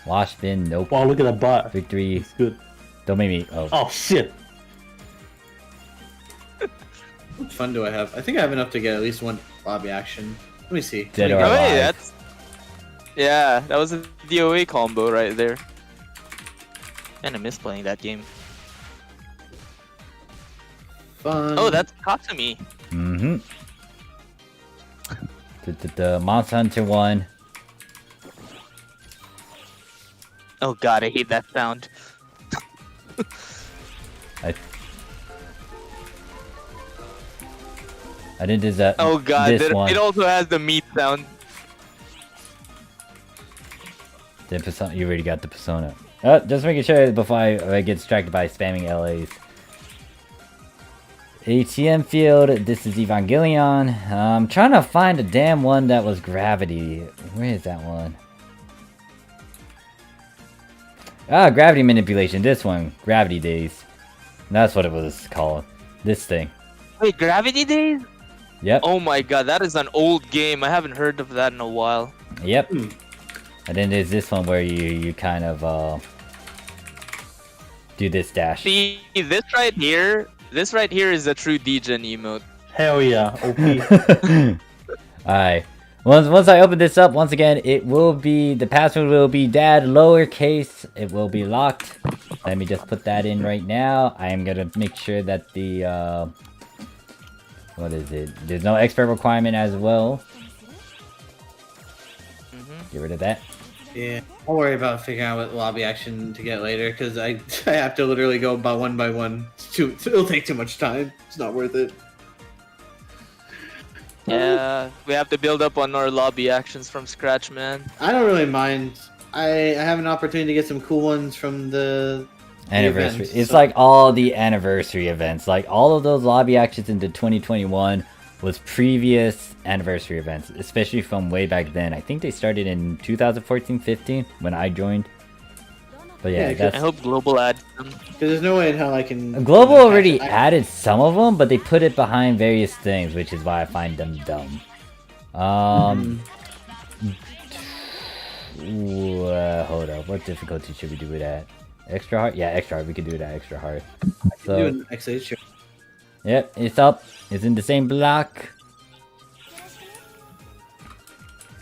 Wash bin, nope.
Wow, look at that bot.
Victory,
It's good.
don't make me. Oh,
Oh shit.
What fun do I have? I think I have enough to get at least one lobby action. Let me see.
Dead
Let me
or
Oh,
go.
alive.
hey, that's... Yeah, that was a DOA combo right there. Kinda miss playing that game.
Fun.
Oh, that's Katsumi.
Mm-hmm. The Monster Hunter one.
Oh god, I hate that sound.
I did this.
Oh god,
this one.
it also has the meat sound.
The persona. You already got the persona. Just making sure before I get distracted by spamming LAs. ATM field. This is Evangelion. I'm trying to find a damn one that was gravity. Where is that one? Ah, gravity manipulation. This one, Gravity Days. That's what it was called. This thing.
Wait, Gravity Days?
Yep.
Oh my god, that is an old game. I haven't heard of that in a while.
Yep. And then there's this one where you kind of do this dash.
See, this right here is a true degen emote.
Hell yeah, OP.
Alright. Once I open this up, once again, it will be, the password will be dad lowercase. It will be locked. Let me just put that in right now. I am gonna make sure that the, what is it? There's no expert requirement as well. Get rid of that.
Yeah, I'll worry about figuring out what lobby action to get later, because I have to literally go by one. It'll take too much time. It's not worth it.
Yeah, we have to build up on our lobby actions from scratch, man.
I don't really mind. I have an opportunity to get some cool ones from the
Anniversary.
events,
It's
so-
like all the anniversary events. Like all of those lobby actions into 2021 was previous anniversary events, especially from way back then. I think they started in 2014-15 when I joined. But yeah,
Yeah,
that's...
I hope Global adds them.
Because there's no way in hell I can.
Global
catch
already
it.
added some of them, but they put it behind various things, which is why I find them dumb. Ooh, hold up. What difficulty should we do with that? Extra hard? Yeah, extra hard. We can do that extra hard. So,
Doing XH, sure.
yep, it's up. It's in the same block.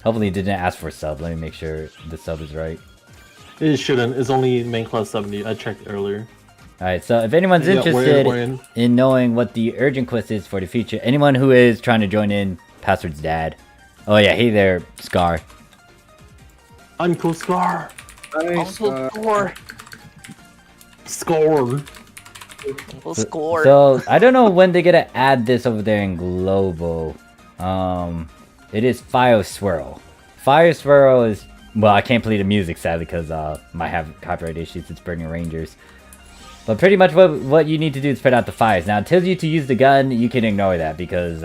Hopefully it didn't ask for a sub. Let me make sure the sub is right.
It shouldn't. It's only main class 70. I checked earlier.
Alright, so if anyone's
Yeah,
interested
we're in.
in knowing what the urgent quest is for the future, anyone who is trying to join in, Password's dad. Oh yeah, hey there, Scar.
Uncle Scar.
Nice,
Score.
Score.
We'll score.
So I don't know when they're gonna add this over there in Global. It is Fire Swirl. Fire Swirl is, well, I can't play the music sadly because might have copyright issues. It's Burning Rangers. But pretty much what you need to do is put out the fires. Now it tells you to use the gun. You can ignore that because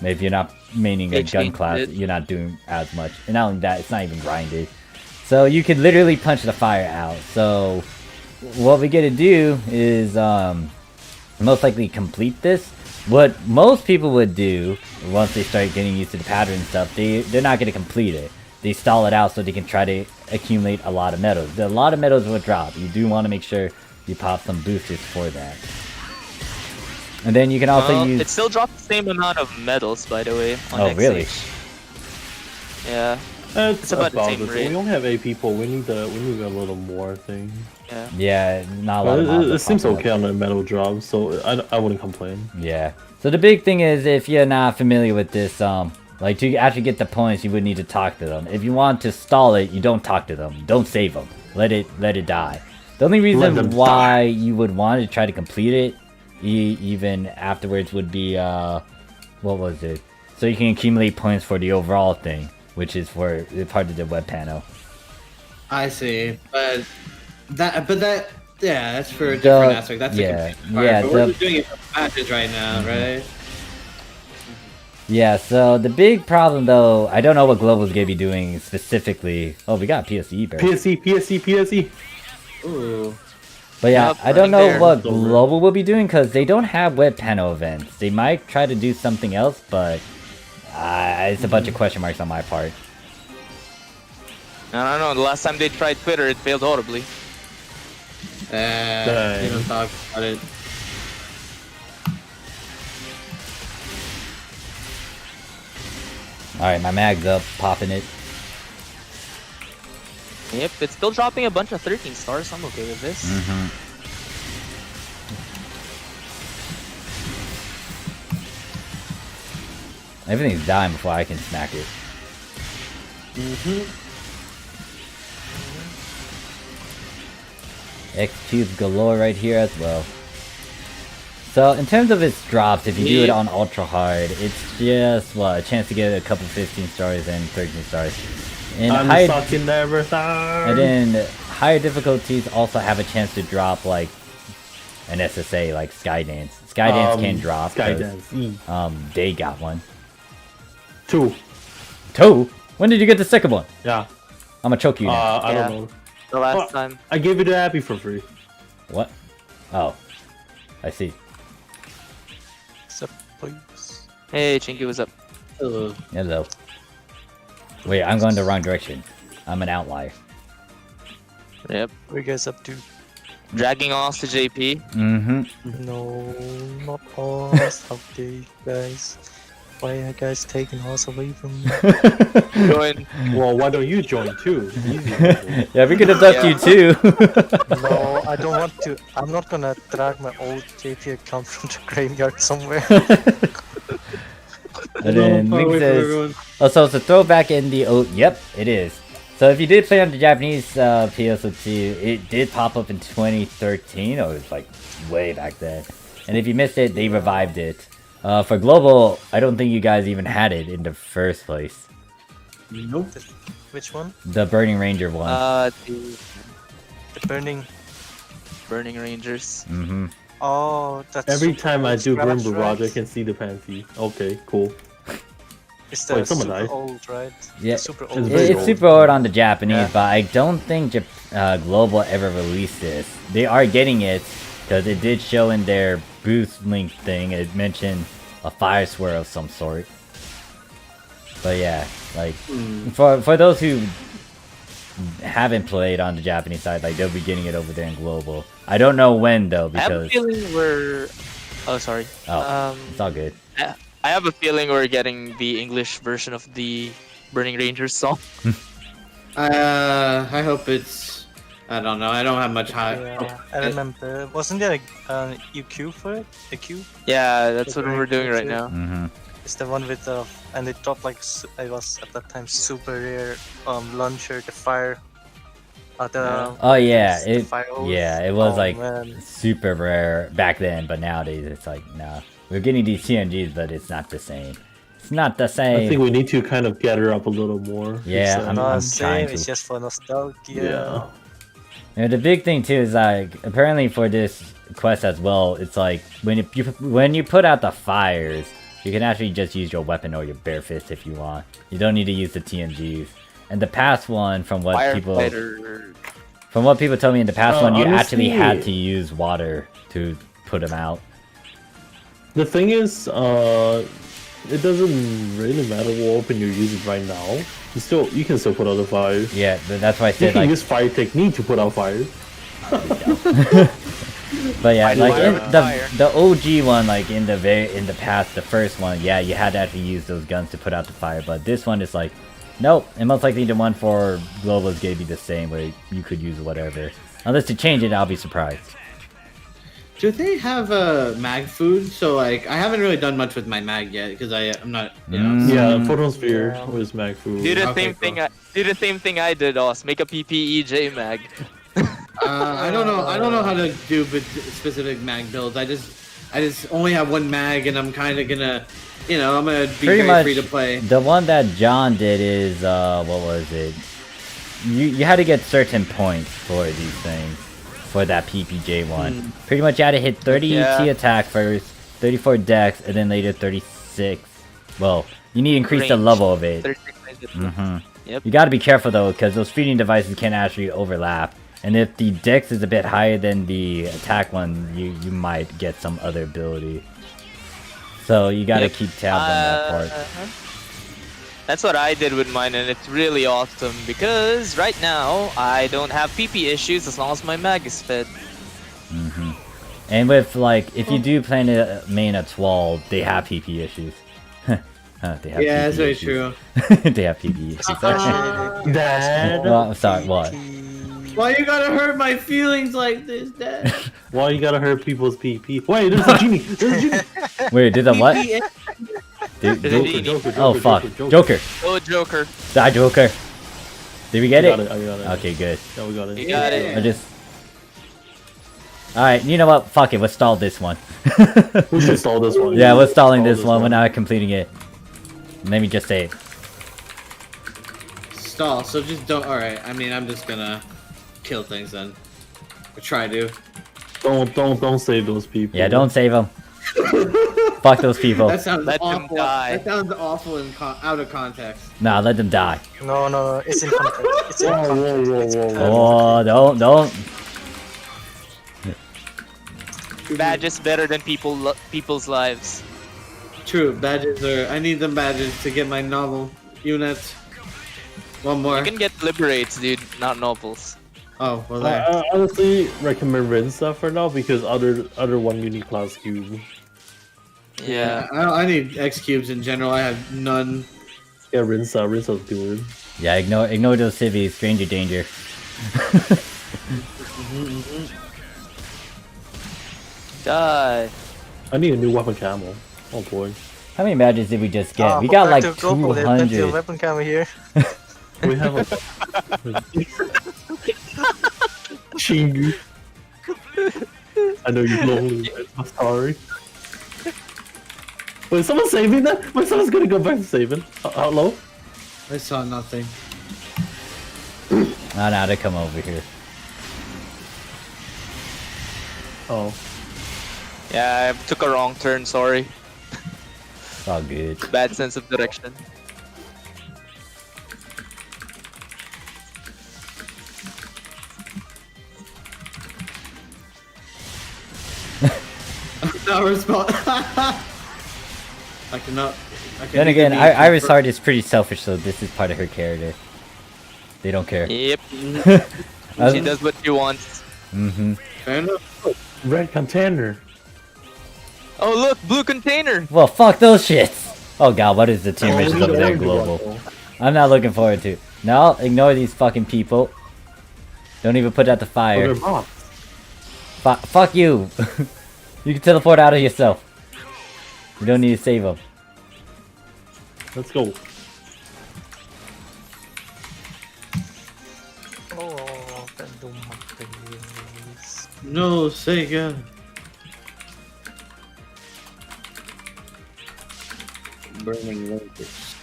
if you're not maining a gun class, you're not doing as much. And not only that, it's not even grinded. So you could literally punch the fire out. So what we get to do is most likely complete this. What most people would do once they start getting used to the pattern and stuff, they're not going to complete it. They stall it out so they can try to accumulate a lot of medals. A lot of medals will drop. You do want to make sure you pop some boosters for that. And then you can also use...
It still drops the same amount of medals, by the way. On
Oh,
XH.
really?
Yeah.
It's
about the
about
same
this.
rate.
We only have 8 people. We need a little more thing.
Yeah.
Yeah, not a lot of
Well,
mobs
it
are
seems
popping up.
okay on the metal drop, so I wouldn't complain.
Yeah. So the big thing is, if you're not familiar with this, like to actually get the points, you would need to talk to them. If you want to stall it, you don't talk to them. Don't save them. Let it die. The only reason
them
why you would want to try to complete it, even afterwards, would be what was it? So you can accumulate points for the overall thing, which is for part of the web panel.
I see, but that yeah, that's for a different aspect. That's
yeah,
a complete part,
yeah,
but we're just doing it for matches right now, right?
Yeah, so the big problem though, I don't know what Global's gonna be doing specifically. Oh, we got PSE, bro.
PSE.
Ooh.
But yeah,
Yep,
I don't know
running there.
what Global will be doing because they don't have web panel events. They might try to do something else, but it's a bunch of question marks on my part.
I don't know. The last time they tried Twitter, it failed horribly.
You don't talk about it.
Alright, my mag's up, popping it.
Yep, it's still dropping a bunch of 13 stars. I'm okay with this.
Everything's dying before I can smack it. X cubes galore right here as well. So in terms of its drops, if you do it on ultra hard, it's just what, a chance to get a couple 15 stars and 13 stars. And
I'm sucking everything.
And then higher difficulties also have a chance to drop like an SSA like Skydance. Skydance can drop.
Skydance.
They got one.
2.
2? When did you get the second one?
Yeah.
I'm gonna choke you now.
I don't know.
The last time.
I gave you the Abby for free.
What? Oh. I see.
What's up, boys?
Hey, Chinky, what's up?
Hello.
Hello. Wait, I'm going the wrong direction. I'm an outlier.
Yep.
What are you guys up to?
Dragging us to JP.
Mm-hmm.
No, not us. How dare you guys? Why are you guys taking us away from me?
Join.
Well, why don't you join too? Easy.
Yeah, we could abduct you too.
No, I don't want to. I'm not gonna drag my old JP account from the graveyard somewhere.
And then Ming says, oh, so it's a throwback in the, oh, yep, it is. So if you did play on the Japanese PSO2, it did pop up in 2013, or it was like way back then. And if you missed it, they revived it. For global, I don't think you guys even had it in the first place.
Nope.
Which one?
The Burning Ranger one.
The
The burning.
Burning Rangers.
Mm-hmm.
Oh, that's
Every
super
time I
old
do
scratch,
Grim Barrage, I
right?
can see the panty. Okay, cool.
It's the
Wait, someone
super
died.
old, right?
Yeah,
The super
It's
old.
very
It's
old.
super old on the Japanese,
Yeah.
but I don't think Global ever released this. They are getting it, because it did show in their boost link thing, it mentioned a fire swirl of some sort. But yeah, like, for those who haven't played on the Japanese side, like, they'll be getting it over there in Global. I don't know when, though,
I have a
because...
feeling we're. Oh, sorry.
Oh, it's all good.
I have a feeling we're getting the English version of the Burning Rangers song.
I hope it's. I don't know. I don't have much high.
Yeah, I remember. Wasn't there an EQ for it? A Q?
Yeah, that's
The
what we're doing right
Burning
now.
Mm-hmm.
It's the one with the, and it dropped like it was at that time super rare launcher, the fire.
Oh yeah,
the fire hose.
it was
Oh,
like
man.
super rare back then, but nowadays it's like, nah. We're getting these TNGs, but it's not the same. It's not the
I
same.
think we need to kind of get her up a little more.
Yeah,
It's,
I'm
Not
trying
same, it's
to.
just for nostalgia.
Yeah.
And the big thing too is like, apparently for this quest as well, it's like when you put out the fires, you can actually just use your weapon or your bare fist if you want. You don't need to use the TNGs. And the past one, from what people told me in the past one, you actually had
honestly-
to use water to put them out.
The thing is, it doesn't really matter what weapon you're using right now. You can still put out the fire.
Yeah, but that's why I
You
said
can
like.
use fire technique to put out fire.
But yeah, like
fire
in
with fire.
the OG one, like in the past, the first one, yeah, you had to actually use those guns to put out the fire. But this one is like, nope. And most likely the one for Global is gonna be the same, where you could use whatever. Unless to change it, I'll be surprised.
Do they have mag food? So like, I haven't really done much with my mag yet because I'm not. You know.
Yeah,
Mm.
Photosphere
Yeah.
was mag food.
Do the
Okay,
same thing.
cool.
Do the same thing I did, Oz. Make a PPEJ mag.
I don't know. I don't know how to do specific mag builds. I just only have one mag, and I'm kind of gonna, I'm gonna be
Pretty
very
much,
free to play.
the one that John did is what was it? You had to get certain points for these things, for that PPJ one. Pretty much you had to hit 30
Yeah.
ET attack first, 34 dex, and then later 36. Well, you need to increase the
Range.
level of it.
36 range.
Mm-hmm.
Yep.
You got to be careful though, because those feeding devices can actually overlap. And if the dex is a bit higher than the attack one, you might get some other ability. So you got to
Yep.
keep tabs on that part.
That's what I did with mine, and it's really awesome because right now I don't have PP issues as long as my mag is fed.
Hmm. And with like, if you do plan to main a 12, they have PP issues. They have
Yeah, that's
PP
very
issues.
true.
They have PP issues.
Dad,
Well, I'm sorry, what?
Why you gotta hurt my feelings like this, Dad?
why you gotta hurt people's PP? Wait, there's a genie. There's a genie.
Wait, did the what? Oh fuck, Joker.
Oh, Joker.
Die, Joker. Did we get
I
it?
got it. I got it.
Okay, good.
Yeah, we got it.
You got it.
I just. Alright, you know what? Fuck it, let's stall this one.
We should stall this one.
Yeah, we're stalling
Stall
this one. We're not completing it. Let me just say it.
Stall. So just don't. All right. I mean, I'm just gonna kill things then. Or try to.
Don't save those people.
Yeah, don't save them. Fuck those people.
That sounds
Let them
awful.
die.
That sounds awful and out of context.
Nah, let them die.
No, it's in context. It's in
Whoa,
context.
whoa,
It's
whoa,
perfect.
whoa.
Oh, don't.
Badges better than people's lives.
True. Badges are. I need them badges to get my novel unit. One more.
You can get liberates, dude, not novels.
Oh, well there.
I honestly recommend Rinsa for now because other one unique class cube.
Yeah.
I need X cubes in general. I have none.
Yeah, Rinsa's good.
Yeah, ignore those civvies. Stranger danger.
Die.
I need a new weapon camo. Oh boy.
How many badges did we just get?
Ah,
we
go
got
back
like
to global, there's plenty of
200.
weapon camera here.
We have a Chingu. I know you're lonely. I'm sorry. Wait, someone's saving that? Wait, someone's gonna go back to saving. How low?
I saw nothing.
Oh, now they come over here.
Oh.
Yeah, I took a wrong turn, sorry.
It's all good.
Bad sense of direction.
Not respond. I cannot.
Then again, Iris Heart is pretty selfish, so this is part of her character. They don't care.
Yep.
Um,
She does what she wants.
Mm-hmm.
Fair enough.
Red container.
Oh look, blue container!
Well, fuck those shits. Oh god, what is the team
Oh,
missions
we
over there
don't do
global?
that, though.
I'm not looking forward to it. No, ignore these fucking people. Don't even put out the
Oh,
fire.
they're bots.
Fuck you. You can teleport out of yourself. You don't need to save them.
Let's go.
Oh, random please.
No, Sega. Burning locusts.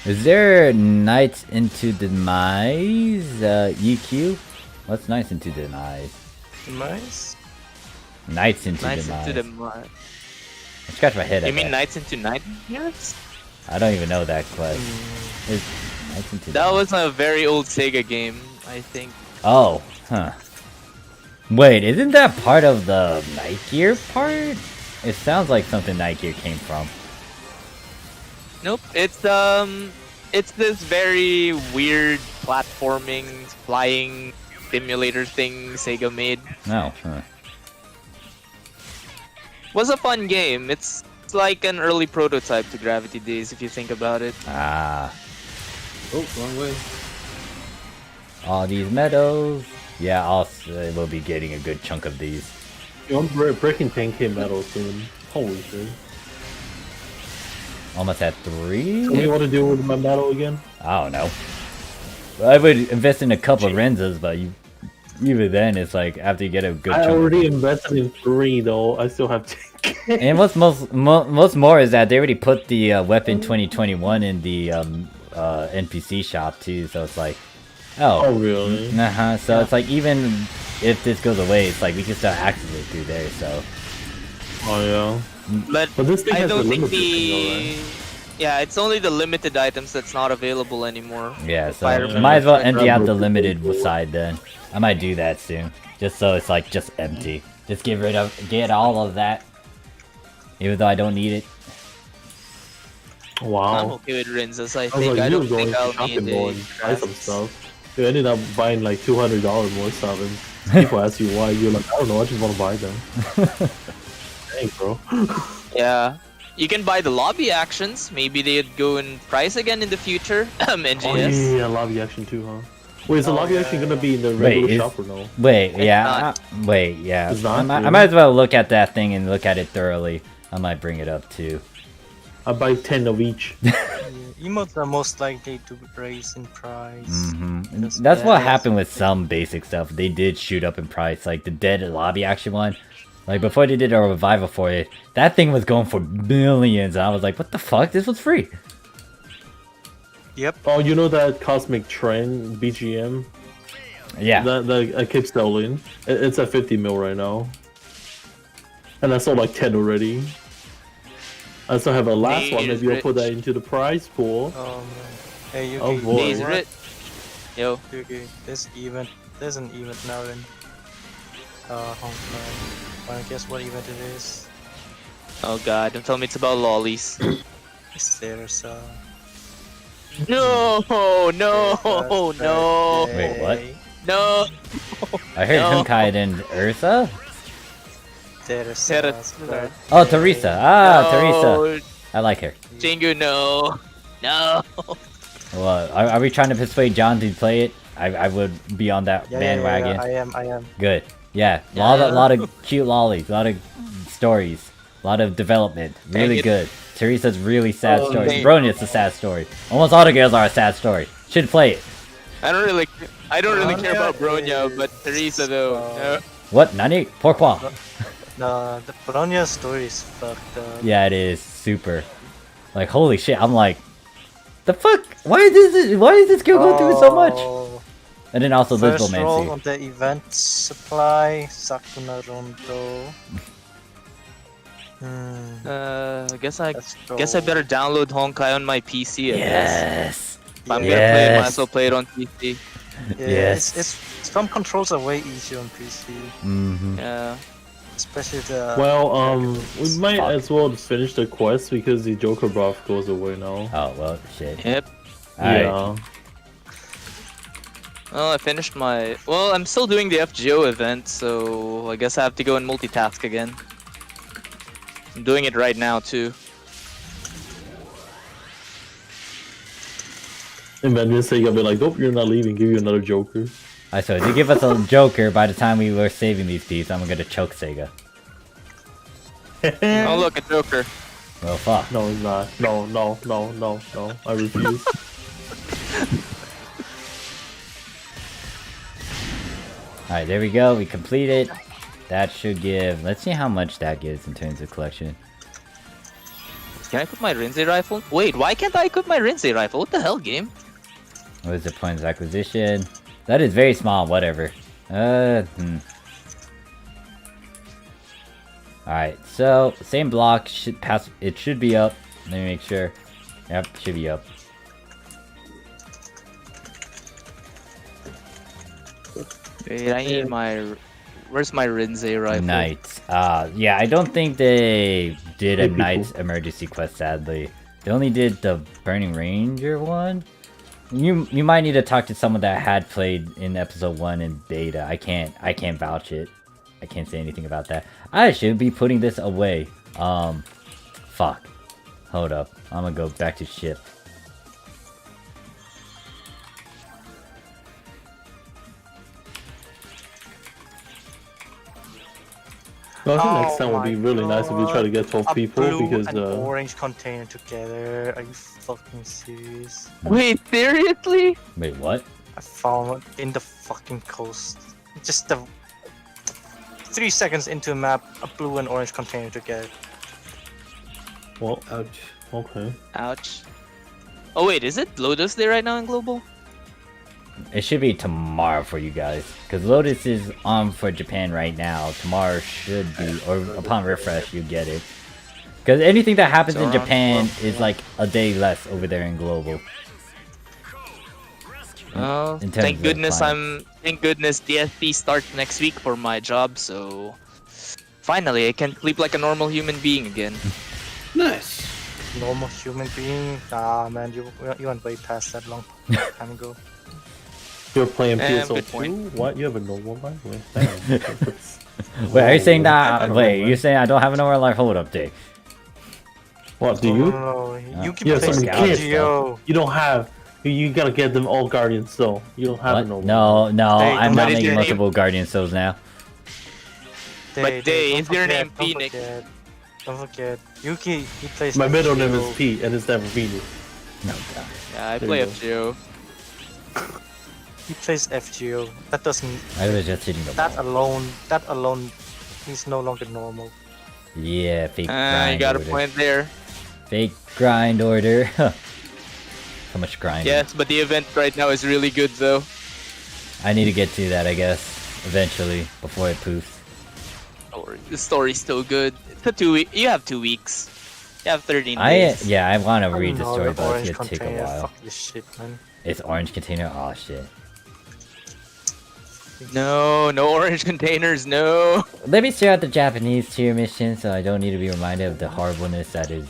Is there Knights into Demise? EQ? What's Knights into Demise?
Nice.
Knights into
Knights
Demise.
into the mud.
I scratch my head
You
at
mean
that.
Knights into Nightmares?
I don't even know that quest. Is Knights into
That
Demise.
was a very old Sega game, I think.
Oh, huh. Wait, isn't that part of the Night Gear part? It sounds like something Night Gear came from.
Nope, it's this very weird platforming, flying simulator thing Sega made.
No, huh.
Was a fun game. It's like an early prototype to Gravity Days if you think about it.
Ah,
Oh, wrong way.
all these medals. Yeah, also we'll be getting a good chunk of these.
Yo, I'm breaking 10k metal soon. Holy shit.
Almost at 3?
So what do you want to do with my metal again?
I don't know. I would invest in a couple Renzas, but even then, it's like after you get a good
I
chunk.
already invested in 3 though. I still have 10k.
And what's most more is that they already put the Weapon 2021 in the NPC shop too, so it's like,
Oh really?
So it's like even if this goes away, it's like we can still access it through there. So
Oh yeah.
But
But this thing
I
has
don't
a
think
limited
the...
thing, though, right?
Yeah, it's only the limited items that's not available anymore.
yeah, so
Fire
might as well
Emblem.
empty out the limited side then. I might do that soon, just so it's like just empty. Just get all of that, even though I don't need it.
I'm
Wow.
okay with Rinzas, I
I was
think.
like,
I
you
don't
was going
think
to
I'll
shopping
need
mall
a
and buy some
craft.
stuff. You ended up buying like $200 more stuff, and people ask you why. You're like, I don't know. I just want to buy them. Dang, bro.
Yeah. You can buy the lobby actions. Maybe they'd go in price again in the future.
Oh
NGS.
yeah, lobby action too, huh? Wait, is the
Oh,
lobby
yeah,
actually gonna
yeah.
be in the
Wait,
regular
is-
shop or no?
Wait, yeah,
not.
wait, yeah.
It's not,
I
really?
might as well look at that thing and look at it thoroughly. I might bring it up too.
I buy 10 of each.
Yeah, emotes are most likely to raise in price. Because-
That's what
Yes.
happened with some basic stuff. They did shoot up in price, like the Dead Lobby Action one. Like before they did a revival for it, that thing was going for millions. And I was like, what the fuck? This was free.
Yep.
Oh, you know that Cosmic Trend BGM?
Yeah.
That I keep selling. It's at 50 mil right now. And I sold like 10 already. I still have a last one.
Days
Maybe I'll put
rich.
that into the prize pool.
Oh man. Hey, you
Oh,
can-
boy.
Days
what?
rich. Yo.
Okay, there's an event now in Hong Kong. Wanna guess what event it is?
Oh god, don't tell me it's about lollies.
There's
No, no, no,
Wait, what?
no.
I heard
No.
Hunkai and Ursa?
Teresa.
Oh, Teresa. Ah,
No.
Teresa. I like her.
Jingu, no. No.
Well, are we trying to persuade John to play it? I would be on that bandwagon.
I am.
Good. Yeah,
Yeah.
lot of cute lollies, a lot of stories, a lot of development. Really
it.
good. Teresa's really sad
Oh,
story.
dang.
Bronia's a sad story. Almost all the girls are a sad story. Should play it.
I don't really care about Bronya, but Teresa though. No.
What? Nani? Pourquoi?
No, the Bronya story is fucked up.
Yeah, it is super. Like holy shit! I'm like, the fuck? Why is this girl going through so much?
Oh,
And then also
First
Lisbon
roll
Man
on the event supply, Sakuna Rondo.
I guess I
Let's
better download Honkai on my PC. I guess.
Yes.
If I'm
Yeah.
gonna play it, might
Yes.
as well play it on PC.
Yeah,
Yes.
it's some controls are way easier on PC,
Mm-hmm.
Yeah.
especially the.
Well, we might
Fuck.
as well finish the quest because the Joker buff goes away now.
Oh well, shit.
Yep.
Alright.
Yeah.
Well, I finished my. Well, I'm still doing the FGO event, so I guess I have to go and multitask again. I'm doing it right now too.
And then just say, I'll be like, nope, you're not leaving. Give you another Joker.
Alright, so to give us a Joker by the time we were saving these peeps, I'm gonna choke Sega.
Oh look, a Joker.
Well, fuck.
No, he's not. No. I refuse.
Alright, there we go. We completed. That should give. Let's see how much that gives in terms of collection.
Can I put my Rinzai rifle? Wait, why can't I equip my Rinzai rifle? What the hell, game?
What is the points of acquisition? That is very small, whatever. Alright, so same block should pass. It should be up. Let me make sure. Yep, should be up.
Wait, I need my. Where's my Rinzai rifle?
Knights. Yeah, I don't think they did a
Hey, people.
Knights emergency quest, sadly. They only did the Burning Ranger one. You might need to talk to someone that had played in episode 1 in beta. I can't vouch it. I can't say anything about that. I should be putting this away. Fuck. Hold up. I'm gonna go back to ship.
Well, I think next
Oh
time would be
my
really nice if we try to get 12
A
people
blue
because
and orange container together. Are you fucking serious?
Wait, seriously?
Wait, what?
I found it in the fucking coast. Just the 3 seconds into a map, a blue and orange container together.
well,
Ouch.
okay.
Ouch. Oh wait, is it Lotus Day right now in Global?
It should be tomorrow for you guys. Because Lotus is on for Japan right now. Tomorrow should be, or upon refresh, you get it. Because anything that happens
So
in
around
Japan
12,
is like a day less over there in Global.
Oh,
in terms
thank
of
goodness
clients.
thank goodness DSP starts next week for my job, so finally I can sleep like a normal human being again.
Nice.
Normal human being? Nah, man, you went way past that long time ago.
You're playing
good
PSO2?
point.
What? You have a normal life? Wait, damn.
Wait, are you saying
Whoa.
that? Wait,
man.
you're saying I don't have a normal life? Hold up, Jake.
What, do
No,
you?
no, no. You keep
Yeah,
playing
some kids,
PGO.
You don't have You gotta get them all Guardian Soul. You don't have
What?
it no more.
No, no,
Hey,
I'm
don't
not
forget
making
your name.
multiple Guardian Souls now.
But Day,
don't
is your name
don't
Phoenix?
forget. Don't forget. Yuki, he plays.
My middle name
FGO.
is Pete, and it's never Phoenix.
No, God.
Yeah, I
There
play
you go.
FGO.
He plays FGO. That doesn't.
I was just hitting the
That
ball.
alone, he's no longer normal.
Yeah, fake
You
grind
got a
order.
point there.
Fake grind order. So much grinding.
Yes, but the event right now is really good though.
I need to get to that, I guess, eventually, before it poofs.
The story's still good. It's a 2 week. You have 2 weeks. You have 13 days.
Yeah, I want to
I
read the
know
story,
the
but it's
orange
gonna take a
container,
while.
Fuck this shit, man.
It's orange container. Oh shit.
No, no orange containers. No.
Let me share out the Japanese tier mission, so I don't need to be reminded of the horribleness that is.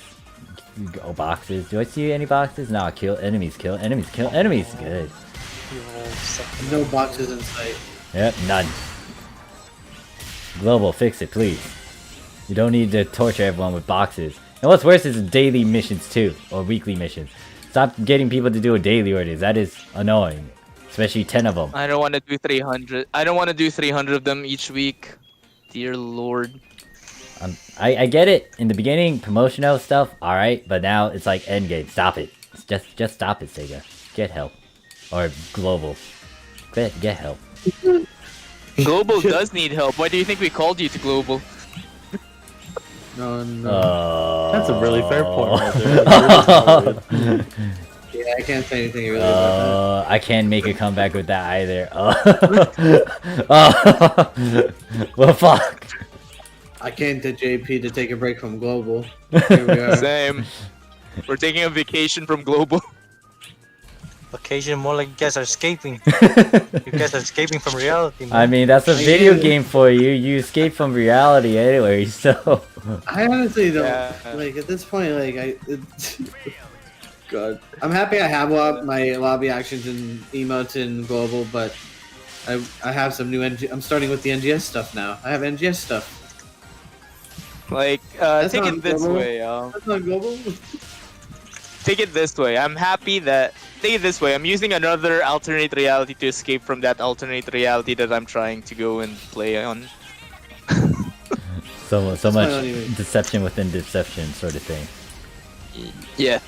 Oh, boxes. Do I see any boxes? No, kill enemies. Kill enemies. Kill enemies. Good.
You all suck.
No boxes in sight.
Yep, none. Global, fix it, please. You don't need to torture everyone with boxes. And what's worse is daily missions too, or weekly missions. Stop getting people to do a daily orders. That is annoying, especially 10 of them.
I don't want to do 300. I don't want to do 300 of them each week. Dear Lord.
I get it in the beginning, promotional stuff, all right, but now it's like endgame. Stop it. Just stop it, Sega. Get help, or global. Get help.
Global does need help. Why do you think we called you to Global?
No, no.
That's a really fair point right there. That's really solid.
Yeah, I can't say anything really about
I can't make a comeback with that either. Well, fuck.
that. I came to JP to take a break from Global. Here we are.
Same. We're taking a vacation from Global.
Occasion more like you guys are escaping. You guys are escaping from reality, man.
I mean, that's a video game for you. You escape from reality anyway, so.
I honestly don't
Yeah.
like at this point. Like God, I'm happy I have my lobby actions in emotes in Global, but I have some new I'm starting with the NGS stuff now. I have NGS stuff.
Like,
That's
take
not
it this
Global.
way.
That's not Global.
Take it this way. I'm happy that. Take it this way. I'm using another alternate reality to escape from that alternate reality that I'm trying to go and play on.
So
why I
much
don't even-
deception within deception, sort of thing.
Yeah.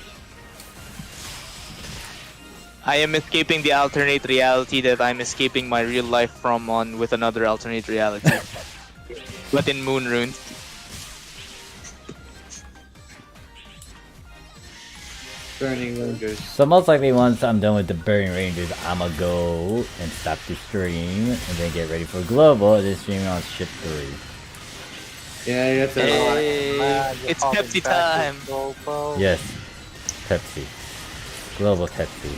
I am escaping the alternate reality that I'm escaping my real life from on with another alternate reality. But in Moon Runes.
Burning Rangers.
So most likely once I'm done with the Burning Rangers, I'ma go and stop the stream and then get ready for global. This stream on Ship 3.
Yeah, that's a
Hey, it's
Popping
Pepsi
back
time.
to Global.
Yes, Pepsi. Global Pepsi.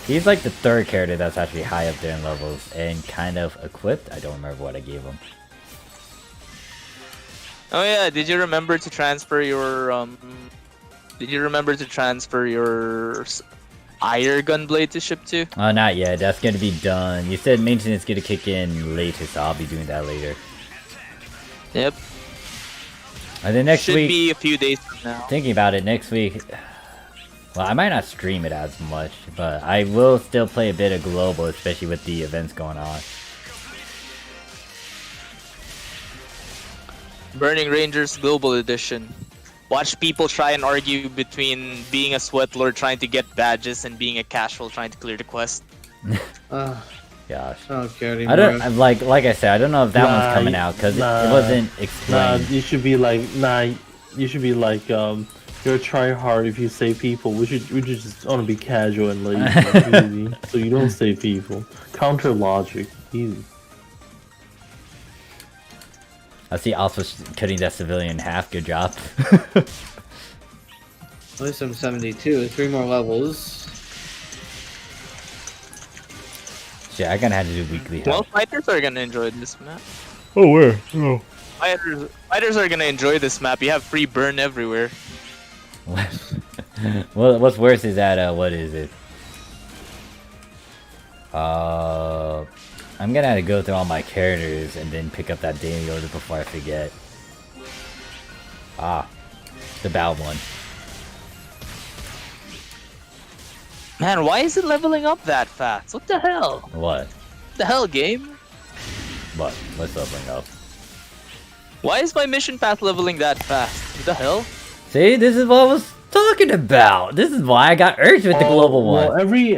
He's like the third character that's actually high up there in levels and kind of equipped. I don't remember what I gave him.
Oh yeah, did you remember to transfer your Did you remember to transfer your Ire Gunblade to Ship 2?
Oh, not yet. That's gonna be done. You said maintenance gonna kick in later, so I'll be doing that later.
Yep.
And then next
Should
week,
be a few days from now.
thinking about it, next week, well, I might not stream it as much, but I will still play a bit of global, especially with the events going on.
Burning Rangers Global Edition. Watch people try and argue between being a sweat lord trying to get badges and being a casual trying to clear the quest.
Gosh.
I don't care anymore.
I don't, I'm like I said, I don't know if that one's coming
Nah,
out, because
nah,
it wasn't
Nah,
explained.
you should be like, you're a try hard if you save people. We should just want to be casual and lazy, easy, so you don't save people. Counter logic, easy.
I see also cutting that civilian in half, good job.
At least I'm 72. 3 more levels.
Shit, I gonna have to do weekly
Well,
help.
fighters are gonna enjoy this map.
Oh, where? Oh.
Fighters are gonna enjoy this map. You have free burn everywhere.
Well, what's worse is that, what is it? I'm gonna have to go through all my characters and then pick up that daily order before I forget. Ah, the bow one.
Man, why is it leveling up that fast? What the hell?
What?
The hell, game?
What? What's leveling up?
Why is my mission path leveling that fast? What the hell?
See, this is what I was talking about. This is why I got urged with the global one.
Well,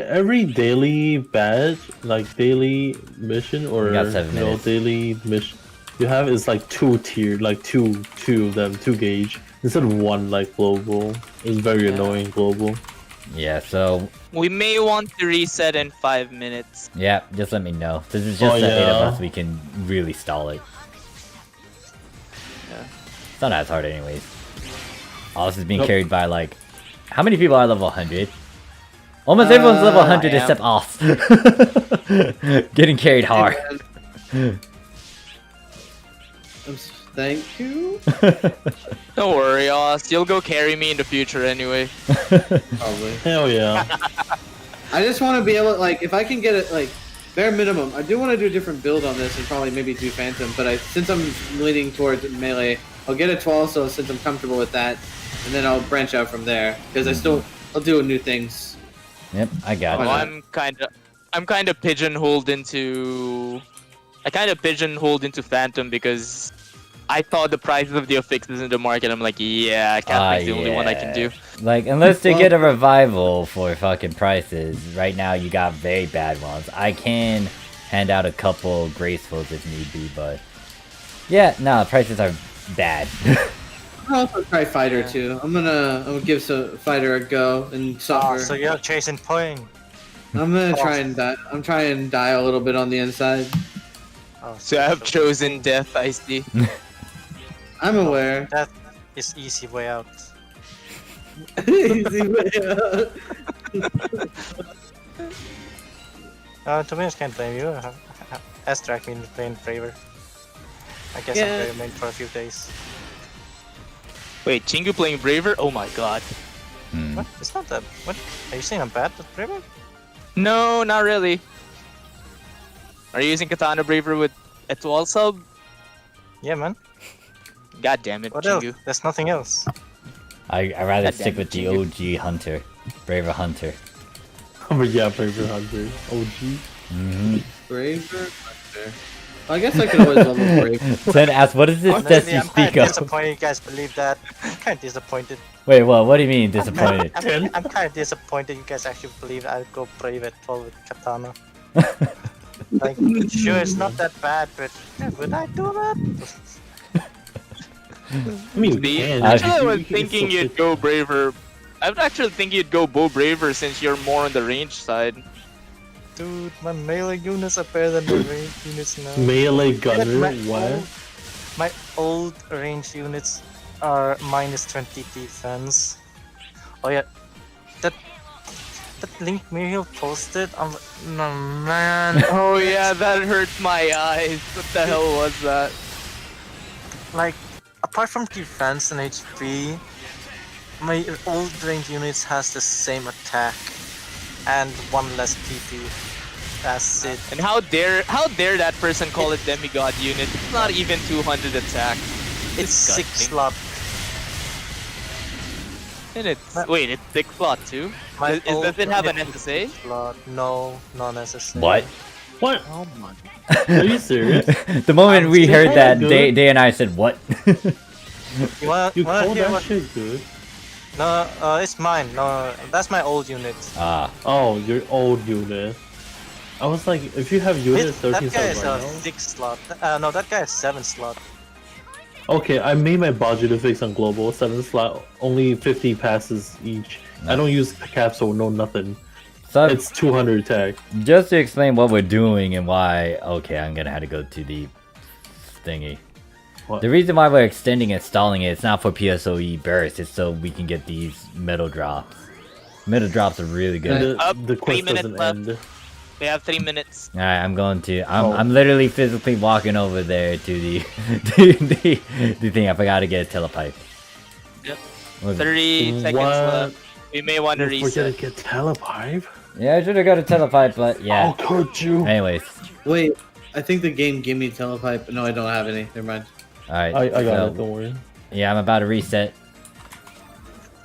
every daily badge, like daily mission or
You got 7 minutes.
daily mission you have is like 2 tiered, like two of them, 2 gauge instead of 1 like global. It's very annoying global.
Yeah, so
We may want to reset in 5 minutes.
yeah, just let me know. This is just the 8 of us. We can really stall it.
Yeah.
It's not as hard anyways. All this is being carried by like, how many people are level 100? Almost everyone's level 100
I am.
except off. Getting carried hard.
Thank you.
Don't worry, Oz. You'll go carry me in the future anyway.
Probably.
Hell yeah.
I just want to be able, like, if I can get it, like, bare minimum. I do want to do a different build on this and probably maybe do Phantom, but since I'm leaning towards melee, I'll get a 12. So since I'm comfortable with that, and then I'll branch out from there because I'll do new things.
Yep, I got
Well,
it.
I'm kind of pigeonholed into. I kind of pigeonholed into Phantom because I thought the prices of the affixes in the market. I'm like, yeah, Cather's the only one I can do.
Like, unless they get a revival for fucking prices, right now you got very bad ones. I can hand out a couple gracefuls if need be, but yeah, no, prices are bad.
I'll also try Fighter too. I'm gonna give Fighter a go and suffer.
Oh, so you're chasing point.
I'm gonna try and die. I'm trying to die a little bit on the inside.
Oh,
So I have chosen death, I see.
I'm aware.
That is easy way out.
Easy way out.
To be honest, can't blame you. Has dragged me into playing Braver. I guess
Yeah.
I'm very main for a few days.
Wait, Chingu playing Braver? Oh my god.
What? It's not that. What? Are you saying I'm bad at Braver?
No, not really. Are you using Katana Braver with Etoile sub?
Yeah, man.
God damn it,
What else?
Chingu.
There's nothing else.
I rather
God
stick
damn
with
it,
the OG Hunter. Braver Hunter.
But yeah, favorite hunter. OG.
Braver. Hunter. Well, I guess I could always level Braver.
Sen asks, what is this stat
Honestly,
you
I'm kind
speak
of
of?
disappointed you guys believe that. I'm kind of disappointed.
Wait, what do you mean disappointed?
I'm kind of disappointed you guys actually believe I'd go Brave at 12 with Katana. Like, sure, it's not that bad, but would I do that?
I mean, you
See,
can.
actually, I
You
was
can
thinking
still
you'd
fit-
go Braver. I was actually thinking you'd go Bow Braver since you're more on the range side.
Dude, my melee units are better than my range units now.
Melee gunner.
My
What?
old- My old range units are minus 20 defense. Oh yeah, that link Muriel posted. I'm like, no man.
Oh yeah, that hurt my eyes. What the hell was that?
Like, apart from defense and HP, my old range units has the same attack and 1 less PP. That's it.
And how dare that person call it demigod unit? It's not even 200 attack.
It's 6
disgusting.
slot.
And wait, it's 6 slot too?
My
Does
old
it have an
unit is
SSA?
6 slot. No, not necessary.
What?
What?
Oh my.
Are you serious?
The moment we heard that,
good.
Day and I said, what?
You wanna
You call
hear
that
what?
shit good?
No, it's mine. No, that's my old unit.
Ah,
Oh, your old unit. I was like, if you have unit
That
13
guy
subs
is
right
a
now.
6 slot. No, that guy is 7 slot.
Okay, I made my budget to fix on global 7 slot, only 50 passes each. I don't use capsule, no nothing.
so
It's 200 attack.
just to explain what we're doing and why, okay, I'm gonna have to go to the thingy.
What?
The reason why we're extending and stalling it, it's not for PSOE burst, it's so we can get these metal drops. Metal drops are really good.
Up,
The
3
quest
minutes
doesn't
left.
end.
We have 3 minutes.
Alright, I'm going to.
Oh.
I'm literally physically walking over there to the the thing. I forgot to get a telepipe.
Yep.
Was it?
30 seconds
What?
left. We may want to
Don't forget
reset.
to get telepipe.
Yeah, I should have got a telepipe, but yeah.
Oh, could you?
Anyways,
Wait, I think the game gave me telepipe. No, I don't have any. Never mind.
alright.
I got
so,
it, don't worry.
Yeah, I'm about to reset.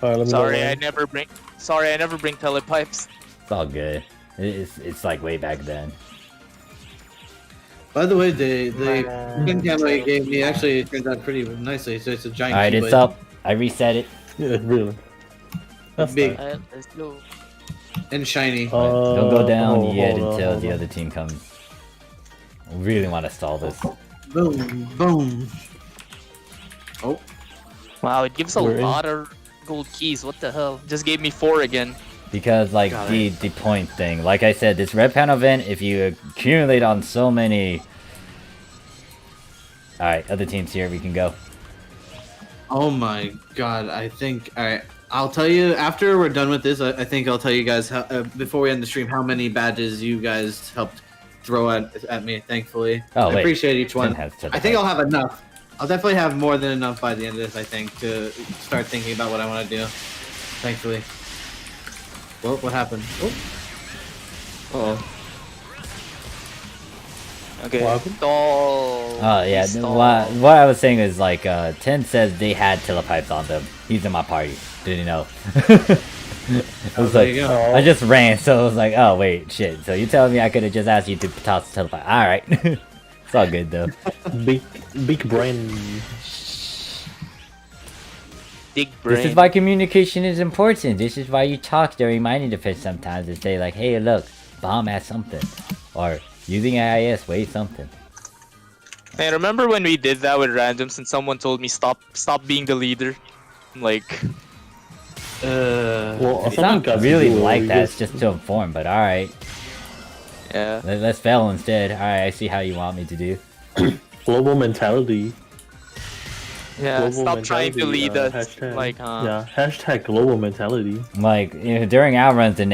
Alright, let me
Sorry,
know.
I never bring telepipes.
It's all good. It's like way back then.
By the way, the
Man.
skin camo you gave me actually turned out pretty nicely. So it's a giant.
Alright, it's
keyblade.
up. I reset it.
Yeah, really. That's
Big.
nice.
Let's go.
And shiny.
Don't go down
hold
yet
on,
until
hold
the
on.
other team comes. I really want to stall this.
Boom, boom. Oh,
Wow, it gives a
We're in.
lot of gold keys. What the hell? Just gave me 4 again.
Because like
Got
the point thing, like I said, this red panel event, if you accumulate on so many. All right, other teams here, we can go.
oh my God! I think. All right, I'll tell you after we're done with this. I think I'll tell you guys how, before we end the stream how many badges you guys helped throw at me. Thankfully,
Oh,
I
wait.
appreciate each one.
Tim has to
I think I'll have enough. I'll definitely have more than enough by the end of this. I think to start thinking about what I want to do. Thankfully. Well, what happened? Oh.
Okay.
What happened?
Stall.
Oh yeah,
Stall.
what I was saying is like 10 says they had telepipes on them. He's in my party. Didn't know. I was
there
like,
you go.
I just ran, so I was like, oh wait, shit. So you telling me I could have just asked you to toss the telepipe? All right, it's all good though.
Big brain.
Big brain.
This is why communication is important. This is why you talk during mining defense sometimes and say like, hey, look, bomb at something, or using AIS, wait something.
Hey, remember when we did that with randoms and someone told me stop being the leader? I'm like,
Well,
It's
something
not
got to
really
do it,
like
we
that.
just-
It's just to inform. But all right,
yeah.
let's fail instead. All right, I see how you want me to do.
global mentality.
Yeah,
Global
stop trying to
mentality,
lead us.
hashtag.
Like,
Yeah, hashtag global mentality.
Like during our runs and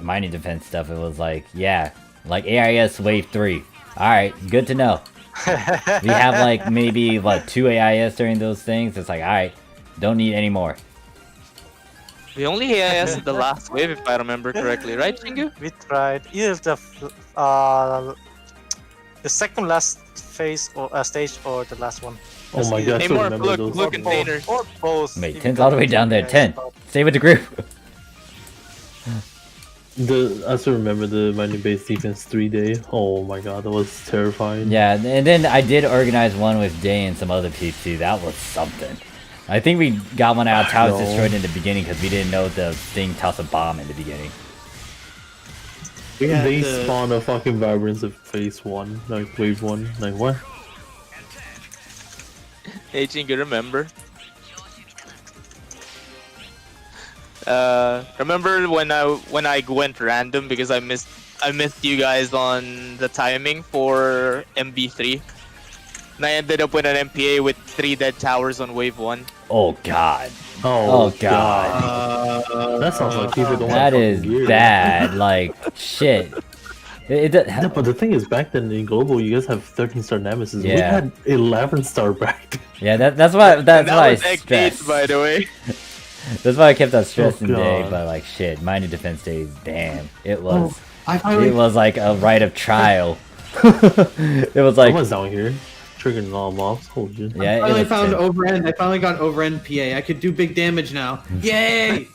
mining defense stuff, it was like, yeah, like AIS wave 3. All right, good to know. We have like maybe like 2 AIS during those things. It's like, all right, don't need any more.
we only AIS in the last wave, if I remember correctly, right, Chingu?
We tried either the second last phase or stage or the last one.
Oh my god, I
Hey,
still
Morph,
remember
look,
those.
look. containers.
Or both.
Wait,
if
10's
you
all the way
don't
down there.
think
10.
about-
Stay with the group.
I still remember the mining base defense 3-day. Oh my god, that was terrifying.
Yeah, and then I did organize one with Day and some other peeps too. That was something. I think we got one out of towers
No.
destroyed in the beginning because we didn't know the thing tossed a bomb in the beginning.
We had
They
the-
spawned a fucking vibrance of phase 1, like wave 1. Like what?
Hey, Chingu, remember? Remember when I went random because I missed you guys on the timing for MB3, and I ended up with an MPA with 3 dead towers on wave 1.
Oh god.
Oh,
God.
That sounds like people don't
That
have
is
fucking gear.
bad. Like, shit.
Yeah, but the thing is, back then in global, you guys have 13-star nemesis. We
Yeah.
had 11-star back then.
Yeah, that's why
And that
I
was Egg Gate,
stressed.
by the way.
That's why I kept on stressing Day,
God.
but like shit, mining defense days, damn. It was
I finally
it was like a rite of trial. It was like
Someone's down here, triggering all mobs. Holy shit.
yeah, it
finally
was
found
tense.
overend. I finally got overend PA. I could do big damage now. Yay!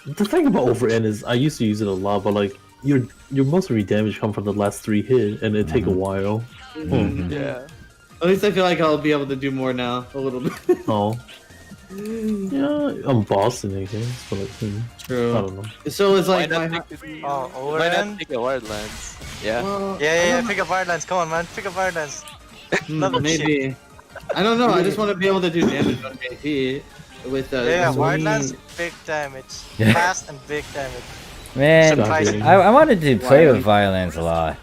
The thing about overend is, I used to use it a lot, but like your most of your damage come from the last 3 hits, and it take a while.
Mhm.
Yeah.
At least I feel like I'll be able to do more now. A little bit.
Oh. Yeah, I'm bossing, I guess, but like, I
True.
don't know.
So it's
Why
like
not
my.
take the
Oh,
why not
overend?
take the Wildlands? Yeah.
Well,
Yeah, pick up Wildlands. Come on, man. Pick up Wildlands. Love that shit.
maybe. I don't know. I just want to be able to do damage on JP with
Yeah,
sweet-
Wildlands, big damage.
Yeah.
Fast and big damage.
Man,
Surprising.
I wanted to play with violence a lot.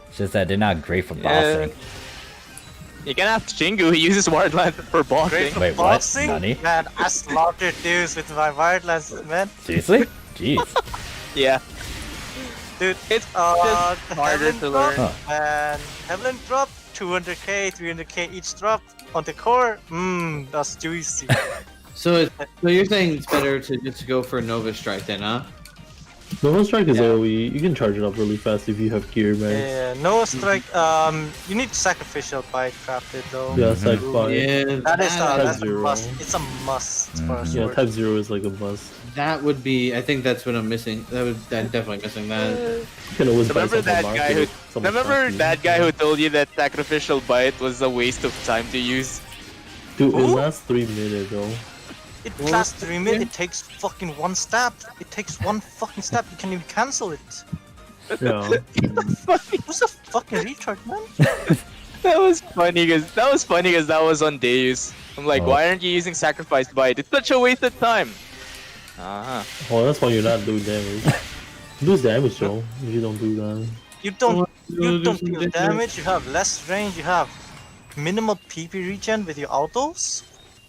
It's just that they're not great for
Yeah.
bossing.
You can ask Chingu, he uses Wildlands for bossing.
Great for
Wait, what?
boxing?
Nani?
Man, I slaughtered dudes with my Wildlands, man.
Seriously? Jeez.
Yeah.
Dude,
It's
uh,
just harder
Heaven
to
drop,
learn.
And Heaven drop, 200k, 300k each drop on the core. That's juicy.
So you're saying it's better to just go for Nova Strike then, huh?
Normal strike is
Yeah.
AoE. You can charge it up really fast if you have gear, man.
Yeah, no strike. You need sacrificial bite crafted though.
Yeah,
Mhm.
Sci-Fi.
Yeah,
That's a
Type-0.
must. It's a must for a
Mhm.
Yeah,
sword.
Type 0 is like a must.
that would be. I think that's what I'm missing. I'm definitely missing that.
You can always buy
Remember
some
that
from
guy
market
who?
if someone's
Remember
cocky.
that guy who told you that sacrificial bite was a waste of time to use?
Dude, it
Who?
lasts 3 minutes, though.
It lasts 3 minutes. It takes fucking one stab. It takes one fucking stab. You can even cancel it.
Yeah.
Who's a fucking retard, man?
That was funny because that was on Deus. I'm like,
Oh.
why aren't you using sacrifice bite? It's such a waste of time. Uh-huh.
Oh, that's why you're not doing damage. You lose damage, though, if you don't do that.
You don't
do
deal
some
damage. You have less range. You have minimal PP regen with your autos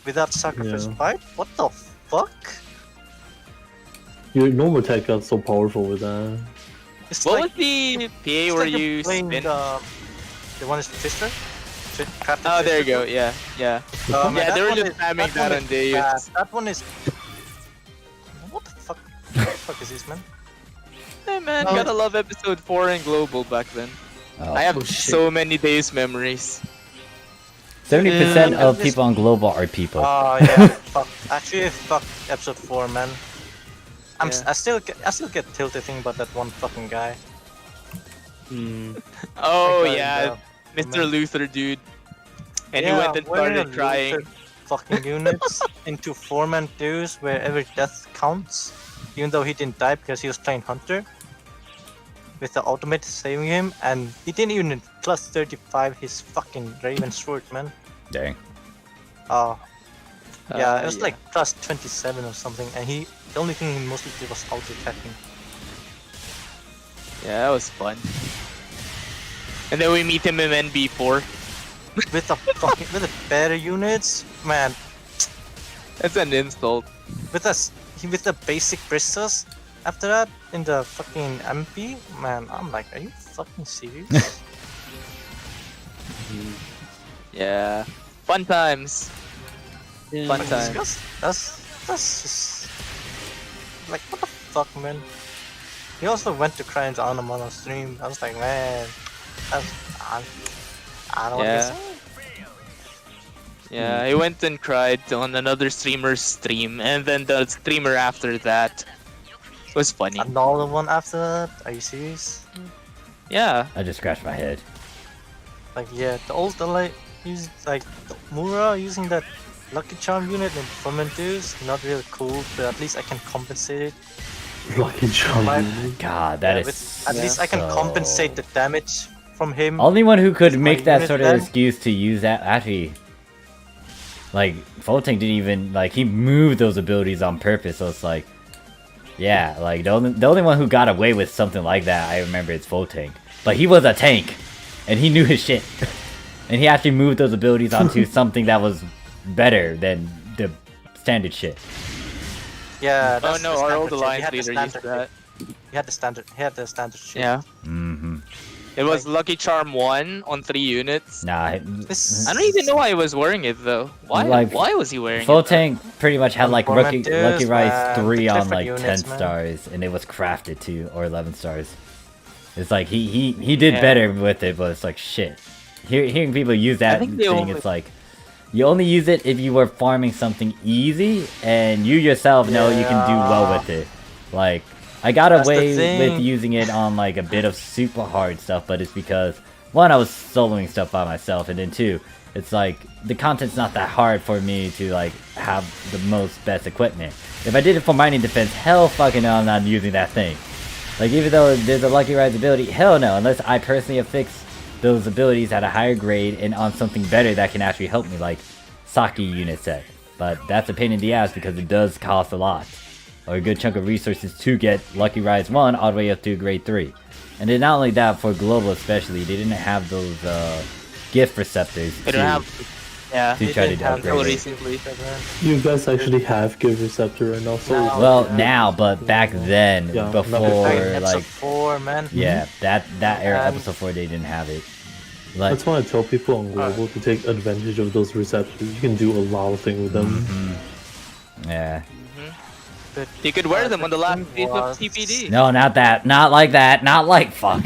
without sacrifice
Yeah.
bite. What the fuck?
Your normal attack got so powerful with that.
It's
What
like
was the PA
it's
where
like you're
you
playing
spin?
the one is Fister. Crafted
Oh, there you
Fister.
go. Yeah, yeah.
Man,
Yeah,
that
they were
one
just
is-
spamming that
one
on
is
Deus.
bad. That one is. What the fuck? What the fuck is this, man?
Hey man,
Oh.
gotta love episode 4 in global back then.
Oh.
I have
Oh, shit.
so many Deus memories.
70%
Yeah,
of
this-
people on global are people.
Oh yeah, fuck. Actually, fuck episode 4, man.
Yeah.
I still get tilted thinking about that one fucking guy.
Hmm.
Oh
That guy,
yeah, Mr.
man.
Luther dude. And he
Yeah,
went and
where
started
are
trying.
looted fucking units into 4-man duos where every death counts, even though he didn't die because he was playing Hunter. With the ultimate saving him, and he didn't even plus 35 his fucking Raven sword, man.
Dang.
Oh. Yeah, it was
yeah.
like plus 27 or something, and the only thing he mostly did was auto attacking.
Yeah, that was fun. And then we meet him in NB4.
With the better units, man.
That's an insult.
With the basic bristles, after that in the fucking MP, man, I'm like, are you fucking serious?
Yeah. Fun times. Fun
Like,
times.
that's just like, what the fuck, man. He also went to Crimes on a mono stream. I was like, man, I don't
Yeah.
want to
Yeah, he went and cried on another streamer's stream, and then the streamer after that was funny.
another one after that. Are you serious?
Yeah.
I just scratched my head.
Like, yeah, like Mura using that Lucky Charm unit in Performance Dues, not really cool, but at least I can compensate it.
Lucky charm.
My-
unit.
God, that is
At least I can
so-
compensate the damage from him.
Only one who could
With
make
my
that
unit
sort of
then?
excuse to use that actually, like Voltank didn't even like he moved those abilities on purpose. So it's like, yeah, like the only one who got away with something like that I remember is Voltank, but he was a tank, and he knew his shit, and he actually moved those abilities onto something that was better than the standard shit.
Yeah.
Oh
That's
no,
the
our
standard
old
shit. He
alliance
had the
leader used
standard
that.
shit. He had the standard shit.
Yeah.
Mm-hmm.
It was Lucky Charm 1 on 3 units.
Nah,
This-
I don't even know why he was wearing it though. Why?
Like,
Why was he wearing it?
Voltank pretty much had like
Informant
Lucky
dudes,
Rise
man.
3
The
on
different
like
units,
10
man.
stars, and it was crafted too, or 11 stars. It's like he did
Yeah.
better with it, but it's like shit. Hearing people use that
think they
thing,
only-
it's like you only use it if you were farming something easy, and you yourself know you can do well
Yeah.
with it. Like I got
That's the
away with
thing.
using it on like a bit of super hard stuff, but it's because one, I was soloing stuff by myself, and then two, it's like the content's not that hard for me to like have the most best equipment. If I did it for mining defense, hell fucking no, I'm not using that thing. Like even though there's a Lucky Rise ability, hell no, unless I personally affix those abilities at a higher grade and on something better that can actually help me, like Saki unit set. But that's a pain in the ass because it does cost a lot, or a good chunk of resources to get Lucky Rise 1 all the way up to grade 3. And then not only that, for global especially, they didn't have those gift receptors
They don't have. Yeah.
to try to
didn't have
upgrade
Until
it.
recently.
You guys actually have Give Receptor right now, so
No.
Well, now, but back then,
Yeah,
before,
not
Episode
like,
4, man.
yeah, that era,
And-
episode 4, they didn't have it. Like,
that's why I tell people on Global to take advantage of those receptors. You can do a lot of things with them.
yeah.
You could wear them on the last
thing
piece of
was-
TPD.
No, not that. Not like that. Not like fuck.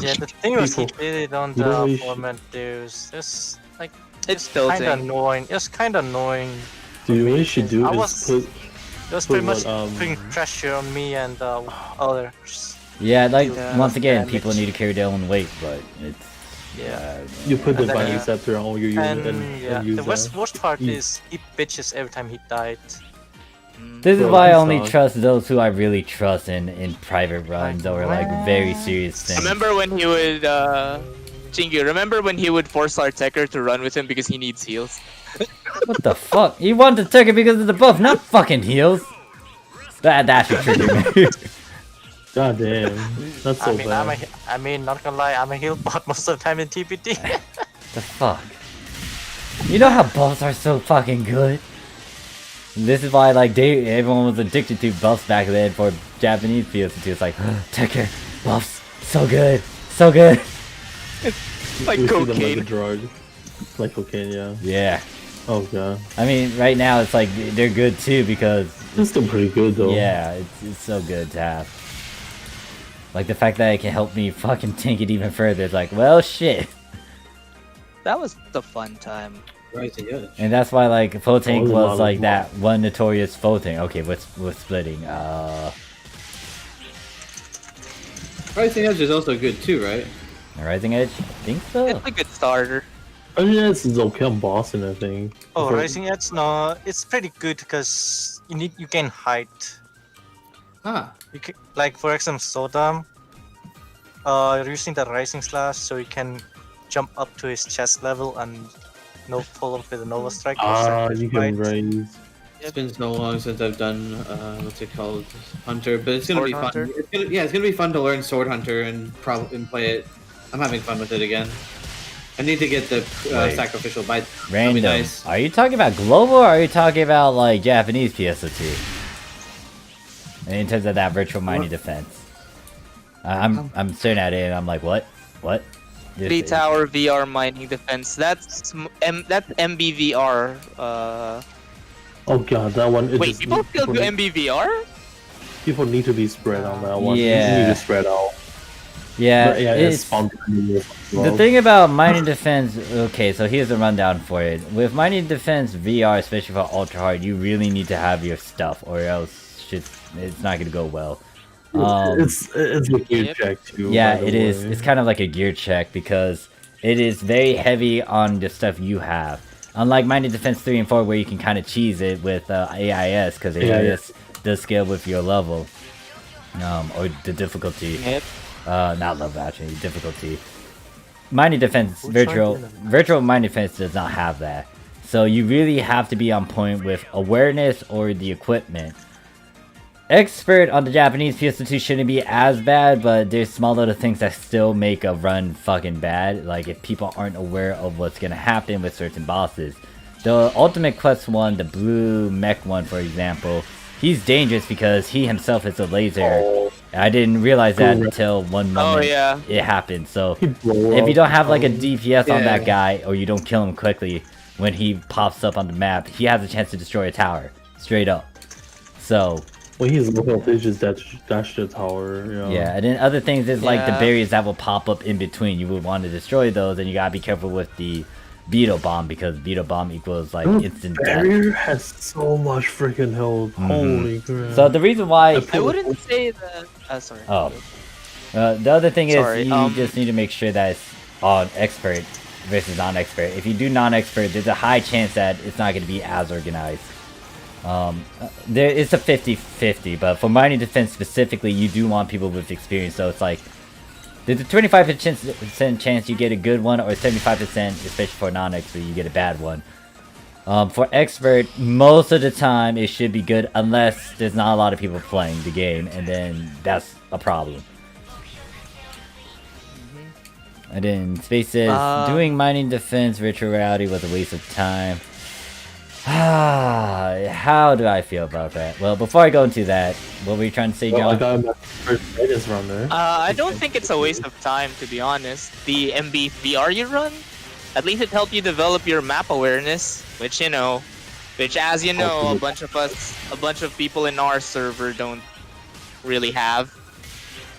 Yeah, the thing was he
People-
did it on
you don't
the
really
format there's just like
It's
kind of
tilting.
annoying. It's kind of annoying.
Dude, what you should do
I
is
was-
put
It was
Put
pretty much
what,
putting pressure on me and others.
Yeah, like
Yeah.
once again,
Damage.
people need to carry their own weight, but it's
Yeah.
you put the
And then,
binding
yeah.
scepter on all your unit
And yeah,
use
the
that.
worst part
Mm.
is he bitches every time he died.
This is
Bro,
why I
you
only
suck.
trust those who I really trust in private runs or like very serious things.
Remember when he would, Chingy, remember when he would force our Tekker to run with him because he needs heals?
What the fuck? You want to take it because of the buff, not fucking heals. That should trigger me.
God damn, that's so bad.
I mean, not gonna lie, I'm a heal bot most of the time in TPT.
The fuck? You know how buffs are so fucking good? This is why like everyone was addicted to buffs back then for Japanese PS2. It's like, Tekker, buffs, so good, so good.
Like
We see them like a
cocaine.
drug. Like cocaine, yeah.
Yeah.
Oh god.
I mean, right now it's like they're good too because
It's still pretty good though.
yeah, it's so good to have. Like the fact that it can help me fucking tank it even further. It's like, well, shit.
That was the fun time.
Rising Edge.
And that's why like full tank
Oh,
was
wow.
like that one notorious full tank. Okay, we're splitting.
Rising Edge is also good too, right?
Rising Edge? I think so.
It's a good starter.
I mean, it's okay on Boston, I think.
Oh,
For-
Rising Edge, no, it's pretty good because you gain height.
Ah,
You can, like for example, Sodom, you're using the Rising Slash, so you can jump up to his chest level and no pull up with a Nova Strike. or
Ah,
Surge
you can
Bite.
raise.
it's been so long since I've done what's it called, Hunter, but it's gonna
Sword
be fun.
Hunter?
It's gonna be fun to learn Sword Hunter and play it. I'm having fun with it again. I need to get the
Wait.
sacrificial bite. That'll be
Random.
nice.
Are you talking about global or are you talking about like Japanese PSO2? In terms of that virtual mining defense. I'm staring at it and I'm like, what? What? This
3
is-
tower VR mining defense. That's that's MBVR.
Oh god, that one. It
Wait,
just
people still do MBVR?
people need to be spread on that one.
Yeah.
You need to spread out.
Yeah,
But yeah,
it's,
spontaneous as well.
the thing about mining defense, okay, so here's a rundown for it. With mining defense VR, especially for ultra hard, you really need to have your stuff or else it's not gonna go well.
It's a gear
Yep.
check too.
Yeah,
by the
it is.
way.
It's kind of like a gear check because it is very heavy on the stuff you have. Unlike Mining Defense 3 and 4 where you can kind of cheese it with AIS because AIS does scale with your level. Or the difficulty.
Yep.
Not level actually, difficulty. Mining Defense,
Which one
virtual Mining Defense does not have that. So you really have to be on point with awareness or the equipment. Expert on the Japanese PS2 shouldn't be as bad, but there's small little things that still make a run fucking bad. Like if people aren't aware of what's gonna happen with certain bosses. The Ultimate Quest one, the blue mech one for example, he's dangerous because he himself is a laser. I didn't realize that until one moment
Oh yeah.
it happened. So
He blow
if you
up.
don't have like a DPS on
Yeah.
that guy or you don't kill him quickly when he pops up on the map, he has a chance to destroy a tower. Straight up. So
When he's local, they just dash the tower.
yeah, and then other things is like the
Yeah.
barriers that will pop up in between. You would want to destroy those, and you gotta be careful with the beetle bomb because beetle bomb equals like
That
instant death.
barrier has so much freaking health. Holy crap.
So the reason why,
I wouldn't say that. Sorry.
oh, the other thing
Sorry,
is you just need to make sure that it's on expert versus non-expert. If you do non-expert, there's a high chance that it's not going to be as organized. There it's a 50-50, but for mining defense specifically, you do want people with experience. So it's like there's a 25% chance you get a good one, or 75%, especially for non-expert, you get a bad one. For expert, most of the time it should be good unless there's not a lot of people playing the game, and then that's a problem. And then Space says, doing mining defense virtual reality was a waste of time. How do I feel about that? Well, before I go into that, what were you trying to say,
Well, I
John?
got my first latest run there.
I don't think it's a waste of time, to be honest. The MB VR you run, at least it helped you develop your map awareness, which, you know, Which, as you know, a bunch of people in our server don't really have.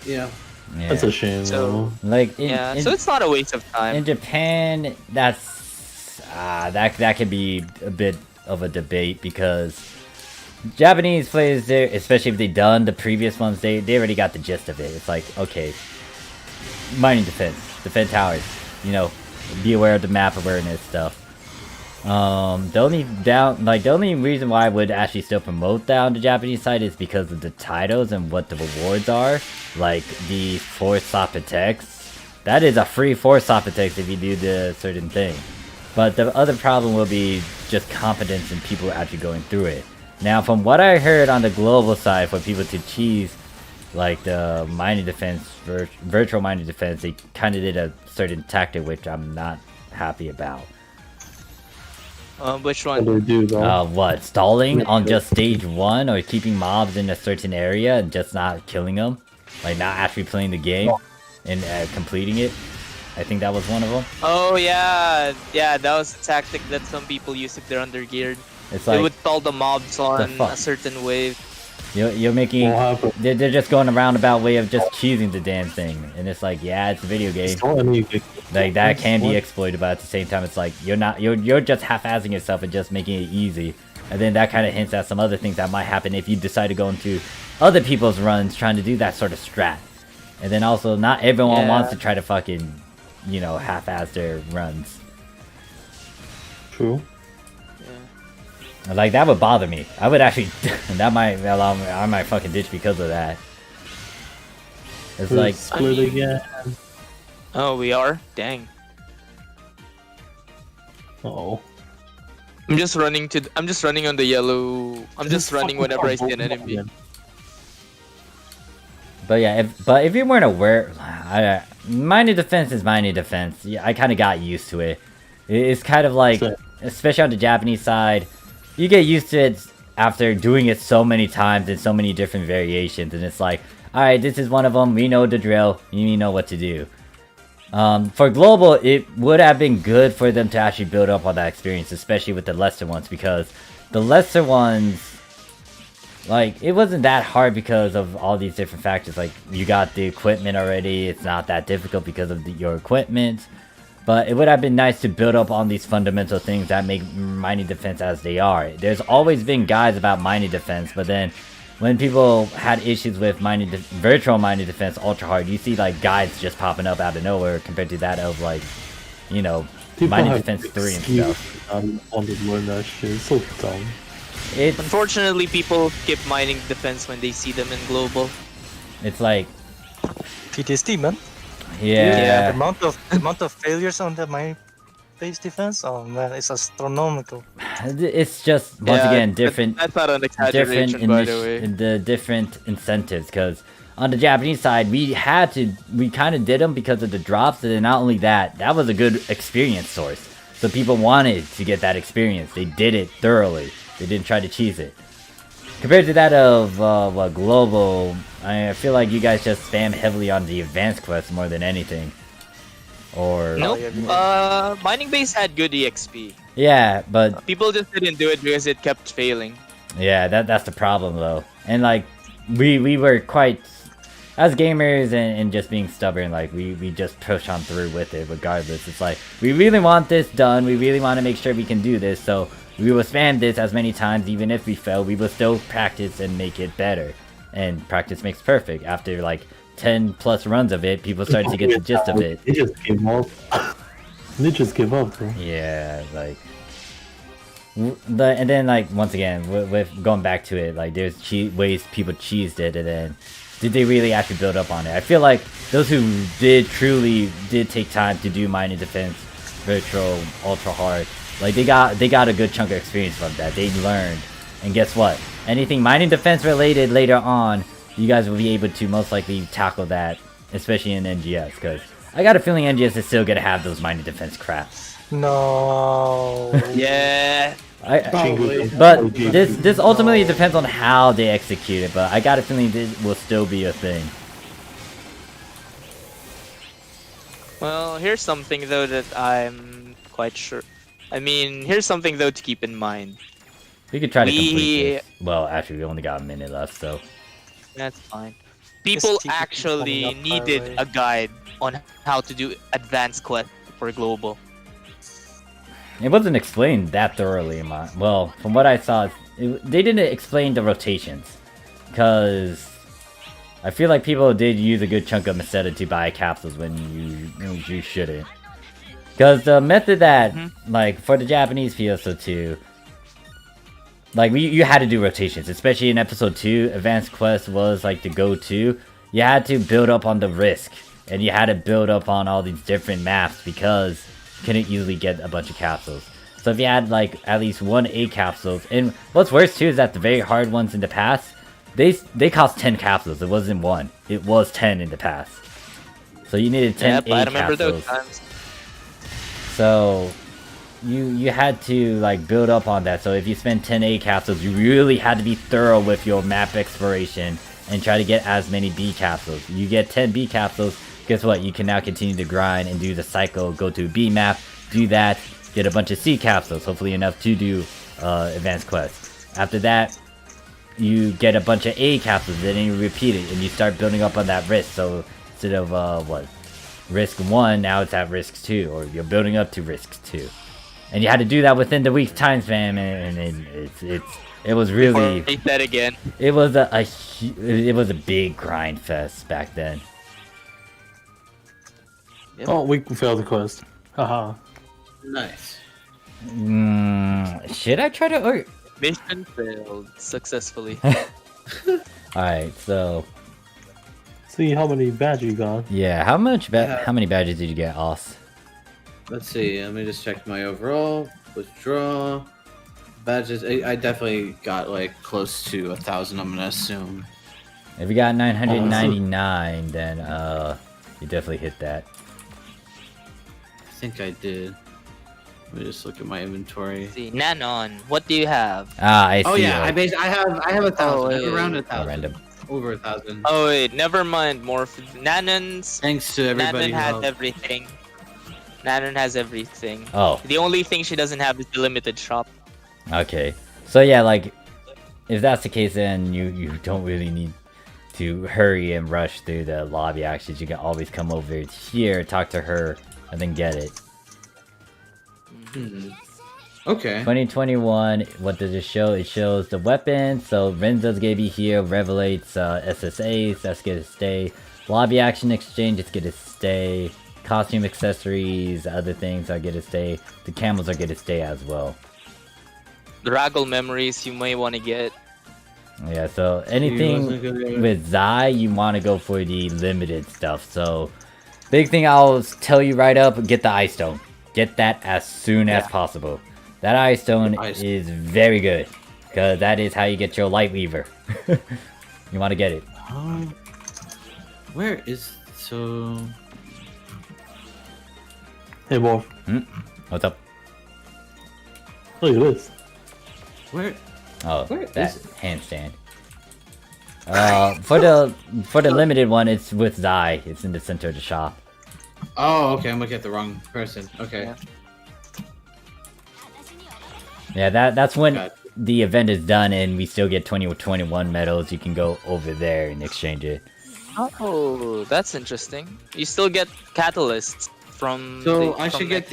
Yeah.
Yeah.
That's a shame.
So-
though.
Like
So it's not a waste of time.
in Japan, that's that could be a bit of a debate because Japanese players there, especially if they've done the previous ones, they already got the gist of it. It's like, okay, mining defend towers, you know, be aware of the map awareness stuff. The only reason why I would actually still promote that on the Japanese side is because of the titles and what the rewards are. Like the 4 stop attacks. That is a free 4 stop attacks if you do the certain thing. But the other problem will be just confidence in people actually going through it. Now, from what I heard on the global side, for people to cheese like the mining defense, virtual mining defense, they kind of did a certain tactic which I'm not happy about.
Which
What
one?
do they do though?
What? Stalling on just stage 1 or keeping mobs in a certain area and just not killing them? Like not actually playing the game and completing it? I think that was one of them.
Oh yeah, that was a tactic that some people use if they're undergeared.
It's
They
like,
would stall the mobs on
fuck?
a certain wave.
you're making...
What happened?
They're just going a roundabout way of just cheesing the damn thing. And it's like, yeah, it's a video game. Like that can be exploited, but at the same time, it's like you're just half-assing yourself and just making it easy, and then that kind of hints at some other things that might happen if you decide to go into other people's runs trying to do that sort of strat. And then also, not everyone wants to try to fucking, you know, half-ass their runs.
True.
Like that would bother me. I would actually that might allow me. I might fucking ditch because of that. It's like
split again.
Oh, we are? Dang.
Oh.
I'm just running on the yellow. I'm just running whenever I see an enemy.
But yeah, if you weren't aware, mining defense is mining defense. Yeah, I kind of got used to it. It's kind of like, especially on the Japanese side, you get used to it after doing it so many times in so many different variations, and it's like, all right, this is one of them. We know the drill. You know what to do. For global, it would have been good for them to actually build up on that experience, especially with the lesser ones, because the lesser ones, like, it wasn't that hard because of all these different factors. Like, you got the equipment already, it's not that difficult because of your equipment, but it would have been nice to build up on these fundamental things that make mining defense as they are. There's always been guides about mining defense, but then when people had issues with virtual mining defense ultra hard, you see like guides just popping up out of nowhere compared to that of like, you know, mining defense 3 and stuff.
I want to learn that shit. It's so dumb.
Unfortunately, people skip mining defense when they see them in global.
It's like
PTSD, man.
yeah.
The amount of failures on the mine base defense, oh man, it's astronomical.
It's just once again different.
That's not an exaggeration, by the way.
The different incentives, because on the Japanese side, we kind of did them because of the drops, and then not only that, that was a good experience source. So people wanted to get that experience. They did it thoroughly. They didn't try to cheese it. Compared to that of global, I feel like you guys just spam heavily on the advanced quest more than anything. Or
nope. Mining base had good EXP.
Yeah, but
people just didn't do it because it kept failing.
Yeah, that's the problem though. And like we were quite, as gamers and just being stubborn, like we just push on through with it regardless. It's like, we really want this done, we really want to make sure we can do this, so we will spam this as many times. Even if we fail, we will still practice and make it better. And practice makes perfect. After like 10 plus runs of it, people started to get the gist of it.
They just gave up. They just give up, bro.
Yeah, like and then like once again with going back to it, like there's ways people cheesed it, and then did they really actually build up on it? I feel like those who truly did take time to do mining defense virtual ultra hard, like they got a good chunk of experience from that. They learned, and guess what, anything mining defense related later on, you guys will be able to most likely tackle that, especially in NGS, because I got a feeling NGS is still gonna have those mining defense crap.
No.
Yeah.
But this ultimately depends on how they execute it, but I got a feeling this will still be a thing.
Well, here's something though that I'm quite sure. I mean, here's something though to keep in mind.
We could try to complete
We-
this. Well, actually, we only got a minute left, so.
That's fine. People
TPP
actually
coming up, by the
needed
way.
a guide on how to do advanced quest for global.
It wasn't explained that thoroughly. Well, from what I saw, they didn't explain the rotations. Because I feel like people did use a good chunk of Meseta to buy capsules when you shouldn't. Because the method that, like, for the Japanese PSO2, like, you had to do rotations. Especially in episode 2, Advanced Quest was, like, the go-to. You had to build up on the risk. And you had to build up on all these different maps because you couldn't easily get a bunch of capsules. So if you had, like, at least 1 8 capsules, and what's worse, too, is that the very hard ones in the past, they cost 10 capsules. It wasn't 1. It was 10 in the past. So you needed 10
Yep, I
8
remember
capsules.
those times.
So you had to like build up on that. So if you spend 10 A capsules, you really had to be thorough with your map exploration and try to get as many B capsules. You get 10 B capsules, guess what? You can now continue to grind and do the cycle, go to a B map, do that, get a bunch of C capsules, hopefully enough to do advanced quests. After that, you get a bunch of A capsules, then you repeat it, and you start building up on that risk. So instead of risk 1, now it's at risk 2, or you're building up to risk 2. And you had to do that within the week time span, and it was really,
Repeat that again.
it was a big grind fest back then.
Oh, we failed the quest. Haha.
Nice.
Should I try to?
Mission failed successfully.
Alright, so
See how many badges you got.
yeah, how many badges did you get, Oz?
Let's see. Let me just check my overall withdraw badges. I definitely got like close to 1,000. I'm gonna assume.
If you got 999, then you definitely hit that.
I think I did. Let me just look at my inventory.
See, Nanon, what do you have?
Ah, I see.
Oh yeah, I
like,
have 1,000.
Oh,
I have around
yeah.
1,000.
random.
Over 1,000.
Oh wait, never mind. Nanon's
Thanks to everybody.
Nanon
who
has
helped.
everything. Nanon has everything.
Oh,
The only thing she doesn't have is the limited shop.
okay. So yeah, like, if that's the case, then you don't really need to hurry and rush through the lobby actions. You can always come over here, talk to her, and then get it.
Okay.
2021, what does it show? It shows the weapons, so Renzo's gonna be here, Revelate's SSAs, that's gonna stay. Lobby action exchange, it's gonna stay. Costume accessories, other things are gonna stay. The camels are gonna stay as well.
Draggle memories you may want to get.
Yeah, so
wasn't
anything
gonna-
with Zai, you want to go for the limited stuff. So, big thing I'll tell you right up, get the Ice Stone. Get that as soon as possible. That Ice Stone
Ice-
is very good, because that is how you get your Light Weaver. You want to get it.
Where is so?
Hey, Wolf.
What's up?
Look at this.
Where?
Oh,
Where
that
is it?
handstand. For the limited one, it's with Zai. It's in the center of the shop.
Oh, okay. I'm looking at the wrong person. Okay.
Yeah, that's when
Got it.
the event is done and we still get 20 or 21 medals. You can go over there and exchange it.
Oh, that's interesting. You still get catalysts from.
So
the,
I
from
should get
next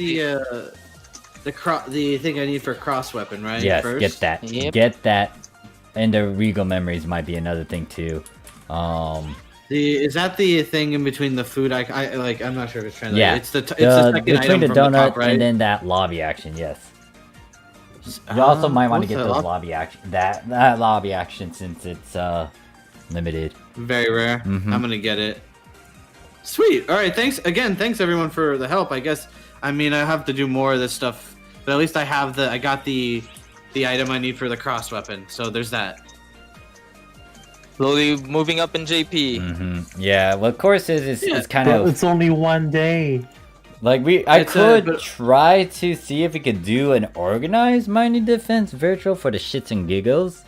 week.
the thing I need for cross weapon, right?
Yes,
First?
get that.
Yep.
Get that. And the Regal memories might be another thing too.
Is that the thing in between the food? I like. I'm not sure if it's translated.
Yeah,
It's the second
between
item
the
from
donut
the top, right?
and then that lobby action. Yes. You also might want to
what's
get
that
those lobby action. That lobby action since it's limited.
Very rare.
Mhm.
I'm gonna get it. Sweet. All right. Thanks again. Thanks everyone for the help. I guess. I mean, I have to do more of this stuff, but at least I got the item I need for the cross weapon. So there's that.
Slowly moving up in JP.
Yeah. What course is
Yeah,
it's kind
But
of
it's only one day.
like I
It's,
could
but-
try to see if we could do an organized mining defense virtual for the shits and giggles.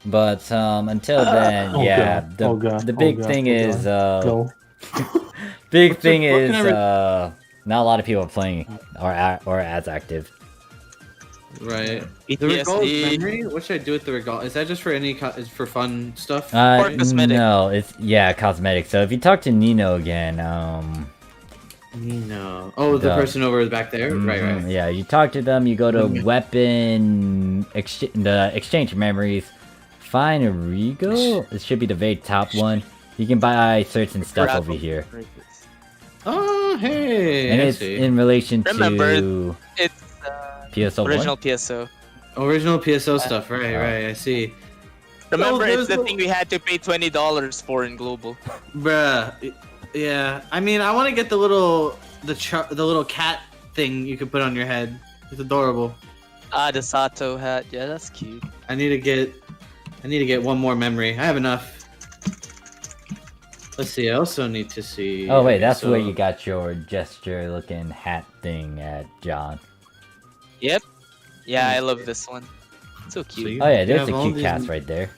But until then,
Oh
yeah,
God,
the
oh God,
the
oh
big
God,
thing
oh
is
God. No.
big thing
what
is
can
not a lot of people are playing or as active.
Right. The Regal
PTSD.
memory. What should I do with the Regal? Is that just for is for fun stuff?
Or cosmetic.
No, it's cosmetic. So if you talk to Nino again,
No. Oh, the
The-
person over back there. Right.
Yeah, you talk to them. You go to weapon the exchange memories. Find a Regal. It should be the very top one. You can buy certain stuff over here,
Oh, hey.
and
I
it's
see.
in relation
Remember,
to
It's
PSO
original PSO.
Original PSO stuff. Right. I see.
Remember,
there's
it's the
no-
thing we had to pay $20 for in global.
Bruh. Yeah. I mean, I want to get the little cat thing you can put on your head. It's adorable.
The Sato hat. Yeah, that's cute.
I need to get one more memory. I have enough. Let's see. I also need to see.
Oh wait, that's
so-
where you got your gesture-looking hat thing at, John.
Yep. Yeah, I love this one. So cute.
See?
Oh yeah,
You
there's
have
the
all
cute
these-
cats right there.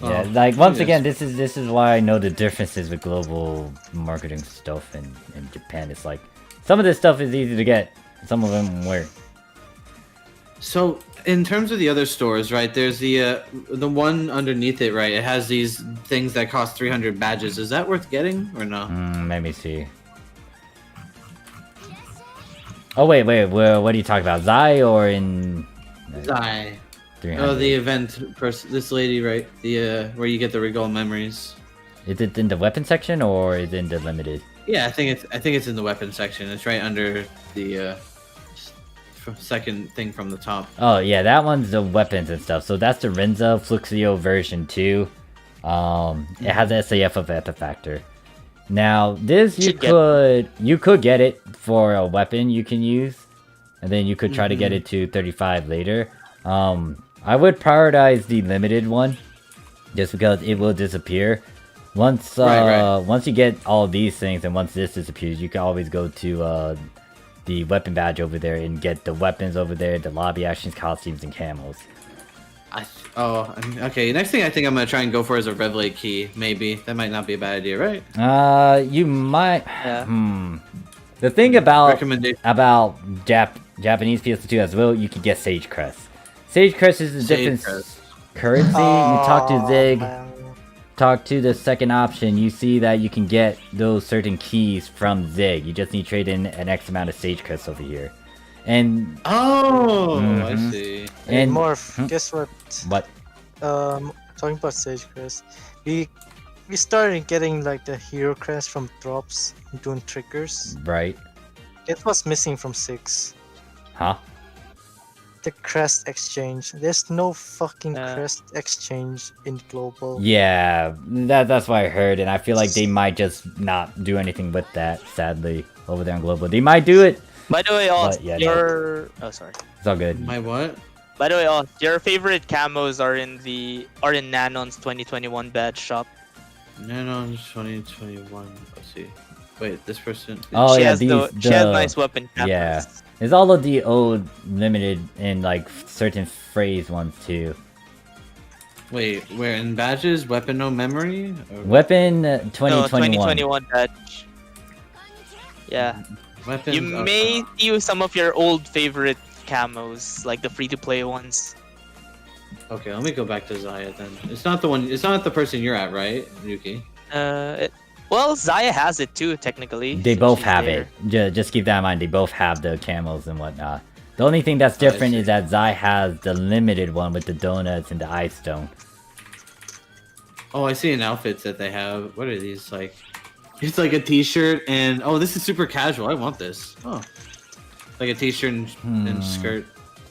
Oh,
Yeah, like once
yes.
again, this is why I know the differences with global marketing stuff in Japan. It's like some of this stuff is easy to get, some of them weren't.
So, in terms of the other stores, right? There's the one underneath it, right? It has these things that cost 300 badges. Is that worth getting or no?
Let me see. Oh wait, what are you talking about? Zai or in
Zai.
300?
Oh, the event person. This lady, right? The where you get the Regal memories.
Is it in the weapon section or is it in the limited?
Yeah, I think it's in the weapon section. It's right under the second thing from the top.
Oh yeah, that one's the weapons and stuff. So that's the Renza Fluxio version 2. It has the SAF of Epifactor. Now this you could get it for a weapon you can use, and then you could try to get it to 35 later. I would prioritize the limited one, just because it will disappear. Once once you get all these things, and once this disappears, you can always go to the weapon badge over there and get the weapons over there, the lobby actions, costumes, and camos.
Okay. Next thing I think I'm gonna try and go for is a Revlate key. Maybe that might not be a bad idea, right?
You might.
Yeah.
The thing about
Recommendation.
Japanese PS2 as well, you can get Sage Crest. Sage Crest is a
Sage
different
Crest.
currency. You talk to Zig,
Man.
talk to the second option. You see that you can get those certain keys from Zig. You just need to trade in an X amount of Sage Crest over here. And
Oh, I
Mhm.
see.
Hey,
and
Morph, guess what?
what?
Talking about Sage Crest, we started getting like the hero crest from drops and doing triggers.
Right?
It was missing from 6.
Huh?
The crest exchange. There's no fucking
Yeah.
crest exchange in global.
Yeah, that's what I heard, and I feel like they might just not do anything with that. Sadly, over there on global, they might do it.
By the way,
But, yeah, no.
oh sorry.
It's all good.
My what?
By the way, your favorite camos are in Nanon's 2021 badge shop.
Nanon 2021. Let's see. Wait, this person.
Oh
she
yeah,
has she has nice weapon camos.
Yeah. It's all of the old limited and like certain phrase ones too.
Wait, where in badges? Weapon no memory? Or
Weapon
No,
2021.
2021 badge. Yeah.
weapons?
You may see some of your old favorite camos, like the free-to-play ones.
Okay, let me go back to Zaya then. It's not the one. It's not the person you're at, right, Yuki?
Well, Zaya has it too, technically.
They
since
both
she's
have
there.
it. Just keep that in mind. They both have the camos and whatnot. The only thing that's different
see.
is that Zai has the limited one with the donuts and the ice stone.
Oh, I see in outfits that they have. What are these like? It's like a T-shirt and this is super casual. I want this. Oh, like a T-shirt and skirt.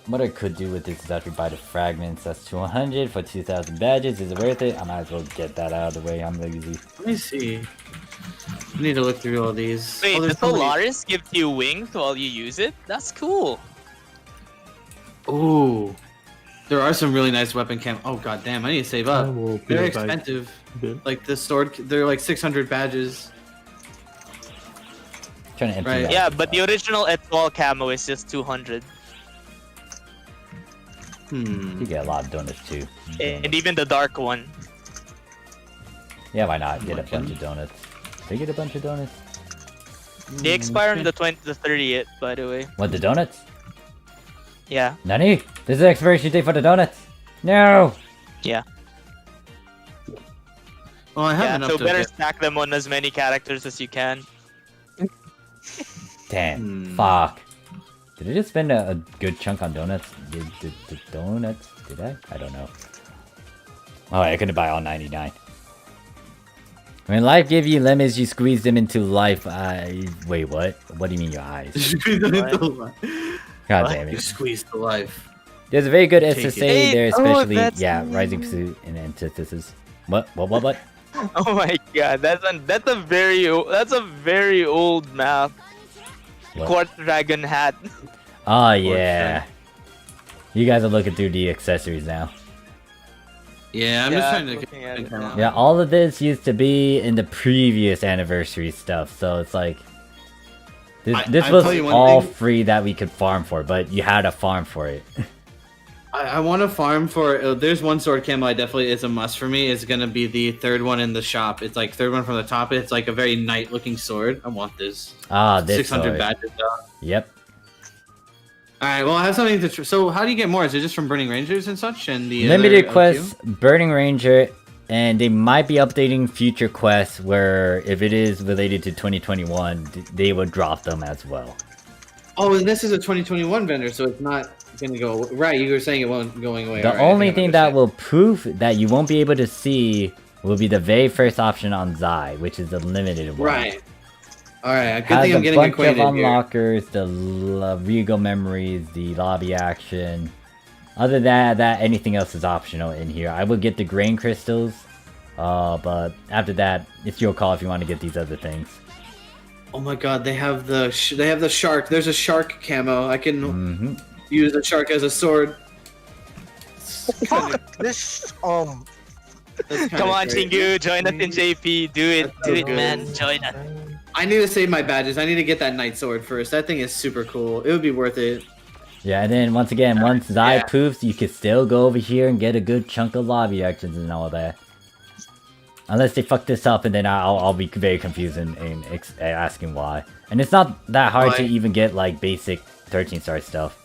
What I could do with this is actually buy the fragments. That's 200 for 2,000 badges. Is it worth it? I might as well get that out of the way. I'm lazy.
Let me see. I need to look through all these.
Wait, the
there's so many-
Solaris gives you wings while you use it? That's cool.
Ooh, there are some really nice weapon cam. Oh god damn, I need to save
I
up.
will be
They're
right back.
expensive.
Bit.
Like the sword, they're like 600 badges.
Trying to empty
Right.
that.
Yeah, but the original Etoile camo is just 200.
You get a lot of donuts too.
And even the dark one.
Yeah, why not? Get a bunch of donuts. They get a bunch of donuts.
They expire on the 30th, by the way.
What, the donuts?
Yeah.
Nani? This is the expiration date for the donuts. No.
Yeah.
Well, I have
Yeah,
enough
so
to
better
get-
stack them on as many characters as you can.
Damn. Fuck. Did I just spend a good chunk on donuts? Did donuts? Did I? I don't know. Oh, I couldn't buy all 99. When life gave you lemons, you squeeze them into life. Wait, what? What do you mean your eyes?
Squeeze them into life.
God damn
You
it.
squeeze the life.
There's a very good
Take it.
SSA
Hey,
there,
oh,
especially,
that's
yeah,
me.
Rising Pursuit and Antithesis. What?
Oh my god, that's a very old map.
What?
Quartz Dragon hat.
Oh, yeah. You guys are looking through the accessories now.
Yeah, I'm just trying to
looking at it
get
now.
Yeah, all of this used to be in the previous anniversary stuff, so it's like... This
I'll
was
tell you one
all
thing.
free that we could farm for, but you had to farm for it.
I want to farm for. There's one sword camo. I definitely is a must for me. It's gonna be the third one in the shop. It's like third one from the top. It's like a very knight-looking sword. I want this.
Ah, this
600
sword.
badges though.
Yep.
All right. Well, I have something to. So, how do you get more? Is it just from Burning Rangers and such? And the
Limited
other
quests, Burning Ranger, and they might be updating future quests where if it is related to 2021, they would drop them as well.
Oh, and this is a 2021 vendor, so it's not gonna go. Right. You were saying it won't going away.
The
All right, I
only
think I
thing that
understand.
will prove that you won't be able to see will be the very first option on Zai, which is the limited one.
Right. All right. Good
Has
thing
a
I'm getting
bunch of
acquainted here.
unlockers, the Regal memories, the lobby action. Other than that, anything else is optional in here. I would get the grain crystals, but after that, it's your call if you want to get these other things.
Oh my God! They have the shark. There's a shark camo. I can
Mm-hmm.
use a shark as a sword.
Fuck this.
Come on, Chingu, join us in JP. Do it,
That's so good.
man. Join us.
I need to save my badges. I need to get that knight sword first. That thing is super cool. It would be worth it.
Yeah, and then once again, once Zai
Yeah.
poofs, you can still go over here and get a good chunk of lobby actions and all that. Unless they fuck this up, and then I'll be very confused and asking why. And it's not that hard
Why?
to even get like basic 13-star stuff.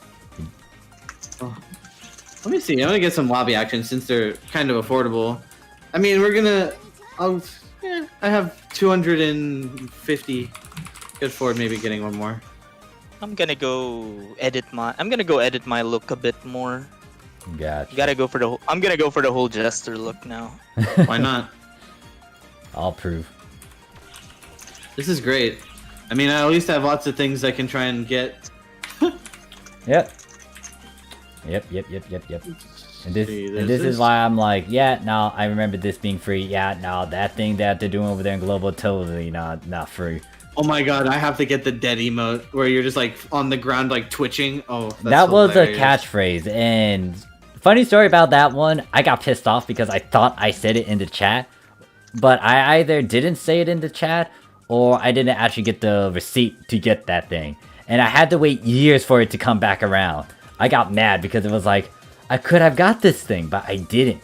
Let me see. I'm gonna get some lobby action since they're kind of affordable. I mean, I have 250. Good forward maybe getting one more.
I'm gonna go edit my look a bit more.
Gotcha.
I'm gonna go for the whole jester look now.
Why not?
I'll prove.
This is great. I mean, I at least have lots of things I can try and get.
Yep. Yep. And this
See,
is why I'm like, yeah, no, I remember this being free. Yeah, no, that thing that they're doing over there in Global totally not free.
Oh my God! I have to get the dead emote where you're just like on the ground like twitching. Oh, that's
That was
hilarious.
a catchphrase, and funny story about that one, I got pissed off because I thought I said it in the chat, but I either didn't say it in the chat, or I didn't actually get the receipt to get that thing. And I had to wait years for it to come back around. I got mad because it was like, I could have got this thing, but I didn't.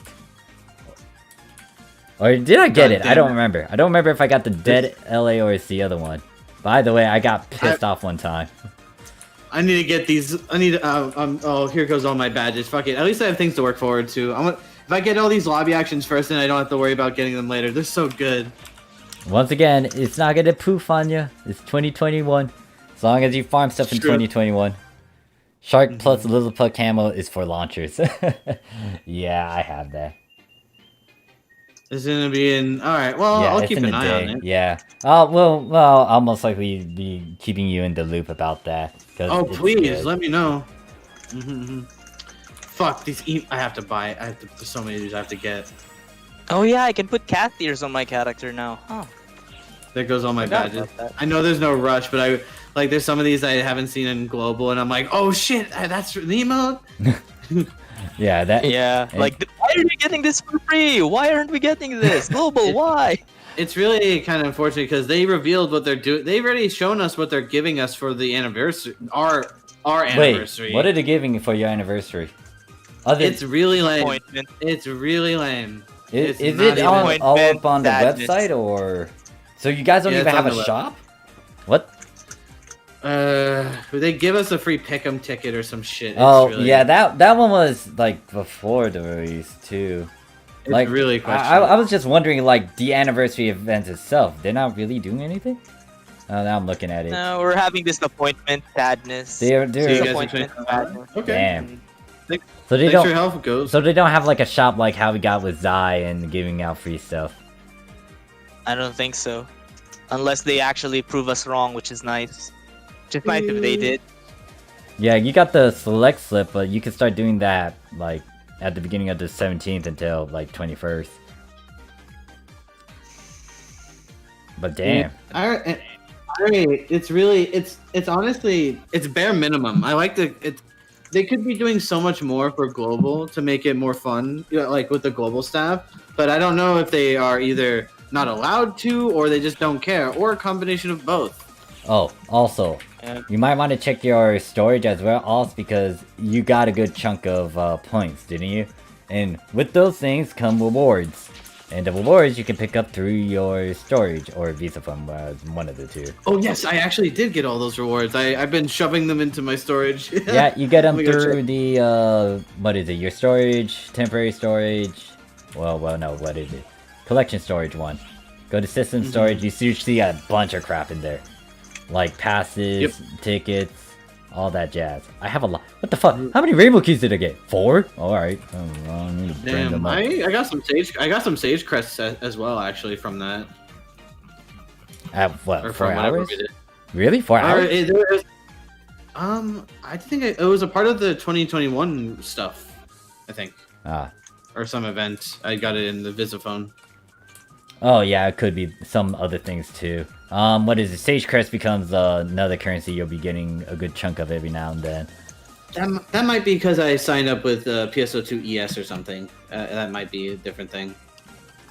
Or did I get
God
it? I
damn
don't
it.
remember. I don't remember if I got the dead LA or it's the other one. By the way, I got pissed off one time.
I need to get these. I need. Oh, here goes all my badges. Fuck it. At least I have things to work forward to. If I get all these lobby actions first, then I don't have to worry about getting them later. They're so good.
Once again, it's not gonna poof on you. It's 2021. As long as you farm stuff in
True.
2021. Shark plus Lilliput camo is for launchers. Yeah, I have that.
It's gonna be in. All right. Well,
Yeah,
I'll
it's
keep
in
an
the
eye on
day.
it.
Yeah. Well, I'll most likely be keeping you in the loop about that. 'cause
Oh,
it's
please
good.
let me know. Fuck these. I have to buy. There's so many of these I have to get.
Oh yeah, I can put cat ears on my character now. Huh.
There goes all my
Forgot
badges.
about that.
I know there's no rush, but there's some of these I haven't seen in global, and I'm like, oh shit, that's the emote.
Yeah, that.
Yeah,
And-
like why are we getting this for free? Why aren't we getting this? Global, why?
It's really kind of unfortunate because they revealed what they're doing. They've already shown us what they're giving us for the anniversary. Our anniversary.
Wait, what are they giving for your anniversary? Other,
It's really lame.
Appointment.
It's really lame.
is
it's
it
not
on,
even-
all up on the
Sadness.
website or? So you guys don't
Yeah,
even
it's on
have a
the web.
shop? What?
They give us a free pick'em ticket or some shit. It's
Oh
really,
yeah, that one was like before the release too.
it's
Like
really
I
questionable.
was just wondering, like the anniversary event itself, they're not really doing anything. Now I'm looking at it.
No, we're having disappointment, sadness.
So you
They're
guys are
Disappointment,
doing-
sadness.
Okay.
damn.
Thanks
So they
for your
don't.
help, Ghost.
So they don't have like a shop like how we got with Zai and giving out free stuff.
I don't think so. Unless they actually prove us wrong, which is nice. Which is nice if they did.
Yeah, you got the select slip, but you can start doing that like at the beginning of the 17th until like 21st. But damn.
Alright, it's really it's honestly it's bare minimum. I like they could be doing so much more for global to make it more fun, you know, like with the global staff. But I don't know if they are either not allowed to or they just don't care, or a combination of both.
Oh, also,
Yeah.
you might want to check your storage as well, also because you got a good chunk of points, didn't you? And with those things come rewards. And the rewards you can pick up through your storage or Visa Fund, one of the two.
Oh yes, I actually did get all those rewards. I've been shoving them into my storage.
Yeah, you get them
Let me go
through
check.
the, what is it, your storage, temporary storage, well, no, what is it? Collection storage one. Go to system
Mm-hmm.
storage, you see a bunch of crap in there. Like passes,
Yep.
tickets, all that jazz. I have a lot. What the fuck? How many rainbow keys did I get? 4? Alright. Oh, I need to bring them
Damn,
up.
I got some sage crests as well actually from that.
At what,
Or
4
from whatever
hours?
we did.
Really? 4
Or
hours?
I think it was a part of the 2021 stuff. I think,
Ah.
or some event. I got it in the Visiphone.
Oh yeah, it could be some other things too. What is it? Sage Crest becomes another currency you'll be getting a good chunk of every now and then.
That might be because I signed up with PSO2 ES or something. That might be a different thing.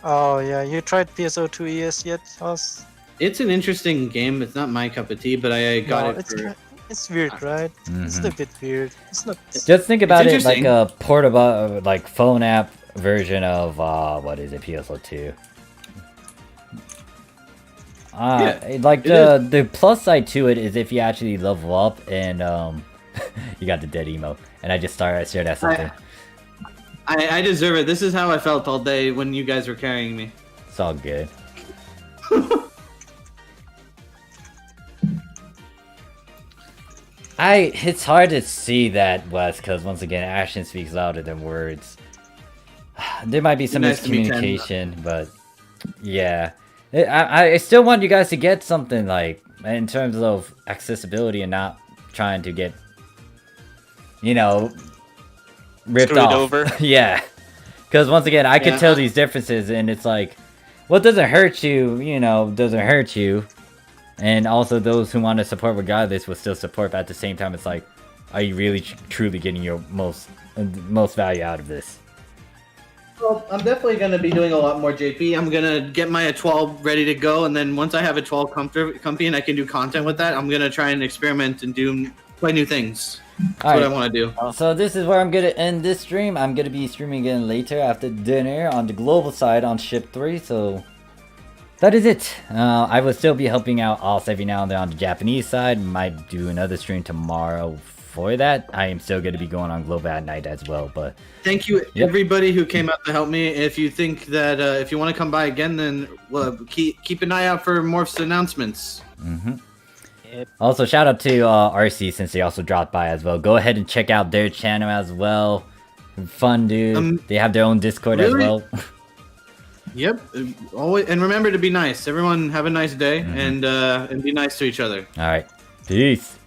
Oh yeah, you tried PSO2 ES yet, Us?
It's an interesting game. It's not my cup of tea, but I got it for.
It's weird, right? It's a bit weird. It's not.
Just think about it like
interesting.
a portable, like phone app version of what is it? PSO2. Like the plus side to it is if you actually level up and you got the dead emo, and I just shared that something.
I deserve it. This is how I felt all day when you guys were carrying me.
It's all good. It's hard to see that, Wes, because once again, action speaks louder than words. There might be some
Nice to meet you.
miscommunication, but yeah. I still want you guys to get something like, in terms of accessibility and not trying to get, ripped
Screwed
off.
over.
Yeah. Because once again, I can
Yeah.
tell these differences, and it's like, what doesn't hurt you, doesn't hurt you. And also, those who want to support regardless will still support, but at the same time, it's like, are you really truly getting your most value out of this?
Well, I'm definitely going to be doing a lot more JP. I'm going to get my 12 ready to go, and then once I have a 12 comfy and I can do content with that, I'm going to try and experiment and play new things. That's what I want to do.
So this is where I'm gonna end this stream. I'm gonna be streaming again later after dinner on the global side on Ship 3, so that is it. I will still be helping out Oz every now and then on the Japanese side. Might do another stream tomorrow for that. I am still gonna be going on global at night as well, but
Thank you,
Yep.
everybody who came out to help me. If you think that if you want to come by again, then keep an eye out for Morph's announcements.
also shout out to RC since they also dropped by as well. Go ahead and check out their channel as well. Fun dude. They have their own Discord as
really?
well.
Yep. Always, and remember to be nice. Everyone have a nice day and be nice to each other.
All right, peace.